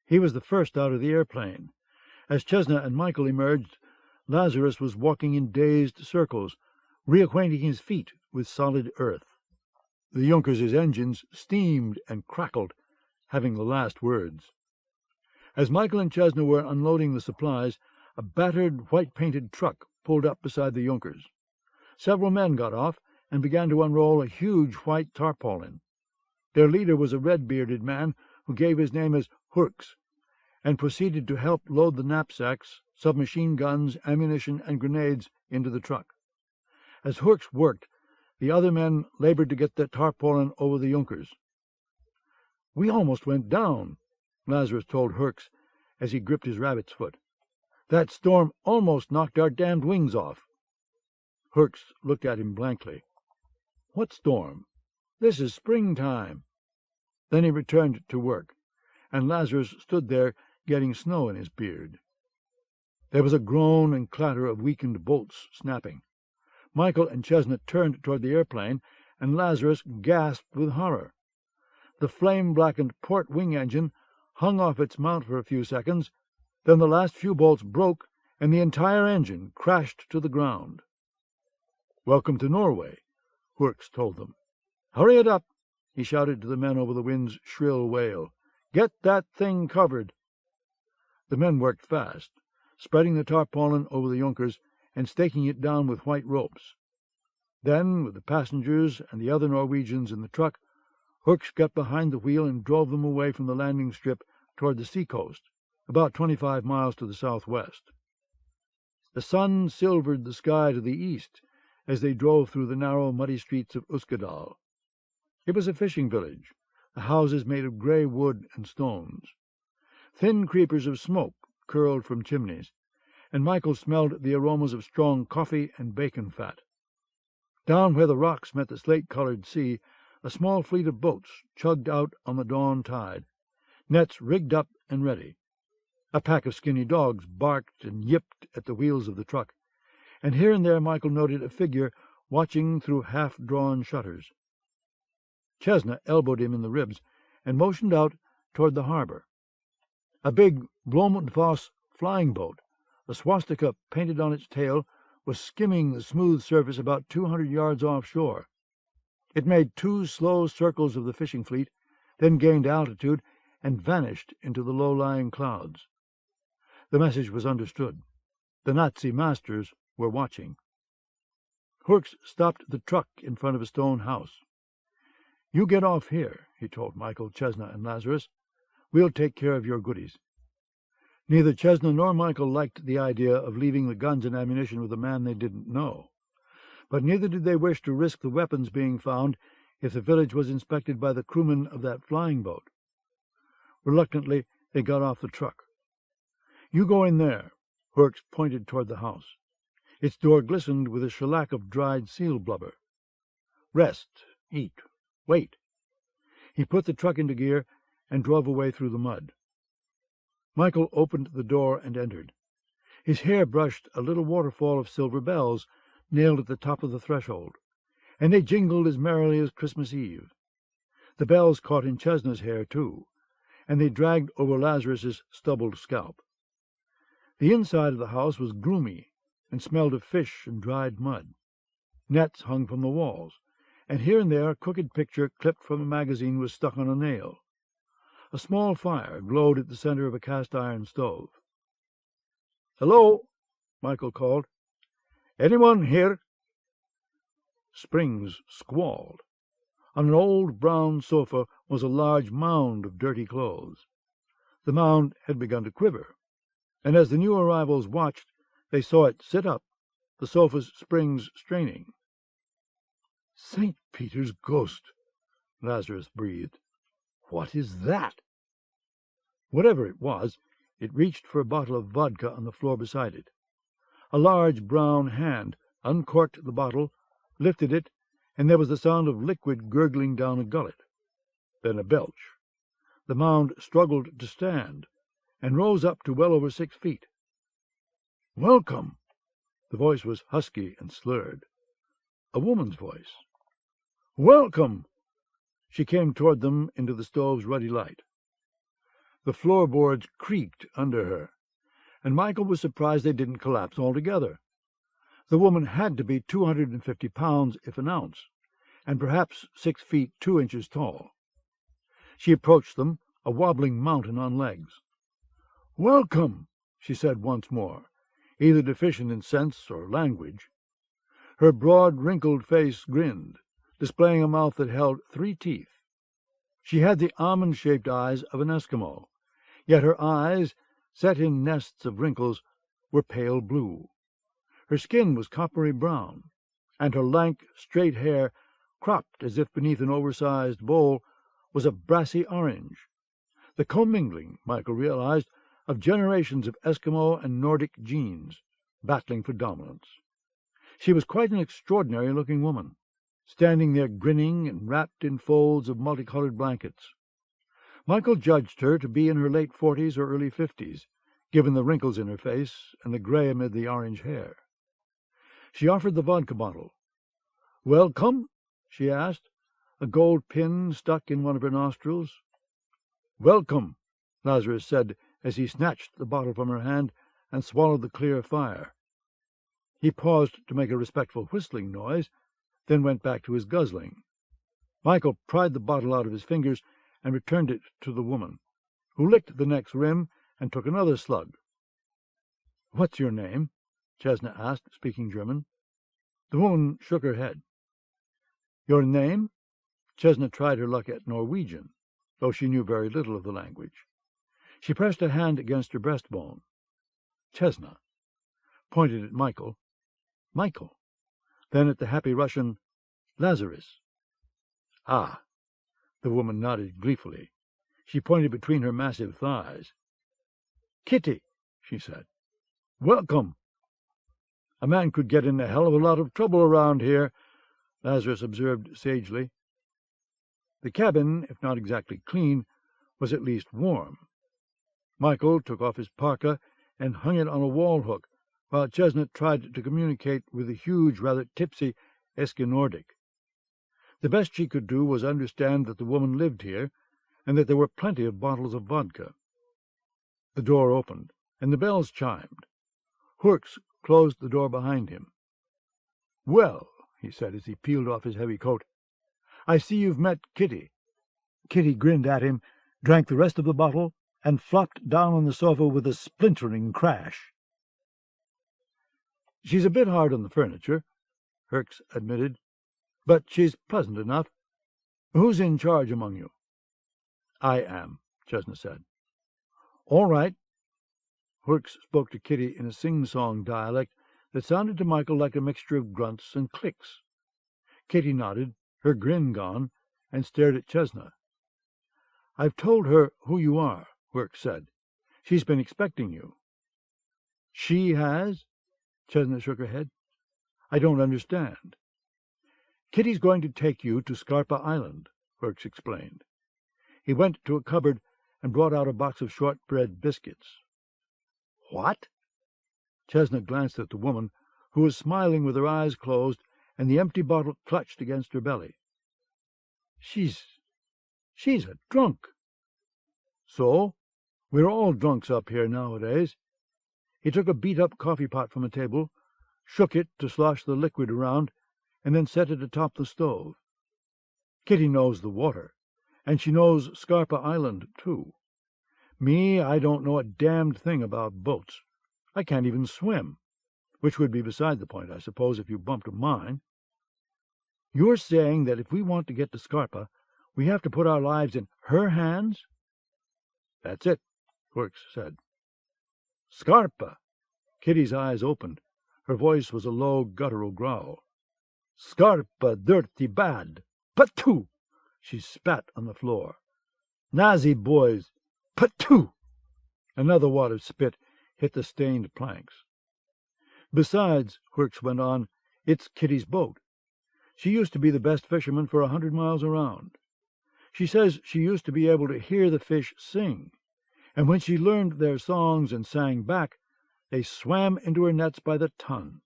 He was the first out of the airplane. As Chesna and Michael emerged, Lazarus was walking in dazed circles, reacquainting his feet with solid earth. The Junkers' engines steamed and crackled, having the last words. As Michael and Chesna were unloading the supplies, a battered, white-painted truck pulled up beside the Junkers. Several men got off and began to unroll a huge white tarpaulin. Their leader was a red-bearded man who gave his name as Hurks, and proceeded to help load the knapsacks, submachine guns, ammunition, and grenades into the truck. As Hurks worked, the other men labored to get the tarpaulin over the Junkers. "We almost went down," Lazarus told Hurks as he gripped his rabbit's foot. "That storm almost knocked our damned wings off." Hurks looked at him blankly. "What storm? This is springtime." Then he returned to work, and Lazarus stood there getting snow in his beard. There was a groan and clatter of weakened bolts snapping. Michael and Chesna turned toward the airplane, and Lazarus gasped with horror. The flame-blackened port wing engine hung off its mount for a few seconds, then the last few bolts broke, and the entire engine crashed to the ground. "Welcome to Norway," Hurks told them. "Hurry it up," he shouted to the men over the wind's shrill wail. "Get that thing covered." The men worked fast, spreading the tarpaulin over the Junkers and staking it down with white ropes. Then, with the passengers and the other Norwegians in the truck, Hooks got behind the wheel and drove them away from the landing strip toward the seacoast, about 25 miles to the southwest. The sun silvered the sky to the east as they drove through the narrow, muddy streets of Uskedal. It was a fishing village, the houses made of grey wood and stones. Thin creepers of smoke curled from chimneys, and Michael smelled the aromas of strong coffee and bacon fat. Down where the rocks met the slate-colored sea, a small fleet of boats chugged out on the dawn tide, nets rigged up and ready. A pack of skinny dogs barked and yipped at the wheels of the truck, and here and there Michael noted a figure watching through half-drawn shutters. Chesna elbowed him in the ribs and motioned out toward the harbor. A big Blomutvoss flying boat, a swastika painted on its tail, was skimming the smooth surface about 200 yards offshore. It made 2 slow circles of the fishing fleet, then gained altitude and vanished into the low-lying clouds. The message was understood. The Nazi masters were watching. Hooks stopped the truck in front of a stone house. "You get off here," he told Michael, Chesna, and Lazarus. "We'll take care of your goodies." Neither Chesna nor Michael liked the idea of leaving the guns and ammunition with a man they didn't know, but neither did they wish to risk the weapons being found if the village was inspected by the crewmen of that flying boat. Reluctantly, they got off the truck. "You go in there." Hooks pointed toward the house. Its door glistened with a shellac of dried seal blubber. "Rest, eat, wait." He put the truck into gear and drove away through the mud. Michael opened the door and entered. His hair brushed a little waterfall of silver bells nailed at the top of the threshold, and they jingled as merrily as Christmas Eve. The bells caught in Chesna's hair, too, and they dragged over Lazarus's stubbled scalp. The inside of the house was gloomy and smelled of fish and dried mud. Nets hung from the walls, and here and there a crooked picture clipped from a magazine was stuck on a nail. A small fire glowed at the center of a cast-iron stove. "Hello," Michael called. "Anyone here?" Springs squalled. On an old brown sofa was a large mound of dirty clothes. The mound had begun to quiver, and as the new arrivals watched, they saw it sit up, the sofa's springs straining. "St. Peter's ghost," Lazarus breathed. "What is that?" Whatever it was, it reached for a bottle of vodka on the floor beside it. A large brown hand uncorked the bottle, lifted it, and there was the sound of liquid gurgling down a gullet. Then a belch. The mound struggled to stand, and rose up to well over 6 feet. "Welcome!" The voice was husky and slurred. A woman's voice. "Welcome!" She came toward them into the stove's ruddy light. The floorboards creaked under her, and Michael was surprised they didn't collapse altogether. The woman had to be 250 pounds, if an ounce, and perhaps 6 feet 2 inches tall. She approached them, a wobbling mountain on legs. "Welcome," she said once more, either deficient in sense or language. Her broad, wrinkled face grinned, displaying a mouth that held 3 teeth. She had the almond-shaped eyes of an Eskimo, yet her eyes, set in nests of wrinkles, were pale blue. Her skin was coppery brown, and her lank, straight hair, cropped as if beneath an oversized bowl, was a brassy orange. The commingling, Michael realized, of generations of Eskimo and Nordic genes, battling for dominance. She was quite an extraordinary-looking woman, standing there grinning and wrapped in folds of multicolored blankets. Michael judged her to be in her late 40s or early 50s, given the wrinkles in her face and the gray amid the orange hair. She offered the vodka bottle. "Welcome?" she asked, a gold pin stuck in one of her nostrils. "Welcome," Lazarus said as he snatched the bottle from her hand and swallowed the clear fire. He paused to make a respectful whistling noise, then went back to his guzzling. Michael pried the bottle out of his fingers and returned it to the woman, who licked the next rim and took another slug. "What's your name?" Chesna asked, speaking German. The woman shook her head. Your name?" Chesna tried her luck at Norwegian, though she knew very little of the language. She pressed a hand against her breastbone. "Chesna." Pointed at Michael. "Michael." Then at the happy Russian, "Lazarus." "Ah." The woman nodded gleefully. She pointed between her massive thighs. "Kitty," she said. "Welcome." "A man could get in a hell of a lot of trouble around here," Lazarus observed sagely. The cabin, if not exactly clean, was at least warm. Michael took off his parka and hung it on a wall hook, while Chesnut tried to communicate with the huge, rather tipsy Eskenordic. The best she could do was understand that the woman lived here, and that there were plenty of bottles of vodka. The door opened, and the bells chimed. Hurks closed the door behind him. "Well," he said as he peeled off his heavy coat, "I see you've met Kitty." Kitty grinned at him, drank the rest of the bottle, and flopped down on the sofa with a splintering crash. "She's a bit hard on the furniture," Hurks admitted, "but she's pleasant enough. Who's in charge among you?" "I am," Chesna said. "All right." Hurks spoke to Kitty in a sing-song dialect that sounded to Michael like a mixture of grunts and clicks. Kitty nodded, her grin gone, and stared at Chesna. "I've told her who you are," Hurks said. "She's been expecting you." "She has?" Chesna shook her head. "I don't understand." "Kitty's going to take you to Scarpa Island," Hurks explained. He went to a cupboard and brought out a box of shortbread biscuits. "What?" Chesna glanced at the woman, who was smiling with her eyes closed and the empty bottle clutched against her belly. She's a drunk." "So? We're all drunks up here nowadays." He took a beat-up coffee pot from a table, shook it to slosh the liquid around, and then set it atop the stove. "Kitty knows the water, and she knows Scarpa Island, too. Me, I don't know a damned thing about boats. I can't even swim, which would be beside the point, I suppose, if you bumped a mine. You're saying that if we want to get to Scarpa, we have to put our lives in her hands?" "That's it," Hurks said. "Scarpa!" Kitty's eyes opened. Her voice was a low, guttural growl. "Scarpa dirty bad. Patoo!" She spat on the floor. "Nazi boys. Patoo!" Another wad of spit hit the stained planks. "Besides," Hurks went on, "it's Kitty's boat. She used to be the best fisherman for 100 miles around. She says she used to be able to hear the fish sing, and when she learned their songs and sang back, they swam into her nets by the ton."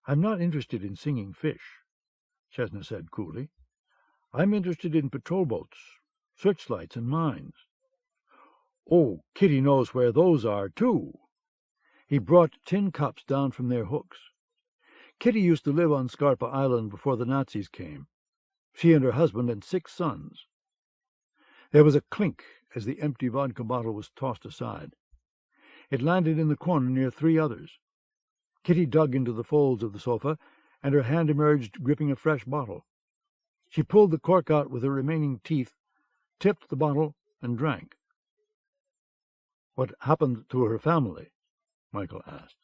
"I'm not interested in singing fish," Chesna said coolly. "I'm interested in patrol boats, searchlights, and mines." "Oh, Kitty knows where those are, too." He brought tin cups down from their hooks. "Kitty used to live on Scarpa Island before the Nazis came. She and her husband and 6 sons. There was a clink as the empty vodka bottle was tossed aside. It landed in the corner near 3 others. Kitty dug into the folds of the sofa, and her hand emerged gripping a fresh bottle. She pulled the cork out with her remaining teeth, tipped the bottle, and drank. "What happened to her family?" Michael asked.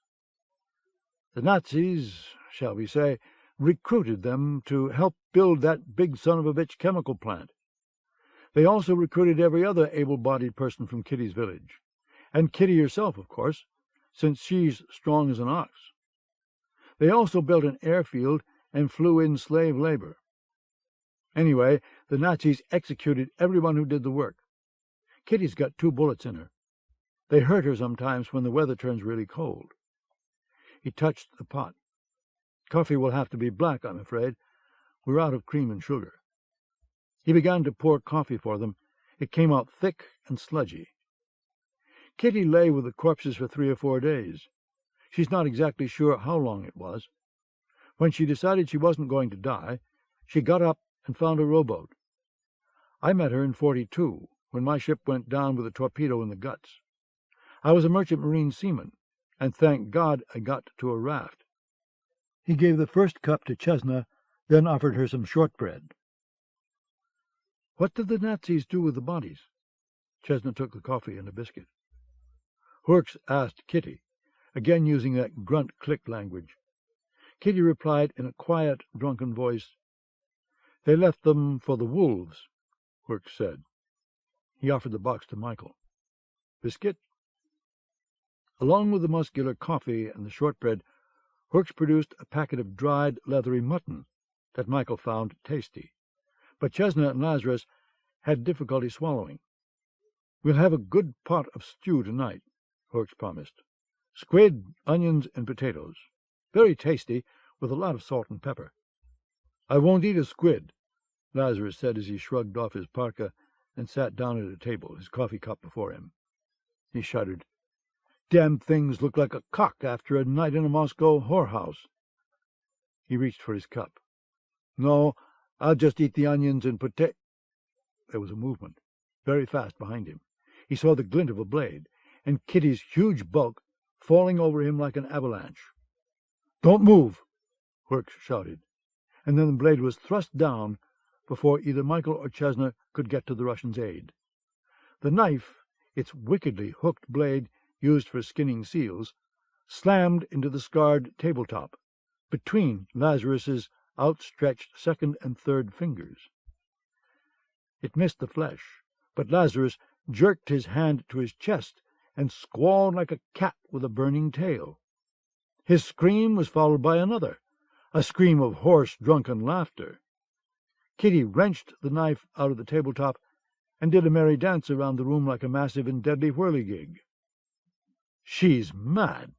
"The Nazis, shall we say, recruited them to help build that big son-of-a-bitch chemical plant. They also recruited every other able-bodied person from Kitty's village, and Kitty herself, of course, since she's strong as an ox. They also built an airfield and flew in slave labor. Anyway, the Nazis executed everyone who did the work. Kitty's got 2 bullets in her. They hurt her sometimes when the weather turns really cold." He touched the pot. "Coffee will have to be black, I'm afraid. We're out of cream and sugar." He began to pour coffee for them. It came out thick and sludgy. "Kitty lay with the corpses for 3 or 4 days. She's not exactly sure how long it was. When she decided she wasn't going to die, she got up and found a rowboat. I met her in 42, when my ship went down with a torpedo in the guts. I was a merchant marine seaman, and thank God I got to a raft." He gave the first cup to Chesna, then offered her some shortbread. "What did the Nazis do with the bodies?" Chestnut took the coffee and a biscuit. Hurks asked Kitty, again using that grunt-click language. Kitty replied in a quiet, drunken voice. "They left them for the wolves," Hurks said. He offered the box to Michael. "Biscuit?" Along with the muscular coffee and the shortbread, Hurks produced a packet of dried, leathery mutton that Michael found tasty. But Chestnut and Lazarus had difficulty swallowing. "We'll have a good pot of stew tonight," Hurks promised. "Squid, onions, and potatoes. Very tasty, with a lot of salt and pepper." "I won't eat a squid," Lazarus said as he shrugged off his parka and sat down at a table, his coffee cup before him. He shuddered. "Damn things look like a cock after a night in a Moscow whorehouse." He reached for his cup. "No, I'll just eat the onions and There was a movement, very fast behind him. He saw the glint of a blade, and Kitty's huge bulk falling over him like an avalanche. "Don't move!" Hurks shouted, and then the blade was thrust down before either Michael or Chestnut could get to the Russian's aid. The knife, its wickedly hooked blade used for skinning seals, slammed into the scarred tabletop, between Lazarus's outstretched second and third fingers. It missed the flesh, but Lazarus jerked his hand to his chest and squalled like a cat with a burning tail. His scream was followed by another, a scream of hoarse, drunken laughter. Kitty wrenched the knife out of the tabletop and did a merry dance around the room like a massive and deadly whirligig. "She's mad,"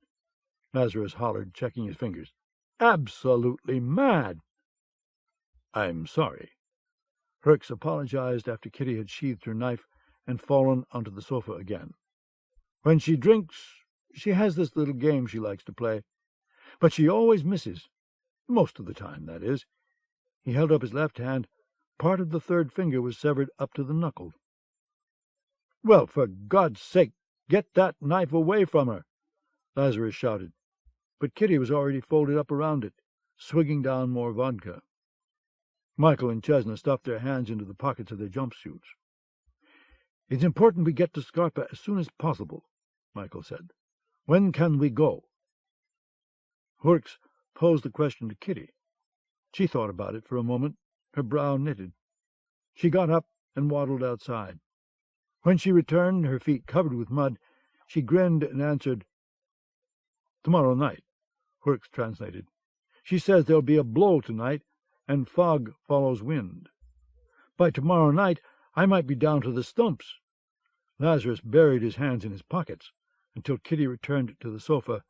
Lazarus hollered, checking his fingers. "Absolutely mad." "I'm sorry." Hurks apologized after Kitty had sheathed her knife and fallen onto the sofa again. "When she drinks, she has this little game she likes to play, but she always misses. Most of the time, that is." He held up his left hand. Part of the third finger was severed up to the knuckle. "Well, for God's sake, get that knife away from her!" Lazarus shouted. But Kitty was already folded up around it, swigging down more vodka. Michael and Chestnut stuffed their hands into the pockets of their jumpsuits. "It's important we get to Scarpa as soon as possible," Michael said. "When can we go?" Hurks posed the question to Kitty. She thought about it for a moment, her brow knitted. She got up and waddled outside. When she returned, her feet covered with mud, she grinned and answered, "Tomorrow night," Hurks translated. "She says there'll be a blow tonight, and fog follows wind. By tomorrow night I might be down to the stumps." Lazarus buried his hands in his pockets until Kitty returned to the sofa.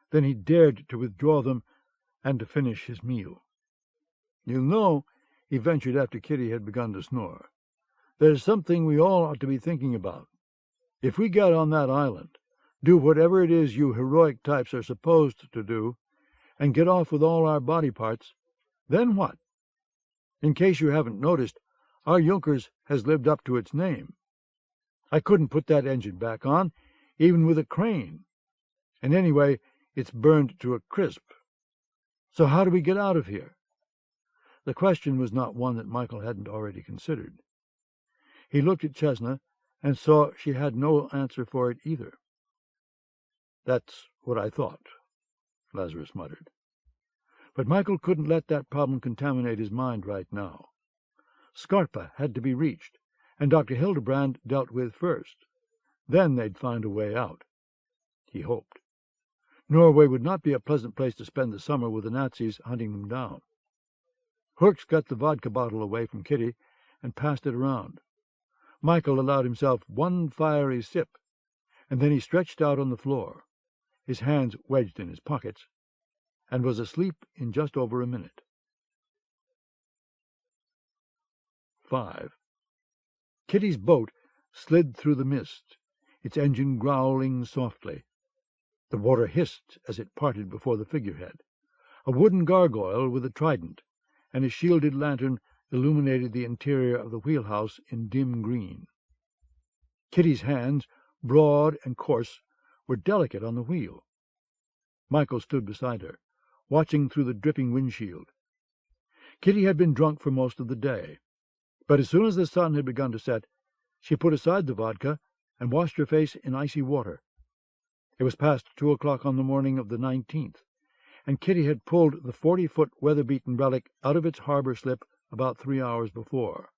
Then he dared to withdraw them and to finish his meal. "You know," he ventured after Kitty had begun to snore, "there's something we all ought to be thinking about. If we get on that island, do whatever it is you heroic types are supposed to do, and get off with all our body parts, then what? In case you haven't noticed, our Junkers has lived up to its name. I couldn't put that engine back on, even with a crane. And anyway, it's burned to a crisp. So how do we get out of here?" The question was not one that Michael hadn't already considered. He looked at Chestnut and saw she had no answer for it either. "That's what I thought," Lazarus muttered. But Michael couldn't let that problem contaminate his mind right now. Scarpa had to be reached, and Dr. Hildebrand dealt with first. Then they'd find a way out. He hoped. Norway would not be a pleasant place to spend the summer with the Nazis hunting them down. Hurks got the vodka bottle away from Kitty and passed it around. Michael allowed himself one fiery sip, and then he stretched out on the floor, his hands wedged in his pockets, and was asleep in just over a minute. 5. Kitty's boat slid through the mist, its engine growling softly. The water hissed as it parted before the figurehead. A wooden gargoyle with a trident and a shielded lantern illuminated the interior of the wheelhouse in dim green. Kitty's hands, broad and coarse, were delicate on the wheel. Michael stood beside her, watching through the dripping windshield. Kitty had been drunk for most of the day, but as soon as the sun had begun to set, she put aside the vodka and washed her face in icy water. It was past 2 o'clock on the morning of the 19th, and Kitty had pulled the 40-foot weather-beaten relic out of its harbor slip about 3 hours before.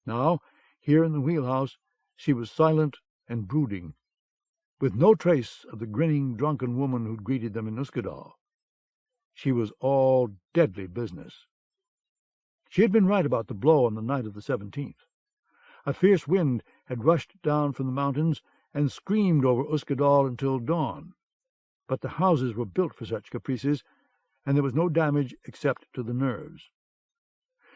Now, here in the wheelhouse, she was silent and brooding, with no trace of the grinning, drunken woman who'd greeted them in Uskadal. She was all deadly business. She had been right about the blow on the night of the 17th. A fierce wind had rushed down from the mountains and screamed over Uskadal until dawn. But the houses were built for such caprices, and there was no damage except to the nerves.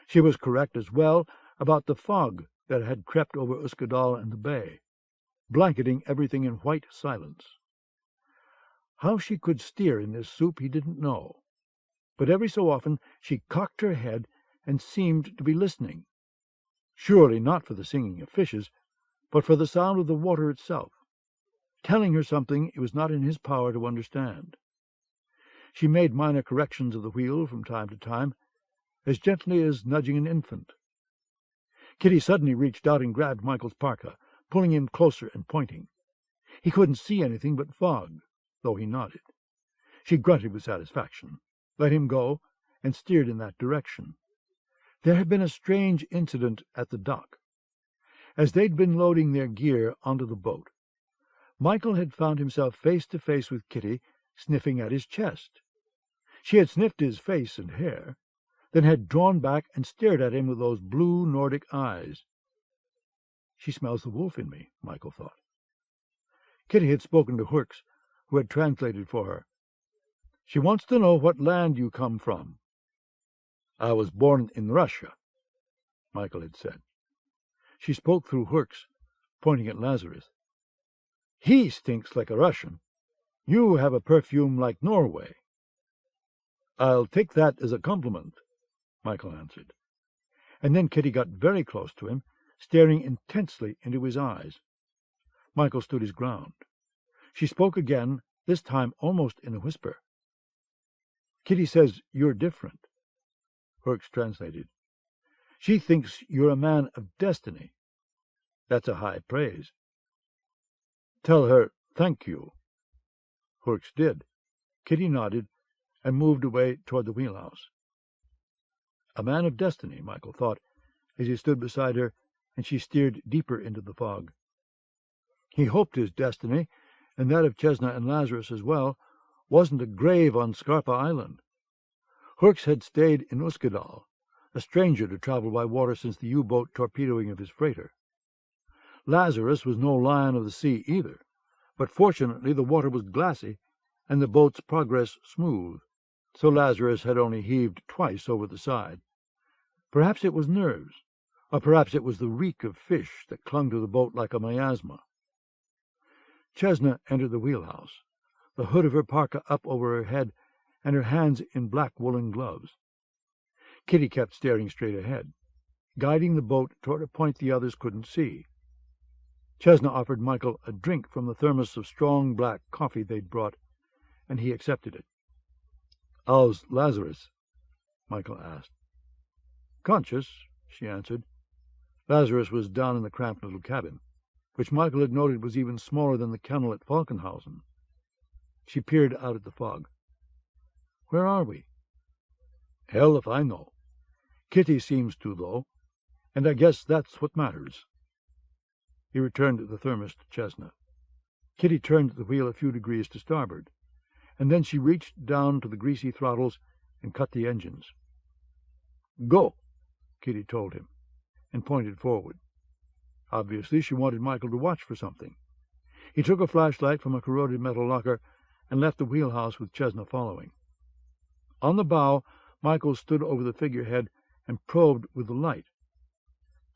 She was correct as well about the fog that had crept over Uskadal and the bay, blanketing everything in white silence. How she could steer in this soup he didn't know, but every so often she cocked her head and seemed to be listening, surely not for the singing of fishes, but for the sound of the water itself, telling her something it was not in his power to understand. She made minor corrections of the wheel from time to time, as gently as nudging an infant. Kitty suddenly reached out and grabbed Michael's parka, pulling him closer and pointing. He couldn't see anything but fog, though he nodded. She grunted with satisfaction, let him go, and steered in that direction. There had been a strange incident at the dock. As they'd been loading their gear onto the boat, Michael had found himself face to face with Kitty, sniffing at his chest. She had sniffed his face and hair, then had drawn back and stared at him with those blue Nordic eyes. She smells the wolf in me, Michael thought. Kitty had spoken to Hurks, who had translated for her. She wants to know what land you come from. I was born in Russia, Michael had said. She spoke through Hurks, pointing at Lazarus. He stinks like a Russian. You have a perfume like Norway. I'll take that as a compliment, Michael answered. And then Kitty got very close to him, staring intensely into his eyes. Michael stood his ground. She spoke again, this time almost in a whisper. Kitty says you're different. Hurks translated. She thinks you're a man of destiny. That's a high praise. Tell her thank you. Hurks did. Kitty nodded and moved away toward the wheelhouse. A man of destiny, Michael thought, as he stood beside her and she steered deeper into the fog. He hoped his destiny, and that of Chesna and Lazarus as well, wasn't a grave on Scarpa Island. Hurks had stayed in Uskadal, a stranger to travel by water since the U-boat torpedoing of his freighter. Lazarus was no lion of the sea either, but fortunately the water was glassy and the boat's progress smooth, so Lazarus had only heaved twice over the side. Perhaps it was nerves, or perhaps it was the reek of fish that clung to the boat like a miasma. Chesna entered the wheelhouse, the hood of her parka up over her head and her hands in black woolen gloves. Kitty kept staring straight ahead, guiding the boat toward a point the others couldn't see. Chesna offered Michael a drink from the thermos of strong black coffee they'd brought, and he accepted it. "How's Lazarus?" Michael asked. "Conscious," she answered. Lazarus was down in the cramped little cabin, which Michael had noted was even smaller than the kennel at Falkenhausen. She peered out at the fog. "Where are we?" "Hell if I know. Kitty seems to, though, and I guess that's what matters." He returned the thermos to Chesna. Kitty turned the wheel a few degrees to starboard, and then she reached down to the greasy throttles and cut the engines. "Go," Kitty told him, and pointed forward. Obviously, she wanted Michael to watch for something. He took a flashlight from a corroded metal locker and left the wheelhouse with Chesna following. On the bow, Michael stood over the figurehead and probed with the light.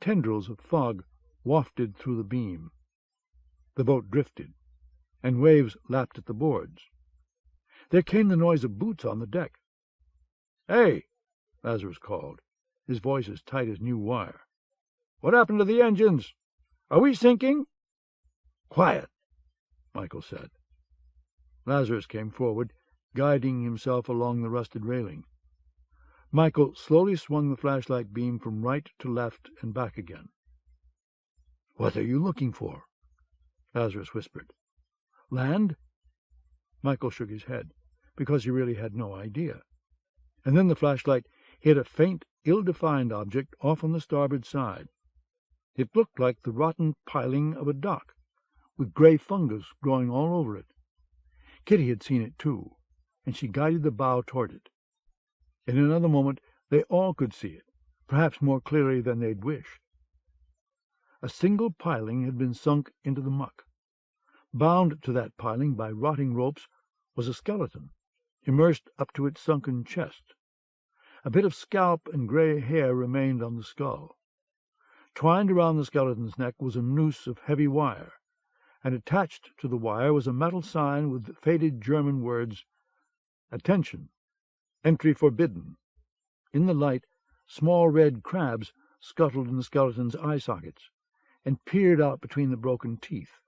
Tendrils of fog wafted through the beam. The boat drifted, and waves lapped at the boards. There came the noise of boots on the deck. "Hey!" Lazarus called, his voice as tight as new wire. "What happened to the engines? Are we sinking?" "Quiet," Michael said. Lazarus came forward, guiding himself along the rusted railing. Michael slowly swung the flashlight beam from right to left and back again. "What are you looking for?" Lazarus whispered. "Land?" Michael shook his head, because he really had no idea. And then the flashlight hit a faint, ill-defined object off on the starboard side. It looked like the rotten piling of a dock, with gray fungus growing all over it. Kitty had seen it too, and she guided the bow toward it. In another moment they all could see it, perhaps more clearly than they'd wished. A single piling had been sunk into the muck. Bound to that piling by rotting ropes was a skeleton, immersed up to its sunken chest. A bit of scalp and gray hair remained on the skull. Twined around the skeleton's neck was a noose of heavy wire, and attached to the wire was a metal sign with faded German words, "Attention! Entry forbidden." In the light, small red crabs scuttled in the skeleton's eye sockets and peered out between the broken teeth.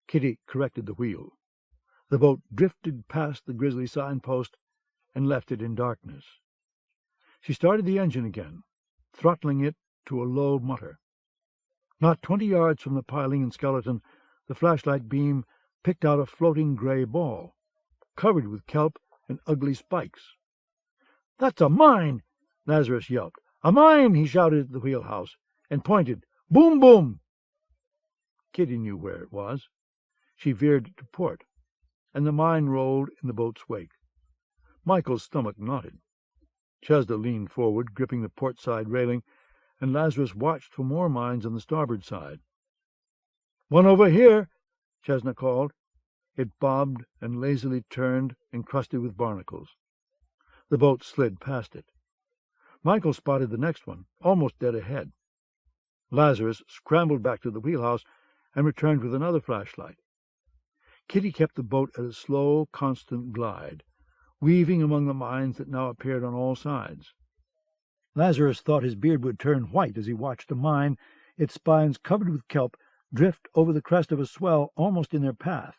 Kitty corrected the wheel. The boat drifted past the grisly signpost and left it in darkness. She started the engine again, throttling it to a low mutter. Not 20 yards from the piling and skeleton, the flashlight beam picked out a floating gray ball, covered with kelp and ugly spikes. "That's a mine!" Lazarus yelped. "A mine!" he shouted at the wheelhouse, and pointed. "Boom, boom!" Kitty knew where it was. She veered to port, and the mine rolled in the boat's wake. Michael's stomach knotted. Chesna leaned forward, gripping the port side railing, and Lazarus watched for more mines on the starboard side. "One over here," Chesna called. It bobbed and lazily turned, encrusted with barnacles. The boat slid past it. Michael spotted the next one, almost dead ahead. Lazarus scrambled back to the wheelhouse and returned with another flashlight. Kitty kept the boat at a slow, constant glide, weaving among the mines that now appeared on all sides. Lazarus thought his beard would turn white as he watched a mine, its spines covered with kelp, drift over the crest of a swell almost in their path.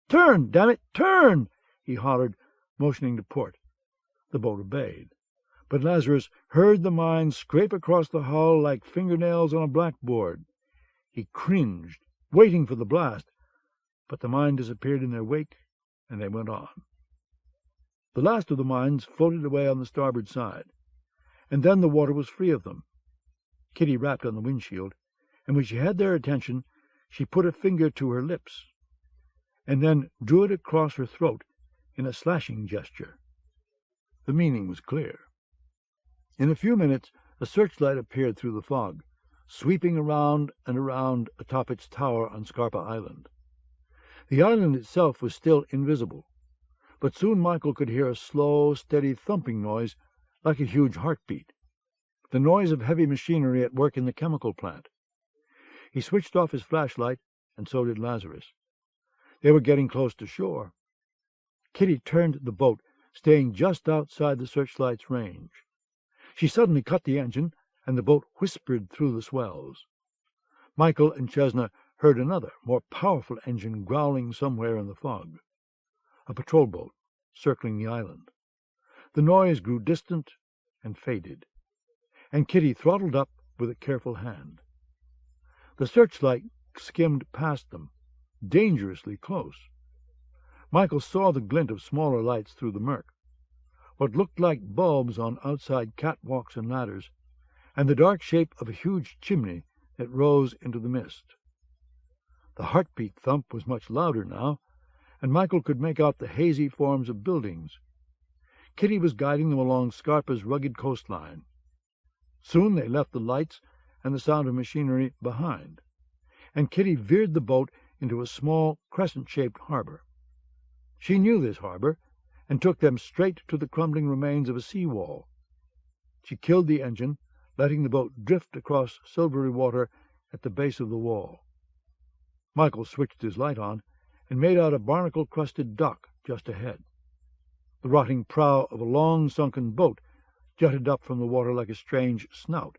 "Turn, damn it, turn!" he hollered, motioning to port. The boat obeyed, but Lazarus heard the mine scrape across the hull like fingernails on a blackboard. He cringed, waiting for the blast, but the mine disappeared in their wake, and they went on. The last of the mines floated away on the starboard side, and then the water was free of them. Kitty rapped on the windshield, and when she had their attention, she put a finger to her lips, and then drew it across her throat in a slashing gesture. The meaning was clear. In a few minutes a searchlight appeared through the fog, sweeping around and around atop its tower on Scarpa Island. The island itself was still invisible, but soon Michael could hear a slow, steady thumping noise like a huge heartbeat, the noise of heavy machinery at work in the chemical plant. He switched off his flashlight, and so did Lazarus. They were getting close to shore. Kitty turned the boat, staying just outside the searchlight's range. She suddenly cut the engine, and the boat whispered through the swells. Michael and Chesna heard another, more powerful engine growling somewhere in the fog. A patrol boat circling the island. The noise grew distant and faded, and Kitty throttled up with a careful hand. The searchlight skimmed past them, dangerously close. Michael saw the glint of smaller lights through the murk, what looked like bulbs on outside catwalks and ladders, and the dark shape of a huge chimney that rose into the mist. The heartbeat thump was much louder now, and Michael could make out the hazy forms of buildings. Kitty was guiding them along Scarpa's rugged coastline. Soon they left the lights and the sound of machinery behind, and Kitty veered the boat into a small crescent-shaped harbor. She knew this harbor, and took them straight to the crumbling remains of a sea-wall. She killed the engine, letting the boat drift across silvery water at the base of the wall. Michael switched his light on and made out a barnacle-crusted dock just ahead. The rotting prow of a long-sunken boat jutted up from the water like a strange snout,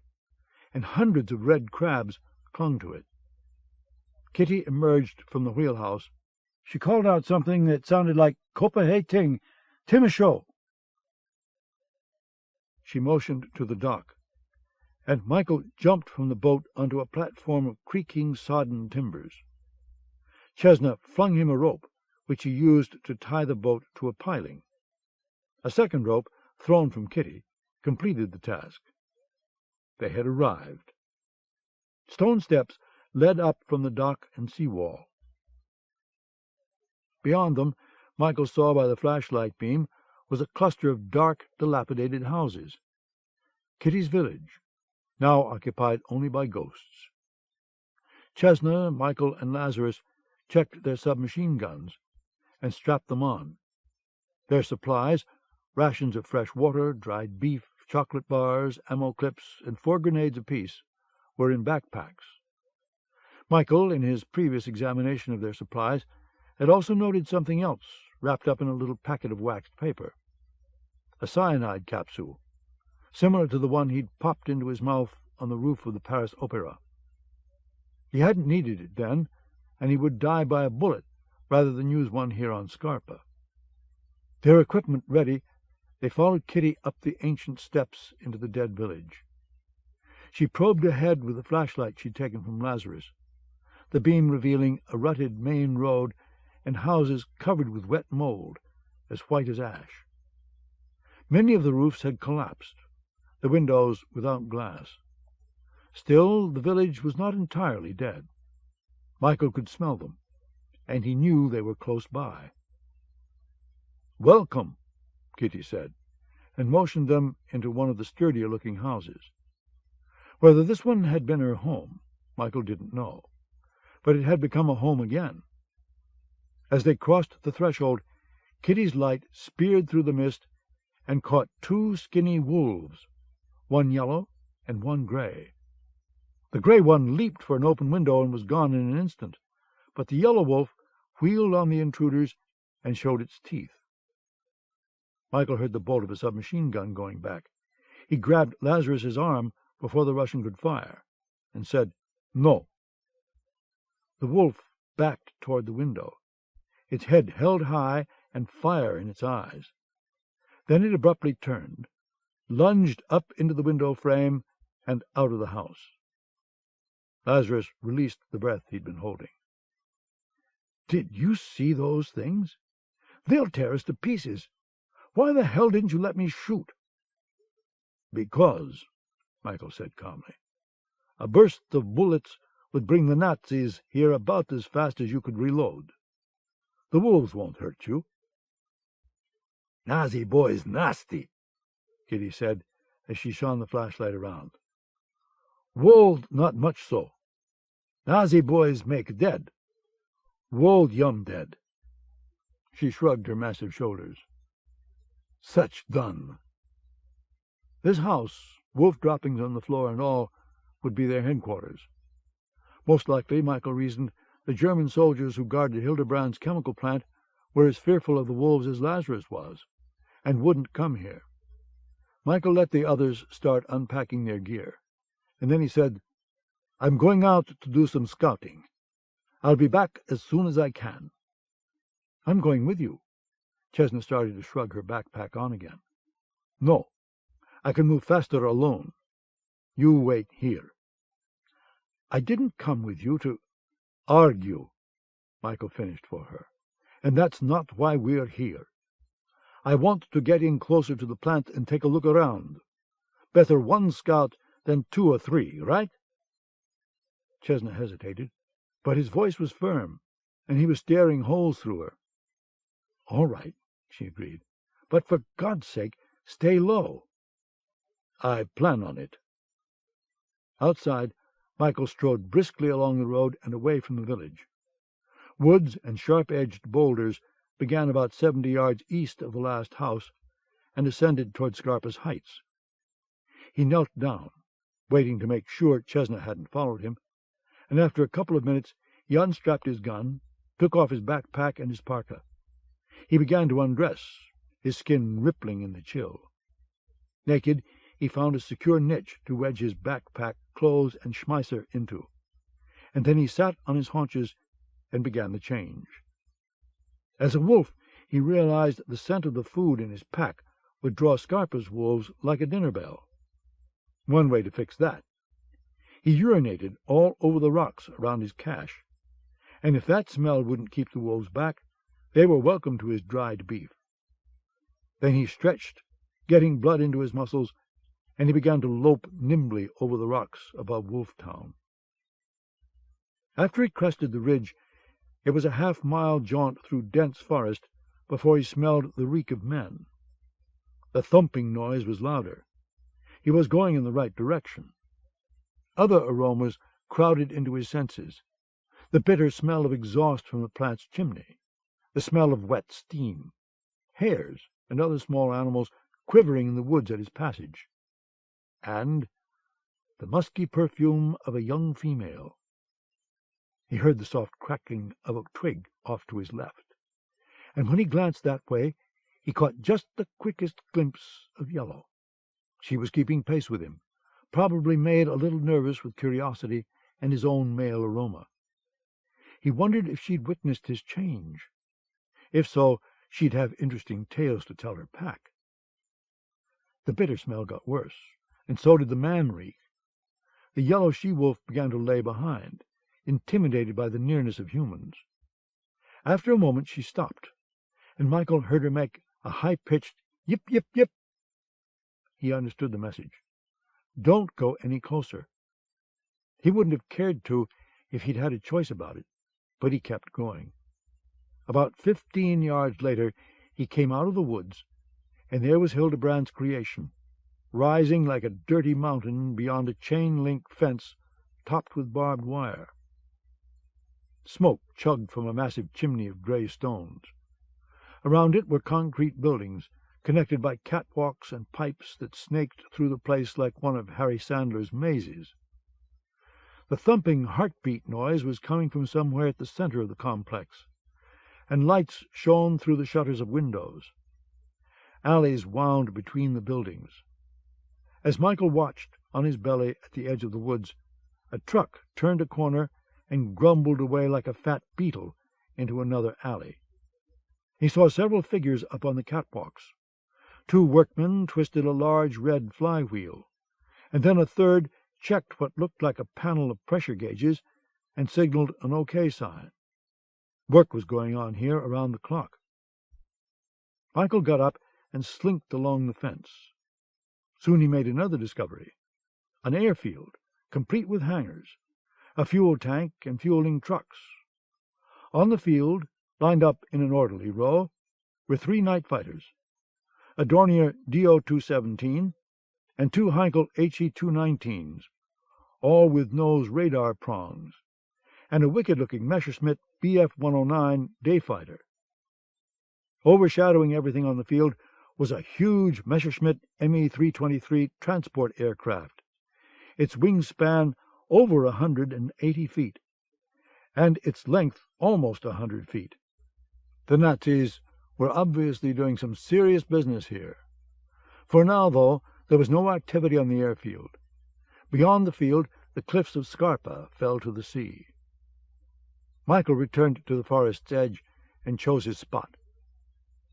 and hundreds of red crabs clung to it. Kitty emerged from the wheelhouse. She called out something that sounded like "Kopa He Ting, Timisho." She motioned to the dock, and Michael jumped from the boat onto a platform of creaking, sodden timbers. Chesna flung him a rope, which he used to tie the boat to a piling. A second rope, thrown from Kitty, completed the task. They had arrived. Stone steps led up from the dock and sea-wall. Beyond them, Michael saw by the flashlight beam, was a cluster of dark, dilapidated houses. Kitty's village, now occupied only by ghosts. Chesna, Michael, and Lazarus checked their submachine guns and strapped them on. Their supplies, rations of fresh water, dried beef, chocolate bars, ammo clips, and 4 grenades apiece, were in backpacks. Michael, in his previous examination of their supplies, had also noted something else wrapped up in a little packet of waxed paper. A cyanide capsule, similar to the one he'd popped into his mouth on the roof of the Paris Opera. He hadn't needed it then, and he would die by a bullet rather than use one here on Scarpa. Their equipment ready, they followed Kitty up the ancient steps into the dead village. She probed ahead with the flashlight she'd taken from Lazarus, the beam revealing a rutted main road and houses covered with wet mold, as white as ash. Many of the roofs had collapsed, the windows without glass. Still, the village was not entirely dead. Michael could smell them, and he knew they were close by. "Welcome," Kitty said, and motioned them into one of the sturdier-looking houses. Whether this one had been her home, Michael didn't know, but it had become a home again. As they crossed the threshold, Kitty's light speared through the mist and caught 2 skinny wolves, one yellow and one gray. The gray one leaped for an open window and was gone in an instant, but the yellow wolf wheeled on the intruders and showed its teeth. Michael heard the bolt of a submachine gun going back. He grabbed Lazarus's arm before the Russian could fire, and said, "No." The wolf backed toward the window, its head held high and fire in its eyes. Then it abruptly turned, lunged up into the window frame and out of the house. Lazarus released the breath he'd been holding. "Did you see those things? They'll tear us to pieces. Why the hell didn't you let me shoot?" "Because," Michael said calmly, "a burst of bullets would bring the Nazis here about as fast as you could reload. The wolves won't hurt you." "Nazi boys nasty," Kitty said as she shone the flashlight around. "Wolves not much so. Nazi boys make dead. Wolves yum dead." She shrugged her massive shoulders. "Such done." This house, wolf droppings on the floor and all, would be their headquarters. Most likely, Michael reasoned, the German soldiers who guarded Hildebrand's chemical plant were as fearful of the wolves as Lazarus was, and wouldn't come here. Michael let the others start unpacking their gear, and then he said, "I'm going out to do some scouting. I'll be back as soon as I can." "I'm going with you." Chesna started to shrug her backpack on again. "No, I can move faster alone. You wait here." "I didn't come with you to argue," Michael finished for her, "and that's not why we're here. I want to get in closer to the plant and take a look around. Better 1 scout than 2 or 3, right?" Chesna hesitated, but his voice was firm, and he was staring holes through her. "All right," she agreed, "but for God's sake, stay low." "I plan on it." Outside, Michael strode briskly along the road and away from the village. Woods and sharp-edged boulders began about 70 yards east of the last house and ascended toward Scarpa's Heights. He knelt down, waiting to make sure Chesna hadn't followed him, and after a couple of minutes he unstrapped his gun, took off his backpack and his parka. He began to undress, his skin rippling in the chill. Naked, he found a secure niche to wedge his backpack, clothes, and schmeisser into, and then he sat on his haunches and began the change. As a wolf, he realized the scent of the food in his pack would draw Scarpa's wolves like a dinner bell. One way to fix that. He urinated all over the rocks around his cache, and if that smell wouldn't keep the wolves back, they were welcome to his dried beef. Then he stretched, getting blood into his muscles, and he began to lope nimbly over the rocks above Wolftown. After he crested the ridge, it was a half-mile jaunt through dense forest before he smelled the reek of men. The thumping noise was louder. He was going in the right direction. Other aromas crowded into his senses. The bitter smell of exhaust from the plant's chimney, the smell of wet steam, hares and other small animals quivering in the woods at his passage, and the musky perfume of a young female. He heard the soft crackling of a twig off to his left, and when he glanced that way, he caught just the quickest glimpse of Yellow. She was keeping pace with him, probably made a little nervous with curiosity and his own male aroma. He wondered if she'd witnessed his change. If so, she'd have interesting tales to tell her pack. The bitter smell got worse, and so did the man reek. The yellow she-wolf began to lay behind, intimidated by the nearness of humans. After a moment she stopped, and Michael heard her make a high-pitched yip, yip, yip. He understood the message. Don't go any closer. He wouldn't have cared to if he'd had a choice about it, but he kept going. About 15 yards later he came out of the woods, and there was Hildebrand's creation, rising like a dirty mountain beyond a chain-link fence topped with barbed wire. Smoke chugged from a massive chimney of gray stones. Around it were concrete buildings, connected by catwalks and pipes that snaked through the place like one of Harry Sandler's mazes. The thumping heartbeat noise was coming from somewhere at the center of the complex, and lights shone through the shutters of windows. Alleys wound between the buildings. As Michael watched, on his belly at the edge of the woods, a truck turned a corner and grumbled away like a fat beetle into another alley. He saw several figures up on the catwalks. 2 workmen twisted a large red flywheel, and then a third checked what looked like a panel of pressure gauges and signaled an OK sign. Work was going on here around the clock. Michael got up and slinked along the fence. Soon he made another discovery, an airfield, complete with hangars, a fuel tank and fueling trucks. On the field, lined up in an orderly row, were 3 night fighters, a Dornier DO-217 and 2 Heinkel HE-219s, all with nose radar prongs, and a wicked-looking Messerschmitt BF-109 day fighter. Overshadowing everything on the field was a huge Messerschmitt Me-323 transport aircraft, its wingspan over 180 feet, and its length almost 100 feet. The Nazis were obviously doing some serious business here. For now, though, there was no activity on the airfield. Beyond the field, the cliffs of Scarpa fell to the sea. Michael returned to the forest's edge and chose his spot.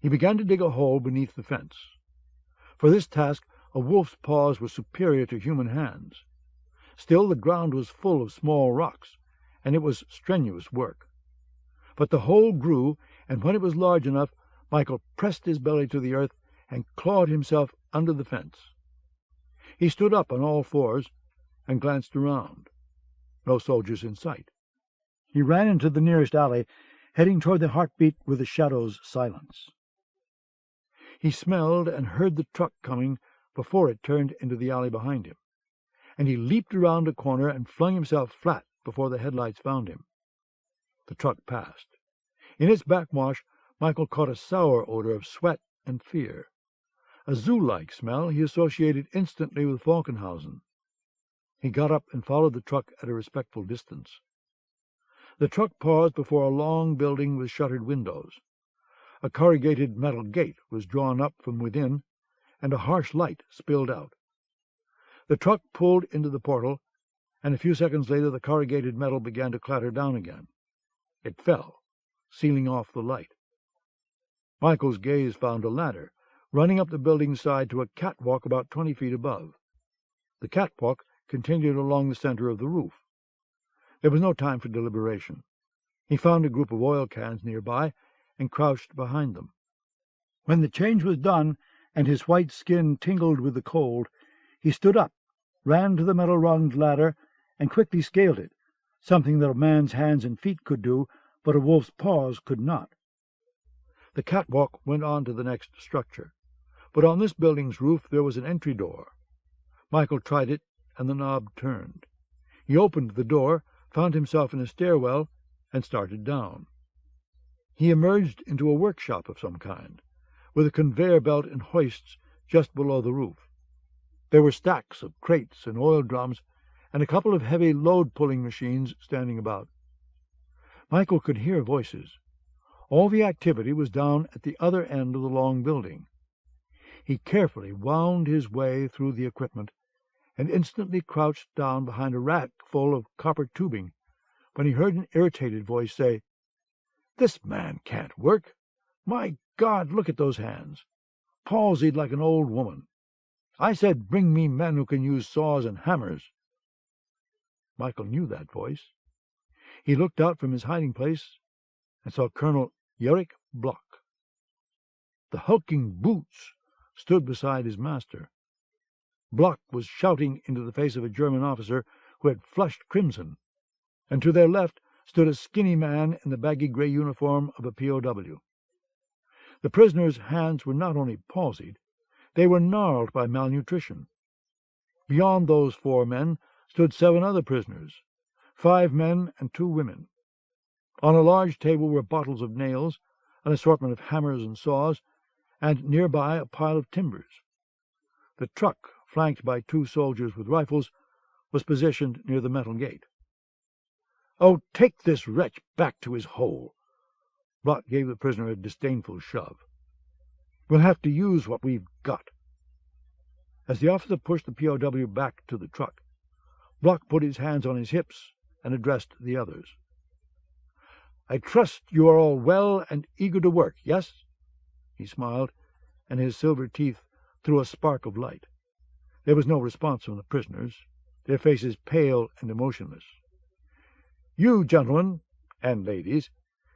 He began to dig a hole beneath the fence. For this task, a wolf's paws were superior to human hands. Still, the ground was full of small rocks, and it was strenuous work. But the hole grew, and when it was large enough, Michael pressed his belly to the earth and clawed himself under the fence. He stood up on all fours and glanced around. No soldiers in sight. He ran into the nearest alley, heading toward the heartbeat with the shadow's silence. He smelled and heard the truck coming before it turned into the alley behind him, and he leaped around a corner and flung himself flat before the headlights found him. The truck passed. In its backwash, Michael caught a sour odor of sweat and fear, a zoo-like smell he associated instantly with Falkenhausen. He got up and followed the truck at a respectful distance. The truck paused before a long building with shuttered windows. A corrugated metal gate was drawn up from within, and a harsh light spilled out. The truck pulled into the portal, and a few seconds later the corrugated metal began to clatter down again. It fell, sealing off the light. Michael's gaze found a ladder, running up the building's side to a catwalk about 20 feet above. The catwalk continued along the center of the roof. There was no time for deliberation. He found a group of oil cans nearby and crouched behind them. When the change was done and his white skin tingled with the cold, he stood up, ran to the metal-runged ladder, and quickly scaled it, something that a man's hands and feet could do, but a wolf's paws could not. The catwalk went on to the next structure, but on this building's roof there was an entry door. Michael tried it, and the knob turned. He opened the door, found himself in a stairwell, and started down. He emerged into a workshop of some kind, with a conveyor belt and hoists just below the roof. There were stacks of crates and oil drums, and a couple of heavy load-pulling machines standing about. Michael could hear voices. All the activity was down at the other end of the long building. He carefully wound his way through the equipment, and instantly crouched down behind a rack full of copper tubing, when he heard an irritated voice say, "This man can't work. My God, look at those hands. Palsied like an old woman. I said bring me men who can use saws and hammers." Michael knew that voice. He looked out from his hiding place and saw Colonel Erik Block. The hulking Boots stood beside his master. Block was shouting into the face of a German officer who had flushed crimson, and to their left stood a skinny man in the baggy gray uniform of a POW. The prisoner's hands were not only palsied, they were gnarled by malnutrition. Beyond those 4 men stood 7 other prisoners, 5 men and 2 women. On a large table were bottles of nails, an assortment of hammers and saws, and nearby a pile of timbers. The truck, flanked by 2 soldiers with rifles, was positioned near the metal gate. "Oh, take this wretch back to his hole." Block gave the prisoner a disdainful shove. "We'll have to use what we've got." As the officer pushed the POW back to the truck, Block put his hands on his hips and addressed the others. "I trust you are all well and eager to work, yes?" He smiled, and his silver teeth threw a spark of light. There was no response from the prisoners, their faces pale and emotionless. "You, gentlemen and ladies,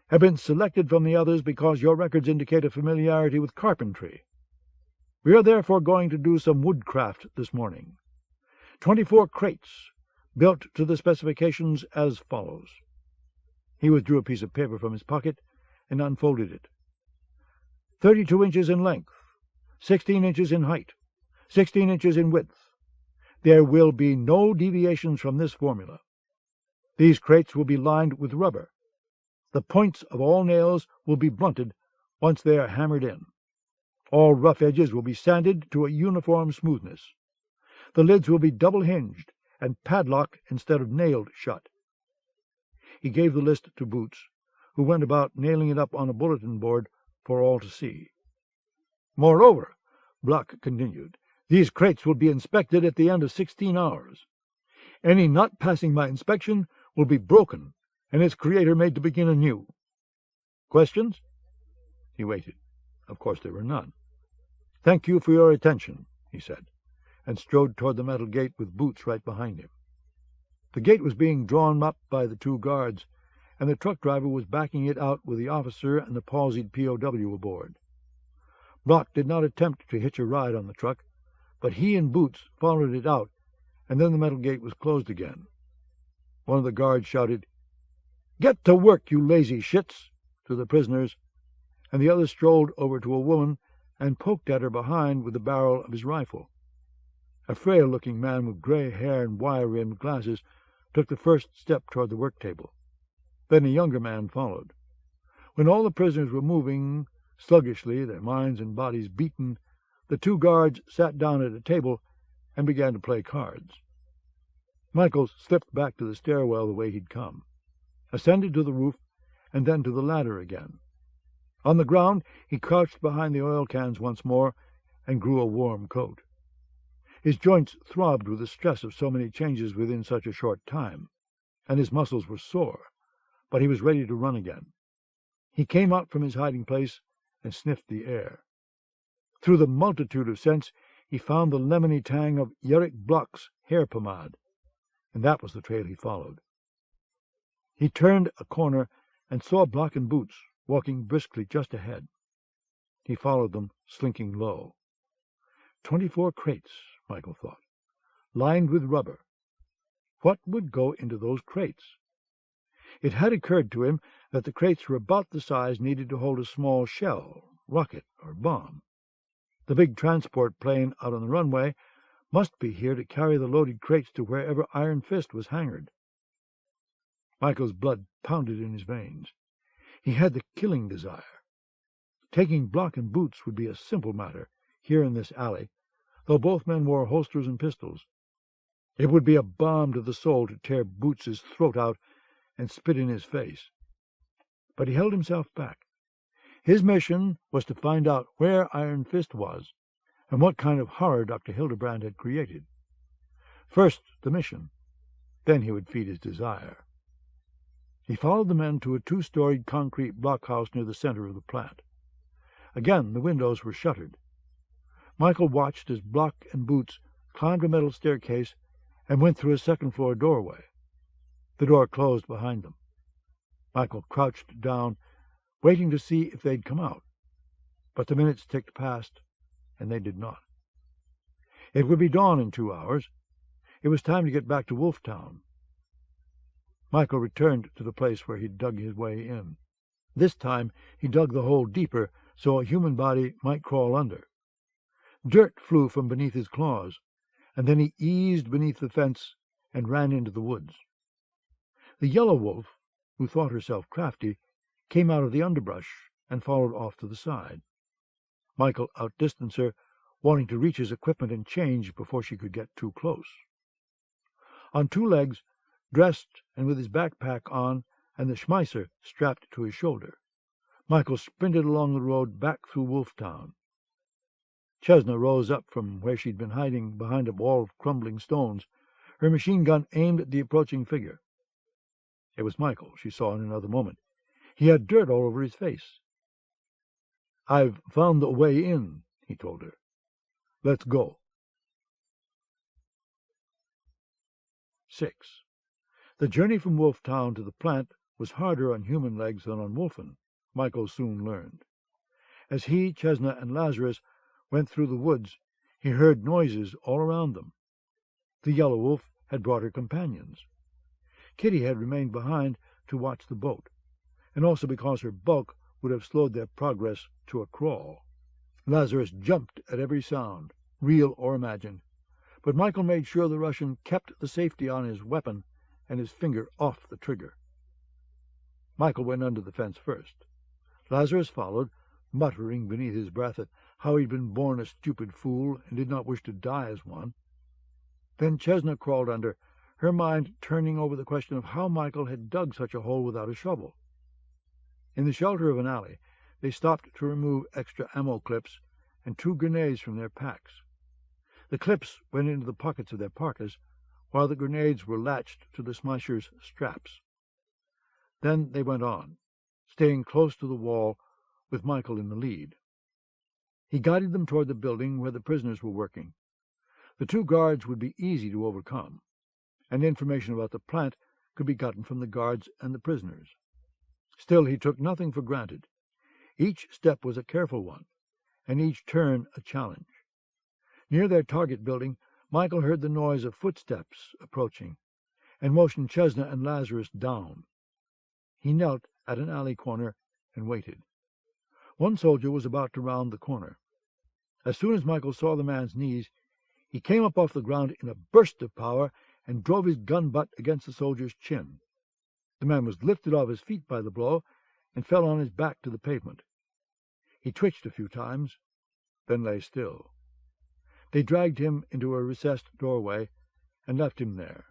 have been selected from the others because your records indicate a familiarity with carpentry. We are therefore going to do some woodcraft this morning. 24 crates, built to the specifications as follows." He withdrew a piece of paper from his pocket and unfolded it. 32 inches in length, 16 inches in height, 16 inches in width. There will be no deviations from this formula. These crates will be lined with rubber. The points of all nails will be blunted once they are hammered in. All rough edges will be sanded to a uniform smoothness. The lids will be double-hinged and padlocked instead of nailed shut. He gave the list to Boots, who went about nailing it up on a bulletin board for all to see. "Moreover," Block continued, "these crates will be inspected at the end of 16 hours. Any not passing my inspection will be broken and its creator made to begin anew. Questions?" He waited. Of course there were none. "Thank you for your attention," he said, and strode toward the metal gate with Boots right behind him. The gate was being drawn up by the 2 guards, and the truck driver was backing it out with the officer and the palsied POW aboard. Block did not attempt to hitch a ride on the truck, but he and Boots followed it out, and then the metal gate was closed again. One of the guards shouted, "Get to work, you lazy shits," to the prisoners, and the other strolled over to a woman and poked at her behind with the barrel of his rifle. A frail-looking man with gray hair and wire-rimmed glasses took the first step toward the work table. Then a younger man followed. When all the prisoners were moving sluggishly, their minds and bodies beaten, the 2 guards sat down at a table and began to play cards. Michael slipped back to the stairwell the way he'd come, ascended to the roof, and then to the ladder again. On the ground he crouched behind the oil cans once more and grew a warm coat. His joints throbbed with the stress of so many changes within such a short time, and his muscles were sore, but he was ready to run again. He came out from his hiding place and sniffed the air. Through the multitude of scents, he found the lemony tang of Eric Bloch's hair pomade, and that was the trail he followed. He turned a corner and saw Bloch and Boots walking briskly just ahead. He followed them, slinking low. 24 crates, Michael thought, lined with rubber. What would go into those crates? It had occurred to him that the crates were about the size needed to hold a small shell, rocket, or bomb. The big transport plane out on the runway must be here to carry the loaded crates to wherever Iron Fist was hangared. Michael's blood pounded in his veins. He had the killing desire. Taking Bloch and Boots would be a simple matter, here in this alley, though both men wore holsters and pistols. It would be a balm to the soul to tear Boots's throat out and spit in his face. But he held himself back. His mission was to find out where Iron Fist was and what kind of horror Dr. Hildebrand had created. First the mission, then he would feed his desire. He followed the men to a 2-storied concrete blockhouse near the center of the plant. Again the windows were shuttered. Michael watched as Bloch and Boots climbed a metal staircase and went through a second-floor doorway. The door closed behind them. Michael crouched down, waiting to see if they'd come out. But the minutes ticked past, and they did not. It would be dawn in 2 hours. It was time to get back to Wolftown. Michael returned to the place where he'd dug his way in. This time he dug the hole deeper so a human body might crawl under. Dirt flew from beneath his claws, and then he eased beneath the fence and ran into the woods. The yellow wolf, who thought herself crafty, came out of the underbrush and followed off to the side. Michael outdistanced her, wanting to reach his equipment and change before she could get too close. On 2 legs, dressed and with his backpack on and the Schmeisser strapped to his shoulder, Michael sprinted along the road back through Wolftown. Chesna rose up from where she'd been hiding behind a wall of crumbling stones, her machine gun aimed at the approaching figure. It was Michael, she saw in another moment. He had dirt all over his face. "I've found the way in," he told her. "Let's go." 6. The journey from Wolftown to the plant was harder on human legs than on wolfen, Michael soon learned. As he, Chesna, and Lazarus went through the woods, he heard noises all around them. The yellow wolf had brought her companions. Kitty had remained behind to watch the boat, and also because her bulk would have slowed their progress to a crawl. Lazarus jumped at every sound, real or imagined, but Michael made sure the Russian kept the safety on his weapon and his finger off the trigger. Michael went under the fence first. Lazarus followed, muttering beneath his breath at how he'd been born a stupid fool and did not wish to die as one. Then Chesna crawled under, her mind turning over the question of how Michael had dug such a hole without a shovel. In the shelter of an alley, they stopped to remove extra ammo clips and 2 grenades from their packs. The clips went into the pockets of their parkas, while the grenades were latched to the Schmeisser's straps. Then they went on, staying close to the wall, with Michael in the lead. He guided them toward the building where the prisoners were working. The 2 guards would be easy to overcome, and information about the plant could be gotten from the guards and the prisoners. Still, he took nothing for granted. Each step was a careful one, and each turn a challenge. Near their target building, Michael heard the noise of footsteps approaching, and motioned Chesna and Lazarus down. He knelt at an alley corner and waited. One soldier was about to round the corner. As soon as Michael saw the man's knees, he came up off the ground in a burst of power and drove his gun butt against the soldier's chin. The man was lifted off his feet by the blow and fell on his back to the pavement. He twitched a few times, then lay still. They dragged him into a recessed doorway and left him there,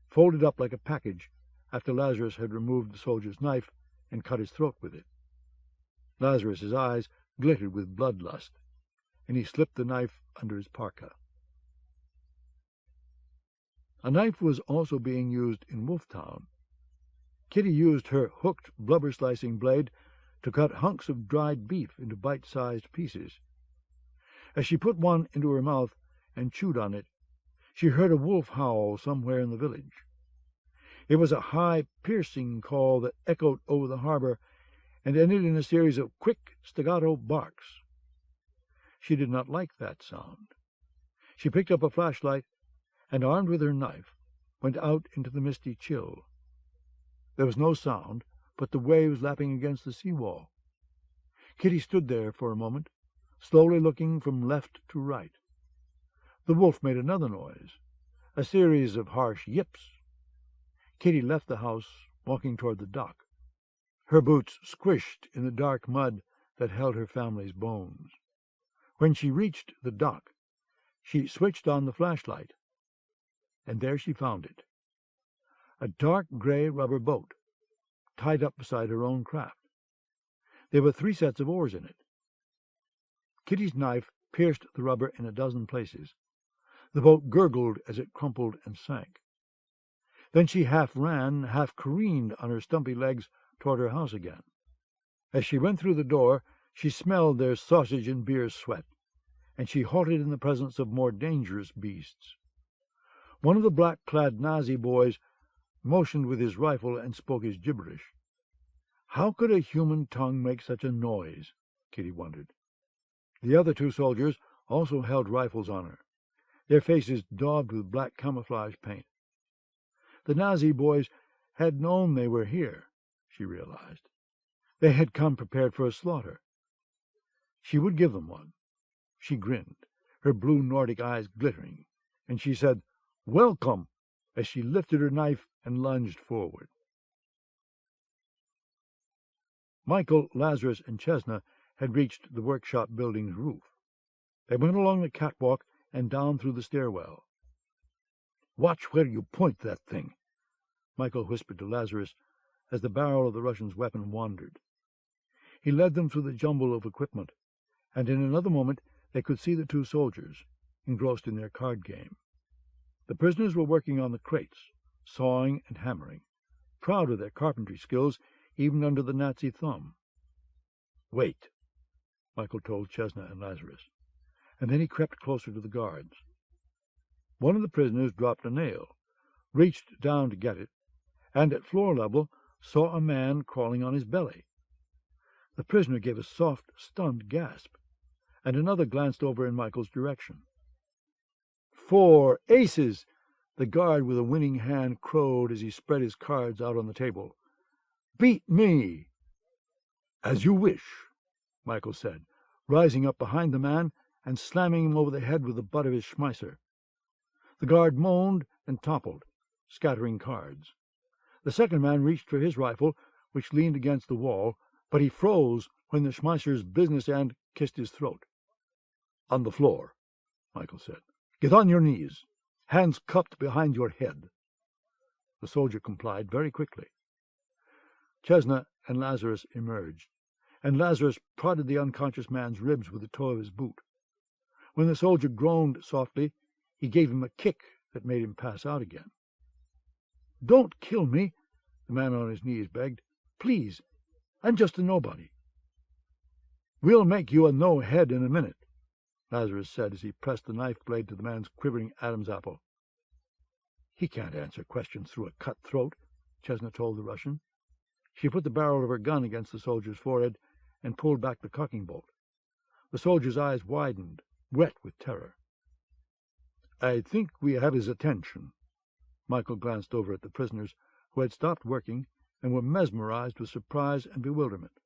folded up like a package, after Lazarus had removed the soldier's knife and cut his throat with it. Lazarus's eyes glittered with bloodlust, and he slipped the knife under his parka. A knife was also being used in Wolftown. Kitty used her hooked blubber-slicing blade to cut hunks of dried beef into bite-sized pieces. As she put one into her mouth and chewed on it, she heard a wolf howl somewhere in the village. It was a high, piercing call that echoed over the harbor and ended in a series of quick, staccato barks. She did not like that sound. She picked up a flashlight and, armed with her knife, went out into the misty chill. There was no sound but the waves lapping against the seawall. Kitty stood there for a moment, slowly looking from left to right. The wolf made another noise, a series of harsh yips. Kitty left the house, walking toward the dock. Her boots squished in the dark mud that held her family's bones. When she reached the dock, she switched on the flashlight, and there she found it. A dark gray rubber boat, tied up beside her own craft. There were 3 sets of oars in it. Kitty's knife pierced the rubber in a dozen places. The boat gurgled as it crumpled and sank. Then she half ran, half careened on her stumpy legs toward her house again. As she went through the door, she smelled their sausage and beer sweat, and she halted in the presence of more dangerous beasts. One of the black-clad Nazi boys motioned with his rifle and spoke his gibberish. How could a human tongue make such a noise? Kitty wondered. The other 2 soldiers also held rifles on her, their faces daubed with black camouflage paint. The Nazi boys had known they were here, she realized. They had come prepared for a slaughter. She would give them one. She grinned, her blue Nordic eyes glittering, and she said, "Welcome," as she lifted her knife and lunged forward. Michael, Lazarus, and Chesna had reached the workshop building's roof. They went along the catwalk and down through the stairwell. "Watch where you point that thing," Michael whispered to Lazarus as the barrel of the Russian's weapon wandered. He led them through the jumble of equipment, and in another moment they could see the 2 soldiers, engrossed in their card game. The prisoners were working on the crates, sawing and hammering, proud of their carpentry skills even under the Nazi thumb. "Wait," Michael told Chesna and Lazarus, and then he crept closer to the guards. One of the prisoners dropped a nail, reached down to get it, and at floor level saw a man crawling on his belly. The prisoner gave a soft, stunned gasp, and another glanced over in Michael's direction. "4 aces!" The guard with a winning hand crowed as he spread his cards out on the table. "Beat me!" "As you wish," Michael said, rising up behind the man and slamming him over the head with the butt of his Schmeisser. The guard moaned and toppled, scattering cards. The second man reached for his rifle, which leaned against the wall, but he froze when the Schmeisser's business end kissed his throat. "On the floor," Michael said. "Get on your knees, hands cupped behind your head." The soldier complied very quickly. Chesna and Lazarus emerged, and Lazarus prodded the unconscious man's ribs with the toe of his boot. When the soldier groaned softly, he gave him a kick that made him pass out again. "Don't kill me," the man on his knees begged. "Please, I'm just a nobody." "We'll make you a no-head in a minute," Lazarus said as he pressed the knife blade to the man's quivering Adam's apple. "He can't answer questions through a cut throat," Chesna told the Russian. She put the barrel of her gun against the soldier's forehead and pulled back the cocking bolt. The soldier's eyes widened, wet with terror. "I think we have his attention." Michael glanced over at the prisoners, who had stopped working and were mesmerized with surprise and bewilderment.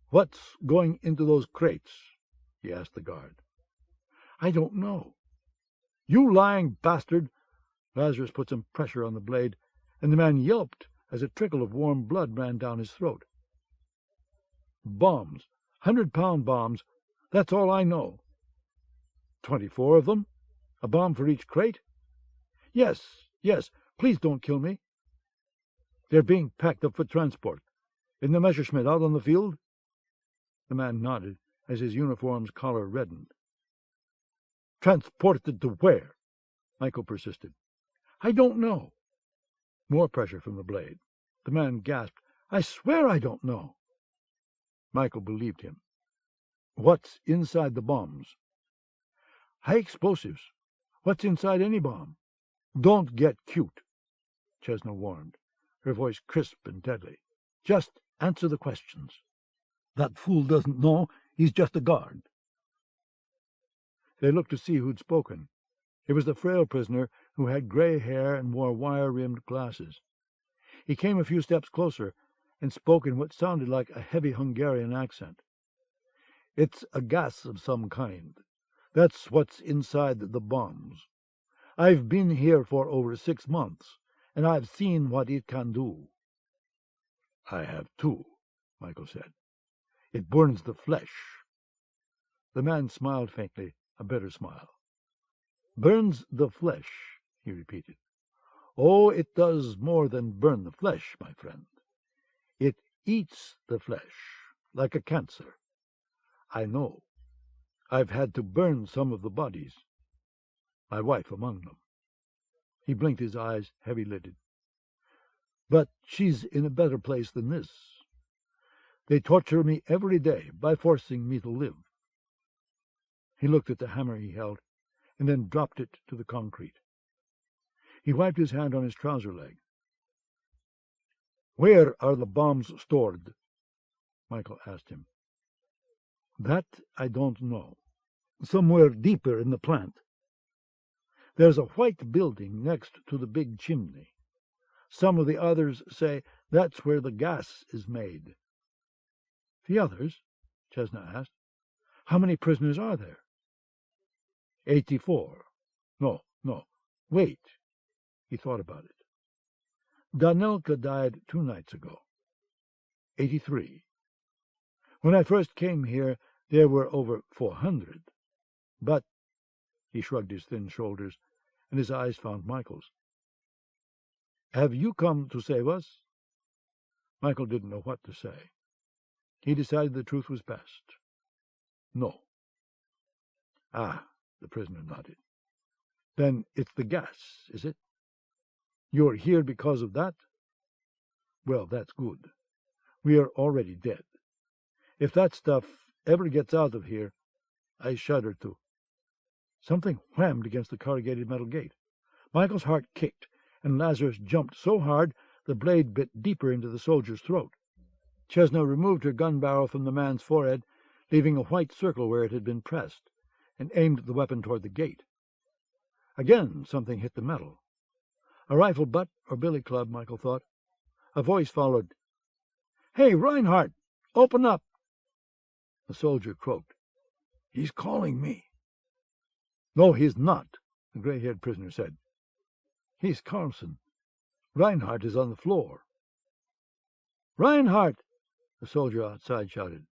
"What's going into those crates?" he asked the guard. "I don't know." "You lying bastard!" Lazarus put some pressure on the blade, and the man yelped as a trickle of warm blood ran down his throat. "Bombs, 100-pound bombs. That's all I know." 24 of them? A bomb for each crate?" Yes. Please don't kill me." "They're being packed up for transport. In the Messerschmitt out on the field?" The man nodded as his uniform's collar reddened. "Transported to where?" Michael persisted. "I don't know." More pressure from the blade. The man gasped, "I swear I don't know." Michael believed him. What's inside the bombs? High explosives. What's inside any bomb? Don't get cute, Chesna warned, her voice crisp and deadly. Just answer the questions. That fool doesn't know. He's just a guard. They looked to see who'd spoken. It was the frail prisoner who had gray hair and wore wire-rimmed glasses. He came a few steps closer and spoke in what sounded like a heavy Hungarian accent. It's a gas of some kind. That's what's inside the bombs. I've been here for over 6 months, and I've seen what it can do. I have too, Michael said. It burns the flesh. The man smiled faintly, a bitter smile. Burns the flesh, he repeated. Oh, it does more than burn the flesh, my friend. It eats the flesh, like a cancer. I know. I've had to burn some of the bodies, my wife among them. He blinked his eyes, heavy-lidded. But she's in a better place than this. They torture me every day by forcing me to live. He looked at the hammer he held, and then dropped it to the concrete. He wiped his hand on his trouser leg. Where are the bombs stored? Michael asked him. That I don't know. Somewhere deeper in the plant. There's a white building next to the big chimney. Some of the others say that's where the gas is made. The others? Chesna asked. How many prisoners are there? 84. No. Wait. He thought about it. Danilka died 2 nights ago. 83. When I first came here, there were over 400. But, he shrugged his thin shoulders, and his eyes found Michael's. Have you come to save us? Michael didn't know what to say. He decided the truth was best. No. Ah, the prisoner nodded. Then it's the gas, is it? You're here because of that? Well, that's good. We are already dead. If that stuff ever gets out of here, I shudder to. Something whammed against the corrugated metal gate. Michael's heart kicked, and Lazarus jumped so hard the blade bit deeper into the soldier's throat. Chesna removed her gun barrel from the man's forehead, leaving a white circle where it had been pressed, and aimed the weapon toward the gate. Again something hit the metal. A rifle butt or billy club, Michael thought. A voice followed. Hey, Reinhardt, open up! The soldier croaked. He's calling me. No, he's not, the gray-haired prisoner said. He's Carlson. Reinhardt is on the floor. Reinhardt, the soldier outside shouted.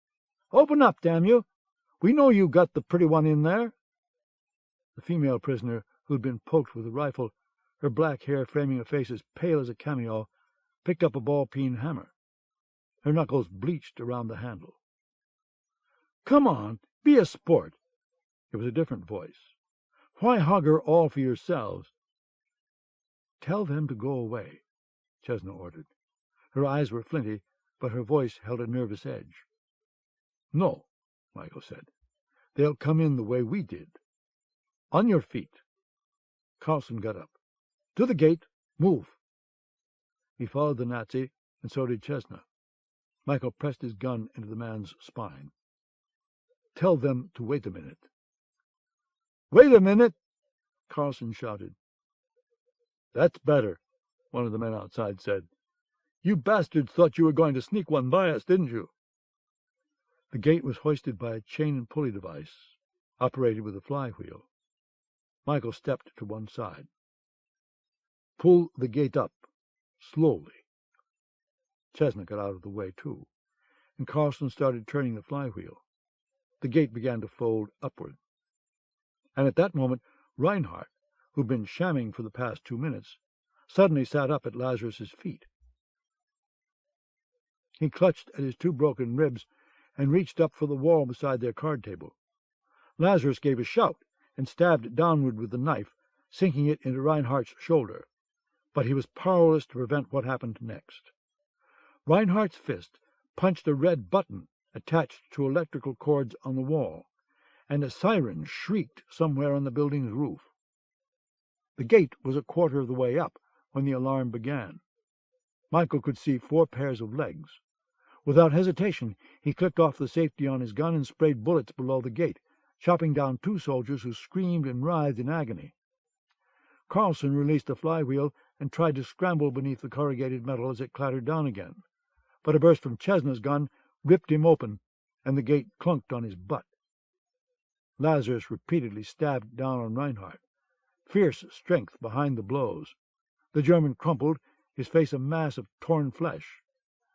Open up, damn you! We know you got the pretty one in there. The female prisoner, who'd been poked with a rifle, her black hair framing a face as pale as a cameo, picked up a ball-peen hammer. Her knuckles bleached around the handle. Come on, be a sport. It was a different voice. Why hog her all for yourselves? Tell them to go away, Chesna ordered. Her eyes were flinty, but her voice held a nervous edge. No, Michael said. They'll come in the way we did. On your feet. Carlson got up. To the gate. Move. He followed the Nazi, and so did Chesna. Michael pressed his gun into the man's spine. Tell them to wait a minute. Wait a minute! Carlson shouted. That's better, one of the men outside said. You bastards thought you were going to sneak one by us, didn't you? The gate was hoisted by a chain and pulley device, operated with a flywheel. Michael stepped to one side. Pull the gate up, slowly. Chesna got out of the way, too, and Carlson started turning the flywheel. The gate began to fold upward. And at that moment, Reinhardt, who'd been shamming for the past 2 minutes, suddenly sat up at Lazarus's feet. He clutched at his 2 broken ribs and reached up for the wall beside their card table. Lazarus gave a shout and stabbed downward with the knife, sinking it into Reinhardt's shoulder, but he was powerless to prevent what happened next. Reinhardt's fist punched a red button attached to electrical cords on the wall, and a siren shrieked somewhere on the building's roof. The gate was a quarter of the way up when the alarm began. Michael could see 4 pairs of legs. Without hesitation, he clicked off the safety on his gun and sprayed bullets below the gate, chopping down 2 soldiers who screamed and writhed in agony. Carlson released the flywheel and tried to scramble beneath the corrugated metal as it clattered down again, but a burst from Chesna's gun ripped him open, and the gate clunked on his butt. Lazarus repeatedly stabbed down on Reinhardt. Fierce strength behind the blows. The German crumpled, his face a mass of torn flesh.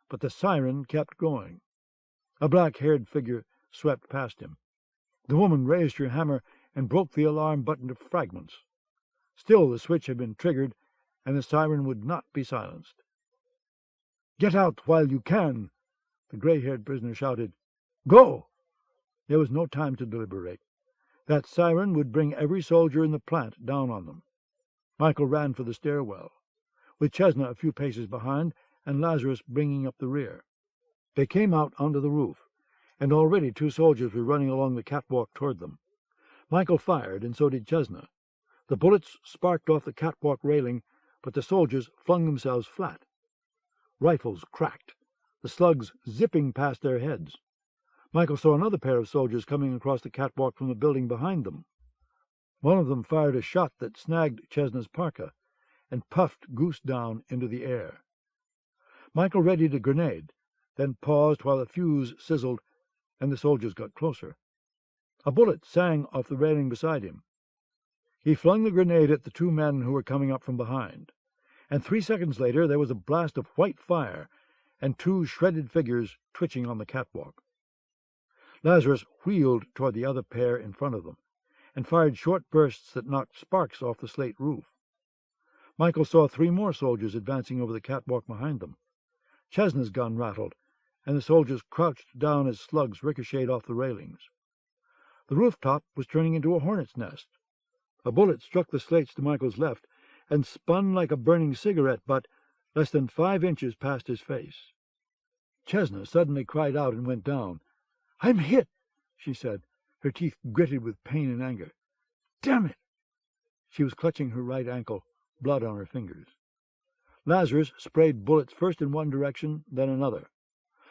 But the siren kept going. A black-haired figure swept past him. The woman raised her hammer and broke the alarm button to fragments. Still the switch had been triggered, and the siren would not be silenced. "Get out while you can!" the gray-haired prisoner shouted. "Go!" There was no time to deliberate. That siren would bring every soldier in the plant down on them. Michael ran for the stairwell, with Chesna a few paces behind and Lazarus bringing up the rear. They came out onto the roof, and already 2 soldiers were running along the catwalk toward them. Michael fired, and so did Chesna. The bullets sparked off the catwalk railing, but the soldiers flung themselves flat. Rifles cracked, the slugs zipping past their heads. Michael saw another pair of soldiers coming across the catwalk from the building behind them. One of them fired a shot that snagged Chesna's parka and puffed Goose down into the air. Michael readied a grenade, then paused while the fuse sizzled and the soldiers got closer. A bullet sang off the railing beside him. He flung the grenade at the 2 men who were coming up from behind, and 3 seconds later there was a blast of white fire and 2 shredded figures twitching on the catwalk. Lazarus wheeled toward the other pair in front of them, and fired short bursts that knocked sparks off the slate roof. Michael saw 3 more soldiers advancing over the catwalk behind them. Chesna's gun rattled, and the soldiers crouched down as slugs ricocheted off the railings. The rooftop was turning into a hornet's nest. A bullet struck the slates to Michael's left and spun like a burning cigarette butt less than 5 inches past his face. Chesna suddenly cried out and went down. "I'm hit," she said, her teeth gritted with pain and anger. "Damn it!" She was clutching her right ankle, blood on her fingers. Lazarus sprayed bullets first in one direction, then another.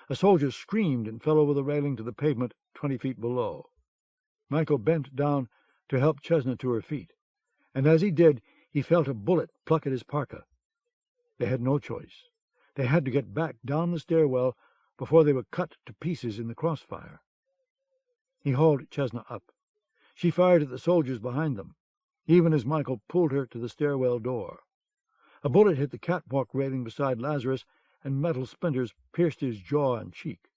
A soldier screamed and fell over the railing to the pavement 20 feet below. Michael bent down to help Chesna to her feet, and as he did, he felt a bullet pluck at his parka. They had no choice. They had to get back down the stairwell before they were cut to pieces in the crossfire. He hauled Chesna up. She fired at the soldiers behind them, even as Michael pulled her to the stairwell door. A bullet hit the catwalk railing beside Lazarus, and metal splinters pierced his jaw and cheek.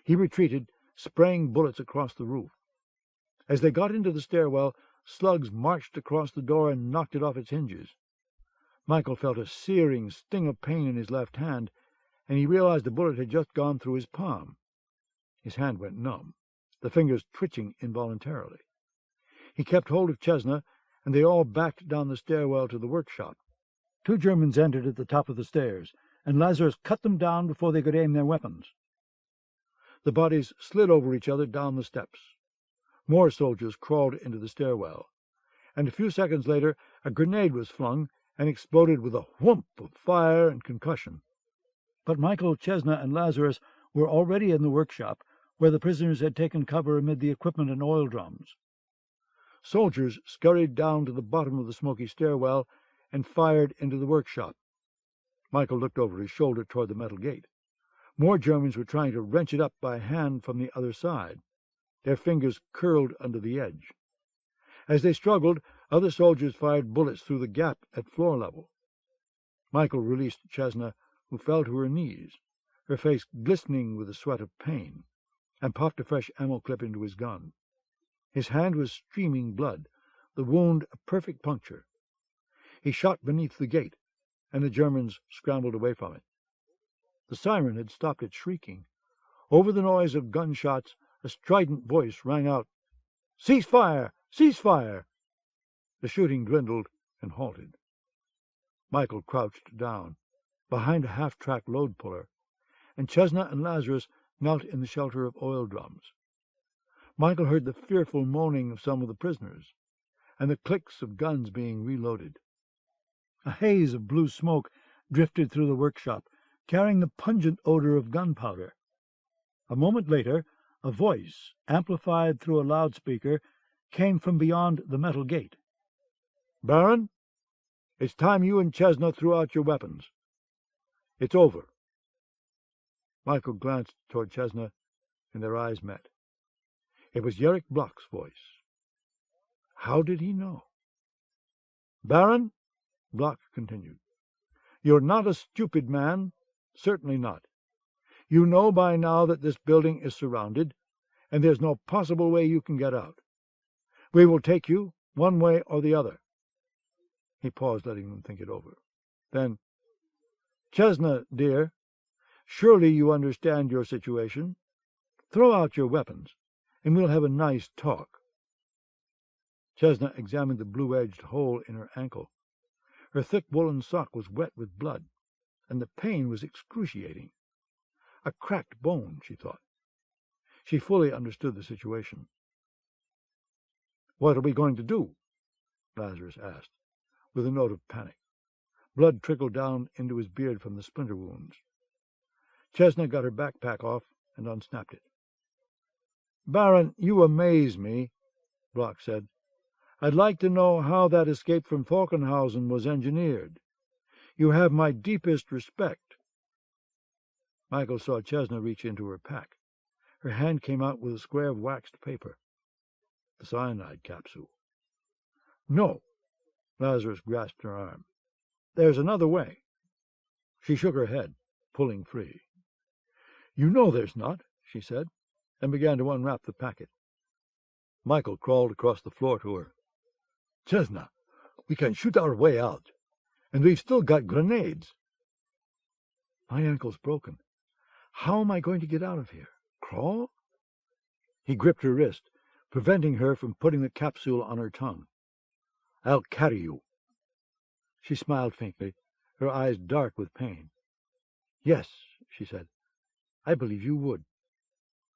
He retreated, spraying bullets across the roof. As they got into the stairwell, slugs marched across the door and knocked it off its hinges. Michael felt a searing sting of pain in his left hand, and he realized the bullet had just gone through his palm. His hand went numb, the fingers twitching involuntarily. He kept hold of Chesna, and they all backed down the stairwell to the workshop. 2 Germans entered at the top of the stairs, and Lazarus cut them down before they could aim their weapons. The bodies slid over each other down the steps. More soldiers crawled into the stairwell, and a few seconds later a grenade was flung and exploded with a whoomp of fire and concussion. But Michael, Chesna, and Lazarus were already in the workshop, where the prisoners had taken cover amid the equipment and oil drums. Soldiers scurried down to the bottom of the smoky stairwell and fired into the workshop. Michael looked over his shoulder toward the metal gate. More Germans were trying to wrench it up by hand from the other side. Their fingers curled under the edge. As they struggled, other soldiers fired bullets through the gap at floor level. Michael released Chesna, who fell to her knees, her face glistening with the sweat of pain, and popped a fresh ammo clip into his gun. His hand was streaming blood, the wound a perfect puncture. He shot beneath the gate, and the Germans scrambled away from it. The siren had stopped its shrieking. Over the noise of gunshots, a strident voice rang out, "Cease fire! Cease fire!" The shooting dwindled and halted. Michael crouched down, behind a half-track load puller, and Chesna and Lazarus knelt in the shelter of oil drums. Michael heard the fearful moaning of some of the prisoners, and the clicks of guns being reloaded. A haze of blue smoke drifted through the workshop, carrying the pungent odor of gunpowder. A moment later, a voice, amplified through a loudspeaker, came from beyond the metal gate. "Baron, it's time you and Chesna threw out your weapons. It's over." Michael glanced toward Chesna, and their eyes met. It was Yerrick Block's voice. How did he know? "Baron," Block continued, "you're not a stupid man, certainly not. You know by now that this building is surrounded, and there's no possible way you can get out. We will take you, one way or the other." He paused, letting them think it over. Then, "Chesna, dear, surely you understand your situation. Throw out your weapons, and we'll have a nice talk." Chesna examined the blue-edged hole in her ankle. Her thick woolen sock was wet with blood, and the pain was excruciating. A cracked bone, she thought. She fully understood the situation. "What are we going to do?" Lazarus asked, with a note of panic. Blood trickled down into his beard from the splinter wounds. Chesna got her backpack off and unsnapped it. "Baron, you amaze me," Block said. "I'd like to know how that escape from Falkenhausen was engineered. You have my deepest respect." Michael saw Chesna reach into her pack. Her hand came out with a square of waxed paper. The cyanide capsule. "No." Lazarus grasped her arm. "There's another way." She shook her head, pulling free. "You know there's not," she said, and began to unwrap the packet. Michael crawled across the floor to her. "Chesna, we can shoot our way out, and we've still got grenades." "My ankle's broken. How am I going to get out of here? Crawl?" He gripped her wrist, preventing her from putting the capsule on her tongue. "I'll carry you." She smiled faintly, her eyes dark with pain. "Yes," she said, "I believe you would."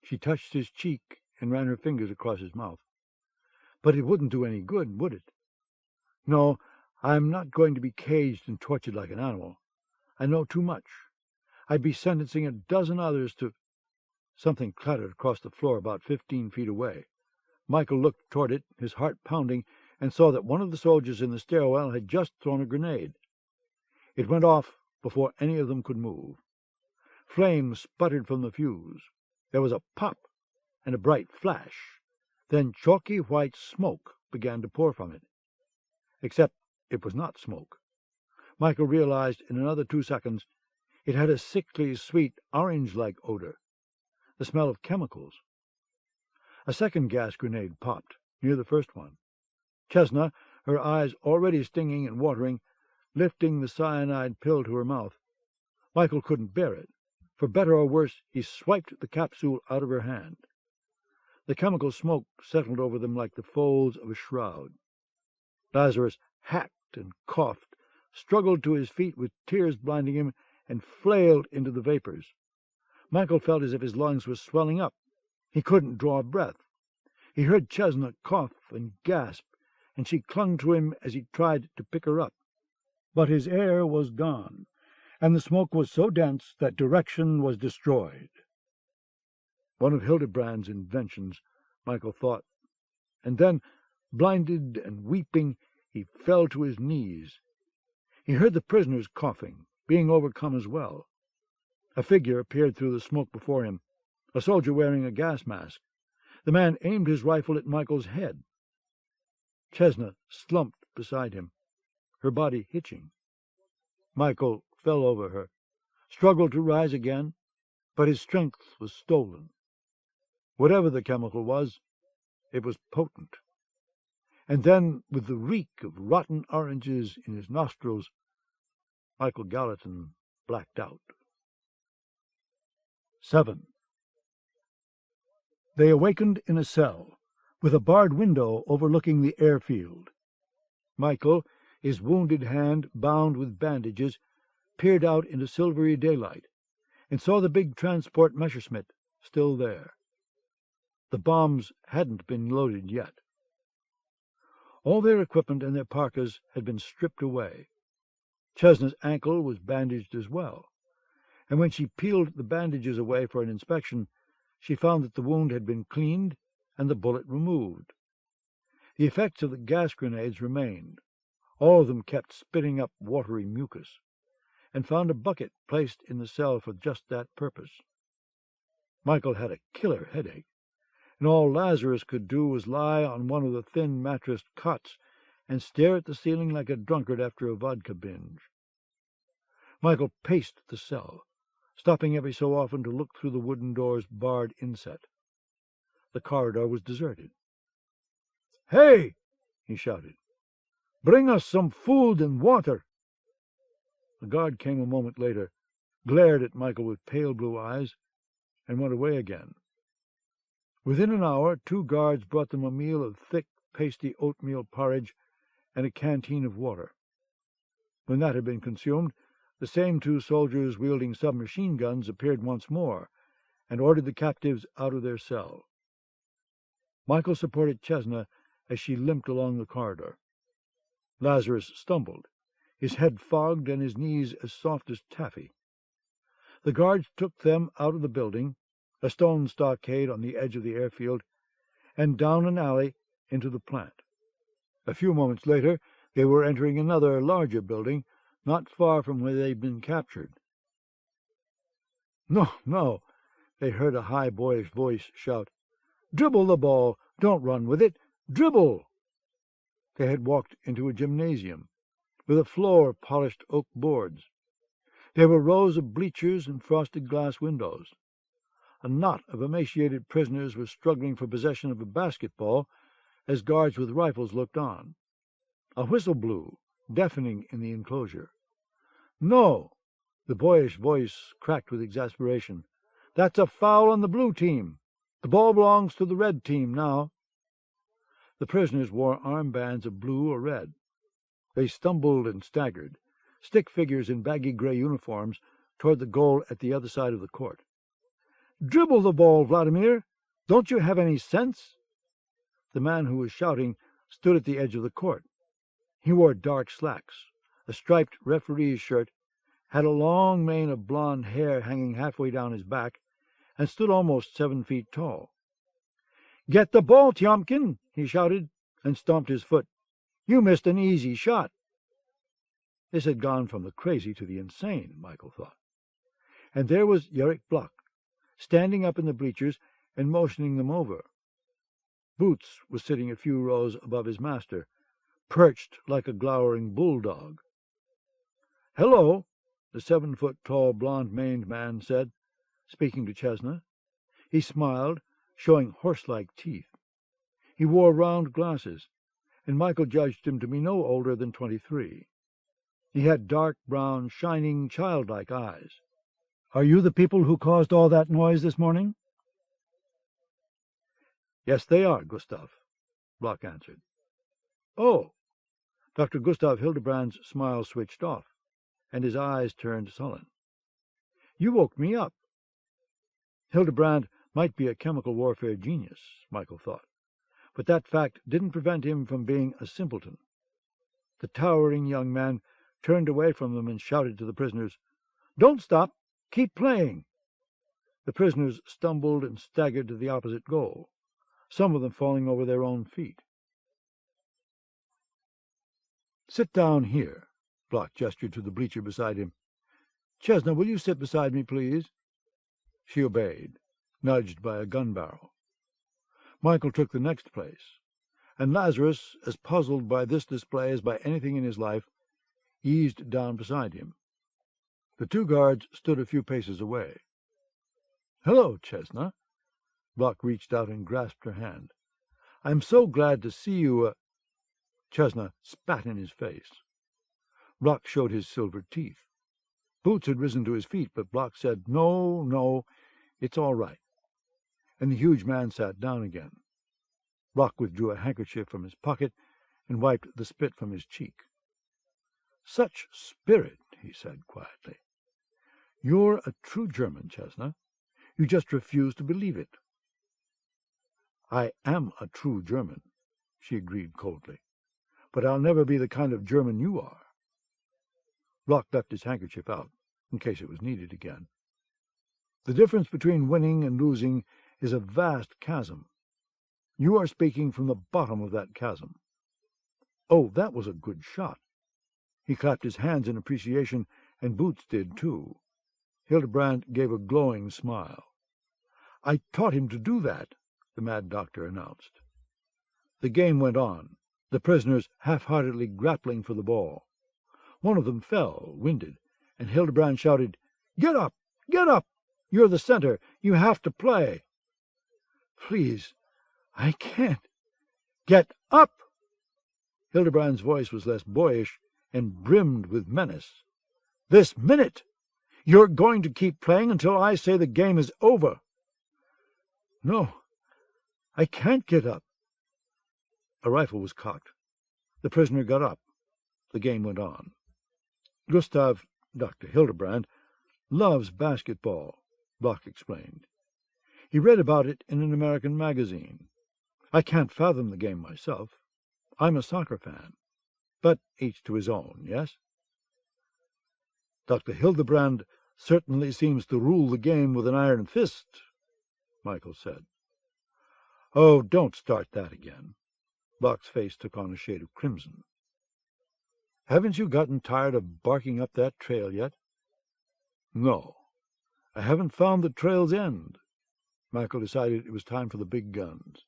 She touched his cheek and ran her fingers across his mouth. "But it wouldn't do any good, would it? No, I'm not going to be caged and tortured like an animal. I know too much. I'd be sentencing a dozen others to—" Something clattered across the floor about 15 feet away. Michael looked toward it, his heart pounding, and saw that one of the soldiers in the stairwell had just thrown a grenade. It went off before any of them could move. Flames sputtered from the fuse. There was a pop and a bright flash. Then chalky white smoke began to pour from it. Except it was not smoke. Michael realized in another 2 seconds it had a sickly, sweet, orange-like odor, the smell of chemicals. A second gas grenade popped, near the first one. Chesna, her eyes already stinging and watering, lifting the cyanide pill to her mouth. Michael couldn't bear it. For better or worse, he swiped the capsule out of her hand. The chemical smoke settled over them like the folds of a shroud. Lazarus hacked and coughed, struggled to his feet with tears blinding him, and flailed into the vapors. Michael felt as if his lungs were swelling up. He couldn't draw a breath. He heard Chesna cough and gasp, and she clung to him as he tried to pick her up. But his air was gone, and the smoke was so dense that direction was destroyed. One of Hildebrand's inventions, Michael thought, and then, blinded and weeping, he fell to his knees. He heard the prisoners coughing, being overcome as well. A figure appeared through the smoke before him, a soldier wearing a gas mask. The man aimed his rifle at Michael's head. Chesna slumped beside him, her body hitching. Michael fell over her, struggled to rise again, but his strength was stolen. Whatever the chemical was, it was potent. And then, with the reek of rotten oranges in his nostrils, Michael Gallatin blacked out. 7. They awakened in a cell, with a barred window overlooking the airfield. Michael, his wounded hand bound with bandages, peered out into silvery daylight, and saw the big transport Messerschmitt still there. The bombs hadn't been loaded yet. All their equipment and their parkas had been stripped away. Chesna's ankle was bandaged as well, and when she peeled the bandages away for an inspection, she found that the wound had been cleaned and the bullet removed. The effects of the gas grenades remained. All of them kept spitting up watery mucus, and found a bucket placed in the cell for just that purpose. Michael had a killer headache, and all Lazarus could do was lie on one of the thin mattressed cots and stare at the ceiling like a drunkard after a vodka binge. Michael paced the cell, stopping every so often to look through the wooden door's barred inset. The corridor was deserted. "Hey!" he shouted. "Bring us some food and water." The guard came a moment later, glared at Michael with pale blue eyes, and went away again. Within an hour, 2 guards brought them a meal of thick, pasty oatmeal porridge and a canteen of water. When that had been consumed, the same 2 soldiers wielding submachine guns appeared once more and ordered the captives out of their cell. Michael supported Chesna as she limped along the corridor. Lazarus stumbled, his head fogged and his knees as soft as taffy. The guards took them out of the building, a stone stockade on the edge of the airfield, and down an alley into the plant. A few moments later, they were entering another, larger building, not far from where they'd been captured. "No, no," they heard a high, boyish voice shout. "Dribble the ball! Don't run with it! Dribble!" They had walked into a gymnasium, with a floor of polished oak boards. There were rows of bleachers and frosted glass windows. A knot of emaciated prisoners was struggling for possession of a basketball as guards with rifles looked on. A whistle blew, deafening in the enclosure. "No!" The boyish voice cracked with exasperation. "That's a foul on the blue team. The ball belongs to the red team now." The prisoners wore armbands of blue or red. They stumbled and staggered, stick figures in baggy gray uniforms, toward the goal at the other side of the court. "Dribble the ball, Vladimir! Don't you have any sense?" The man who was shouting stood at the edge of the court. He wore dark slacks, a striped referee's shirt, had a long mane of blond hair hanging halfway down his back, and stood almost 7 feet tall. "Get the ball, Tyomkin!" he shouted, and stomped his foot. "You missed an easy shot." This had gone from the crazy to the insane, Michael thought. And there was Yerrick Bloch, standing up in the bleachers and motioning them over. Boots was sitting a few rows above his master, perched like a glowering bulldog. "Hello," the 7-foot-tall, blond-maned man said, speaking to Chesna. He smiled, showing horse-like teeth. He wore round glasses, and Michael judged him to be no older than 23. He had dark brown, shining, childlike eyes. "Are you the people who caused all that noise this morning?" "Yes, they are, Gustav," Bloch answered. "Oh!" Dr. Gustav Hildebrand's smile switched off, and his eyes turned sullen. "You woke me up." Hildebrand might be a chemical warfare genius, Michael thought, but that fact didn't prevent him from being a simpleton. The towering young man turned away from them and shouted to the prisoners, "Don't stop! Keep playing!" The prisoners stumbled and staggered to the opposite goal, some of them falling over their own feet. "Sit down here." Bloch gestured to the bleacher beside him. "Chesna, will you sit beside me, please?" She obeyed, nudged by a gun barrel. Michael took the next place, and Lazarus, as puzzled by this display as by anything in his life, eased down beside him. The 2 guards stood a few paces away. "Hello, Chesna." Bloch reached out and grasped her hand. "I'm so glad to see you." Chesna spat in his face. Bloch showed his silver teeth. Boots had risen to his feet, but Bloch said, "No, no, it's all right." And the huge man sat down again. Bloch withdrew a handkerchief from his pocket and wiped the spit from his cheek. "Such spirit," he said quietly. "You're a true German, Chesna. You just refuse to believe it." "I am a true German," she agreed coldly, "but I'll never be the kind of German you are." Block left his handkerchief out, in case it was needed again. "The difference between winning and losing is a vast chasm. You are speaking from the bottom of that chasm." "Oh, that was a good shot." He clapped his hands in appreciation, and Boots did too. Hildebrand gave a glowing smile. "I taught him to do that," the mad doctor announced. The game went on, the prisoners half-heartedly grappling for the ball. One of them fell, winded, and Hildebrand shouted, "Get up! Get up! You're the center. You have to play." "Please, I can't." "Get up!" Hildebrand's voice was less boyish and brimmed with menace. "This minute! You're going to keep playing until I say the game is over." "No, I can't get up." A rifle was cocked. The prisoner got up. The game went on. "Gustav, Dr. Hildebrand, loves basketball," Block explained. "He read about it in an American magazine. I can't fathom the game myself. I'm a soccer fan. But each to his own, yes?" "Dr. Hildebrand certainly seems to rule the game with an iron fist," Michael said. "Oh, don't start that again." Block's face took on a shade of crimson. "Haven't you gotten tired of barking up that trail yet?" "No, I haven't found the trail's end." Michael decided it was time for the big guns.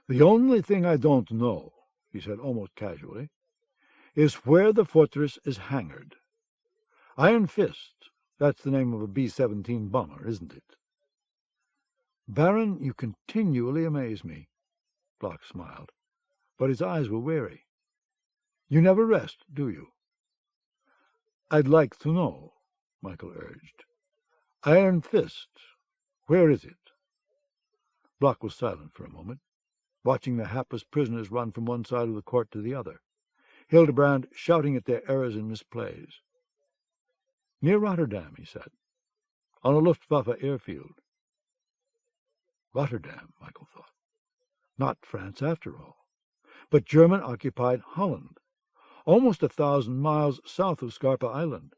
"The only thing I don't know," he said almost casually, "is where the fortress is hangared. Iron Fist, that's the name of a B-17 bomber, isn't it?" "Baron, you continually amaze me." Block smiled, but his eyes were wary. "You never rest, do you?" "I'd like to know," Michael urged. "Iron Fist, where is it?" Block was silent for a moment, watching the hapless prisoners run from one side of the court to the other, Hildebrand shouting at their errors and misplays. "Near Rotterdam," he said, "on a Luftwaffe airfield." Rotterdam, Michael thought. Not France after all, but German-occupied Holland, almost 1,000 miles south of Scarpa Island.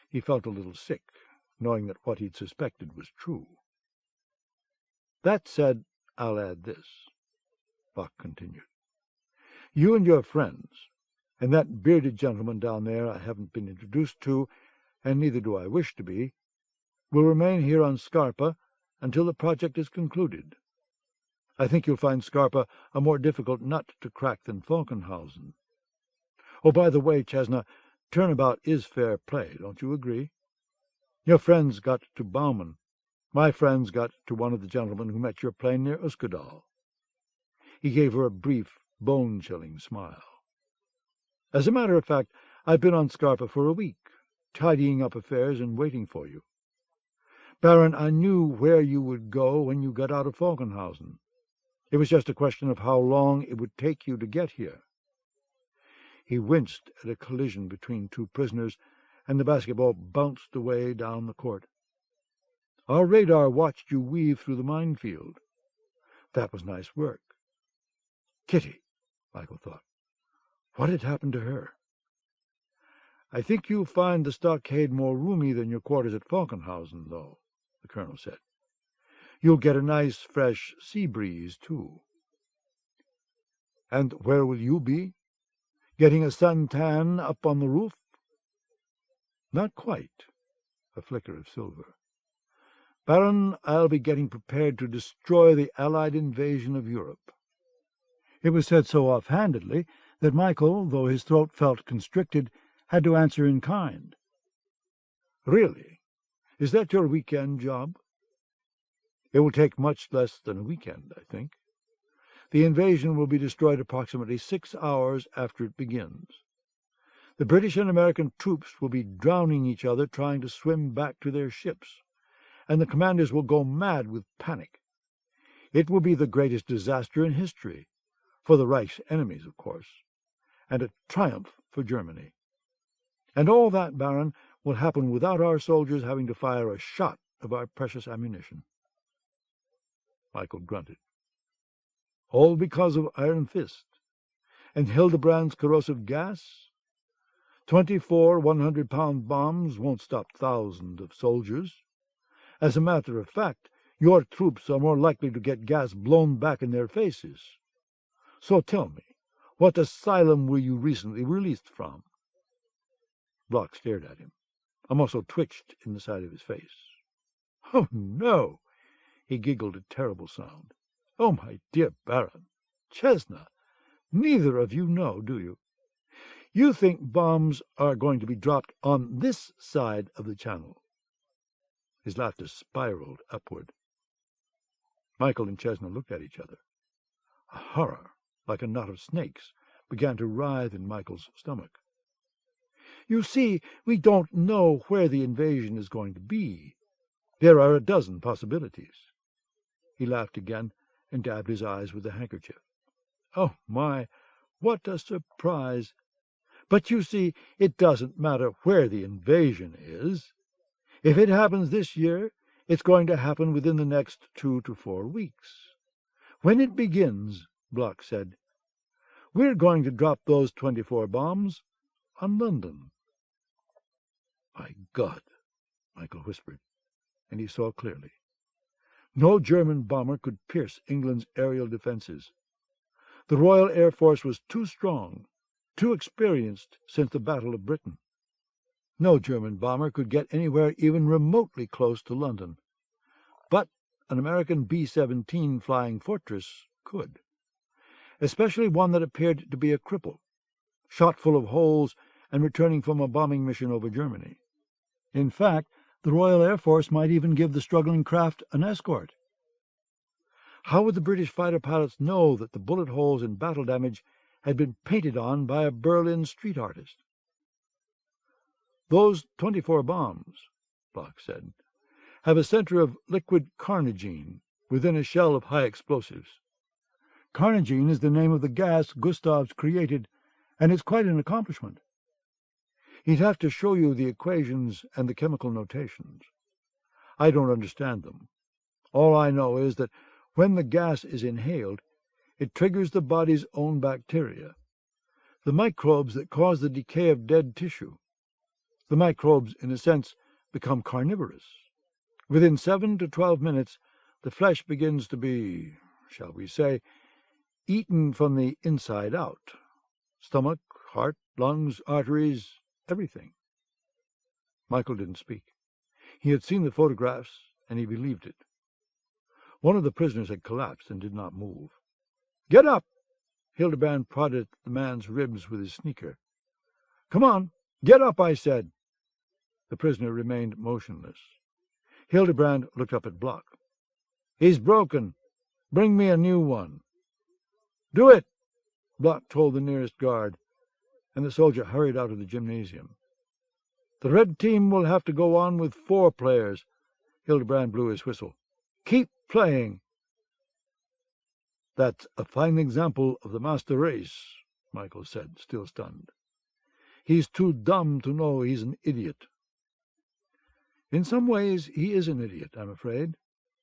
He felt a little sick, knowing that what he'd suspected was true. "That said, I'll add this," Buck continued. "You and your friends, and that bearded gentleman down there I haven't been introduced to, and neither do I wish to be, will remain here on Scarpa until the project is concluded. I think you'll find Scarpa a more difficult nut to crack than Falkenhausen. Oh, by the way, Chesna, turnabout is fair play, don't you agree? Your friends got to Baumann. My friends got to one of the gentlemen who met your plane near Uskadal." He gave her a brief, bone-chilling smile. "As a matter of fact, I've been on Scarpa for a week, tidying up affairs and waiting for you. Baron, I knew where you would go when you got out of Falkenhausen. It was just a question of how long it would take you to get here." He winced at a collision between two prisoners, and the basketball bounced away down the court. "Our radar watched you weave through the minefield. That was nice work." Kitty, Michael thought. What had happened to her? "I think you'll find the stockade more roomy than your quarters at Falkenhausen, though," the colonel said. "You'll get a nice, fresh sea breeze, too." "And where will you be? Getting a sun-tan up on the roof?" "Not quite." A flicker of silver. "Baron, I'll be getting prepared to destroy the Allied invasion of Europe." It was said so offhandedly that Michael, though his throat felt constricted, had to answer in kind. "Really? Is that your weekend job?" "It will take much less than a weekend, I think. The invasion will be destroyed approximately 6 hours after it begins. The British and American troops will be drowning each other trying to swim back to their ships, and the commanders will go mad with panic. It will be the greatest disaster in history, for the Reich's enemies, of course, and a triumph for Germany. And all that, Baron, will happen without our soldiers having to fire a shot of our precious ammunition." Michael grunted. "All because of Iron Fist and Hildebrand's corrosive gas? 24 100-pound bombs won't stop thousands of soldiers. As a matter of fact, your troops are more likely to get gas blown back in their faces. So tell me, what asylum were you recently released from?" Block stared at him. A muscle twitched in the side of his face. "Oh, no!" He giggled a terrible sound. "Oh, my dear Baron, Chesna, neither of you know, do you? You think bombs are going to be dropped on this side of the channel." His laughter spiraled upward. Michael and Chesna looked at each other. A horror, like a knot of snakes, began to writhe in Michael's stomach. "You see, we don't know where the invasion is going to be. There are a dozen possibilities." He laughed again and dabbed his eyes with a handkerchief. "Oh, my, what a surprise! But you see, it doesn't matter where the invasion is. If it happens this year, it's going to happen within the next 2 to 4 weeks. When it begins," Block said, "we're going to drop those 24 bombs on London." "My God," Michael whispered, and he saw clearly. No German bomber could pierce England's aerial defenses. The Royal Air Force was too strong, too experienced since the Battle of Britain. No German bomber could get anywhere even remotely close to London. But an American B-17 Flying Fortress could, especially one that appeared to be a cripple, shot full of holes and returning from a bombing mission over Germany. In fact, the Royal Air Force might even give the struggling craft an escort. How would the British fighter pilots know that the bullet holes and battle damage had been painted on by a Berlin street artist? "Those 24 bombs," Block said, "have a center of liquid carnagine within a shell of high explosives. Carnagine is the name of the gas Gustav's created, and it's quite an accomplishment. He'd have to show you the equations and the chemical notations. I don't understand them. All I know is that when the gas is inhaled, it triggers the body's own bacteria, the microbes that cause the decay of dead tissue. The microbes, in a sense, become carnivorous. Within 7 to 12 minutes, the flesh begins to be, shall we say, eaten from the inside out. Stomach, heart, lungs, arteries, everything." Michael didn't speak. He had seen the photographs, and he believed it. One of the prisoners had collapsed and did not move. "Get up!" Hildebrand prodded at the man's ribs with his sneaker. "Come on, get up, I said." The prisoner remained motionless. Hildebrand looked up at Block. "He's broken. Bring me a new one." "Do it," Block told the nearest guard, and the soldier hurried out of the gymnasium. "The red team will have to go on with 4 players." Hildebrand blew his whistle. "Keep playing." "That's a fine example of the master race," Michael said, still stunned. "He's too dumb to know he's an idiot." "In some ways he is an idiot, I'm afraid,"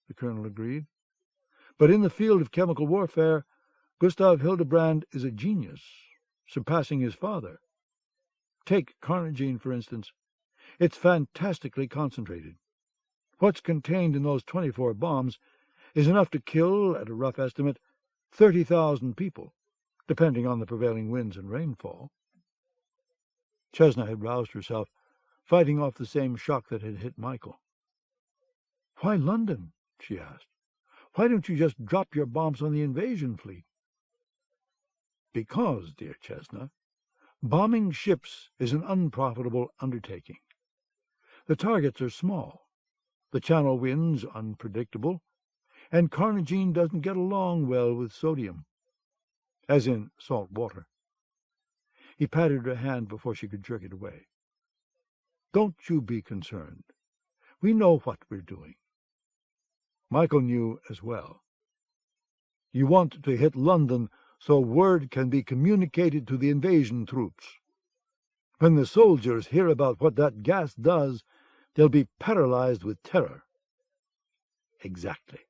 the colonel agreed. "But in the field of chemical warfare, Gustav Hildebrand is a genius, surpassing his father. Take carnagine, for instance. It's fantastically concentrated. What's contained in those 24 bombs is enough to kill, at a rough estimate, 30,000 people, depending on the prevailing winds and rainfall." Chesna had roused herself, fighting off the same shock that had hit Michael. "Why London?" she asked. "Why don't you just drop your bombs on the invasion fleet?" "Because, dear Chesna, bombing ships is an unprofitable undertaking. The targets are small, the channel winds unpredictable, and carnagine doesn't get along well with sodium, as in salt water." He patted her hand before she could jerk it away. "Don't you be concerned. We know what we're doing." Michael knew as well. "You want to hit London so word can be communicated to the invasion troops. When the soldiers hear about what that gas does, they'll be paralyzed with terror. Exactly.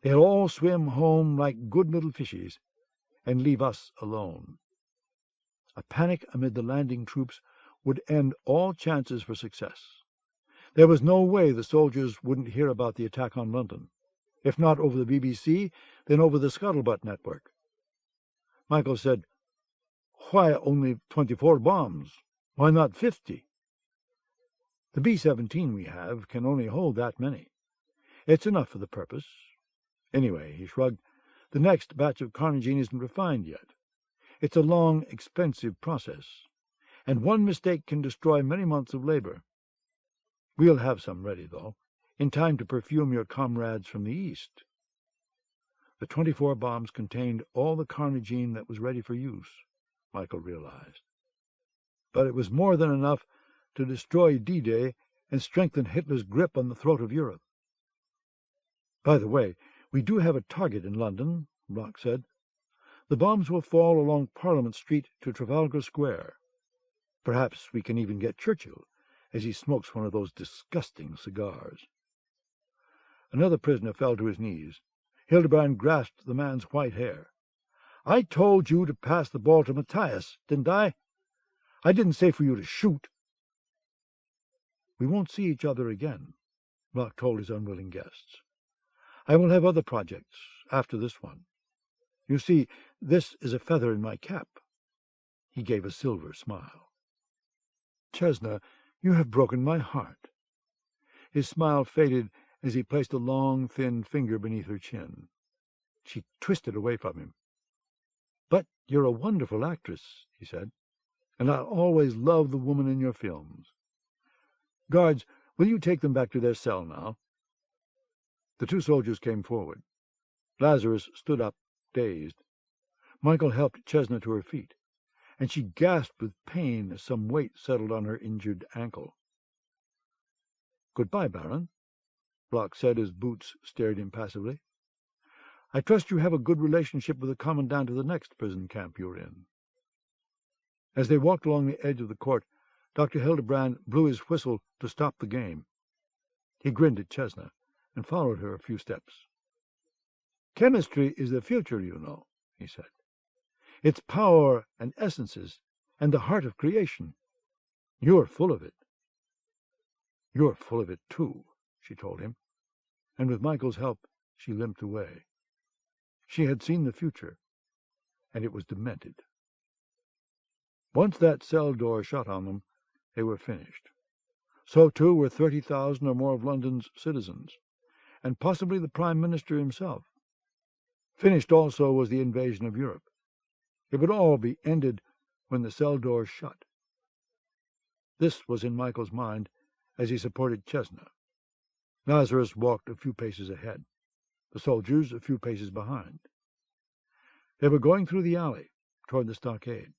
They'll all swim home like good little fishies, and leave us alone. A panic amid the landing troops would end all chances for success. There was no way the soldiers wouldn't hear about the attack on London. If not over the BBC, then over the Scuttlebutt network. Michael said, "Why only 24 bombs? Why not 50? The B-17 we have can only hold that many. It's enough for the purpose. Anyway," he shrugged, "the next batch of carnagine isn't refined yet. It's a long, expensive process, and one mistake can destroy many months of labor. We'll have some ready, though, in time to perfume your comrades from the East." The 24 bombs contained all the carnagine that was ready for use, Michael realized. But it was more than enough to destroy D-Day and strengthen Hitler's grip on the throat of Europe. "By the way, we do have a target in London," Bloch said. "The bombs will fall along Parliament Street to Trafalgar Square. Perhaps we can even get Churchill, as he smokes one of those disgusting cigars." Another prisoner fell to his knees. Hildebrand grasped the man's white hair. "I told you to pass the ball to Matthias, didn't I? I didn't say for you to shoot." "We won't see each other again," Bloch told his unwilling guests. "I will have other projects after this one. You see, this is a feather in my cap." He gave a silver smile. "Chesna, you have broken my heart." His smile faded as he placed a long, thin finger beneath her chin. She twisted away from him. "But you're a wonderful actress," he said, "and I'll always love the woman in your films. Guards, will you take them back to their cell now?" The two soldiers came forward. Lazarus stood up, dazed. Michael helped Chesna to her feet, and she gasped with pain as some weight settled on her injured ankle. "Goodbye, Baron," Bloch said as Boots stared impassively. "I trust you have a good relationship with the commandant of the next prison camp you're in." As they walked along the edge of the court, Dr. Hildebrand blew his whistle to stop the game. He grinned at Chesna and followed her a few steps. "Chemistry is the future, you know," he said. "It's power and essences and the heart of creation. You're full of it." "You're full of it, too," she told him, and with Michael's help she limped away. She had seen the future, and it was demented. Once that cell door shut on them, they were finished. So, too, were 30,000 or more of London's citizens, and possibly the Prime Minister himself. Finished also was the invasion of Europe. It would all be ended when the cell doors shut. This was in Michael's mind as he supported Chesna. Lazarus walked a few paces ahead, the soldiers a few paces behind. They were going through the alley toward the stockade.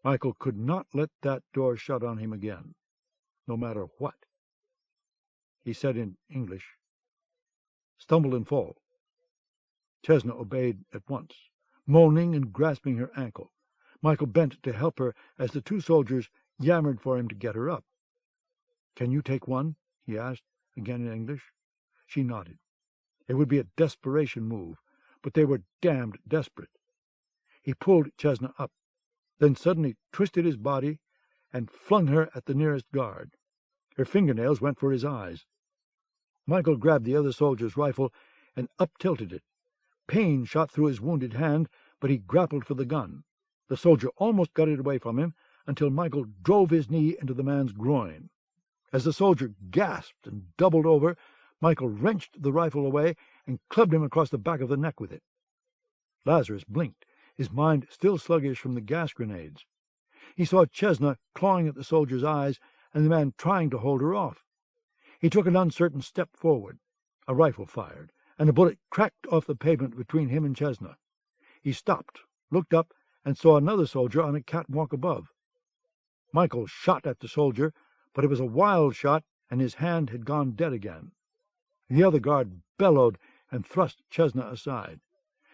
Michael could not let that door shut on him again, no matter what. He said in English, "Stumble and fall." Chesna obeyed at once, moaning and grasping her ankle. Michael bent to help her as the two soldiers yammered for him to get her up. "Can you take one?" he asked, again in English. She nodded. It would be a desperation move, but they were damned desperate. He pulled Chesna up, then suddenly twisted his body and flung her at the nearest guard. Her fingernails went for his eyes. Michael grabbed the other soldier's rifle and up-tilted it. Pain shot through his wounded hand, but he grappled for the gun. The soldier almost got it away from him until Michael drove his knee into the man's groin. As the soldier gasped and doubled over, Michael wrenched the rifle away and clubbed him across the back of the neck with it. Lazarus blinked, his mind still sluggish from the gas grenades. He saw Chesna clawing at the soldier's eyes and the man trying to hold her off. He took an uncertain step forward. A rifle fired, and a bullet cracked off the pavement between him and Chesna. He stopped, looked up, and saw another soldier on a catwalk above. Michael shot at the soldier, but it was a wild shot, and his hand had gone dead again. The other guard bellowed and thrust Chesna aside.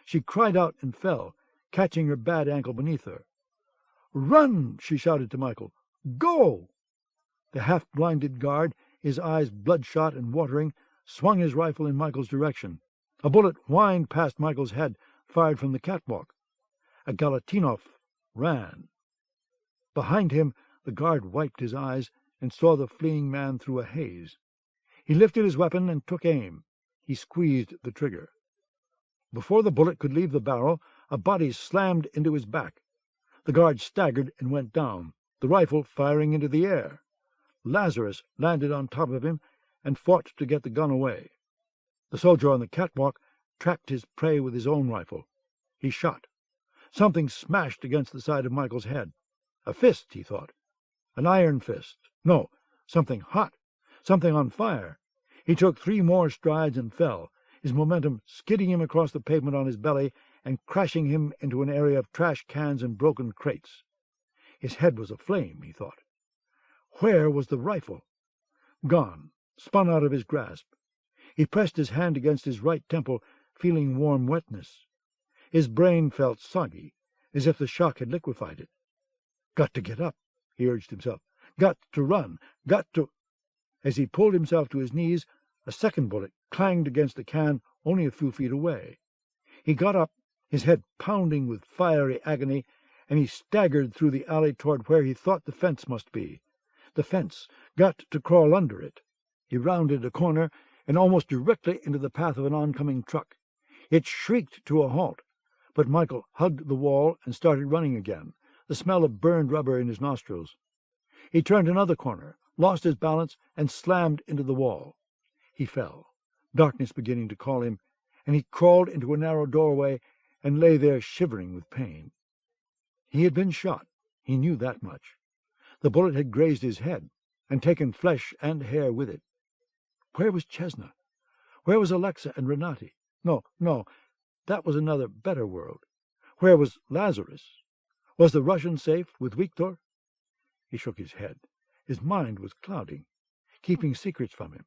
She cried out and fell, catching her bad ankle beneath her. "Run!" she shouted to Michael. "Go!" The half-blinded guard, his eyes bloodshot and watering, swung his rifle in Michael's direction. A bullet whined past Michael's head, fired from the catwalk. A Galatinov ran. Behind him, the guard wiped his eyes and saw the fleeing man through a haze. He lifted his weapon and took aim. He squeezed the trigger. Before the bullet could leave the barrel, a body slammed into his back. The guard staggered and went down, the rifle firing into the air. Lazarus landed on top of him and fought to get the gun away. The soldier on the catwalk tracked his prey with his own rifle. He shot. Something smashed against the side of Michael's head. A fist, he thought. An iron fist. No, something hot, something on fire. He took 3 more strides and fell, his momentum skidding him across the pavement on his belly and crashing him into an area of trash cans and broken crates. His head was aflame, he thought. Where was the rifle? Gone, spun out of his grasp. He pressed his hand against his right temple, feeling warm wetness. His brain felt soggy, as if the shock had liquefied it. Got to get up, he urged himself. Got to run. Got to... As he pulled himself to his knees, a second bullet clanged against the can only a few feet away. He got up, his head pounding with fiery agony, and he staggered through the alley toward where he thought the fence must be. The fence. Got to crawl under it. He rounded a corner and almost directly into the path of an oncoming truck. It shrieked to a halt, but Michael hugged the wall and started running again, the smell of burned rubber in his nostrils. He turned another corner, lost his balance, and slammed into the wall. He fell, darkness beginning to call him, and he crawled into a narrow doorway and lay there shivering with pain. He had been shot, he knew that much. The bullet had grazed his head and taken flesh and hair with it. Where was Chesna? Where was Alexa and Renati? No, that was another, better world. Where was Lazarus? Was the Russian safe with Victor? He shook his head. His mind was clouding, keeping secrets from him.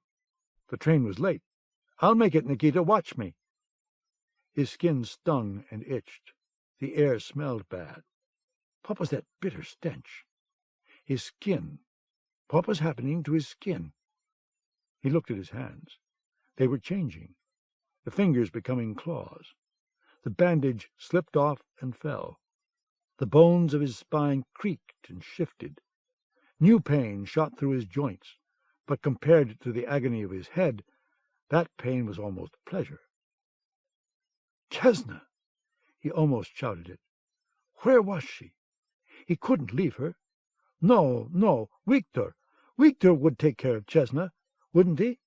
The train was late. I'll make it, Nikita. Watch me. His skin stung and itched. The air smelled bad. What was that bitter stench? His skin. What was happening to his skin? He looked at his hands. They were changing, the fingers becoming claws. The bandage slipped off and fell. The bones of his spine creaked and shifted. New pain shot through his joints, but compared to the agony of his head, that pain was almost pleasure. Chesna! He almost shouted it. Where was she? He couldn't leave her. No, Victor! Victor would take care of Chesna, wouldn't he?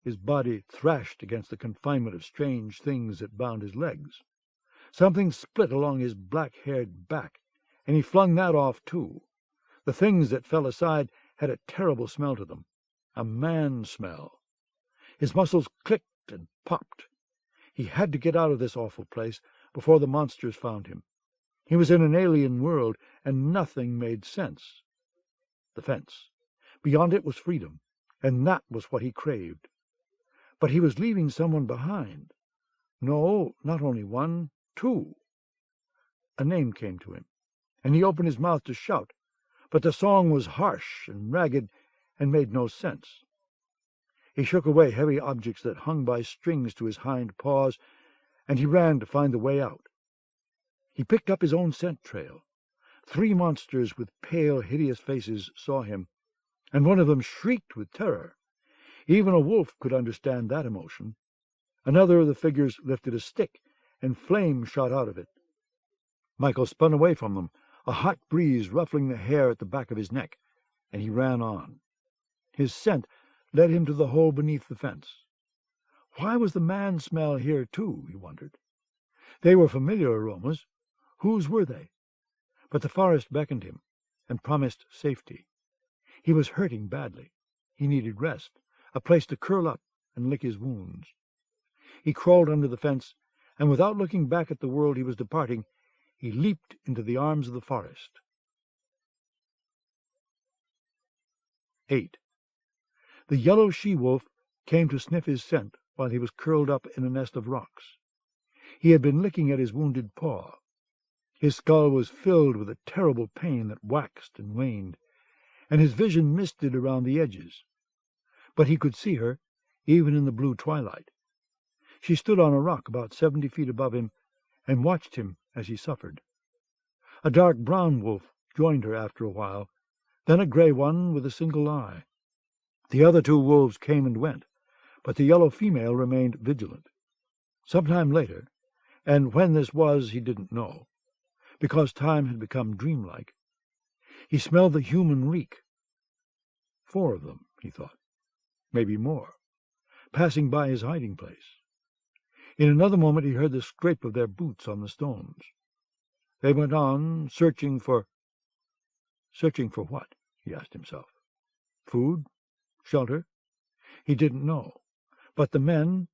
His body thrashed against the confinement of strange things that bound his legs. Something split along his black-haired back, and he flung that off too. The things that fell aside had a terrible smell to them, a man smell. His muscles clicked and popped. He had to get out of this awful place before the monsters found him. He was in an alien world, and nothing made sense. The fence. Beyond it was freedom, and that was what he craved. But he was leaving someone behind. No, not only one, 2. A name came to him, and he opened his mouth to shout, but the song was harsh and ragged and made no sense. He shook away heavy objects that hung by strings to his hind paws, and he ran to find the way out. He picked up his own scent trail. 3 monsters with pale, hideous faces saw him, and one of them shrieked with terror. Even a wolf could understand that emotion. Another of the figures lifted a stick, and flame shot out of it. Michael spun away from them, a hot breeze ruffling the hair at the back of his neck, and he ran on. His scent led him to the hole beneath the fence. Why was the man smell here, too, he wondered. They were familiar aromas. Whose were they? But the forest beckoned him, and promised safety. He was hurting badly. He needed rest, a place to curl up and lick his wounds. He crawled under the fence, and without looking back at the world he was departing, he leaped into the arms of the forest. 8. The yellow she-wolf came to sniff his scent while he was curled up in a nest of rocks. He had been licking at his wounded paw. His skull was filled with a terrible pain that waxed and waned, and his vision misted around the edges. But he could see her, even in the blue twilight. She stood on a rock about 70 feet above him and watched him as he suffered. A dark brown wolf joined her after a while, then a gray one with a single eye. The other two wolves came and went, but the yellow female remained vigilant. Sometime later, and when this was he didn't know, because time had become dreamlike, he smelled the human reek. 4 of them, he thought, maybe more, passing by his hiding place. In another moment he heard the scrape of their boots on the stones. They went on, searching for what? He asked himself. Food? Shelter? He didn't know, but the men,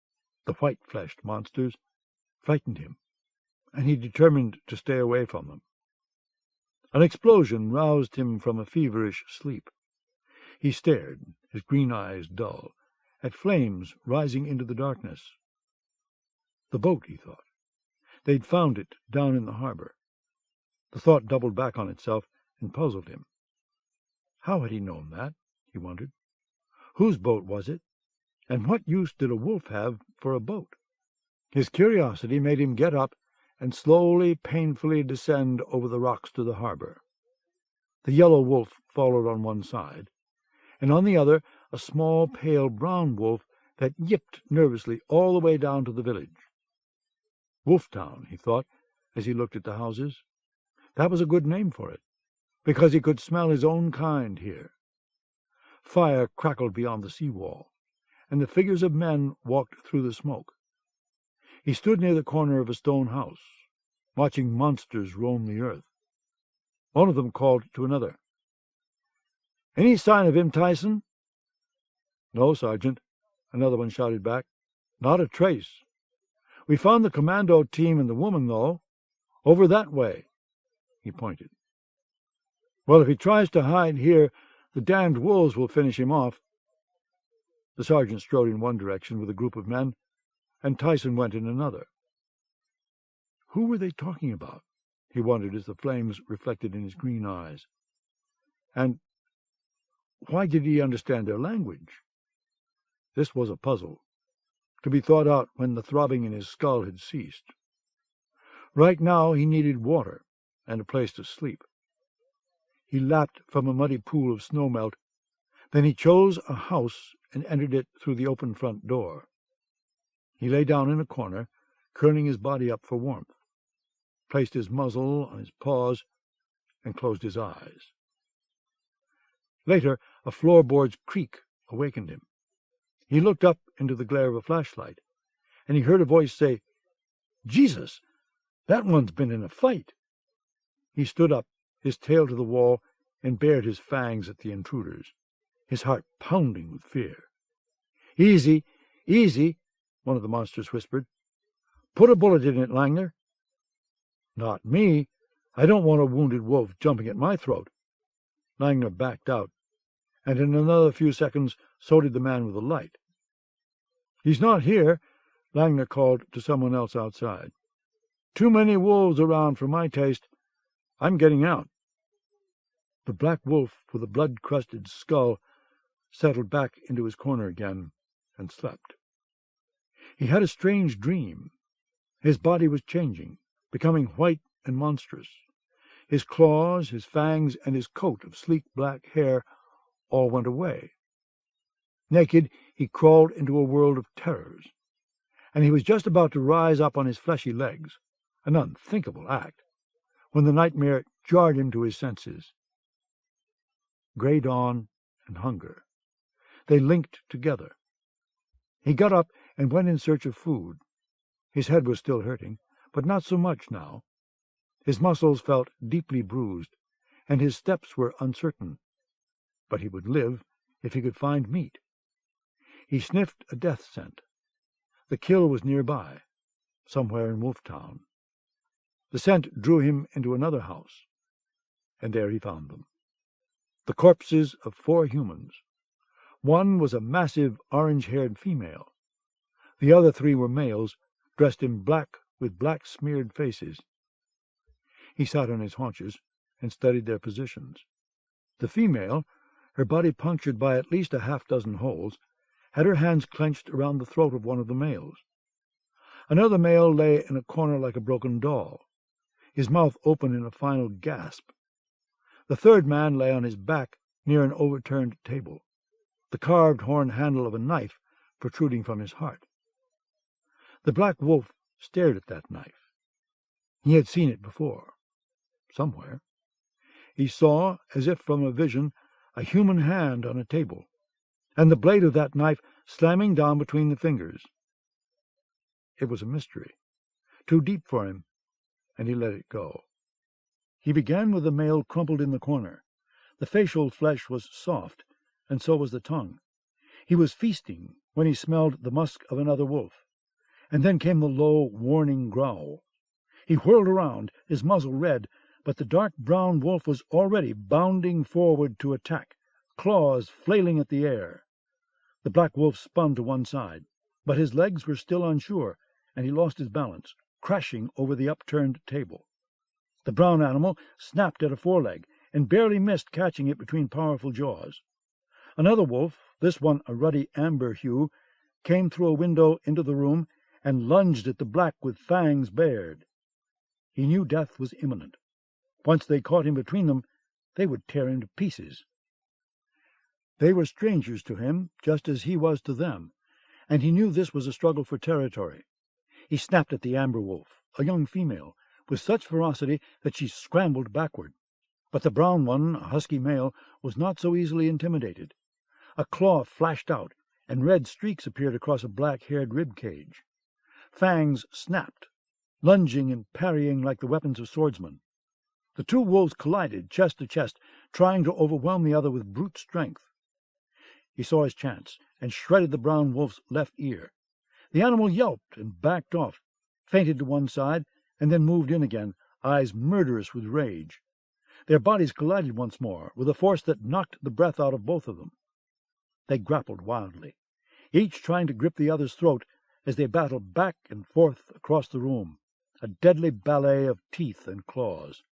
the white-fleshed monsters, frightened him, and he determined to stay away from them. An explosion roused him from a feverish sleep. He stared, his green eyes dull, at flames rising into the darkness. The boat, he thought. They'd found it down in the harbor. The thought doubled back on itself and puzzled him. How had he known that? He wondered. Whose boat was it? And what use did a wolf have for a boat? His curiosity made him get up and slowly, painfully descend over the rocks to the harbor. The yellow wolf followed on one side, and on the other a small, pale brown wolf that yipped nervously all the way down to the village. Wolftown, he thought, as he looked at the houses. That was a good name for it, because he could smell his own kind here. Fire crackled beyond the sea-wall, and the figures of men walked through the smoke. He stood near the corner of a stone house, watching monsters roam the earth. One of them called to another. "Any sign of him, Tyson?" "No, Sergeant," another one shouted back. "Not a trace. We found the commando team and the woman, though. Over that way." He pointed. "Well, if he tries to hide here, the damned wolves will finish him off." The sergeant strode in one direction with a group of men, and Tyson went in another. Who were they talking about? He wondered as the flames reflected in his green eyes. And why did he understand their language? This was a puzzle, to be thought out when the throbbing in his skull had ceased. Right now he needed water and a place to sleep. He lapped from a muddy pool of snowmelt. Then he chose a house and entered it through the open front door. He lay down in a corner, curling his body up for warmth, placed his muzzle on his paws, and closed his eyes. Later, a floorboard's creak awakened him. He looked up into the glare of a flashlight, and he heard a voice say, "Jesus, that one's been in a fight." He stood up, his tail to the wall, and bared his fangs at the intruders, his heart pounding with fear. "Easy, easy," one of the monsters whispered. "Put a bullet in it, Langner." "Not me. I don't want a wounded wolf jumping at my throat." Langner backed out, and in another few seconds so did the man with the light. "He's not here," Langner called to someone else outside. "Too many wolves around for my taste. I'm getting out." The black wolf with a blood-crusted skull settled back into his corner again and slept. He had a strange dream. His body was changing, becoming white and monstrous. His claws, his fangs, and his coat of sleek black hair all went away. Naked, he crawled into a world of terrors, and he was just about to rise up on his fleshy legs, an unthinkable act, when the nightmare jarred him to his senses. Gray dawn and hunger. They linked together. He got up and went in search of food. His head was still hurting, but not so much now. His muscles felt deeply bruised, and his steps were uncertain. But he would live if he could find meat. He sniffed a death scent. The kill was nearby, somewhere in Wolftown. The scent drew him into another house, and there he found them. The corpses of 4 humans. One was a massive orange-haired female. The other 3 were males, dressed in black with black-smeared faces. He sat on his haunches and studied their positions. The female, her body punctured by at least a half-dozen holes, had her hands clenched around the throat of one of the males. Another male lay in a corner like a broken doll, his mouth open in a final gasp. The third man lay on his back near an overturned table, the carved horn handle of a knife protruding from his heart. The black wolf stared at that knife. He had seen it before, somewhere. He saw, as if from a vision, a human hand on a table, and the blade of that knife slamming down between the fingers. It was a mystery, too deep for him, and he let it go. He began with the male crumpled in the corner. The facial flesh was soft, and so was the tongue. He was feasting when he smelled the musk of another wolf, and then came the low, warning growl. He whirled around, his muzzle red, but the dark brown wolf was already bounding forward to attack, claws flailing at the air. The black wolf spun to one side, but his legs were still unsure, and he lost his balance, crashing over the upturned table. The brown animal snapped at a foreleg, and barely missed catching it between powerful jaws. Another wolf, this one a ruddy amber hue, came through a window into the room and lunged at the black with fangs bared. He knew death was imminent. Once they caught him between them, they would tear him to pieces. They were strangers to him, just as he was to them, and he knew this was a struggle for territory. He snapped at the amber wolf, a young female, with such ferocity that she scrambled backward. But the brown one, a husky male, was not so easily intimidated. A claw flashed out, and red streaks appeared across a black-haired rib cage. Fangs snapped, lunging and parrying like the weapons of swordsmen. The two wolves collided chest to chest, trying to overwhelm the other with brute strength. He saw his chance, and shredded the brown wolf's left ear. The animal yelped and backed off, fainted to one side, and then moved in again, eyes murderous with rage. Their bodies collided once more, with a force that knocked the breath out of both of them. They grappled wildly, each trying to grip the other's throat as they battled back and forth across the room, a deadly ballet of teeth and claws.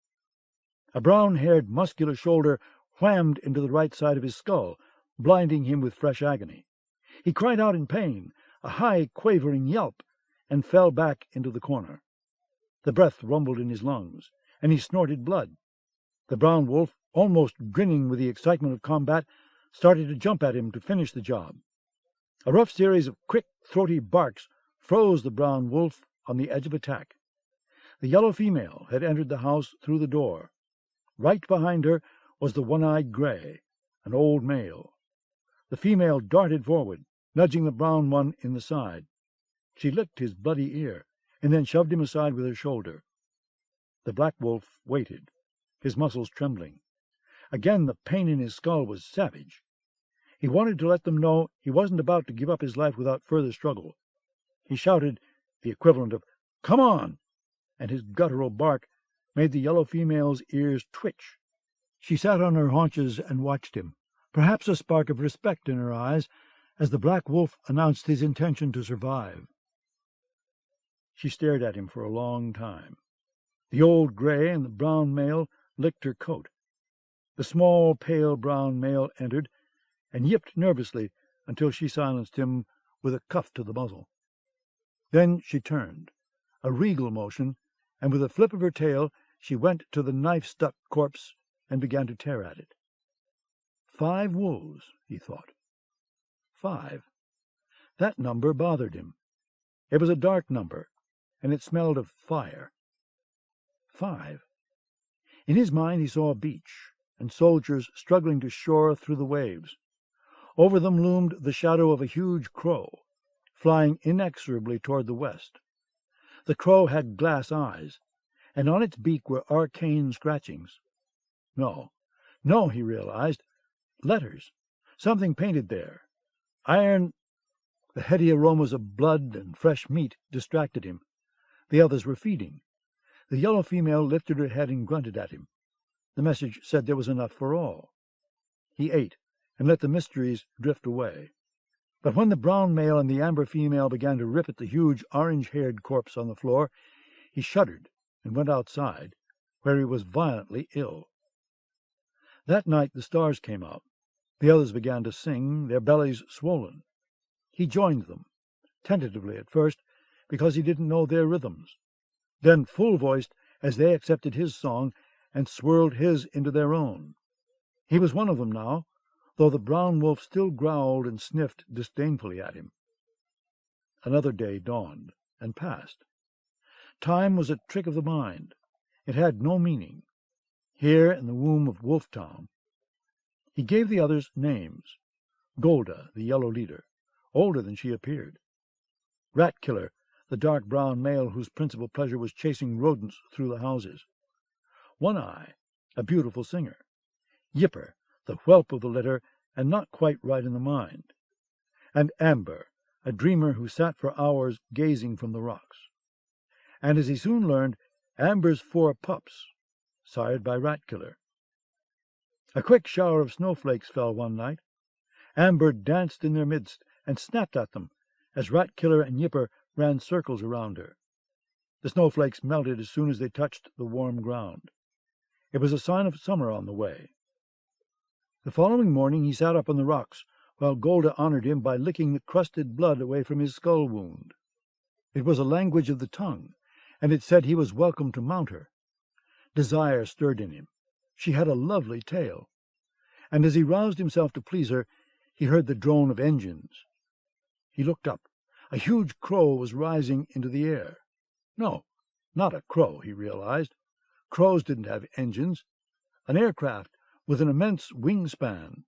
A brown-haired, muscular shoulder whammed into the right side of his skull, blinding him with fresh agony. He cried out in pain, a high, quavering yelp, and fell back into the corner. The breath rumbled in his lungs, and he snorted blood. The brown wolf, almost grinning with the excitement of combat, started to jump at him to finish the job. A rough series of quick, throaty barks froze the brown wolf on the edge of attack. The yellow female had entered the house through the door. Right behind her was the one-eyed gray, an old male. The female darted forward, nudging the brown one in the side. She licked his bloody ear, and then shoved him aside with her shoulder. The black wolf waited, his muscles trembling. Again the pain in his skull was savage. He wanted to let them know he wasn't about to give up his life without further struggle. He shouted the equivalent of "Come on!" and his guttural bark made the yellow female's ears twitch. She sat on her haunches and watched him, perhaps a spark of respect in her eyes, as the black wolf announced his intention to survive. She stared at him for a long time. The old gray and the brown male licked her coat. The small, pale brown male entered, and yipped nervously until she silenced him with a cuff to the muzzle. Then she turned, a regal motion, and with a flip of her tail she went to the knife-stuck corpse and began to tear at it. 5 wolves, he thought. 5. That number bothered him. It was a dark number, and it smelled of fire. 5. In his mind he saw a beach, and soldiers struggling to shore through the waves. Over them loomed the shadow of a huge crow, flying inexorably toward the west. The crow had glass eyes, and on its beak were arcane scratchings. No, he realized. Letters. Something painted there. Iron. The heady aromas of blood and fresh meat distracted him. The others were feeding. The yellow female lifted her head and grunted at him. The message said there was enough for all. He ate, and let the mysteries drift away. But when the brown male and the amber female began to rip at the huge orange-haired corpse on the floor, he shuddered and went outside, where he was violently ill. That night the stars came out. The others began to sing, their bellies swollen. He joined them, tentatively at first, because he didn't know their rhythms, then full-voiced as they accepted his song and swirled his into their own. He was one of them now, though the brown wolf still growled and sniffed disdainfully at him. Another day dawned and passed. Time was a trick of the mind. It had no meaning. Here in the womb of Wolftown, he gave the others names. Golda, the yellow leader, older than she appeared. Rat-Killer, the dark brown male whose principal pleasure was chasing rodents through the houses. One-Eye, a beautiful singer. Yipper, the whelp of the litter and not quite right in the mind. And Amber, a dreamer who sat for hours gazing from the rocks. And as he soon learned, Amber's 4 pups, sired by Rat-Killer. A quick shower of snowflakes fell one night. Amber danced in their midst and snapped at them as Rat-Killer and Yipper ran circles around her. The snowflakes melted as soon as they touched the warm ground. It was a sign of summer on the way. The following morning he sat up on the rocks, while Golda honored him by licking the crusted blood away from his skull wound. It was a language of the tongue, and it said he was welcome to mount her. Desire stirred in him. She had a lovely tail. And as he roused himself to please her, he heard the drone of engines. He looked up. A huge crow was rising into the air. No, not a crow, he realized. Crows didn't have engines. An aircraft with an immense wingspan.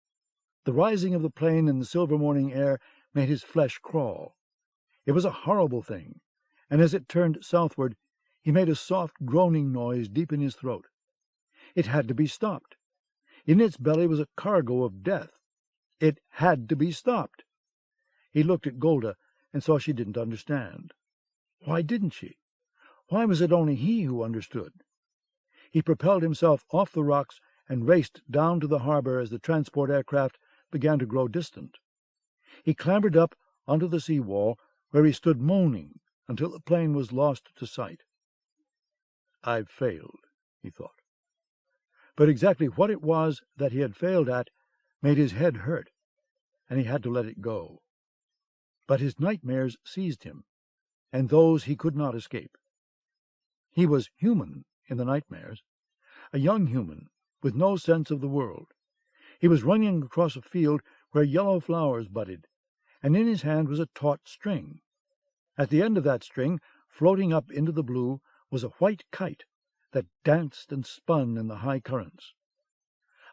The rising of the plane in the silver morning air made his flesh crawl. It was a horrible thing, and as it turned southward, he made a soft groaning noise deep in his throat. It had to be stopped. In its belly was a cargo of death. It had to be stopped. He looked at Golda and saw she didn't understand. Why didn't she? Why was it only he who understood? He propelled himself off the rocks and raced down to the harbor as the transport aircraft began to grow distant. He clambered up onto the sea-wall, where he stood moaning until the plane was lost to sight. I've failed, he thought. But exactly what it was that he had failed at made his head hurt, and he had to let it go. But his nightmares seized him, and those he could not escape. He was human in the nightmares, a young human with no sense of the world. He was running across a field where yellow flowers budded, and in his hand was a taut string. At the end of that string, floating up into the blue, was a white kite that danced and spun in the high currents.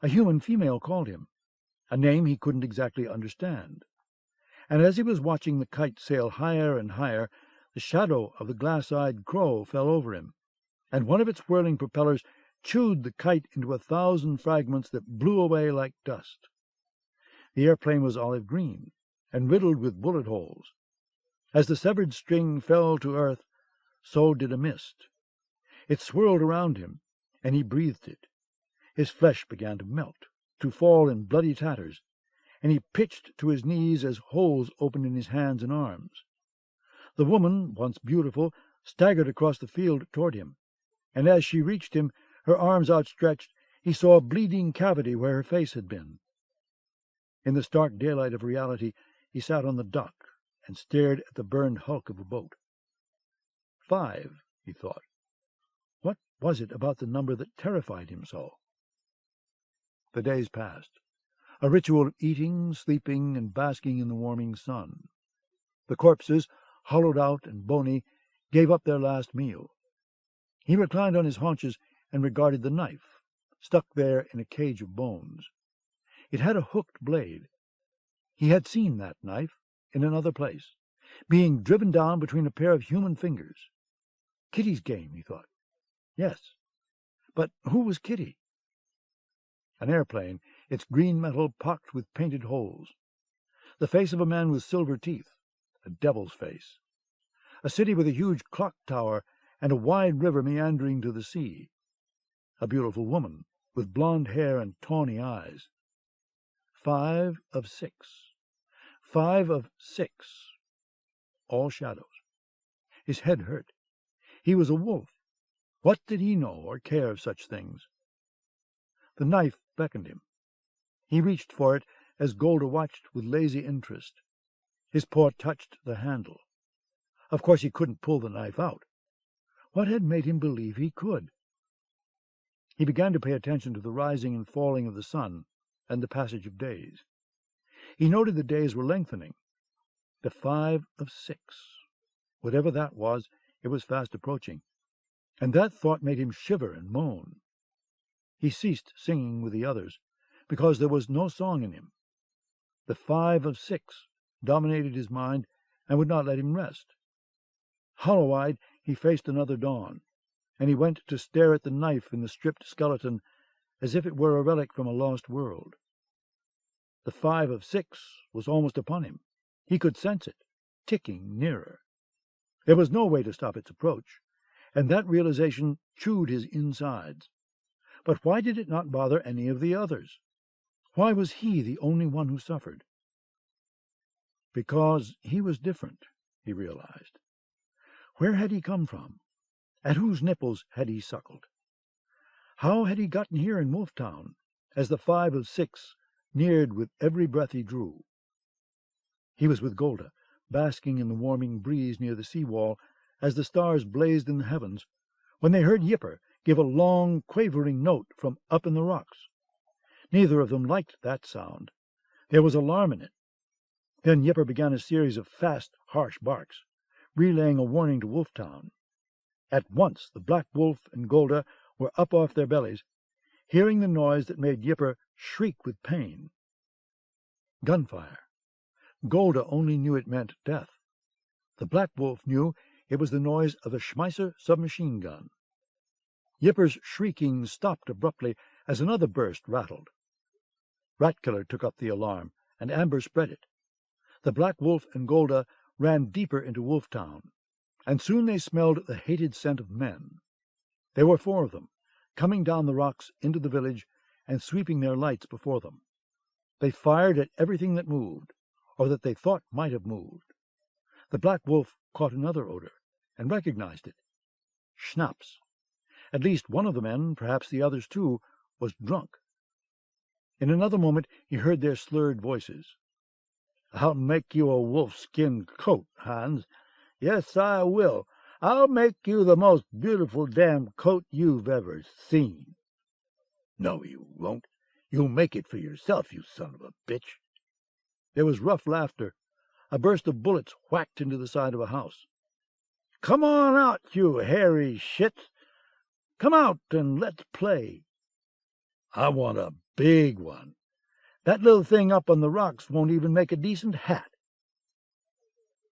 A human female called him, a name he couldn't exactly understand. And as he was watching the kite sail higher and higher, the shadow of the glass-eyed crow fell over him, and one of its whirling propellers chewed the kite into 1,000 fragments that blew away like dust. The airplane was olive green and riddled with bullet holes. As the severed string fell to earth, so did a mist. It swirled around him, and he breathed it. His flesh began to melt, to fall in bloody tatters, and he pitched to his knees as holes opened in his hands and arms. The woman, once beautiful, staggered across the field toward him, and as she reached him, her arms outstretched, he saw a bleeding cavity where her face had been. In the stark daylight of reality, he sat on the dock and stared at the burned hulk of a boat. 5, he thought. What was it about the number that terrified him so? The days passed, a ritual of eating, sleeping, and basking in the warming sun. The corpses, hollowed out and bony, gave up their last meal. He reclined on his haunches and regarded the knife, stuck there in a cage of bones. It had a hooked blade. He had seen that knife in another place, being driven down between a pair of human fingers. Kitty's game, he thought. Yes, but who was Kitty? An airplane, its green metal pocked with painted holes. The face of a man with silver teeth, a devil's face. A city with a huge clock tower and a wide river meandering to the sea. A beautiful woman with blonde hair and tawny eyes. 5 of 6. 5 of 6. All shadows. His head hurt. He was a wolf. What did he know or care of such things? The knife beckoned him. He reached for it as Golda watched with lazy interest. His paw touched the handle. Of course he couldn't pull the knife out. What had made him believe he could? He began to pay attention to the rising and falling of the sun and the passage of days. He noted the days were lengthening. The 5 of 6. Whatever that was, it was fast approaching, and that thought made him shiver and moan. He ceased singing with the others, because there was no song in him. The 5 of 6 dominated his mind and would not let him rest. Hollow-eyed, he faced another dawn, and he went to stare at the knife in the stripped skeleton as if it were a relic from a lost world. The 5 of 6 was almost upon him. He could sense it, ticking nearer. There was no way to stop its approach, and that realization chewed his insides. But why did it not bother any of the others? Why was he the only one who suffered? Because he was different, he realized. Where had he come from? At whose nipples had he suckled? How had he gotten here in Wolftown, as the 5 of 6 neared with every breath he drew? He was with Golda, basking in the warming breeze near the sea-wall as the stars blazed in the heavens, when they heard Yipper give a long, quavering note from up in the rocks. Neither of them liked that sound. There was alarm in it. Then Yipper began a series of fast, harsh barks, relaying a warning to Wolftown. At once the Black Wolf and Golda were up off their bellies, hearing the noise that made Yipper shriek with pain. Gunfire. Golda only knew it meant death. The Black Wolf knew it was the noise of a Schmeisser submachine gun. Yipper's shrieking stopped abruptly as another burst rattled. Ratkiller took up the alarm, and Amber spread it. The Black Wolf and Golda ran deeper into Wolftown, and soon they smelled the hated scent of men. There were 4 of them, coming down the rocks into the village and sweeping their lights before them. They fired at everything that moved, or that they thought might have moved. The Black Wolf caught another odor, and recognized it. Schnapps. At least one of the men, perhaps the others too, was drunk. In another moment he heard their slurred voices. "I'll make you a wolf-skin coat, Hans. Yes, I will. I'll make you the most beautiful damn coat you've ever seen." "No, you won't. You'll make it for yourself, you son of a bitch." There was rough laughter. A burst of bullets whacked into the side of a house. "Come on out, you hairy shit. Come out and let's play." "I want a big one." "That little thing up on the rocks won't even make a decent hat."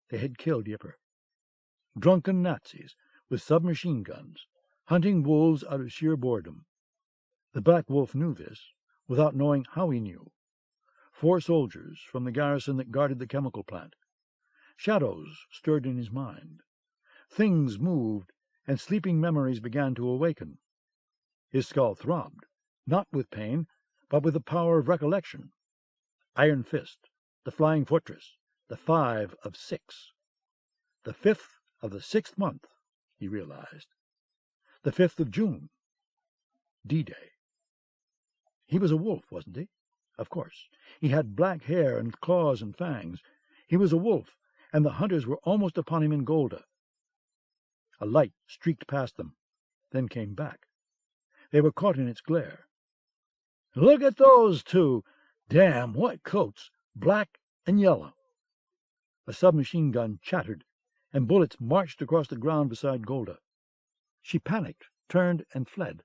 They had killed Yipper. Drunken Nazis with submachine guns, hunting wolves out of sheer boredom. The Black Wolf knew this, without knowing how he knew. 4 soldiers from the garrison that guarded the chemical plant. Shadows stirred in his mind. Things moved, and sleeping memories began to awaken. His skull throbbed, not with pain, but with the power of recollection. Iron Fist, the Flying Fortress, the 5 of 6. The 5th of the 6th month, he realized. The 5th of June. D-Day. He was a wolf, wasn't he? Of course. He had black hair and claws and fangs. He was a wolf, and the hunters were almost upon him in Golda. A light streaked past them, then came back. They were caught in its glare. "Look at those 2! Damn, what coats! Black and yellow." A submachine gun chattered, and bullets marched across the ground beside Golda. She panicked, turned, and fled.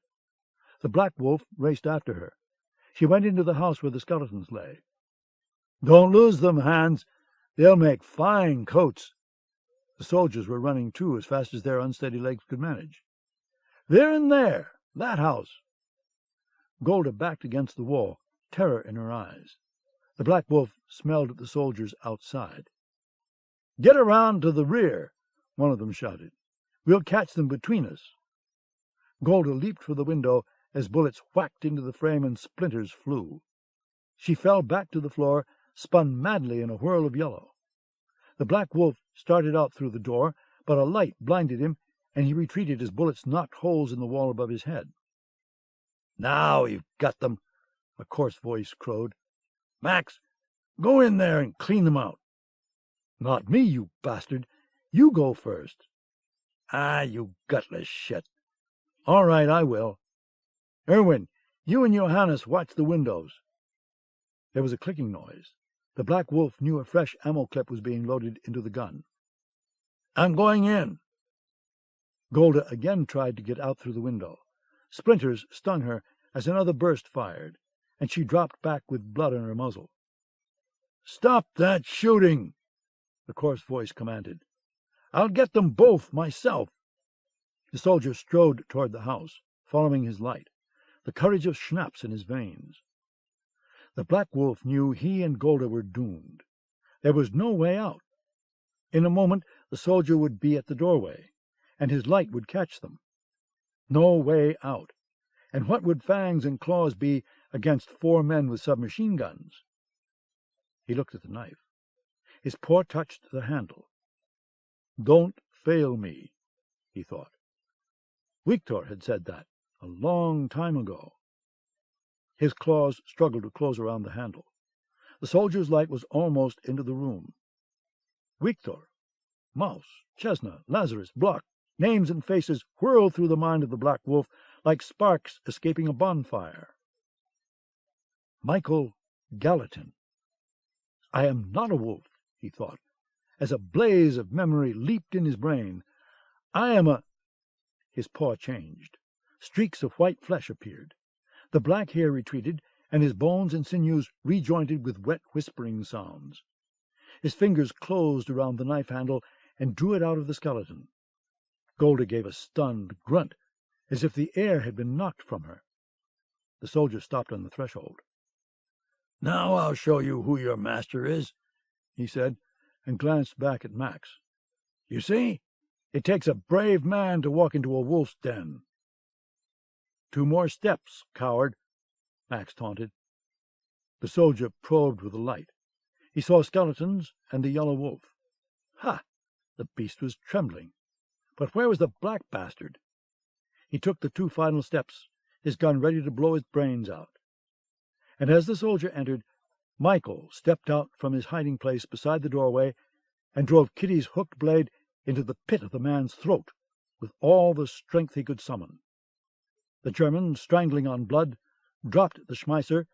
The Black Wolf raced after her. She went into the house where the skeletons lay. "Don't lose them, Hans. They'll make fine coats." The soldiers were running too, as fast as their unsteady legs could manage. "They're in there, that house." Golda backed against the wall, terror in her eyes. The Black Wolf smelled at the soldiers outside. "Get around to the rear," one of them shouted. "We'll catch them between us." Golda leaped for the window as bullets whacked into the frame and splinters flew. She fell back to the floor, spun madly in a whirl of yellow. The Black Wolf started out through the door, but a light blinded him, and he retreated as bullets knocked holes in the wall above his head. "Now you've got them," a coarse voice crowed. "Max, go in there and clean them out." Not me, you bastard. You go first. Ah, you gutless shit. All right, I will. Irwin, you and Johannes watch the windows. There was a clicking noise. The Black Wolf knew a fresh ammo clip was being loaded into the gun. I'm going in. Golda again tried to get out through the window. Splinters stung her as another burst fired, and she dropped back with blood on her muzzle. Stop that shooting, the coarse voice commanded. I'll get them both myself. The soldier strode toward the house, following his light, the courage of schnapps in his veins. The Black Wolf knew he and Golda were doomed. There was no way out. In a moment the soldier would be at the doorway, and his light would catch them. No way out. And what would fangs and claws be against 4 men with submachine guns? He looked at the knife. His paw touched the handle. Don't fail me, he thought. Victor had said that a long time ago. His claws struggled to close around the handle. The soldier's light was almost into the room. Victor, Mouse, Chesna, Lazarus, Block, names and faces whirled through the mind of the Black Wolf like sparks escaping a bonfire. Michael Gallatin. I am not a wolf, he thought, as a blaze of memory leaped in his brain. I am a... His paw changed. Streaks of white flesh appeared. The black hair retreated, and his bones and sinews rejointed with wet whispering sounds. His fingers closed around the knife handle and drew it out of the skeleton. Golda gave a stunned grunt, as if the air had been knocked from her. The soldier stopped on the threshold. Now I'll show you who your master is, he said, and glanced back at Max. You see, it takes a brave man to walk into a wolf's den. 2 more steps, coward, Max taunted. The soldier probed with the light. He saw skeletons and the yellow wolf. Ha! The beast was trembling. But where was the black bastard? He took the 2 final steps, his gun ready to blow his brains out. And as the soldier entered, Michael stepped out from his hiding place beside the doorway and drove Kitty's hooked blade into the pit of the man's throat with all the strength he could summon. The German, strangling on blood, dropped the Schmeisser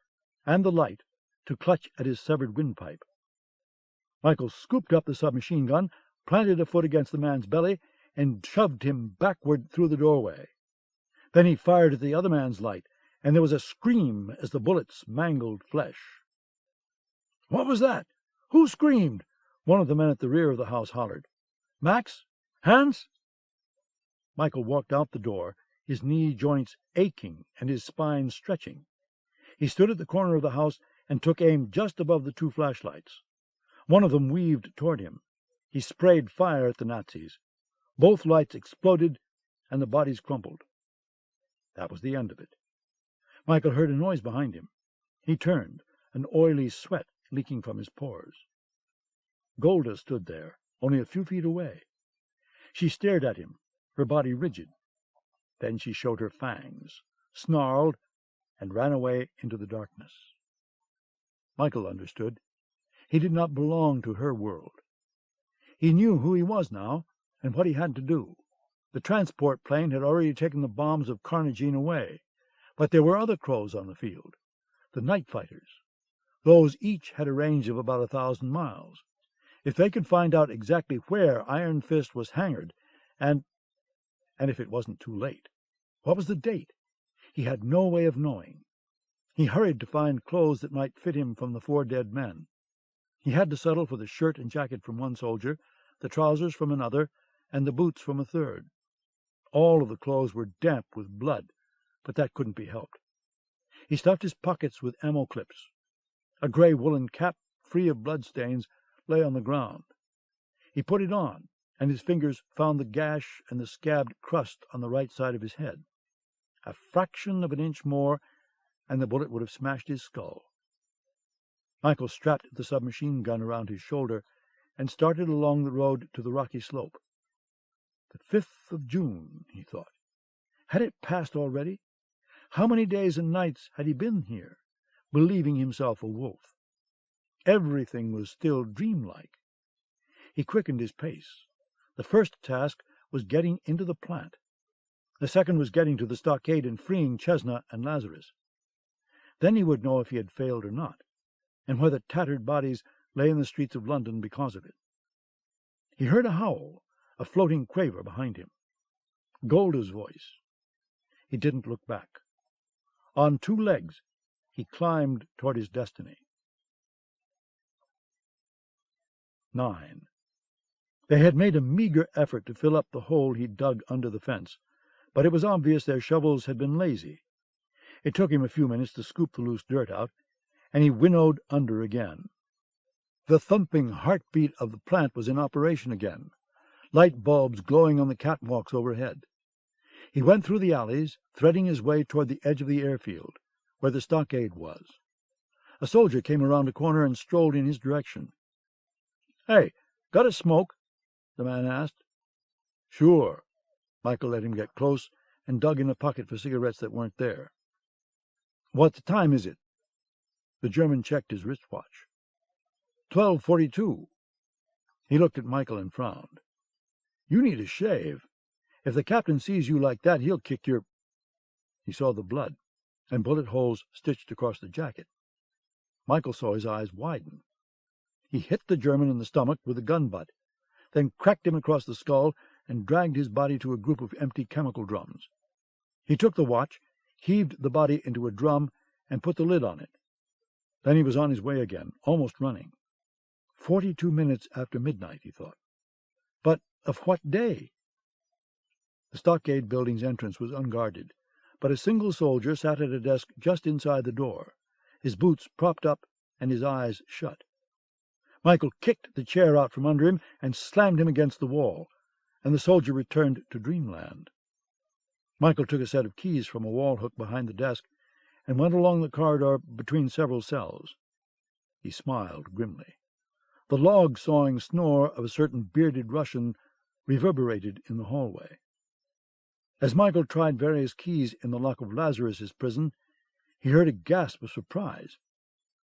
and the light to clutch at his severed windpipe. Michael scooped up the submachine gun, planted a foot against the man's belly, and shoved him backward through the doorway. Then he fired at the other man's light, and there was a scream as the bullets mangled flesh. What was that? Who screamed? One of the men at the rear of the house hollered. Max? Hans? Michael walked out the door, his knee joints aching and his spine stretching. He stood at the corner of the house and took aim just above the 2 flashlights. One of them weaved toward him. He sprayed fire at the Nazis. Both lights exploded, and the bodies crumpled. That was the end of it. Michael heard a noise behind him. He turned, an oily sweat leaking from his pores. Golda stood there, only a few feet away. She stared at him, her body rigid. Then she showed her fangs, snarled, and ran away into the darkness. Michael understood. He did not belong to her world. He knew who he was now and what he had to do. The transport plane had already taken the bombs of Carnagene away, but there were other crows on the field, the night fighters. Those each had a range of about 1,000 miles. If they could find out exactly where Iron Fist was hangared, and if it wasn't too late. What was the date? He had no way of knowing. He hurried to find clothes that might fit him from the 4 dead men. He had to settle for the shirt and jacket from one soldier, the trousers from another, and the boots from a third. All of the clothes were damp with blood, but that couldn't be helped. He stuffed his pockets with ammo clips. A gray woolen cap, free of bloodstains, lay on the ground. He put it on, and his fingers found the gash and the scabbed crust on the right side of his head. A fraction of an inch more, and the bullet would have smashed his skull. Michael strapped the submachine gun around his shoulder and started along the road to the rocky slope. The 5th of June, he thought. Had it passed already? How many days and nights had he been here, believing himself a wolf? Everything was still dreamlike. He quickened his pace. The first task was getting into the plant. The second was getting to the stockade and freeing Chesna and Lazarus. Then he would know if he had failed or not, and whether tattered bodies lay in the streets of London because of it. He heard a howl, a floating quaver behind him. Golda's voice. He didn't look back. On two legs, he climbed toward his destiny. 9. They had made a meager effort to fill up the hole he'd dug under the fence, but it was obvious their shovels had been lazy. It took him a few minutes to scoop the loose dirt out, and he winnowed under again. The thumping heartbeat of the plant was in operation again, light bulbs glowing on the catwalks overhead. He went through the alleys, threading his way toward the edge of the airfield, where the stockade was. A soldier came around a corner and strolled in his direction. "Hey, got a smoke?" the man asked. "Sure." Michael let him get close and dug in a pocket for cigarettes that weren't there. "What time is it?" The German checked his wristwatch. 12:42. He looked at Michael and frowned. "You need a shave. If the captain sees you like that, he'll kick your—" He saw the blood and bullet holes stitched across the jacket. Michael saw his eyes widen. He hit the German in the stomach with a gun butt, then cracked him across the skull and dragged his body to a group of empty chemical drums. He took the watch, heaved the body into a drum, and put the lid on it. Then he was on his way again, almost running. 42 minutes after midnight, he thought. But of what day? The stockade building's entrance was unguarded, but a single soldier sat at a desk just inside the door, his boots propped up and his eyes shut. Michael kicked the chair out from under him and slammed him against the wall, and the soldier returned to dreamland. Michael took a set of keys from a wall hook behind the desk and went along the corridor between several cells. He smiled grimly. The log-sawing snore of a certain bearded Russian reverberated in the hallway. As Michael tried various keys in the lock of Lazarus's prison, he heard a gasp of surprise.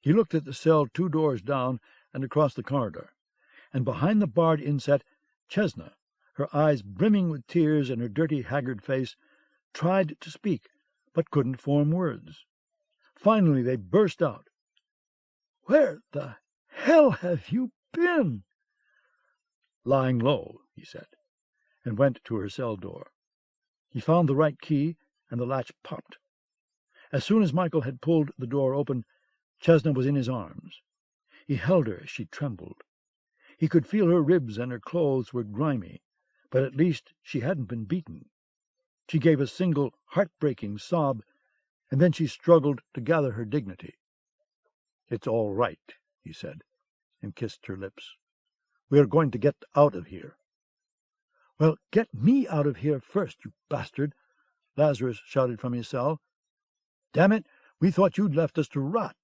He looked at the cell 2 doors down and across the corridor, and behind the barred inset, Chesna, her eyes brimming with tears and her dirty, haggard face, tried to speak, but couldn't form words. Finally they burst out. "Where the hell have you been?" "Lying low," he said, and went to her cell door. He found the right key, and the latch popped. As soon as Michael had pulled the door open, Chesna was in his arms. He held her as she trembled. He could feel her ribs and her clothes were grimy, but at least she hadn't been beaten. She gave a single heartbreaking sob, and then she struggled to gather her dignity. "It's all right," he said, and kissed her lips. "We are going to get out of here." "Well, get me out of here first, you bastard!" Lazarus shouted from his cell. "Damn it, we thought you'd left us to rot."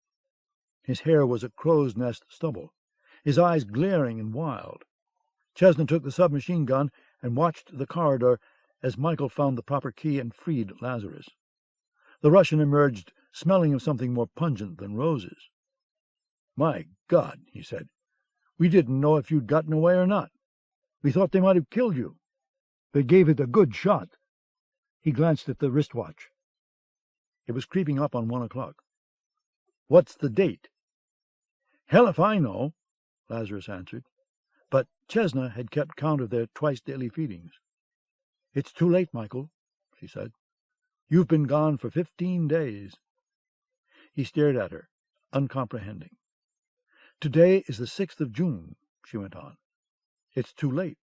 His hair was a crow's nest stubble, his eyes glaring and wild. Chesna took the submachine gun and watched the corridor as Michael found the proper key and freed Lazarus. The Russian emerged, smelling of something more pungent than roses. "My God," he said, "we didn't know if you'd gotten away or not. We thought they might have killed you." "They gave it a good shot." He glanced at the wristwatch. It was creeping up on 1 o'clock. "What's the date?" "Hell if I know," Lazarus answered. But Chesna had kept count of their twice-daily feedings. "It's too late, Michael," she said. "You've been gone for 15 days." He stared at her, uncomprehending. "Today is the 6th of June," she went on. "It's too late."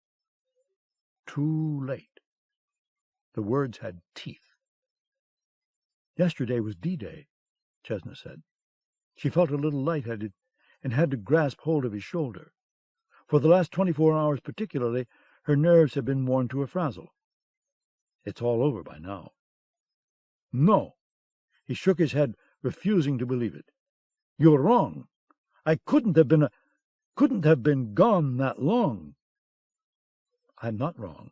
Too late. The words had teeth. "Yesterday was D-Day," Chesna said. She felt a little lightheaded and had to grasp hold of his shoulder. For the last 24 hours particularly, her nerves had been worn to a frazzle. "It's all over by now." "No." He shook his head, refusing to believe it. "You're wrong. I couldn't have been gone that long." "I'm not wrong."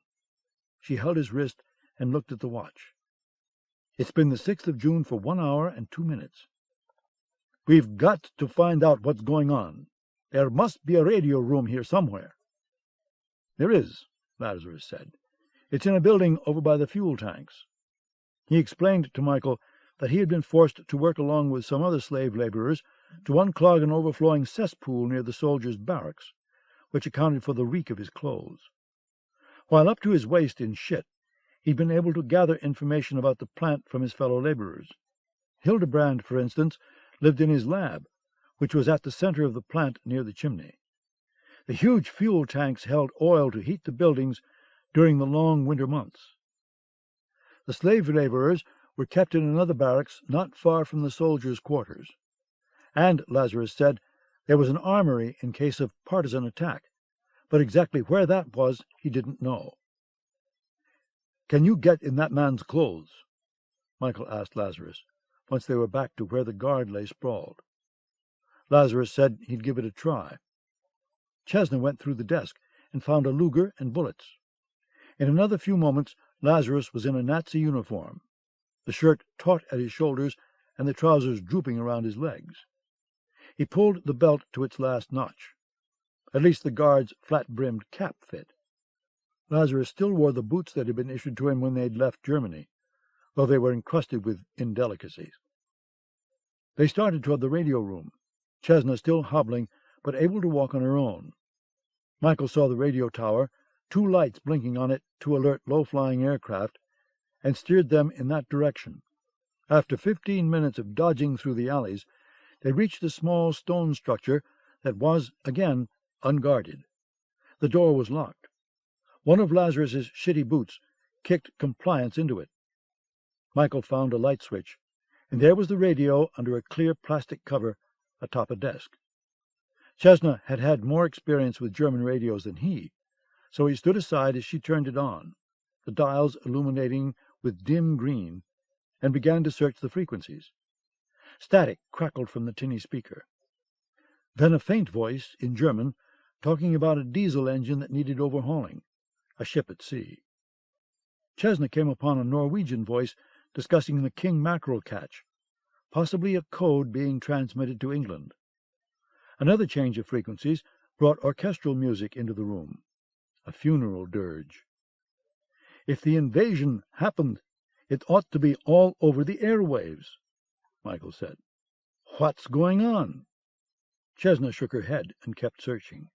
She held his wrist and looked at the watch. "It's been the 6th of June for 1 hour and 2 minutes. We've got to find out what's going on. There must be a radio room here somewhere." "There is," Lazarus said. "It's in a building over by the fuel tanks." He explained to Michael that he had been forced to work along with some other slave laborers to unclog an overflowing cesspool near the soldiers' barracks, which accounted for the reek of his clothes. While up to his waist in shit, he'd been able to gather information about the plant from his fellow laborers. Hildebrand, for instance, lived in his lab, which was at the center of the plant near the chimney. The huge fuel tanks held oil to heat the buildings during the long winter months. The slave laborers were kept in another barracks not far from the soldiers' quarters. And, Lazarus said, there was an armory in case of partisan attack, but exactly where that was he didn't know. "Can you get in that man's clothes?" Michael asked Lazarus, once they were back to where the guard lay sprawled. Lazarus said he'd give it a try. Chesna went through the desk and found a Luger and bullets. In another few moments Lazarus was in a Nazi uniform, the shirt taut at his shoulders and the trousers drooping around his legs. He pulled the belt to its last notch. At least the guard's flat-brimmed cap fit. Lazarus still wore the boots that had been issued to him when they had left Germany, though they were encrusted with indelicacies. They started toward the radio room, Chesna still hobbling, but able to walk on her own. Michael saw the radio tower, 2 lights blinking on it to alert low-flying aircraft, and steered them in that direction. After 15 minutes of dodging through the alleys, they reached a small stone structure that was, again, unguarded. The door was locked. One of Lazarus's shitty boots kicked compliance into it. Michael found a light switch, and there was the radio under a clear plastic cover atop a desk. Chesna had had more experience with German radios than he, so he stood aside as she turned it on, the dials illuminating with dim green, and began to search the frequencies. Static crackled from the tinny speaker. Then a faint voice, in German, talking about a diesel engine that needed overhauling, a ship at sea. Chesna came upon a Norwegian voice discussing the king mackerel catch, possibly a code being transmitted to England. Another change of frequencies brought orchestral music into the room, a funeral dirge. "If the invasion happened, it ought to be all over the airwaves," Michael said. "What's going on?" Chesna shook her head and kept searching.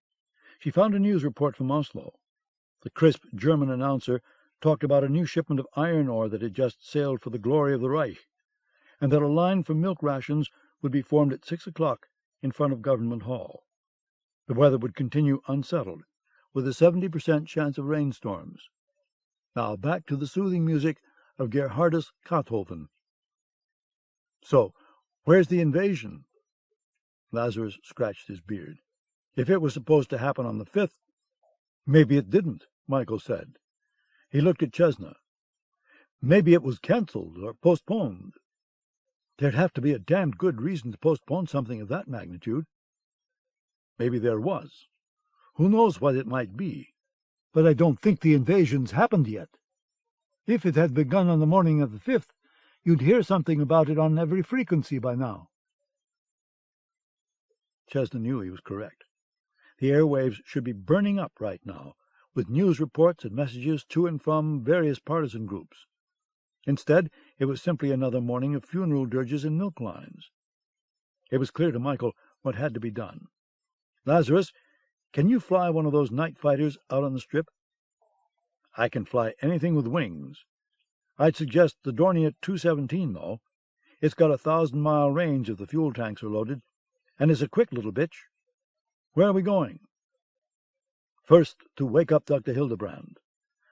She found a news report from Oslo. The crisp German announcer talked about a new shipment of iron ore that had just sailed for the glory of the Reich, and that a line for milk rations would be formed at 6 o'clock in front of Government Hall. The weather would continue unsettled, with a 70% chance of rainstorms. Now back to the soothing music of Gerhardus Kauthofen. "So, where's the invasion?" Lazarus scratched his beard. "If it was supposed to happen on the 5th, maybe it didn't," Michael said. He looked at Chesna. "Maybe it was cancelled or postponed." "There'd have to be a damned good reason to postpone something of that magnitude." "Maybe there was. Who knows what it might be? But I don't think the invasion's happened yet. If it had begun on the morning of the 5th, you'd hear something about it on every frequency by now." Chesna knew he was correct. The airwaves should be burning up right now, with news reports and messages to and from various partisan groups. Instead, it was simply another morning of funeral dirges and milk lines. It was clear to Michael what had to be done. "Lazarus, can you fly one of those night fighters out on the strip?" "I can fly anything with wings. I'd suggest the Dornier 217, though. It's got a 1,000-mile range if the fuel tanks are loaded, and is a quick little bitch. Where are we going?" "First, to wake up Dr. Hildebrand.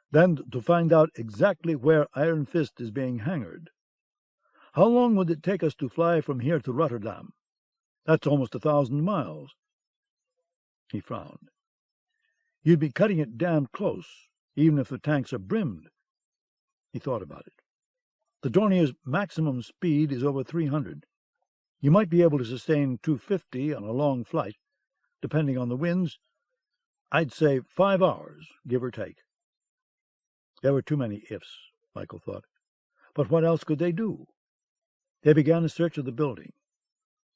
Then to find out exactly where Iron Fist is being hangared. How long would it take us to fly from here to Rotterdam? That's almost 1,000 miles. He frowned. "You'd be cutting it damned close, even if the tanks are brimmed." He thought about it. "The Dornier's maximum speed is over 300. You might be able to sustain 250 on a long flight, depending on the winds. I'd say 5 hours, give or take." There were too many ifs, Michael thought. But what else could they do? They began a search of the building.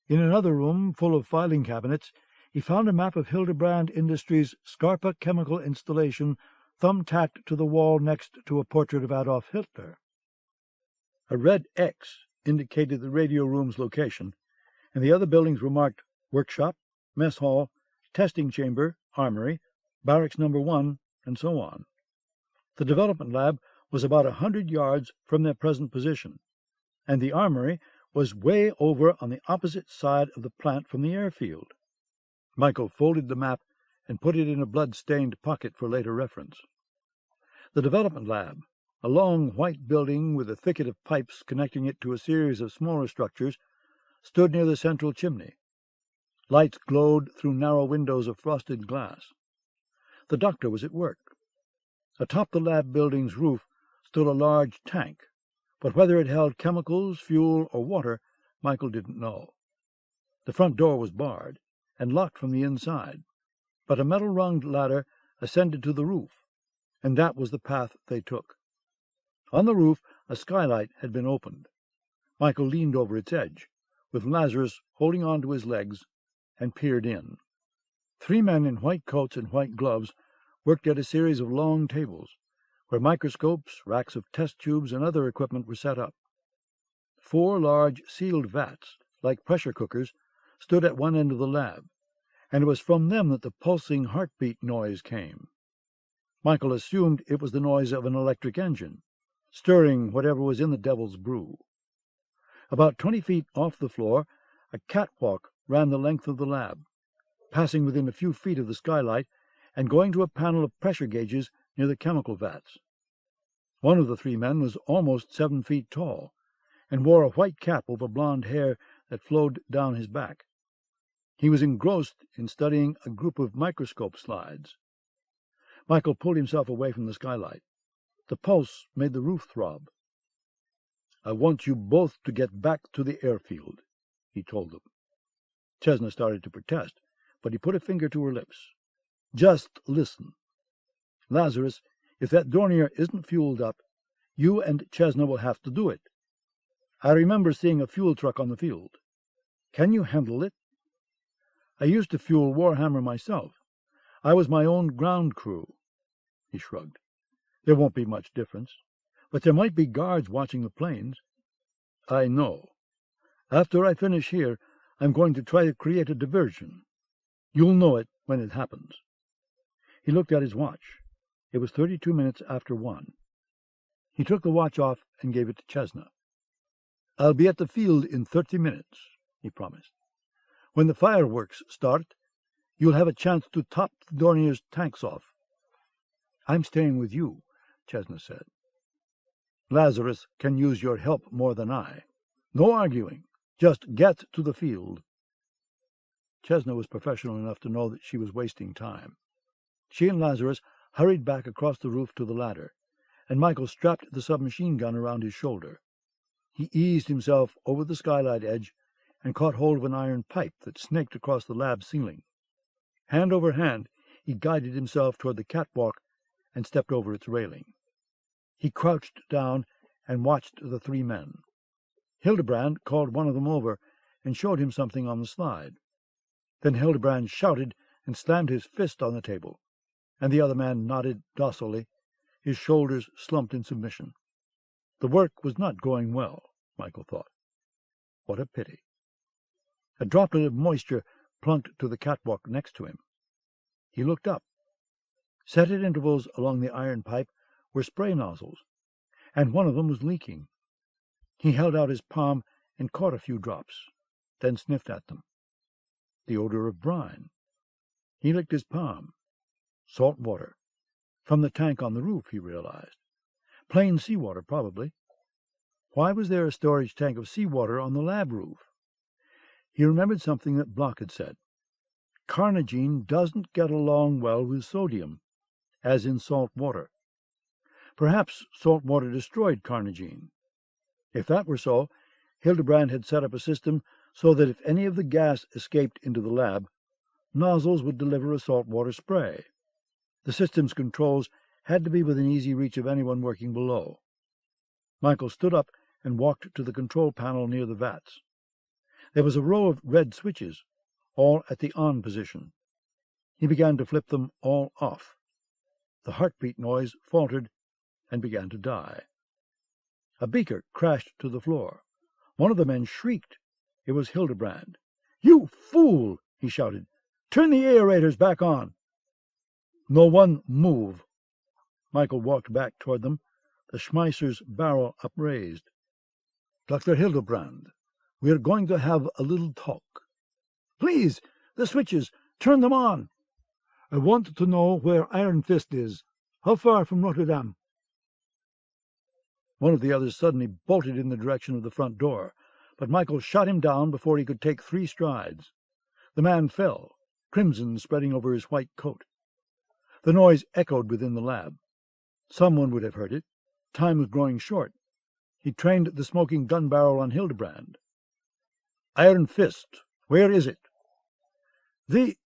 In another room full of filing cabinets, he found a map of Hildebrand Industries' Scarpa chemical installation thumb-tacked to the wall next to a portrait of Adolf Hitler. A red X indicated the radio room's location, and the other buildings were marked workshop, mess hall, testing chamber, armory, barracks number 1, and so on. The development lab was about 100 yards from their present position, and the armory was way over on the opposite side of the plant from the airfield. Michael folded the map and put it in a blood-stained pocket for later reference. The development lab, a long white building with a thicket of pipes connecting it to a series of smaller structures, stood near the central chimney. Lights glowed through narrow windows of frosted glass. The doctor was at work. Atop the lab building's roof stood a large tank, but whether it held chemicals, fuel, or water, Michael didn't know. The front door was barred and locked from the inside, but a metal-runged ladder ascended to the roof, and that was the path they took. On the roof a skylight had been opened. Michael leaned over its edge, with Lazarus holding on to his legs, and peered in. 3 men in white coats and white gloves worked at a series of long tables, where microscopes, racks of test tubes, and other equipment were set up. 4 large sealed vats, like pressure cookers, stood at one end of the lab, and it was from them that the pulsing heartbeat noise came. Michael assumed it was the noise of an electric engine, stirring whatever was in the devil's brew. About 20 feet off the floor, a catwalk ran the length of the lab, passing within a few feet of the skylight and going to a panel of pressure gauges near the chemical vats. One of the 3 men was almost 7 feet tall, and wore a white cap over blond hair that flowed down his back. He was engrossed in studying a group of microscope slides. Michael pulled himself away from the skylight. The pulse made the roof throb. "I want you both to get back to the airfield," he told them. Chesna started to protest, but he put a finger to her lips. "Just listen. Lazarus, if that Dornier isn't fueled up, you and Chesna will have to do it. I remember seeing a fuel truck on the field. Can you handle it?" "I used to fuel Warhammer myself. I was my own ground crew." He shrugged. "There won't be much difference, but there might be guards watching the planes." "I know. After I finish here, I'm going to try to create a diversion. You'll know it when it happens." He looked at his watch. It was 32 minutes after 1. He took the watch off and gave it to Chesna. "I'll be at the field in 30 minutes, he promised. "When the fireworks start, you'll have a chance to top the Dornier's tanks off." "I'm staying with you," Chesna said. "Lazarus can use your help more than I. No arguing. Just get to the field." Chesna was professional enough to know that she was wasting time. She and Lazarus hurried back across the roof to the ladder, and Michael strapped the submachine gun around his shoulder. He eased himself over the skylight edge and caught hold of an iron pipe that snaked across the lab ceiling. Hand over hand, he guided himself toward the catwalk and stepped over its railing. He crouched down and watched the 3 men. Hildebrand called one of them over and showed him something on the slide. Then Hildebrand shouted and slammed his fist on the table, and the other man nodded docilely, his shoulders slumped in submission. The work was not going well, Michael thought. What a pity. A droplet of moisture plunked to the catwalk next to him. He looked up. Set at intervals along the iron pipe were spray nozzles, and one of them was leaking. He held out his palm and caught a few drops, then sniffed at them. The odor of brine. He licked his palm. Salt water. From the tank on the roof, he realized. Plain seawater, probably. Why was there a storage tank of seawater on the lab roof? He remembered something that Block had said. Carnogene doesn't get along well with sodium, as in salt water. Perhaps salt water destroyed carnogene. If that were so, Hildebrand had set up a system so that if any of the gas escaped into the lab, nozzles would deliver a salt water spray. The system's controls had to be within easy reach of anyone working below. Michael stood up and walked to the control panel near the vats. There was a row of red switches, all at the on position. He began to flip them all off. The heartbeat noise faltered and began to die. A beaker crashed to the floor. One of the men shrieked. It was Hildebrand. "You fool!" he shouted. "Turn the aerators back on." No one move. Michael walked back toward them, the Schmeisser's barrel upraised. "Dr. Hildebrand, we are going to have a little talk." "Please, the switches, turn them on." "I want to know where Iron Fist is. How far from Notre Dame?" One of the others suddenly bolted in the direction of the front door, but Michael shot him down before he could take 3 strides. The man fell, crimson spreading over his white coat. The noise echoed within the lab. Someone would have heard it. Time was growing short. He trained the smoking gun barrel on Hildebrand. "Iron Fist, where is it?" "The—"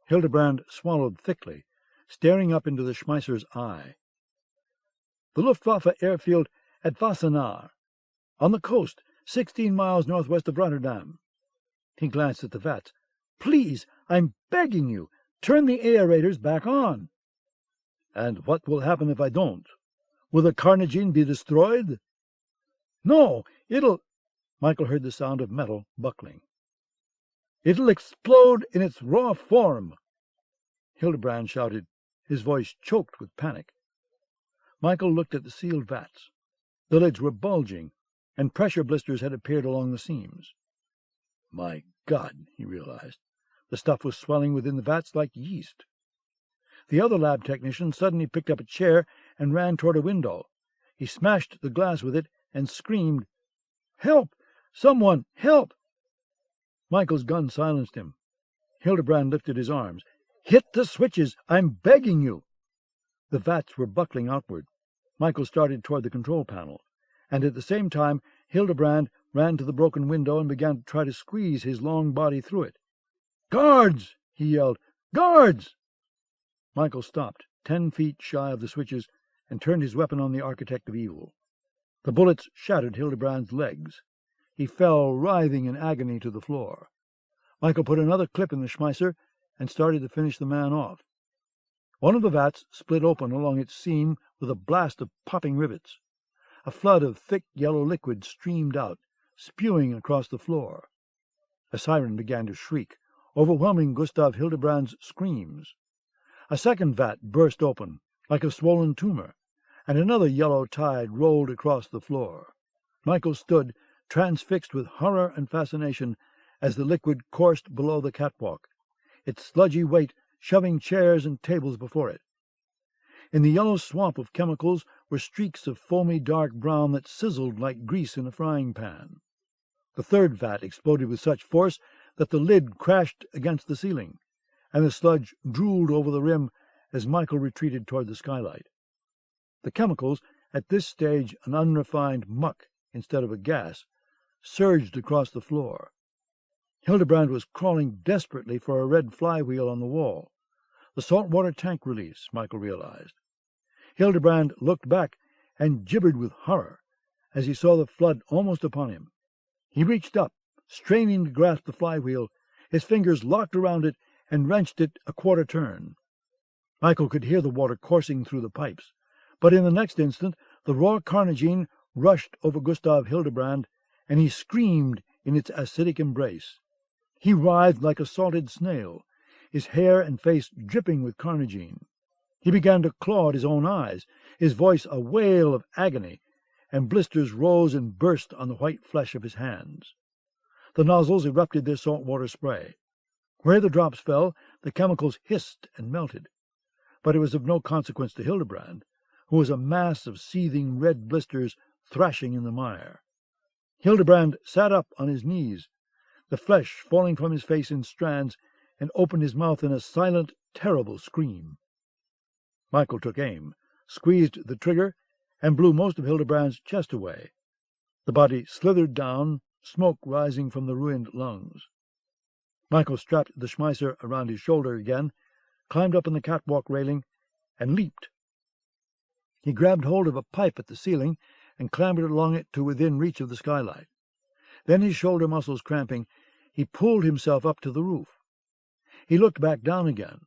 Hildebrand swallowed thickly, staring up into the Schmeisser's eye. "The Luftwaffe airfield at Wassenaar, on the coast, 16 miles northwest of Rotterdam." He glanced at the vats. "Please, I'm begging you, turn the aerators back on." "And what will happen if I don't? Will the carnagine be destroyed?" "No, it'll—" Michael heard the sound of metal buckling. "It'll explode in its raw form," Hildebrand shouted, his voice choked with panic. Michael looked at the sealed vats. The lids were bulging, and pressure blisters had appeared along the seams. My God, he realized. The stuff was swelling within the vats like yeast. The other lab technician suddenly picked up a chair and ran toward a window. He smashed the glass with it and screamed, "Help! Someone, help!" Michael's gun silenced him. Hildebrand lifted his arms. "Hit the switches! I'm begging you!" The vats were buckling outward. Michael started toward the control panel, and at the same time Hildebrand ran to the broken window and began to try to squeeze his long body through it. "Guards!" he yelled. "Guards!" Michael stopped, 10 feet shy of the switches, and turned his weapon on the architect of evil. The bullets shattered Hildebrand's legs. He fell, writhing in agony, to the floor. Michael put another clip in the Schmeisser and started to finish the man off. One of the vats split open along its seam with a blast of popping rivets. A flood of thick yellow liquid streamed out, spewing across the floor. A siren began to shriek, overwhelming Gustav Hildebrand's screams. A second vat burst open, like a swollen tumor, and another yellow tide rolled across the floor. Michael stood, transfixed with horror and fascination, as the liquid coursed below the catwalk, its sludgy weight shoving chairs and tables before it. In the yellow swamp of chemicals were streaks of foamy dark brown that sizzled like grease in a frying pan. The third vat exploded with such force that the lid crashed against the ceiling, and the sludge drooled over the rim as Michael retreated toward the skylight. The chemicals, at this stage an unrefined muck instead of a gas, surged across the floor. Hildebrand was crawling desperately for a red flywheel on the wall. The saltwater tank release, Michael realized. Hildebrand looked back and gibbered with horror as he saw the flood almost upon him. He reached up, straining to grasp the flywheel. His fingers locked around it and wrenched it a quarter turn. Michael could hear the water coursing through the pipes, but in the next instant the raw carnagine rushed over Gustav Hildebrand, and he screamed in its acidic embrace. He writhed like a salted snail, his hair and face dripping with carnagine. He began to claw at his own eyes, his voice a wail of agony, and blisters rose and burst on the white flesh of his hands. The nozzles erupted their saltwater spray. Where the drops fell, the chemicals hissed and melted. But it was of no consequence to Hildebrand, who was a mass of seething red blisters thrashing in the mire. Hildebrand sat up on his knees, the flesh falling from his face in strands, and opened his mouth in a silent, terrible scream. Michael took aim, squeezed the trigger, and blew most of Hildebrand's chest away. The body slithered down, smoke rising from the ruined lungs. Michael strapped the Schmeisser around his shoulder again, climbed up on the catwalk railing, and leaped. He grabbed hold of a pipe at the ceiling and clambered along it to within reach of the skylight. Then, his shoulder muscles cramping, He pulled himself up to the roof. He looked back down again.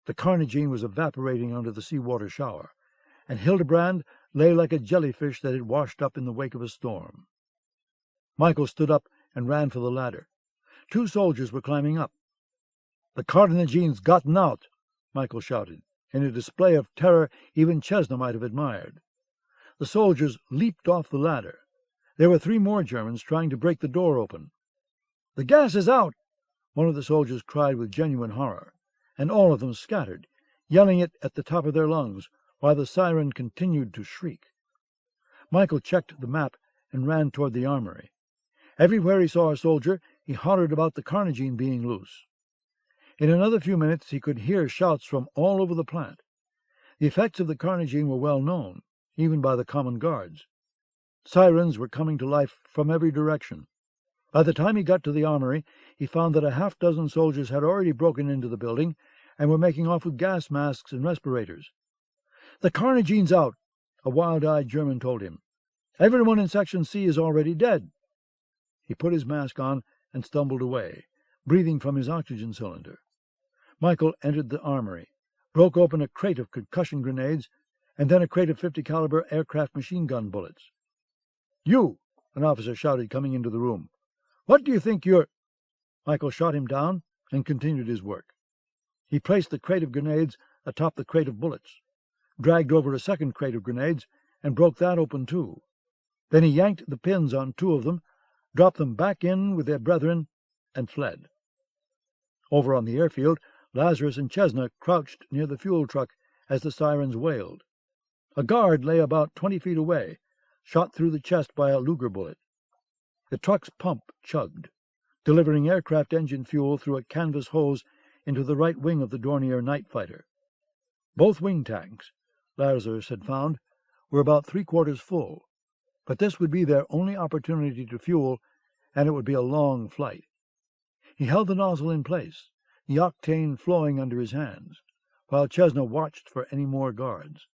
The Carnagine was evaporating under the seawater shower, and Hildebrand lay like a jellyfish that had washed up in the wake of a storm. Michael stood up and ran for the ladder. 2 soldiers were climbing up. "The Carnagine's gotten out," Michael shouted, in a display of terror even Chesna might have admired. The soldiers leaped off the ladder. There were 3 more Germans trying to break the door open. "The gas is out!" one of the soldiers cried with genuine horror, and all of them scattered, yelling it at the top of their lungs, while the siren continued to shriek. Michael checked the map and ran toward the armory. Everywhere he saw a soldier, he hollered about the Carnagine being loose. In another few minutes he could hear shouts from all over the plant. The effects of the Carnagine were well known, even by the common guards. Sirens were coming to life from every direction. By the time he got to the armory, he found that a half-dozen soldiers had already broken into the building and were making off with gas masks and respirators. "The Carnagine's out," a wild-eyed German told him. "Everyone in Section C is already dead." He put his mask on and stumbled away, breathing from his oxygen cylinder. Michael entered the armory, broke open a crate of concussion grenades, and then a crate of 50 caliber aircraft machine gun bullets. "You!" an officer shouted, coming into the room. "What do you think you're—" Michael shot him down and continued his work. He placed the crate of grenades atop the crate of bullets, dragged over a second crate of grenades, and broke that open too. Then he yanked the pins on 2 of them, dropped them back in with their brethren, and fled. Over on the airfield, Lazarus and Chesna crouched near the fuel truck as the sirens wailed. A guard lay about 20 feet away, shot through the chest by a Luger bullet. The truck's pump chugged, delivering aircraft engine fuel through a canvas hose into the right wing of the Dornier night fighter. Both wing tanks, Lazarus had found, were about 3/4 full, but this would be their only opportunity to fuel, and it would be a long flight. He held the nozzle in place, the octane flowing under his hands, while Chesna watched for any more guards.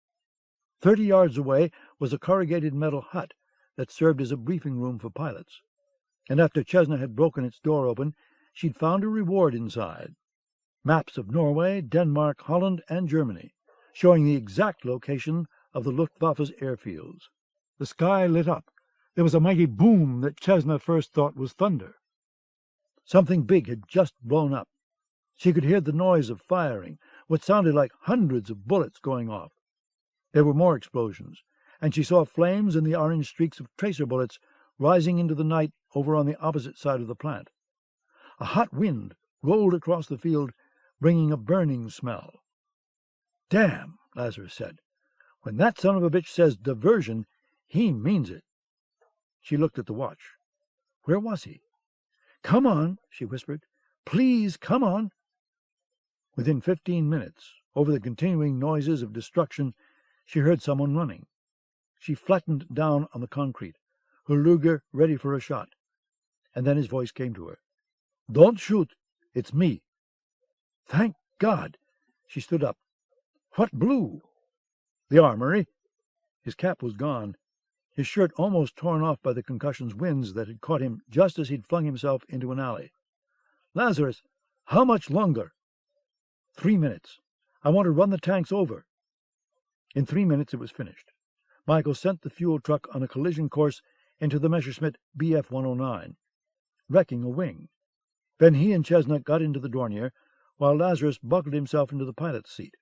30 yards away was a corrugated metal hut that served as a briefing room for pilots, and after Chesna had broken its door open, she'd found a reward inside. Maps of Norway, Denmark, Holland, and Germany, showing the exact location of the Luftwaffe's airfields. The sky lit up. There was a mighty boom that Chesna first thought was thunder. Something big had just blown up. She could hear the noise of firing, what sounded like hundreds of bullets going off. There were more explosions, and she saw flames and the orange streaks of tracer bullets rising into the night over on the opposite side of the plant. A hot wind rolled across the field, bringing a burning smell. "Damn," Lazarus said. "When that son of a bitch says diversion, he means it." She looked at the watch. Where was he? "Come on," she whispered. "Please, come on." Within 15 minutes, over the continuing noises of destruction, she heard someone running. She flattened down on the concrete, her Luger ready for a shot. And then his voice came to her. "Don't shoot. It's me." "Thank God!" She stood up. "What blew?" "The armory." His cap was gone, his shirt almost torn off by the concussion's winds that had caught him just as he'd flung himself into an alley. "Lazarus, how much longer?" 3 minutes. I want to run the tanks over." In 3 minutes it was finished. Michael sent the fuel truck on a collision course into the Messerschmitt Bf-109, wrecking a wing. Then he and Chesna got into the Dornier, while Lazarus buckled himself into the pilot's seat.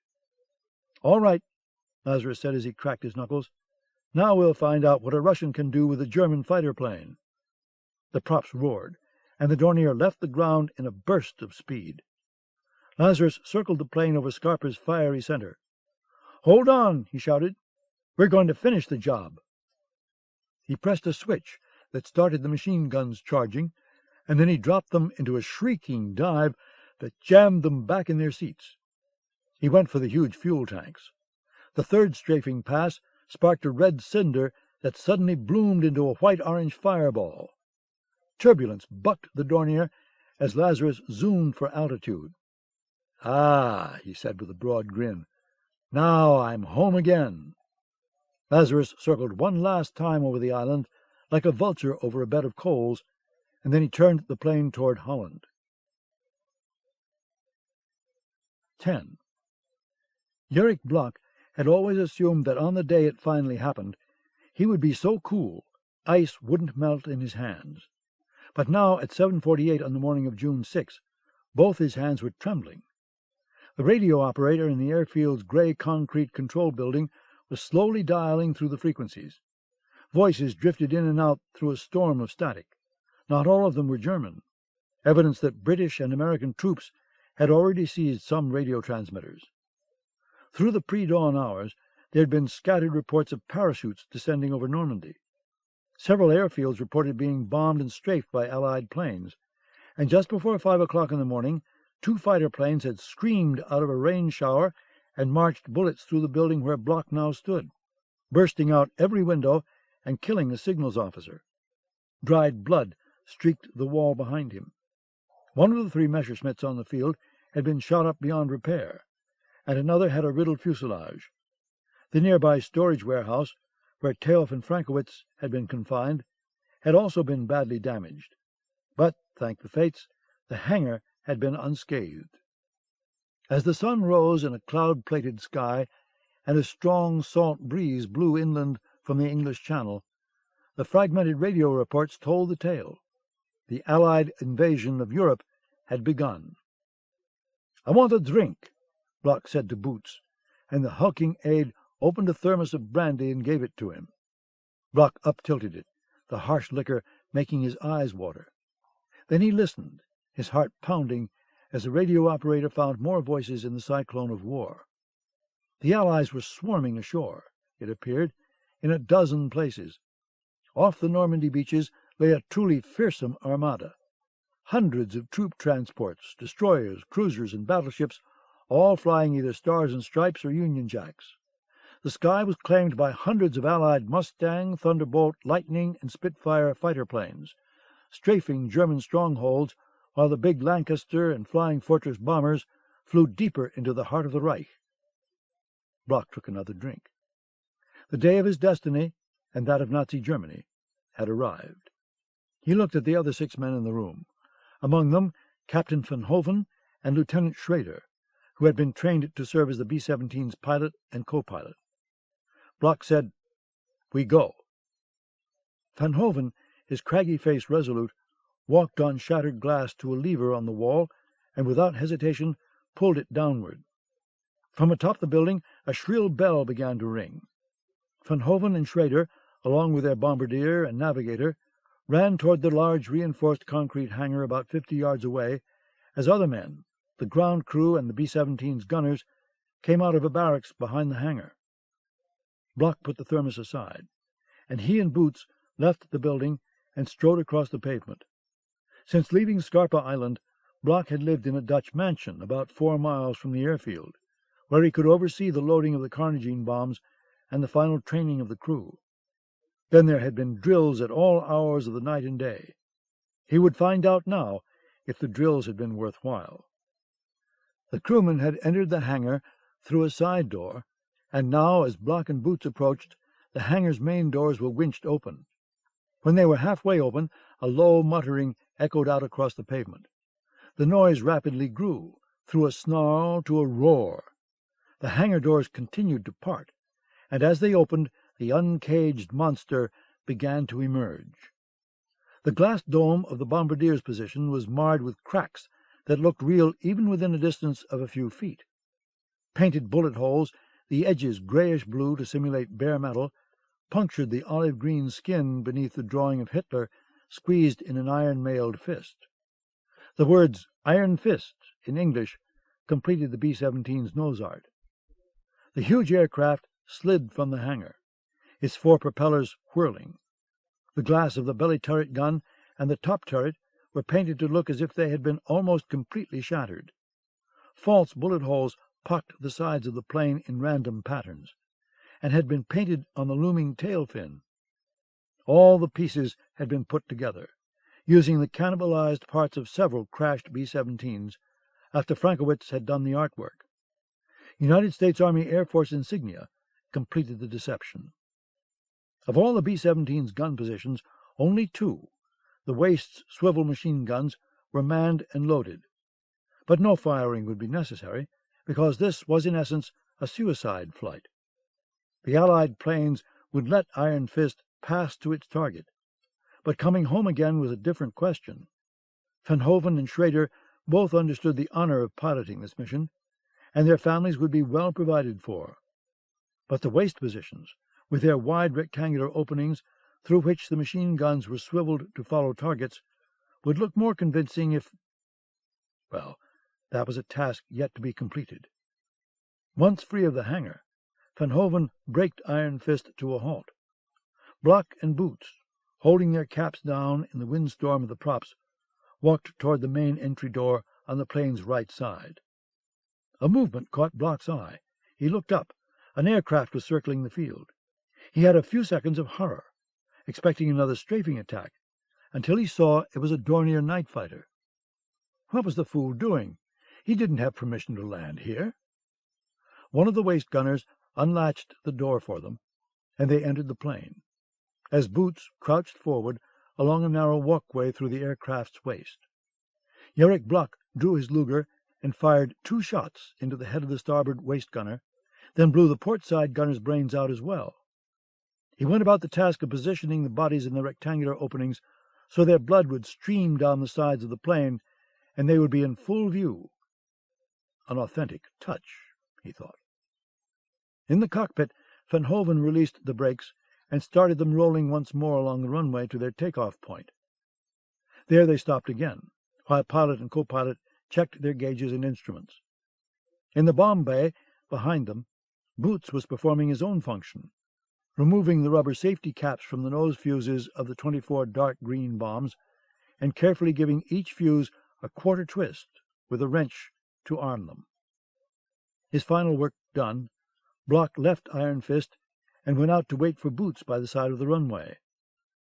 "All right," Lazarus said as he cracked his knuckles. "Now we'll find out what a Russian can do with a German fighter plane." The props roared, and the Dornier left the ground in a burst of speed. Lazarus circled the plane over Scarpa's fiery center. "Hold on," he shouted. "We're going to finish the job." He pressed a switch that started the machine guns charging, and then he dropped them into a shrieking dive that jammed them back in their seats. He went for the huge fuel tanks. The third strafing pass sparked a red cinder that suddenly bloomed into a white-orange fireball. Turbulence bucked the Dornier as Lazarus zoomed for altitude. "Ah," he said with a broad grin, "now I'm home again." Lazarus circled one last time over the island, like a vulture over a bed of coals, and then he turned the plane toward Holland. 10. Erich Bloch had always assumed that on the day it finally happened, he would be so cool, ice wouldn't melt in his hands. But now, at 7:48 on the morning of June 6, both his hands were trembling. The radio operator in the airfield's gray concrete control building was slowly dialing through the frequencies. Voices drifted in and out through a storm of static. Not all of them were German, evidence that British and American troops had already seized some radio transmitters. Through the pre-dawn hours, there had been scattered reports of parachutes descending over Normandy. Several airfields reported being bombed and strafed by Allied planes, and just before 5 o'clock in the morning, 2 fighter planes had screamed out of a rain shower and marched bullets through the building where Bloch now stood, bursting out every window and killing a signals officer. Dried blood streaked the wall behind him. One of the 3 Messerschmitts on the field had been shot up beyond repair, and another had a riddled fuselage. The nearby storage warehouse, where Teof and Frankowitz had been confined, had also been badly damaged. But, thank the fates, the hangar had been unscathed. As the sun rose in a cloud-plated sky, and a strong salt breeze blew inland from the English Channel, the fragmented radio reports told the tale. The Allied invasion of Europe had begun. "I want a drink," Bloch said to Boots, and the hulking aide opened a thermos of brandy and gave it to him. Bloch up-tilted it, the harsh liquor making his eyes water. Then he listened, his heart pounding, as the radio operator found more voices in the cyclone of war. The Allies were swarming ashore, it appeared, in a dozen places. Off the Normandy beaches lay a truly fearsome armada. Hundreds of troop transports, destroyers, cruisers, and battleships, all flying either Stars and Stripes or Union Jacks. The sky was claimed by hundreds of Allied Mustang, Thunderbolt, Lightning, and Spitfire fighter planes, strafing German strongholds, while the big Lancaster and Flying Fortress bombers flew deeper into the heart of the Reich. Bloch took another drink. The day of his destiny, and that of Nazi Germany, had arrived. He looked at the other 6 men in the room, among them Captain Van Hoven and Lieutenant Schrader, who had been trained to serve as the B-17's pilot and co-pilot. Bloch said, "We go." Van Hoven, his craggy face resolute, walked on shattered glass to a lever on the wall, and without hesitation pulled it downward. From atop the building a shrill bell began to ring. Van Hoven and Schrader, along with their bombardier and navigator, ran toward the large reinforced concrete hangar about 50 yards away, as other men, the ground crew and the B-17's gunners, came out of a barracks behind the hangar. Bloch put the thermos aside, and he and Boots left the building and strode across the pavement. Since leaving Scarpa Island, Bloch had lived in a Dutch mansion about 4 miles from the airfield, where he could oversee the loading of the Carnagene bombs and the final training of the crew. Then there had been drills at all hours of the night and day. He would find out now if the drills had been worthwhile. The crewmen had entered the hangar through a side door, and now, as Bloch and Boots approached, the hangar's main doors were winched open. When they were halfway open, a low muttering echoed out across the pavement. The noise rapidly grew, through a snarl to a roar. The hangar doors continued to part, and as they opened, the uncaged monster began to emerge. The glass dome of the bombardier's position was marred with cracks that looked real even within a distance of a few feet. Painted bullet holes, the edges grayish-blue to simulate bare metal, punctured the olive-green skin beneath the drawing of Hitler squeezed in an iron-mailed fist. The words "Iron Fist" in English completed the B-17's nose art. The huge aircraft slid from the hangar, its 4 propellers whirling. The glass of the belly turret gun and the top turret were painted to look as if they had been almost completely shattered. False bullet holes pocked the sides of the plane in random patterns, and had been painted on the looming tail fin. All the pieces had been put together, using the cannibalized parts of several crashed B-17s, after Frankowitz had done the artwork. United States Army Air Force insignia completed the deception. Of all the B-17's gun positions, only 2, The Waist's swivel machine guns were manned and loaded. But no firing would be necessary, because this was in essence a suicide flight. The Allied planes would let Iron Fist pass to its target, but coming home again was a different question. Van Hoven and Schrader both understood the honor of piloting this mission, and their families would be well provided for. But the Waist positions, with their wide rectangular openings through which the machine guns were swiveled to follow targets, would look more convincing if... Well, that was a task yet to be completed. Once free of the hangar, Van Hoven braked Iron Fist to a halt. Block and Boots, holding their caps down in the windstorm of the props, walked toward the main entry door on the plane's right side. A movement caught Block's eye. He looked up. An aircraft was circling the field. He had a few seconds of horror, expecting another strafing attack, until he saw it was a Dornier night fighter. What was the fool doing? He didn't have permission to land here. One of the Waist gunners unlatched the door for them, and they entered the plane, as Boots crouched forward along a narrow walkway through the aircraft's waist. Yerrick Block drew his Luger and fired 2 shots into the head of the starboard Waist gunner, then blew the port side gunner's brains out as well. He went about the task of positioning the bodies in the rectangular openings so their blood would stream down the sides of the plane, and they would be in full view. An authentic touch, he thought. In the cockpit, Van Hoven released the brakes and started them rolling once more along the runway to their takeoff point. There they stopped again, while pilot and co-pilot checked their gauges and instruments. In the bomb bay, behind them, Boots was performing his own function, removing the rubber safety caps from the nose fuses of the 24 dark green bombs, and carefully giving each fuse a quarter twist with a wrench to arm them. His final work done, Block left Iron Fist and went out to wait for Boots by the side of the runway.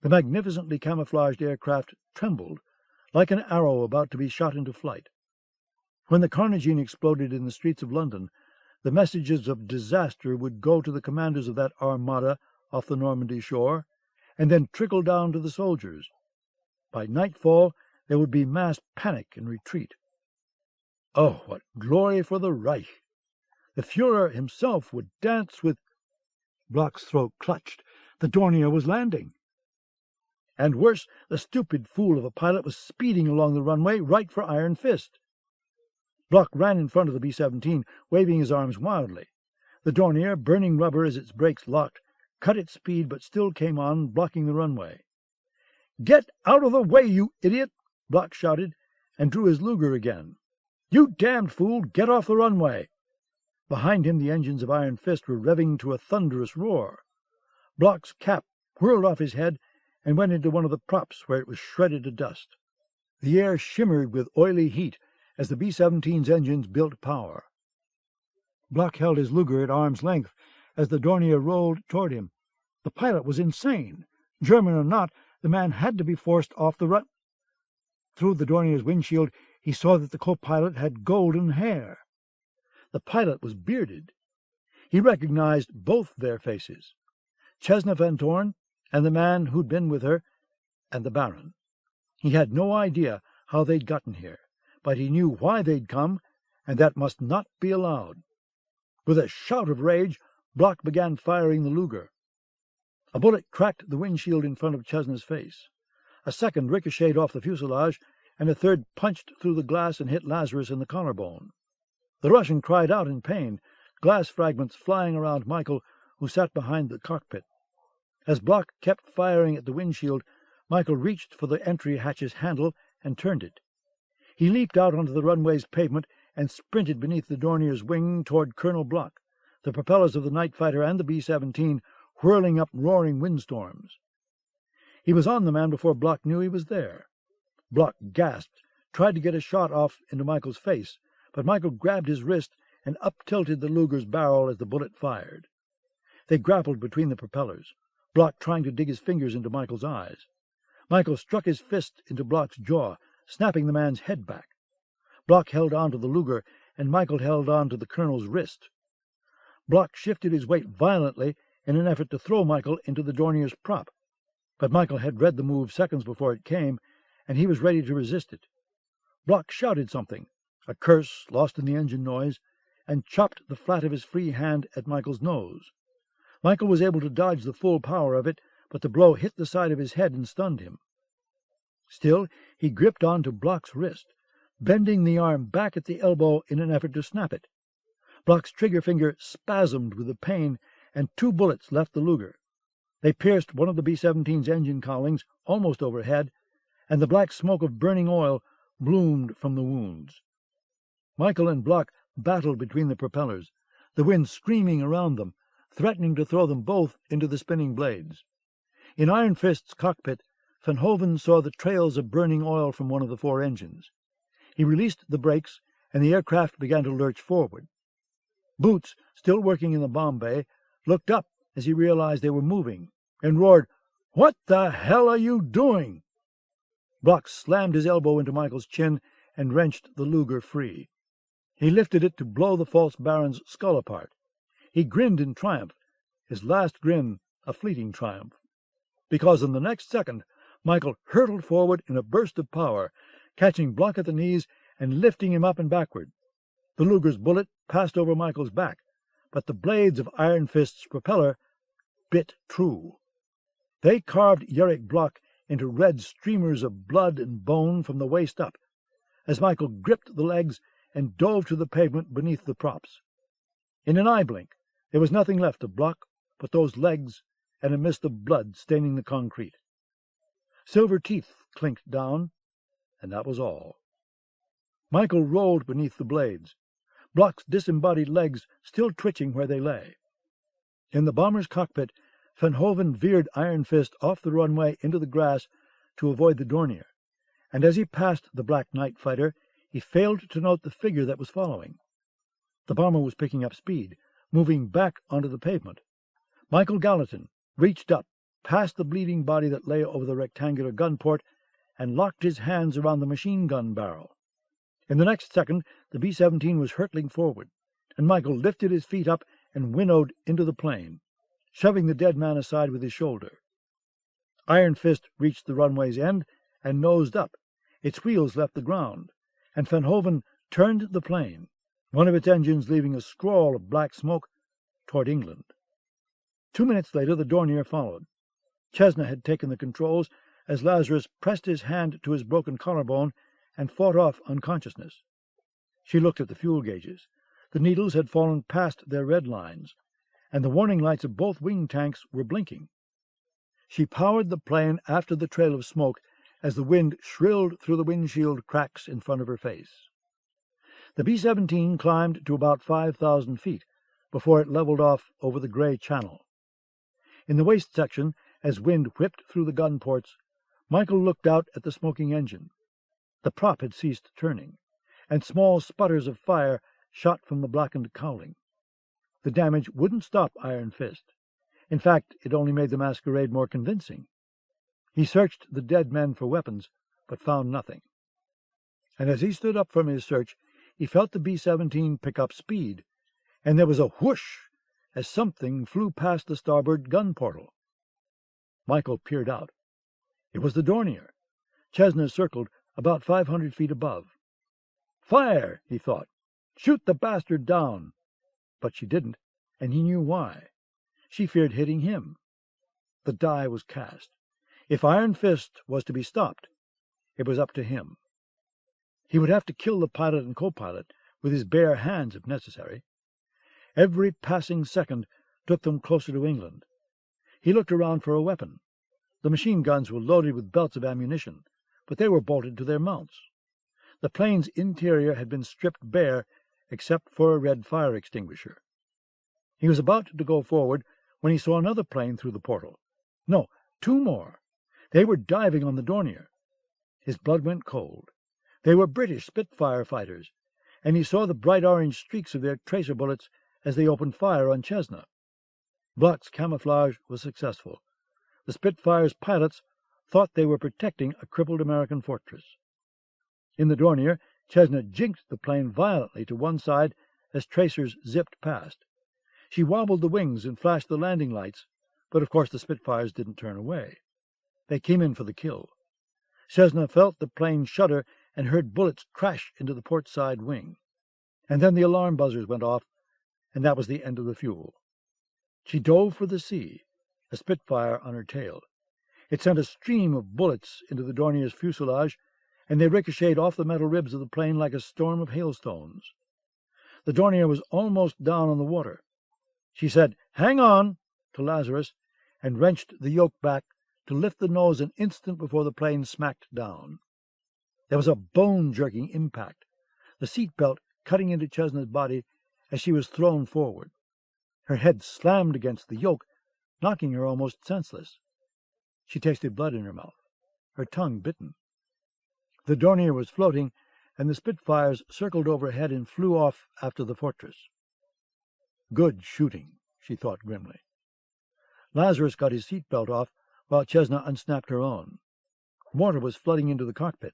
The magnificently camouflaged aircraft trembled, like an arrow about to be shot into flight. When the Carnegie exploded in the streets of London, the messages of disaster would go to the commanders of that armada off the Normandy shore, and then trickle down to the soldiers. By nightfall, there would be mass panic and retreat. Oh, what glory for the Reich! The Führer himself would dance with... Block's throat clutched. The Dornier was landing. And worse, the stupid fool of a pilot was speeding along the runway right for Iron Fist. Block ran in front of the B-17, waving his arms wildly. The Dornier, burning rubber as its brakes locked, cut its speed but still came on, blocking the runway. "Get out of the way, you idiot!" Block shouted, and drew his Luger again. "You damned fool, get off the runway!" Behind him the engines of Iron Fist were revving to a thunderous roar. Block's cap whirled off his head and went into one of the props, where it was shredded to dust. The air shimmered with oily heat as the B-17's engines built power. Block held his Luger at arm's length as the Dornier rolled toward him. The pilot was insane. German or not, the man had to be forced off the run. Through the Dornier's windshield, he saw that the co-pilot had golden hair. The pilot was bearded. He recognized both their faces, Chesna Van Dorn and the man who'd been with her, and the Baron. He had no idea how they'd gotten here, but he knew why they'd come, and that must not be allowed. With a shout of rage, Block began firing the Luger. A bullet cracked the windshield in front of Chesna's face. A second ricocheted off the fuselage, and a third punched through the glass and hit Lazarus in the collarbone. The Russian cried out in pain, glass fragments flying around Michael, who sat behind the cockpit. As Block kept firing at the windshield, Michael reached for the entry hatch's handle and turned it. He leaped out onto the runway's pavement and sprinted beneath the Dornier's wing toward Colonel Block, the propellers of the night fighter and the B-17 whirling up roaring windstorms. He was on the man before Block knew he was there. Block gasped, tried to get a shot off into Michael's face, but Michael grabbed his wrist and up-tilted the Luger's barrel as the bullet fired. They grappled between the propellers, Block trying to dig his fingers into Michael's eyes. Michael struck his fist into Block's jaw, snapping the man's head back. Block held on to the Luger, and Michael held on to the colonel's wrist. Block shifted his weight violently in an effort to throw Michael into the Dornier's prop, But Michael had read the move seconds before it came, and he was ready to resist it. Block shouted something, a curse lost in the engine noise, and chopped the flat of his free hand at Michael's nose. Michael was able to dodge the full power of it, but the blow hit the side of his head and stunned him. Still, he gripped on to Block's wrist, bending the arm back at the elbow in an effort to snap it. Block's trigger finger spasmed with the pain, and 2 bullets left the Luger. They pierced one of the B-17's engine cowlings almost overhead, and the black smoke of burning oil bloomed from the wounds. Michael and Block battled between the propellers, the wind screaming around them, threatening to throw them both into the spinning blades. In Iron Fist's cockpit, Van Hoven saw the trails of burning oil from one of the 4 engines. He released the brakes, and the aircraft began to lurch forward. Boots, still working in the bomb bay, looked up as he realized they were moving, and roared, "What the hell are you doing?" Block slammed his elbow into Michael's chin and wrenched the Luger free. He lifted it to blow the false Baron's skull apart. He grinned in triumph, his last grin a fleeting triumph, because in the next second Michael hurtled forward in a burst of power, catching Block at the knees and lifting him up and backward. The Luger's bullet passed over Michael's back, but the blades of Iron Fist's propeller bit true. They carved Yerrick Block into red streamers of blood and bone from the waist up, as Michael gripped the legs and dove to the pavement beneath the props. In an eye blink, there was nothing left of Block but those legs and a mist of blood staining the concrete. Silver teeth clinked down, and that was all. Michael rolled beneath the blades, Block's disembodied legs still twitching where they lay. In the bomber's cockpit, Van Hoven veered Iron Fist off the runway into the grass to avoid the Dornier, and as he passed the Black Knight fighter, he failed to note the figure that was following. The bomber was picking up speed, moving back onto the pavement. Michael Gallatin reached up, past the bleeding body that lay over the rectangular gun port, and locked his hands around the machine gun barrel. In the next second, the B-17 was hurtling forward, and Michael lifted his feet up and winnowed into the plane, shoving the dead man aside with his shoulder. Iron Fist reached the runway's end and nosed up. Its wheels left the ground, and Van Hoven turned the plane, one of its engines leaving a scrawl of black smoke, toward England. 2 minutes later, the Dornier followed. Chesna had taken the controls as Lazarus pressed his hand to his broken collarbone and fought off unconsciousness. She looked at the fuel gauges. The needles had fallen past their red lines, and the warning lights of both wing tanks were blinking. She powered the plane after the trail of smoke as the wind shrilled through the windshield cracks in front of her face. The B-17 climbed to about 5,000 feet before it leveled off over the gray channel. In the waist section, as wind whipped through the gun ports, Michael looked out at the smoking engine. The prop had ceased turning, and small sputters of fire shot from the blackened cowling. The damage wouldn't stop Iron Fist. In fact, it only made the masquerade more convincing. He searched the dead men for weapons, but found nothing. And as he stood up from his search, he felt the B-17 pick up speed, and there was a whoosh as something flew past the starboard gun portal. Michael peered out. It was the Dornier. Chesna circled about 500 feet above. "Fire!" he thought. "Shoot the bastard down!" But she didn't, and he knew why. She feared hitting him. The die was cast. If Iron Fist was to be stopped, it was up to him. He would have to kill the pilot and co-pilot with his bare hands if necessary. Every passing second took them closer to England. He looked around for a weapon. The machine guns were loaded with belts of ammunition, but they were bolted to their mounts. The plane's interior had been stripped bare except for a red fire extinguisher. He was about to go forward when he saw another plane through the portal. No, 2 more. They were diving on the Dornier. His blood went cold. They were British Spitfire fighters, and he saw the bright orange streaks of their tracer bullets as they opened fire on Chesna. Block's camouflage was successful. The Spitfire's pilots thought they were protecting a crippled American fortress. In the Dornier, Chesna jinked the plane violently to one side as tracers zipped past. She wobbled the wings and flashed the landing lights, but of course the Spitfires didn't turn away. They came in for the kill. Cessna felt the plane shudder and heard bullets crash into the port side wing. And then the alarm buzzers went off, and that was the end of the fuel. She dove for the sea, a Spitfire on her tail. It sent a stream of bullets into the Dornier's fuselage, and they ricocheted off the metal ribs of the plane like a storm of hailstones. The Dornier was almost down on the water. She said, "Hang on," to Lazarus, and wrenched the yoke back to lift the nose an instant before the plane smacked down. There was a bone-jerking impact, the seat belt cutting into Cessna's body as she was thrown forward. Her head slammed against the yoke, knocking her almost senseless. She tasted blood in her mouth, her tongue bitten. The Dornier was floating, and the Spitfires circled overhead and flew off after the fortress. Good shooting, she thought grimly. Lazarus got his seat belt off, while Cessna unsnapped her own. Water was flooding into the cockpit.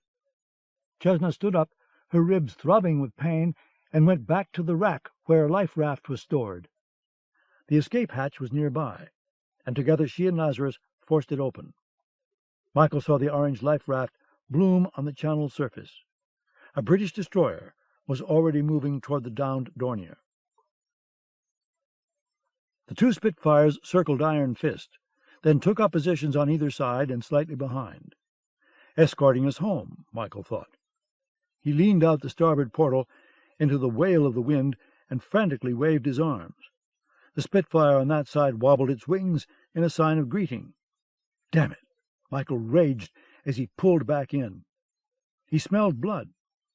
Cessna stood up, her ribs throbbing with pain, and went back to the rack where a life raft was stored. The escape hatch was nearby, and together she and Lazarus forced it open. Michael saw the orange life raft bloom on the channel surface. A British destroyer was already moving toward the downed Dornier. The two Spitfires circled Iron Fist, then took up positions on either side and slightly behind. Escorting us home, Michael thought. He leaned out the starboard portal into the wail of the wind and frantically waved his arms. The Spitfire on that side wobbled its wings in a sign of greeting. Damn it! Michael raged as he pulled back in. He smelled blood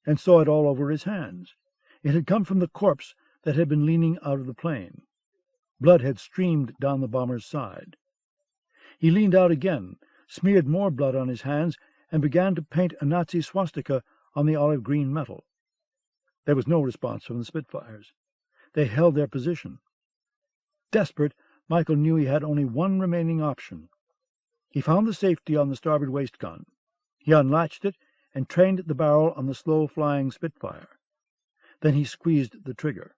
and saw it all over his hands. It had come from the corpse that had been leaning out of the plane. Blood had streamed down the bomber's side. He leaned out again, smeared more blood on his hands, and began to paint a Nazi swastika on the olive-green metal. There was no response from the Spitfires. They held their position. Desperate, Michael knew he had only one remaining option. He found the safety on the starboard waist gun. He unlatched it and trained the barrel on the slow-flying Spitfire. Then he squeezed the trigger.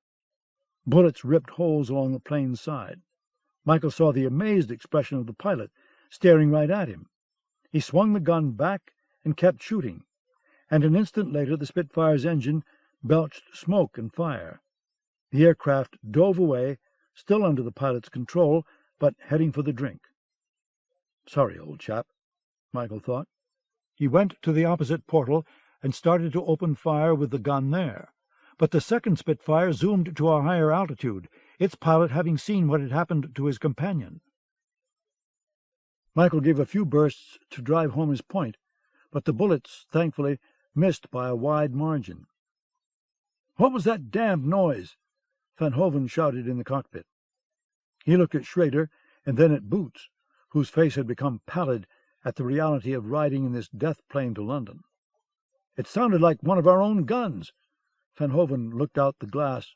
Bullets ripped holes along the plane's side. Michael saw the amazed expression of the pilot, staring right at him. He swung the gun back and kept shooting, and an instant later the Spitfire's engine belched smoke and fire. The aircraft dove away, still under the pilot's control, but heading for the drink. Sorry, old chap, Michael thought. He went to the opposite portal and started to open fire with the gun there. But the second Spitfire zoomed to a higher altitude, its pilot having seen what had happened to his companion. Michael gave a few bursts to drive home his point, but the bullets, thankfully, missed by a wide margin. "What was that damned noise?" Van Hoven shouted in the cockpit. He looked at Schrader and then at Boots, whose face had become pallid at the reality of riding in this death plane to London. "It sounded like one of our own guns." Van Hoven looked out the glass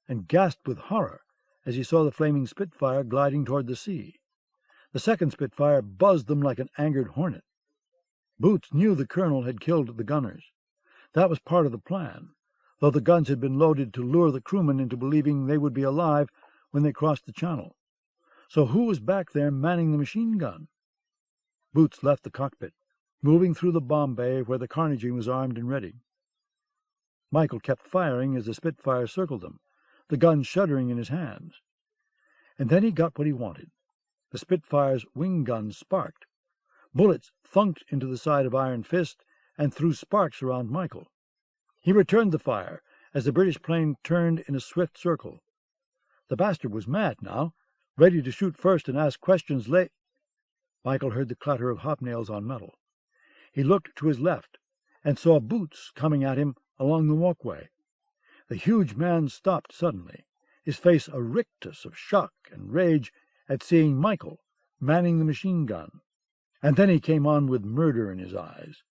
and gasped with horror as he saw the flaming Spitfire gliding toward the sea. The second Spitfire buzzed them like an angered hornet. Boots knew the colonel had killed the gunners. That was part of the plan, though the guns had been loaded to lure the crewmen into believing they would be alive when they crossed the channel. So who was back there manning the machine gun? Boots left the cockpit, moving through the bomb bay where the Carnegie was armed and ready. Michael kept firing as the Spitfire circled them, the gun shuddering in his hands. And then he got what he wanted. The Spitfire's wing guns sparked. Bullets thunked into the side of Iron Fist and threw sparks around Michael. He returned the fire as the British plane turned in a swift circle. The bastard was mad now, ready to shoot first and ask questions later. Michael heard the clatter of hobnails on metal. He looked to his left and saw Boots coming at him along the walkway. The huge man stopped suddenly, his face a rictus of shock and rage at seeing Michael manning the machine gun, and then he came on with murder in his eyes.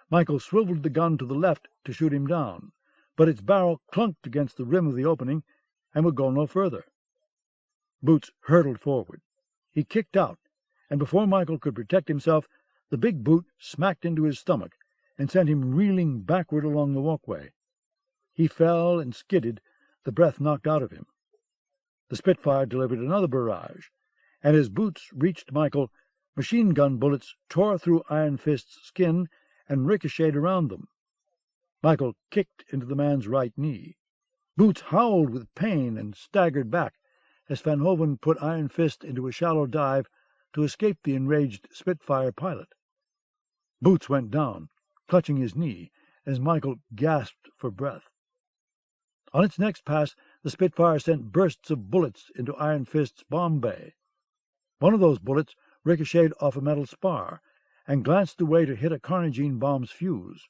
Michael swiveled the gun to the left to shoot him down, but its barrel clunked against the rim of the opening and would go no further. Boots hurtled forward. He kicked out, and before Michael could protect himself, the big boot smacked into his stomach and sent him reeling backward along the walkway. He fell and skidded, the breath knocked out of him. The Spitfire delivered another barrage, and as Boots reached Michael, Machine-gun bullets tore through Iron Fist's skin and ricocheted around them. Michael kicked into the man's right knee. Boots howled with pain and staggered back as Van Hoven put Iron Fist into a shallow dive to escape the enraged Spitfire pilot. Boots went down, clutching his knee, as Michael gasped for breath. On its next pass, the Spitfire sent bursts of bullets into Iron Fist's bomb bay. One of those bullets ricocheted off a metal spar and glanced away to hit a Carnagine bomb's fuse.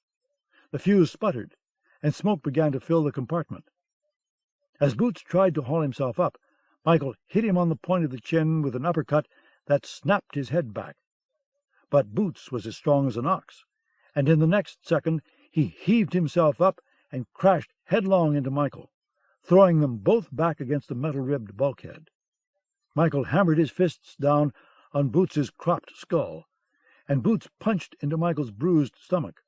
The fuse sputtered, and smoke began to fill the compartment. As Boots tried to haul himself up, Michael hit him on the point of the chin with an uppercut that snapped his head back. But Boots was as strong as an ox, and in the next second he heaved himself up and crashed headlong into Michael, throwing them both back against the metal-ribbed bulkhead. Michael hammered his fists down on Boots's cropped skull, and Boots punched into Michael's bruised stomach.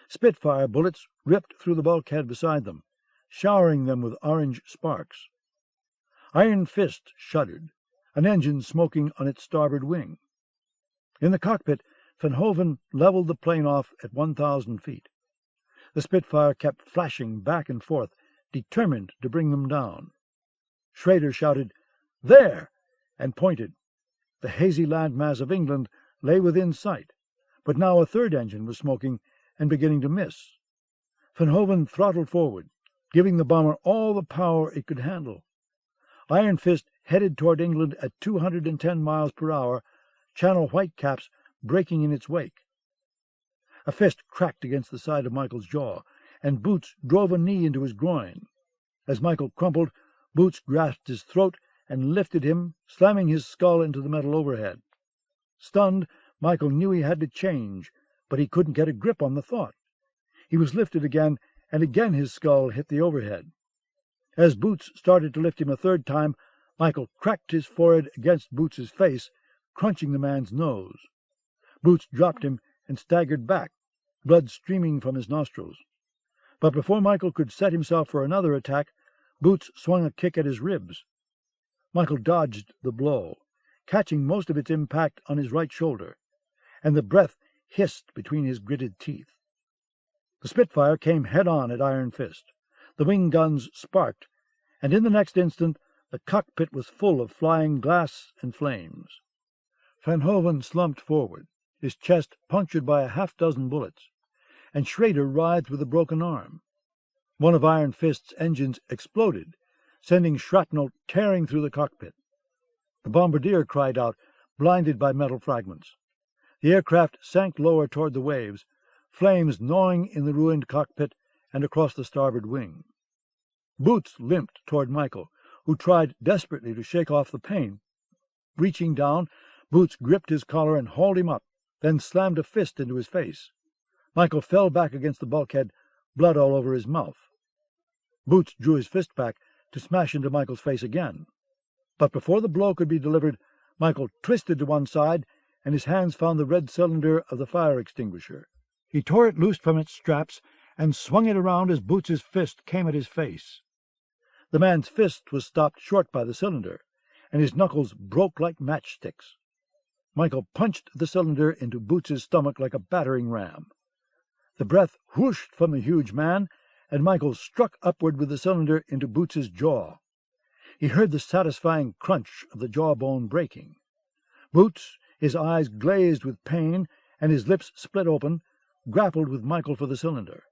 Spitfire bullets ripped through the bulkhead beside them, showering them with orange sparks. Iron Fist shuddered, an engine smoking on its starboard wing. In the cockpit, Van Hoven leveled the plane off at 1,000 feet. The Spitfire kept flashing back and forth, determined to bring them down. Schrader shouted, "There!" and pointed. The hazy landmass of England lay within sight, but now a third engine was smoking and beginning to miss. Van Hoven throttled forward, giving the bomber all the power it could handle. Iron Fist headed toward England at 210 miles per hour, Channel Whitecaps breaking in its wake. A fist cracked against the side of Michael's jaw, and Boots drove a knee into his groin. As Michael crumpled, Boots grasped his throat and lifted him, slamming his skull into the metal overhead. Stunned, Michael knew he had to change, but he couldn't get a grip on the thought. He was lifted again, and again his skull hit the overhead. As Boots started to lift him a third time, Michael cracked his forehead against Boots's face, crunching the man's nose. Boots dropped him and staggered back, blood streaming from his nostrils. But before Michael could set himself for another attack, Boots swung a kick at his ribs. Michael dodged the blow, catching most of its impact on his right shoulder, and the breath hissed between his gritted teeth. The Spitfire came head-on at Iron Fist. The wing guns sparked, and in the next instant the cockpit was full of flying glass and flames. Van Hoven slumped forward, his chest punctured by a half-dozen bullets, and Schrader writhed with a broken arm. One of Iron Fist's engines exploded, sending shrapnel tearing through the cockpit. The bombardier cried out, blinded by metal fragments. The aircraft sank lower toward the waves, flames gnawing in the ruined cockpit and across the starboard wing. Boots limped toward Michael, who tried desperately to shake off the pain. Reaching down, Boots gripped his collar and hauled him up, then slammed a fist into his face. Michael fell back against the bulkhead, blood all over his mouth. Boots drew his fist back to smash into Michael's face again. But before the blow could be delivered, Michael twisted to one side, and his hands found the red cylinder of the fire extinguisher. He tore it loose from its straps and swung it around as Boots's fist came at his face. The man's fist was stopped short by the cylinder, and his knuckles broke like matchsticks. Michael punched the cylinder into Boots's stomach like a battering ram. The breath whooshed from the huge man, and Michael struck upward with the cylinder into Boots's jaw. He heard the satisfying crunch of the jawbone breaking. Boots, his eyes glazed with pain and his lips split open, grappled with Michael for the cylinder.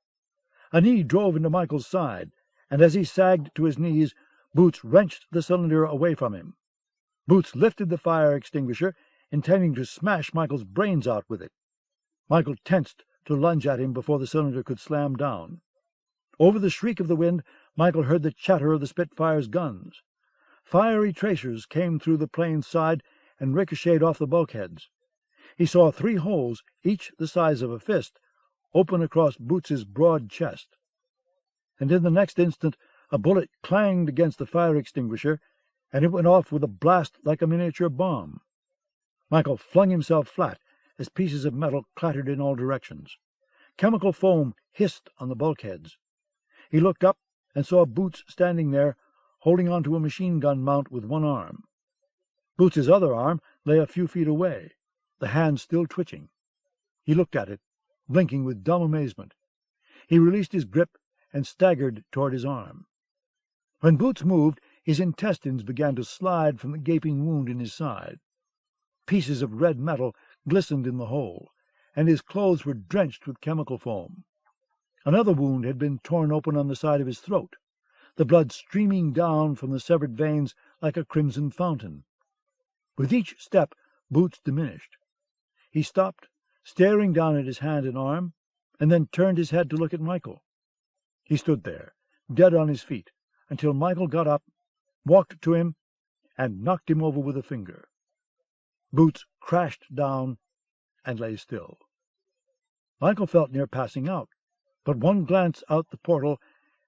A knee drove into Michael's side, and as he sagged to his knees, Boots wrenched the cylinder away from him. Boots lifted the fire extinguisher, intending to smash Michael's brains out with it. Michael tensed to lunge at him before the cylinder could slam down. Over the shriek of the wind, Michael heard the chatter of the Spitfire's guns. Fiery tracers came through the plane's side and ricocheted off the bulkheads. He saw 3 holes, each the size of a fist, open across Boots's broad chest. And in the next instant a bullet clanged against the fire extinguisher, and it went off with a blast like a miniature bomb. Michael flung himself flat as pieces of metal clattered in all directions. Chemical foam hissed on the bulkheads. He looked up and saw Boots standing there, holding onto a machine-gun mount with one arm. Boots's other arm lay a few feet away. the hand still twitching. He looked at it, blinking with dumb amazement. He released his grip and staggered toward his arm. When Boots moved, his intestines began to slide from the gaping wound in his side. Pieces of red metal glistened in the hole, and his clothes were drenched with chemical foam. Another wound had been torn open on the side of his throat, the blood streaming down from the severed veins like a crimson fountain. With each step, Boots diminished. He stopped, staring down at his hand and arm, and then turned his head to look at Michael. He stood there, dead on his feet, until Michael got up, walked to him, and knocked him over with a finger. Boots crashed down and lay still. Michael felt near passing out, but one glance out the portal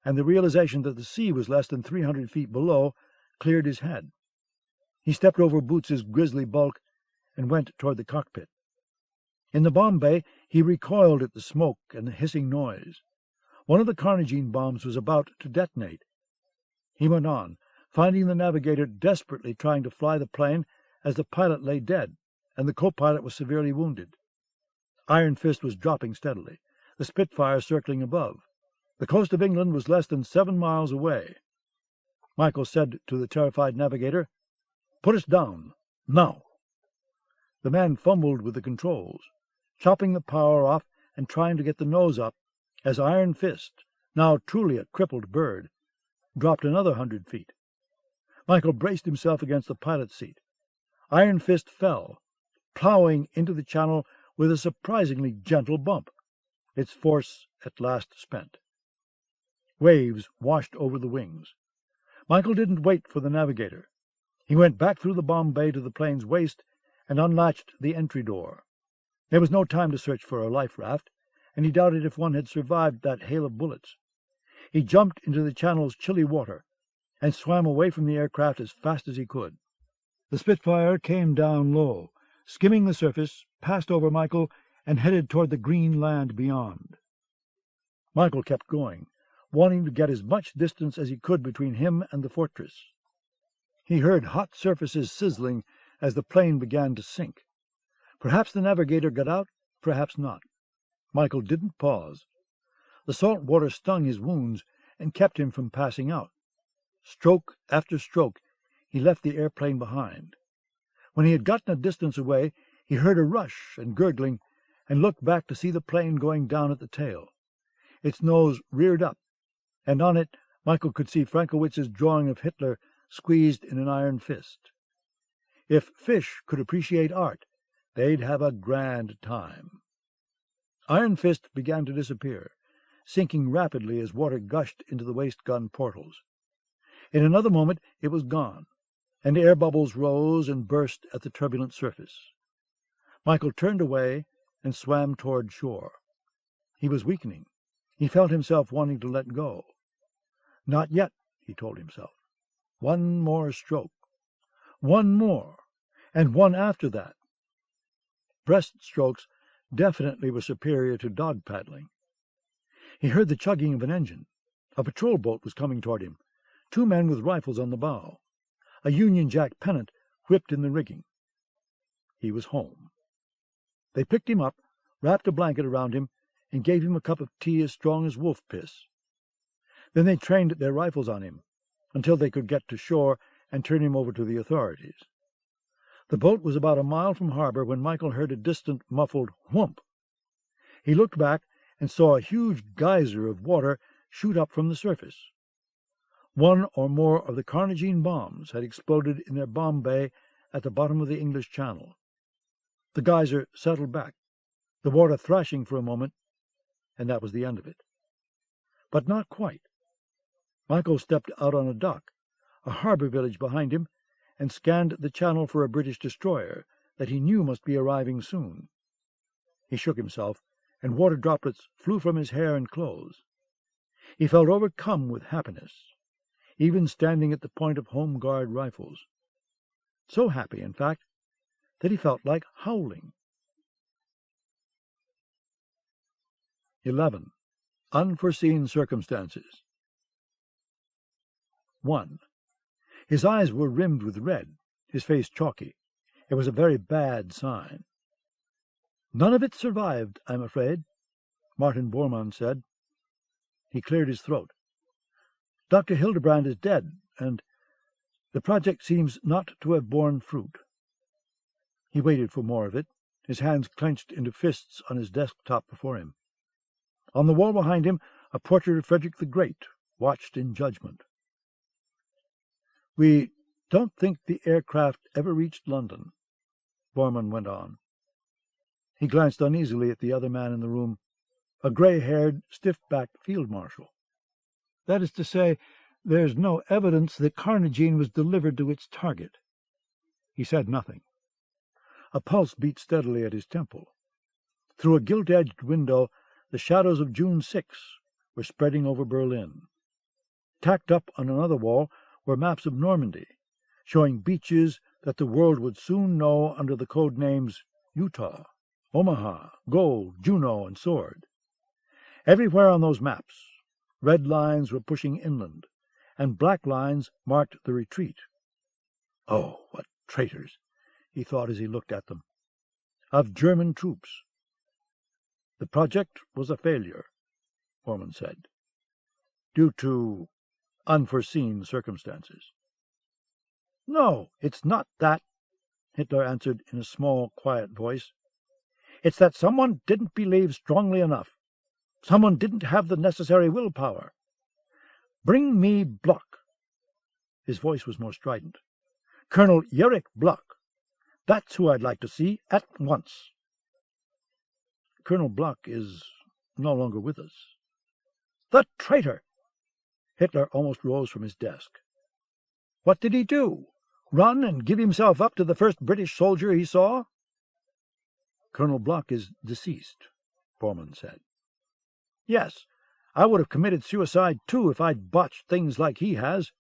and the realization that the sea was less than 300 feet below cleared his head. He stepped over Boots's grisly bulk and went toward the cockpit. In the bomb bay, he recoiled at the smoke and the hissing noise. One of the carnagine bombs was about to detonate. He went on, finding the navigator desperately trying to fly the plane as the pilot lay dead and the co-pilot was severely wounded. Iron Fist was dropping steadily, the Spitfire circling above. The coast of England was less than 7 miles away. Michael said to the terrified navigator, "Put us down, now." The man fumbled with the controls, chopping the power off and trying to get the nose up, as Iron Fist, now truly a crippled bird, dropped another 100 feet. Michael braced himself against the pilot's seat. Iron Fist fell, plowing into the channel with a surprisingly gentle bump, its force at last spent. Waves washed over the wings. Michael didn't wait for the navigator. He went back through the bomb bay to the plane's waist and unlatched the entry door. There was no time to search for a life raft, and he doubted if one had survived that hail of bullets. He jumped into the channel's chilly water and swam away from the aircraft as fast as he could. The Spitfire came down low, skimming the surface, passed over Michael, and headed toward the green land beyond. Michael kept going, wanting to get as much distance as he could between him and the fortress. He heard hot surfaces sizzling as the plane began to sink. Perhaps the navigator got out, perhaps not. Michael didn't pause. The salt water stung his wounds and kept him from passing out. Stroke after stroke, he left the airplane behind. When he had gotten a distance away, he heard a rush and gurgling, and looked back to see the plane going down at the tail. Its nose reared up, and on it Michael could see Frankowitz's drawing of Hitler squeezed in an iron fist. If fish could appreciate art, they'd have a grand time. Iron Fist began to disappear, sinking rapidly as water gushed into the waste gun portals. In another moment it was gone, and air bubbles rose and burst at the turbulent surface. Michael turned away and swam toward shore. He was weakening. He felt himself wanting to let go. Not yet, he told himself. One more stroke. One more, and one after that. Breaststrokes definitely were superior to dog paddling. He heard the chugging of an engine. A patrol boat was coming toward him, 2 men with rifles on the bow. A Union Jack pennant whipped in the rigging. He was home. They picked him up, wrapped a blanket around him, and gave him a cup of tea as strong as wolf piss. Then they trained their rifles on him until they could get to shore and turn him over to the authorities. The boat was about a mile from harbor when Michael heard a distant, muffled whoomp. He looked back and saw a huge geyser of water shoot up from the surface. 1 or more of the carnagine bombs had exploded in their bomb bay at the bottom of the English Channel. The geyser settled back, the water thrashing for a moment, and that was the end of it. But not quite. Michael stepped out on a dock, a harbor village behind him, and scanned the channel for a British destroyer that he knew must be arriving soon. He shook himself, and water droplets flew from his hair and clothes. He felt overcome with happiness, even standing at the point of Home Guard rifles. So happy, in fact, that he felt like howling. 11. Unforeseen Circumstances. 1. His eyes were rimmed with red, his face chalky. It was a very bad sign. None of it survived, I'm afraid, Martin Bormann said. He cleared his throat. Dr. Hildebrand is dead, and the project seems not to have borne fruit. He waited for more of it, his hands clenched into fists on his desktop before him. On the wall behind him, a portrait of Frederick the Great watched in judgment. We don't think the aircraft ever reached London, Bormann went on. He glanced uneasily at the other man in the room, a gray-haired, stiff-backed field marshal. That is to say, there's no evidence that carnogene was delivered to its target. He said nothing. A pulse beat steadily at his temple. Through a gilt-edged window, the shadows of June 6 were spreading over Berlin. Tacked up on another wall were maps of Normandy, showing beaches that the world would soon know under the code names Utah, Omaha, Gold, Juno, and Sword. Everywhere on those maps, red lines were pushing inland, and black lines marked the retreat. Oh, what traitors, he thought as he looked at them, of German troops. The project was a failure, Bormann said, due to unforeseen circumstances. No, it's not that, Hitler answered in a small, quiet voice. It's that someone didn't believe strongly enough. Someone didn't have the necessary willpower. Bring me Bloch. His voice was more strident. Colonel Erich Bloch. That's who I'd like to see at once. Colonel Bloch is no longer with us. The traitor! Hitler almost rose from his desk. What did he do? Run and give himself up to the first British soldier he saw? Colonel Bloch is deceased, Bormann said. Yes, I would have committed suicide too if I'd botched things like he has.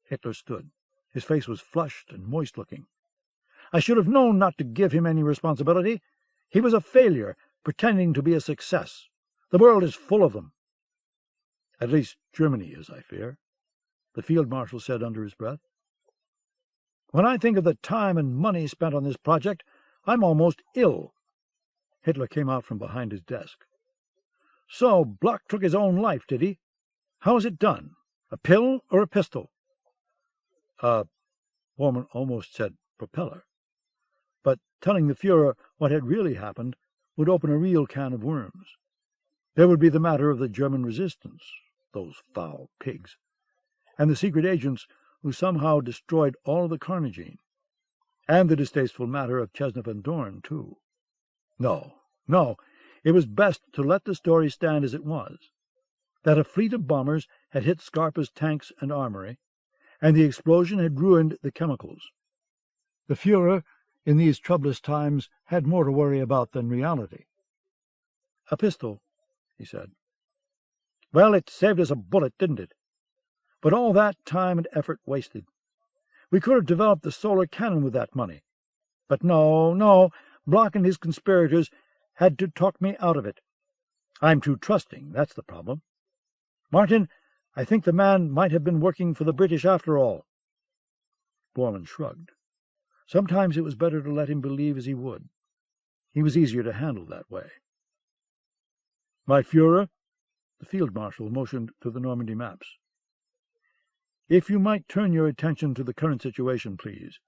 Hitler stood. His face was flushed and moist-looking. I should have known not to give him any responsibility. He was a failure, pretending to be a success. The world is full of them. At least Germany is, I fear, the field marshal said under his breath. When I think of the time and money spent on this project, I'm almost ill. Hitler came out from behind his desk. So Bloch took his own life, did he? How was it done? A pill or a pistol? Bormann almost said propeller. But telling the Führer what had really happened would open a real can of worms. There would be the matter of the German resistance, those foul pigs, and the secret agents who somehow destroyed all of the carnogene, and the distasteful matter of Chesnov and Dorn, too. No, it was best to let the story stand as it was, that a fleet of bombers had hit Scarpa's tanks and armory, and the explosion had ruined the chemicals. The Führer, in these troublous times, had more to worry about than reality. A pistol, he said. Well, it saved us a bullet, didn't it? But all that time and effort wasted. We could have developed the solar cannon with that money. But no, Bloch and his conspirators had to talk me out of it. I'm too trusting, that's the problem. Martin, I think the man might have been working for the British after all. Bormann shrugged. Sometimes it was better to let him believe as he would. He was easier to handle that way. My Führer, the field marshal motioned to the Normandy maps. If you might turn your attention to the current situation, please.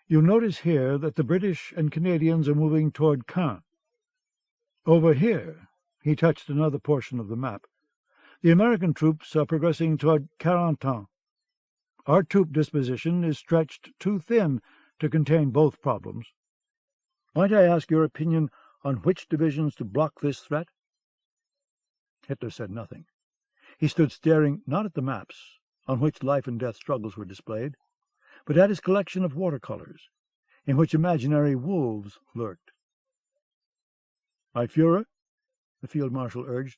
You'll notice here that the British and Canadians are moving toward Caen. Over here, he touched another portion of the map, the American troops are progressing toward Carentan. Our troop disposition is stretched too thin to contain both problems. Might I ask your opinion on which divisions to block this threat? Hitler said nothing. He stood staring not at the maps, on which life and death struggles were displayed, but at his collection of watercolors, in which imaginary wolves lurked. My Führer, the field marshal urged,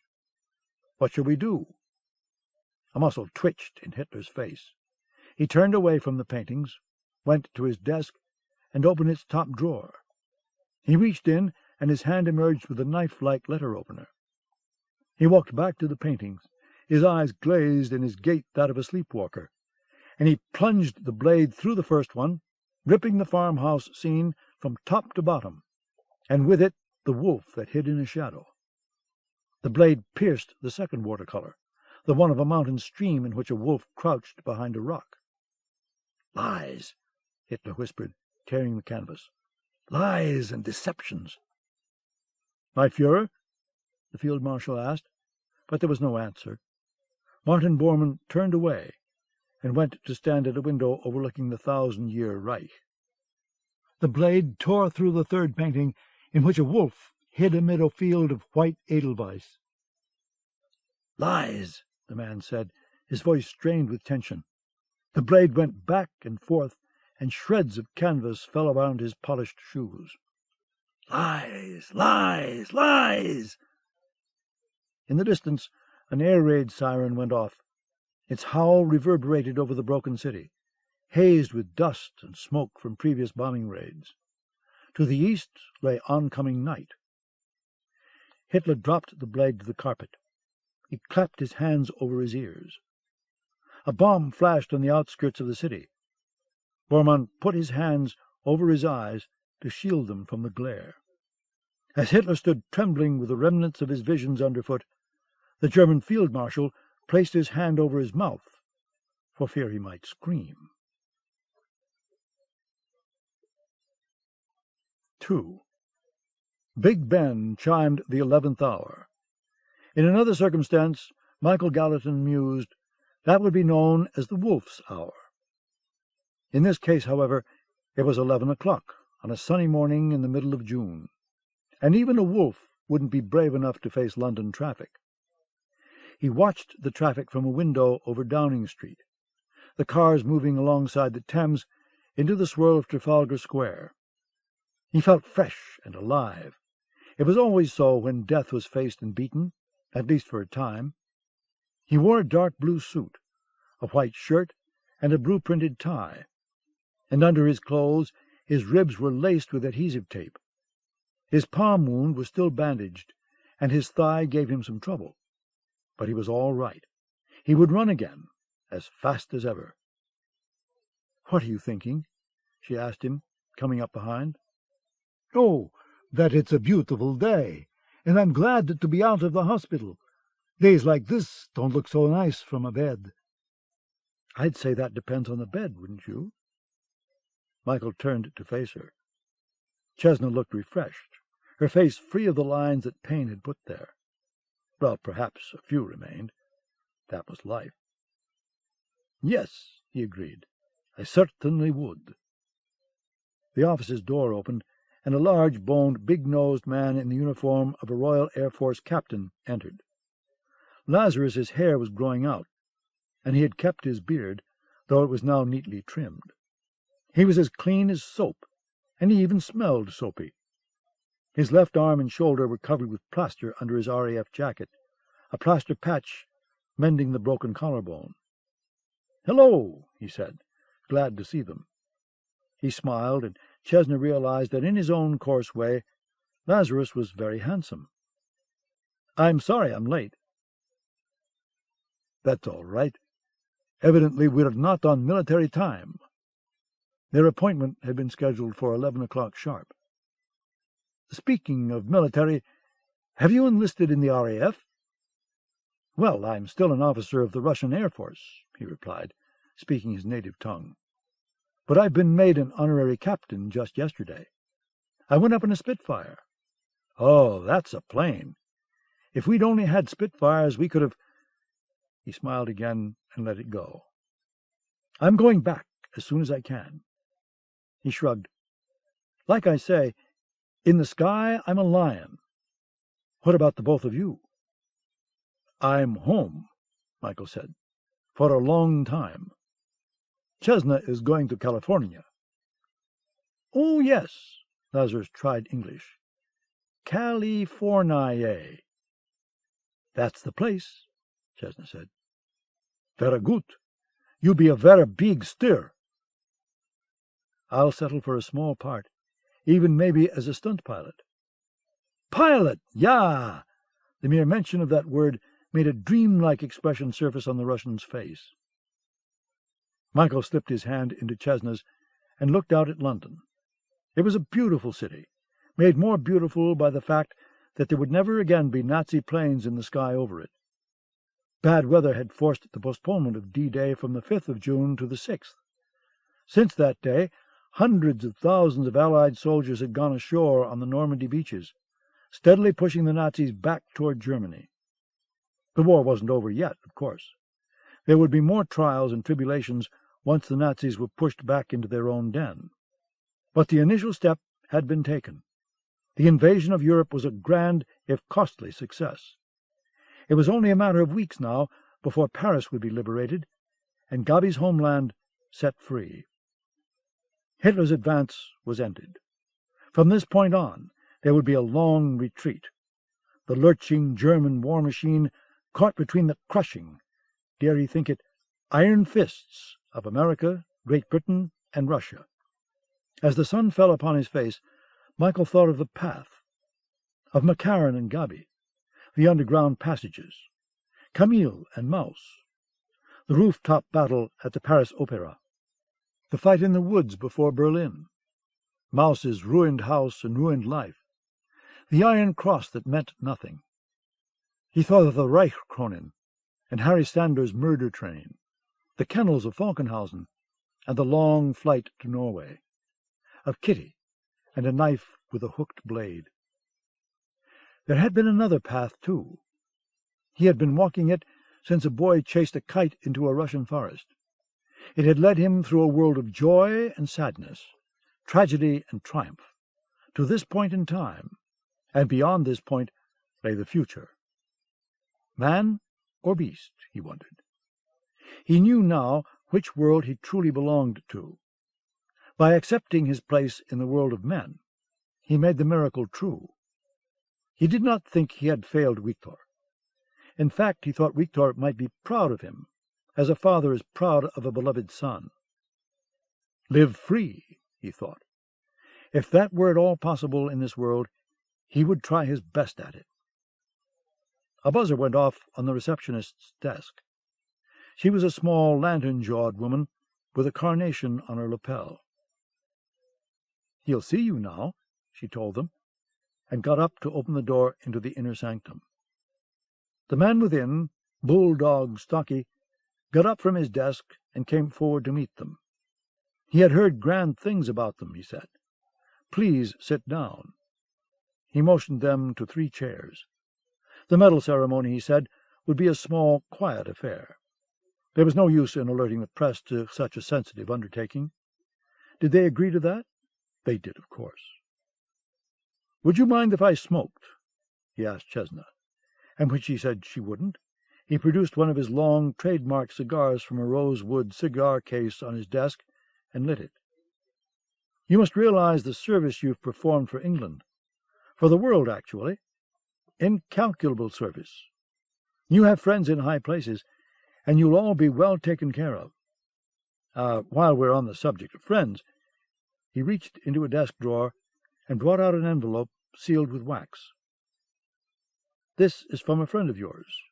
what shall we do? A muscle twitched in Hitler's face. He turned away from the paintings, went to his desk, and opened its top drawer. He reached in, and his hand emerged with a knife-like letter opener. He walked back to the paintings, his eyes glazed and his gait that of a sleepwalker, and he plunged the blade through the first one, ripping the farmhouse scene from top to bottom, and with it the wolf that hid in a shadow. The blade pierced the second watercolor, the one of a mountain stream in which a wolf crouched behind a rock. "Lies," Hitler whispered, tearing the canvas. "Lies and deceptions." "My Fuhrer?" the field marshal asked, but there was no answer. Martin Bormann turned away and went to stand at a window overlooking the 1,000-year Reich. The blade tore through the third painting, in which a wolf hid amid a field of white edelweiss. "Lies," the man said, his voice strained with tension. The blade went back and forth, and shreds of canvas fell around his polished shoes. "Lies, lies, lies!" In the distance, an air raid siren went off. Its howl reverberated over the broken city, hazed with dust and smoke from previous bombing raids. To the east lay oncoming night. Hitler dropped the blade to the carpet. He clapped his hands over his ears. A bomb flashed on the outskirts of the city. Bormann put his hands over his eyes to shield them from the glare. As Hitler stood trembling with the remnants of his visions underfoot, the German field marshal placed his hand over his mouth, for fear he might scream. 2. Big Ben chimed the 11th hour. In another circumstance, Michael Gallatin mused, that would be known as the wolf's hour. In this case, however, it was 11 o'clock on a sunny morning in the middle of June, and even a wolf wouldn't be brave enough to face London traffic. He watched the traffic from a window over Downing Street, the cars moving alongside the Thames into the swirl of Trafalgar Square. He felt fresh and alive. It was always so when death was faced and beaten, at least for a time. He wore a dark blue suit, a white shirt, and a blue-printed tie, and under his clothes his ribs were laced with adhesive tape. His palm wound was still bandaged, and his thigh gave him some trouble. But he was all right. He would run again, as fast as ever. "What are you thinking?" she asked him, coming up behind. "Oh, that it's a beautiful day, and I'm glad to be out of the hospital. Days like this don't look so nice from a bed." "I'd say that depends on the bed, wouldn't you?" Michael turned to face her. Chesna looked refreshed, her face free of the lines that pain had put there. Well, perhaps a few remained. That was life. "Yes," he agreed, "I certainly would." The office's door opened, and a large-boned, big-nosed man in the uniform of a Royal Air Force captain entered. Lazarus's hair was growing out, and he had kept his beard, though it was now neatly trimmed. He was as clean as soap, and he even smelled soapy. His left arm and shoulder were covered with plaster under his RAF jacket, a plaster patch mending the broken collarbone. "Hello," he said, glad to see them. He smiled, and Chesna realized that in his own coarse way, Lazarus was very handsome. "I'm sorry I'm late." "That's all right. Evidently we're not on military time." Their appointment had been scheduled for 11 o'clock sharp. "Speaking of military, have you enlisted in the RAF?" "Well, I'm still an officer of the Russian Air Force," he replied, speaking his native tongue. "But I've been made an honorary captain just yesterday. I went up in a Spitfire." "Oh, that's a plane. If we'd only had Spitfires, we could have—" He smiled again and let it go. "I'm going back as soon as I can." He shrugged. "Like I say, in the sky I'm a lion. What about the both of you?" "I'm home," Michael said, "for a long time. Chesna is going to California." "Oh, yes." Lazarus tried English. "California. That's the place," Chesna said. "Very good. You be a very big stir." "I'll settle for a small part, even maybe as a stunt pilot." "Pilot, ja!" The mere mention of that word made a dreamlike expression surface on the Russian's face. Michael slipped his hand into Chesna's and looked out at London. It was a beautiful city, made more beautiful by the fact that there would never again be Nazi planes in the sky over it. Bad weather had forced the postponement of D-Day from the 5th of June to the 6th. Since that day, hundreds of thousands of Allied soldiers had gone ashore on the Normandy beaches, steadily pushing the Nazis back toward Germany. The war wasn't over yet, of course. There would be more trials and tribulations once the Nazis were pushed back into their own den. But the initial step had been taken. The invasion of Europe was a grand, if costly, success. It was only a matter of weeks now before Paris would be liberated and Gabi's homeland set free. Hitler's advance was ended. From this point on, there would be a long retreat. The lurching German war machine caught between the crushing, dare he think it, iron fists of America, Great Britain, and Russia. As the sun fell upon his face, Michael thought of the path, of McCammon and Gabi, the underground passages, Camille and Maus, the rooftop battle at the Paris Opera, the fight in the woods before Berlin, Maus's ruined house and ruined life, the Iron Cross that meant nothing. He thought of the Reichskronen and Harry Sanders' murder train, the kennels of Falkenhausen, and the long flight to Norway, of Kitty and a knife with a hooked blade. There had been another path, too. He had been walking it since a boy chased a kite into a Russian forest. It had led him through a world of joy and sadness, tragedy and triumph, to this point in time, and beyond this point lay the future. Man or beast, he wondered. He knew now which world he truly belonged to. By accepting his place in the world of men, he made the miracle true. He did not think he had failed Victor. In fact, he thought Victor might be proud of him, as a father is proud of a beloved son. Live free, he thought. If that were at all possible in this world, he would try his best at it. A buzzer went off on the receptionist's desk. She was a small, lantern-jawed woman with a carnation on her lapel. "He'll see you now," she told them, and got up to open the door into the inner sanctum. The man within, bulldog stocky, got up from his desk and came forward to meet them. He had heard grand things about them, he said. "Please sit down." He motioned them to 3 chairs. The medal ceremony, he said, would be a small, quiet affair. There was no use in alerting the press to such a sensitive undertaking. Did they agree to that? They did, of course. "Would you mind if I smoked?" he asked Chesna, and when she said she wouldn't, he produced one of his long trademark cigars from a rosewood cigar case on his desk and lit it. "You must realize the service you've performed for England, for the world, actually. Incalculable service. You have friends in high places, and you'll all be well taken care of. While we're on the subject of friends," he reached into a desk drawer and brought out an envelope sealed with wax. "This is from a friend of yours,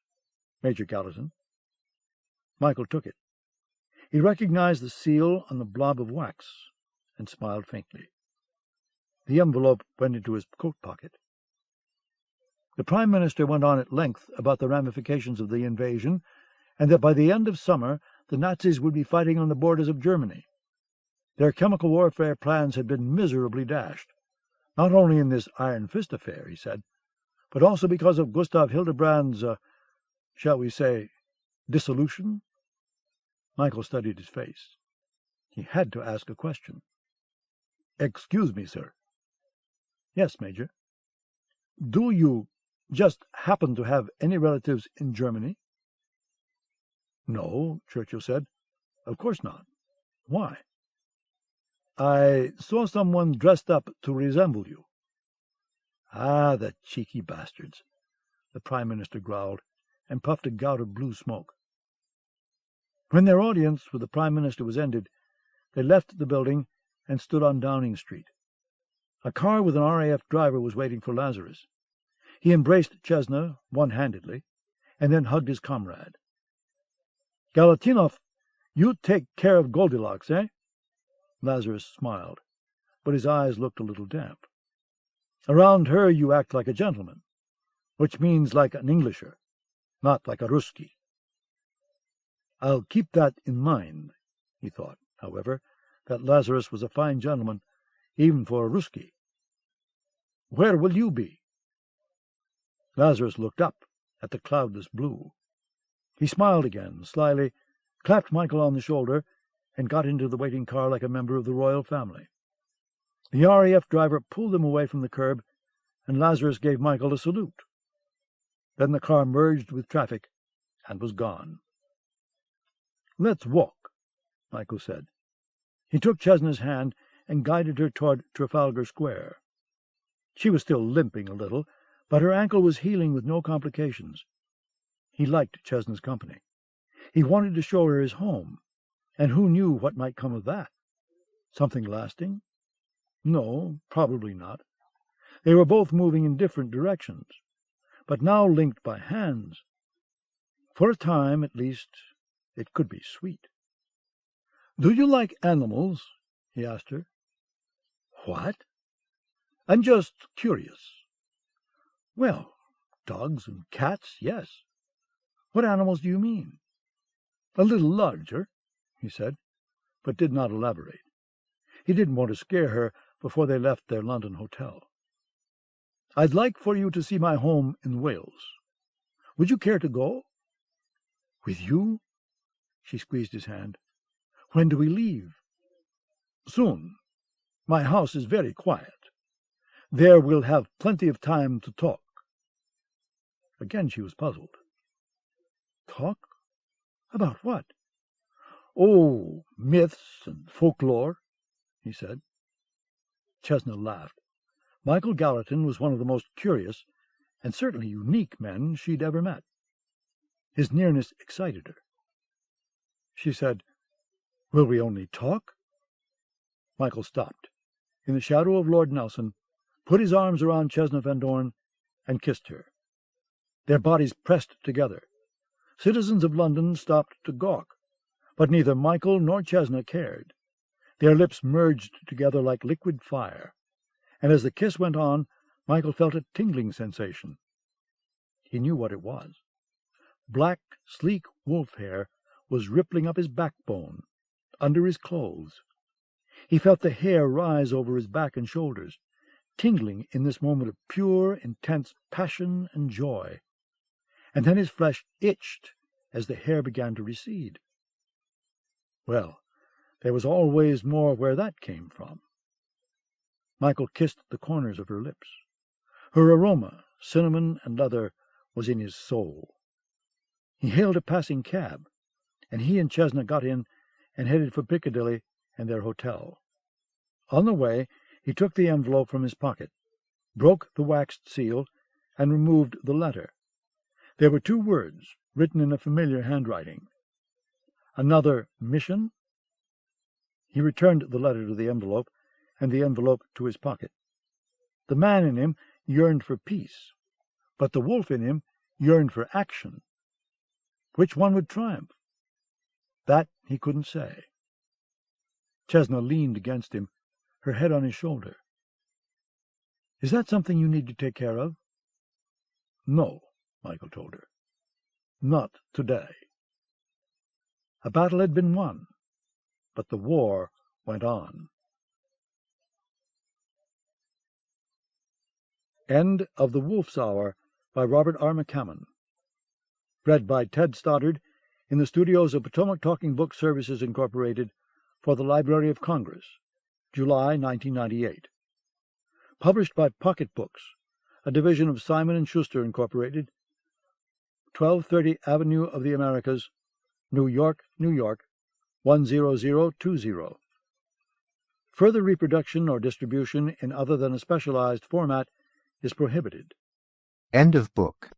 Major Gallatin." Michael took it. He recognized the seal on the blob of wax and smiled faintly. The envelope went into his coat pocket. The Prime Minister went on at length about the ramifications of the invasion, and that by the end of summer the Nazis would be fighting on the borders of Germany. Their chemical warfare plans had been miserably dashed, not only in this Iron Fist affair, he said, but also because of Gustav Hildebrand's, shall we say, dissolution. Michael studied his face. He had to ask a question. "Excuse me, sir." "Yes, Major." "Do you just happen to have any relatives in Germany?" "No," Churchill said. "Of course not. Why?" "I saw someone dressed up to resemble you." "Ah, the cheeky bastards," the Prime Minister growled, and puffed a gout of blue smoke. When their audience with the Prime Minister was ended, they left the building and stood on Downing Street. A car with an RAF driver was waiting for Lazarus. He embraced Chesna one-handedly, and then hugged his comrade. "Galatinov, you take care of Goldilocks, eh?" Lazarus smiled, but his eyes looked a little damp. Around her you act like a gentleman, which means like an Englisher, not like a Russki. I'll keep that in mind. He thought, however, that Lazarus was a fine gentleman, even for a Russki. Where will you be? Lazarus looked up at the cloudless blue. He smiled again, slyly, clapped Michael on the shoulder, and got into the waiting car like a member of the royal family. The RAF driver pulled them away from the curb, and Lazarus gave Michael a salute. Then the car merged with traffic and was gone. "Let's walk," Michael said. He took Chesna's hand and guided her toward Trafalgar Square. She was still limping a little, but her ankle was healing with no complications. He liked Chesna's company. He wanted to show her his home, and who knew what might come of that? Something lasting? No, probably not. They were both moving in different directions, but now linked by hands. For a time, at least, it could be sweet. "Do you like animals?" he asked her. "What?" "I'm just curious." "Well, dogs and cats, yes. What animals do you mean?" "A little larger," he said, but did not elaborate. He didn't want to scare her before they left their London hotel. "I'd like for you to see my home in Wales. Would you care to go?" "With you?" She squeezed his hand. "When do we leave?" "Soon. My house is very quiet. There we'll have plenty of time to talk." Again she was puzzled. "Talk? About what?" "Oh, myths and folklore," he said. Chesna laughed. Michael Gallatin was one of the most curious and certainly unique men she'd ever met. His nearness excited her. She said, "Will we only talk?" Michael stopped, in the shadow of Lord Nelson, put his arms around Chesna Van Dorn, and kissed her. Their bodies pressed together. Citizens of London stopped to gawk, but neither Michael nor Chesna cared. Their lips merged together like liquid fire, and as the kiss went on, Michael felt a tingling sensation. He knew what it was. Black, sleek wolf hair was rippling up his backbone, under his clothes. He felt the hair rise over his back and shoulders, tingling in this moment of pure, intense passion and joy. And then his flesh itched as the hair began to recede. Well, there was always more where that came from. Michael kissed the corners of her lips. Her aroma, cinnamon and leather, was in his soul. He hailed a passing cab, and he and Chesna got in and headed for Piccadilly and their hotel. On the way, he took the envelope from his pocket, broke the waxed seal, and removed the letter. There were 2 words, written in a familiar handwriting. "Another mission?" He returned the letter to the envelope, and the envelope to his pocket. The man in him yearned for peace, but the wolf in him yearned for action. Which one would triumph? That he couldn't say. Chesna leaned against him, her head on his shoulder. "Is that something you need to take care of?" "No," Michael told her. "Not today." A battle had been won, but the war went on. End of The Wolf's Hour by Robert R. McCammon. Read by Ted Stoddard in the studios of Potomac Talking Book Services, Incorporated, for the Library of Congress, July 1998. Published by Pocket Books, a division of Simon & Schuster, Incorporated, 1230 Avenue of the Americas, New York, New York, 10020. Further reproduction or distribution in other than a specialized format is prohibited. End of book.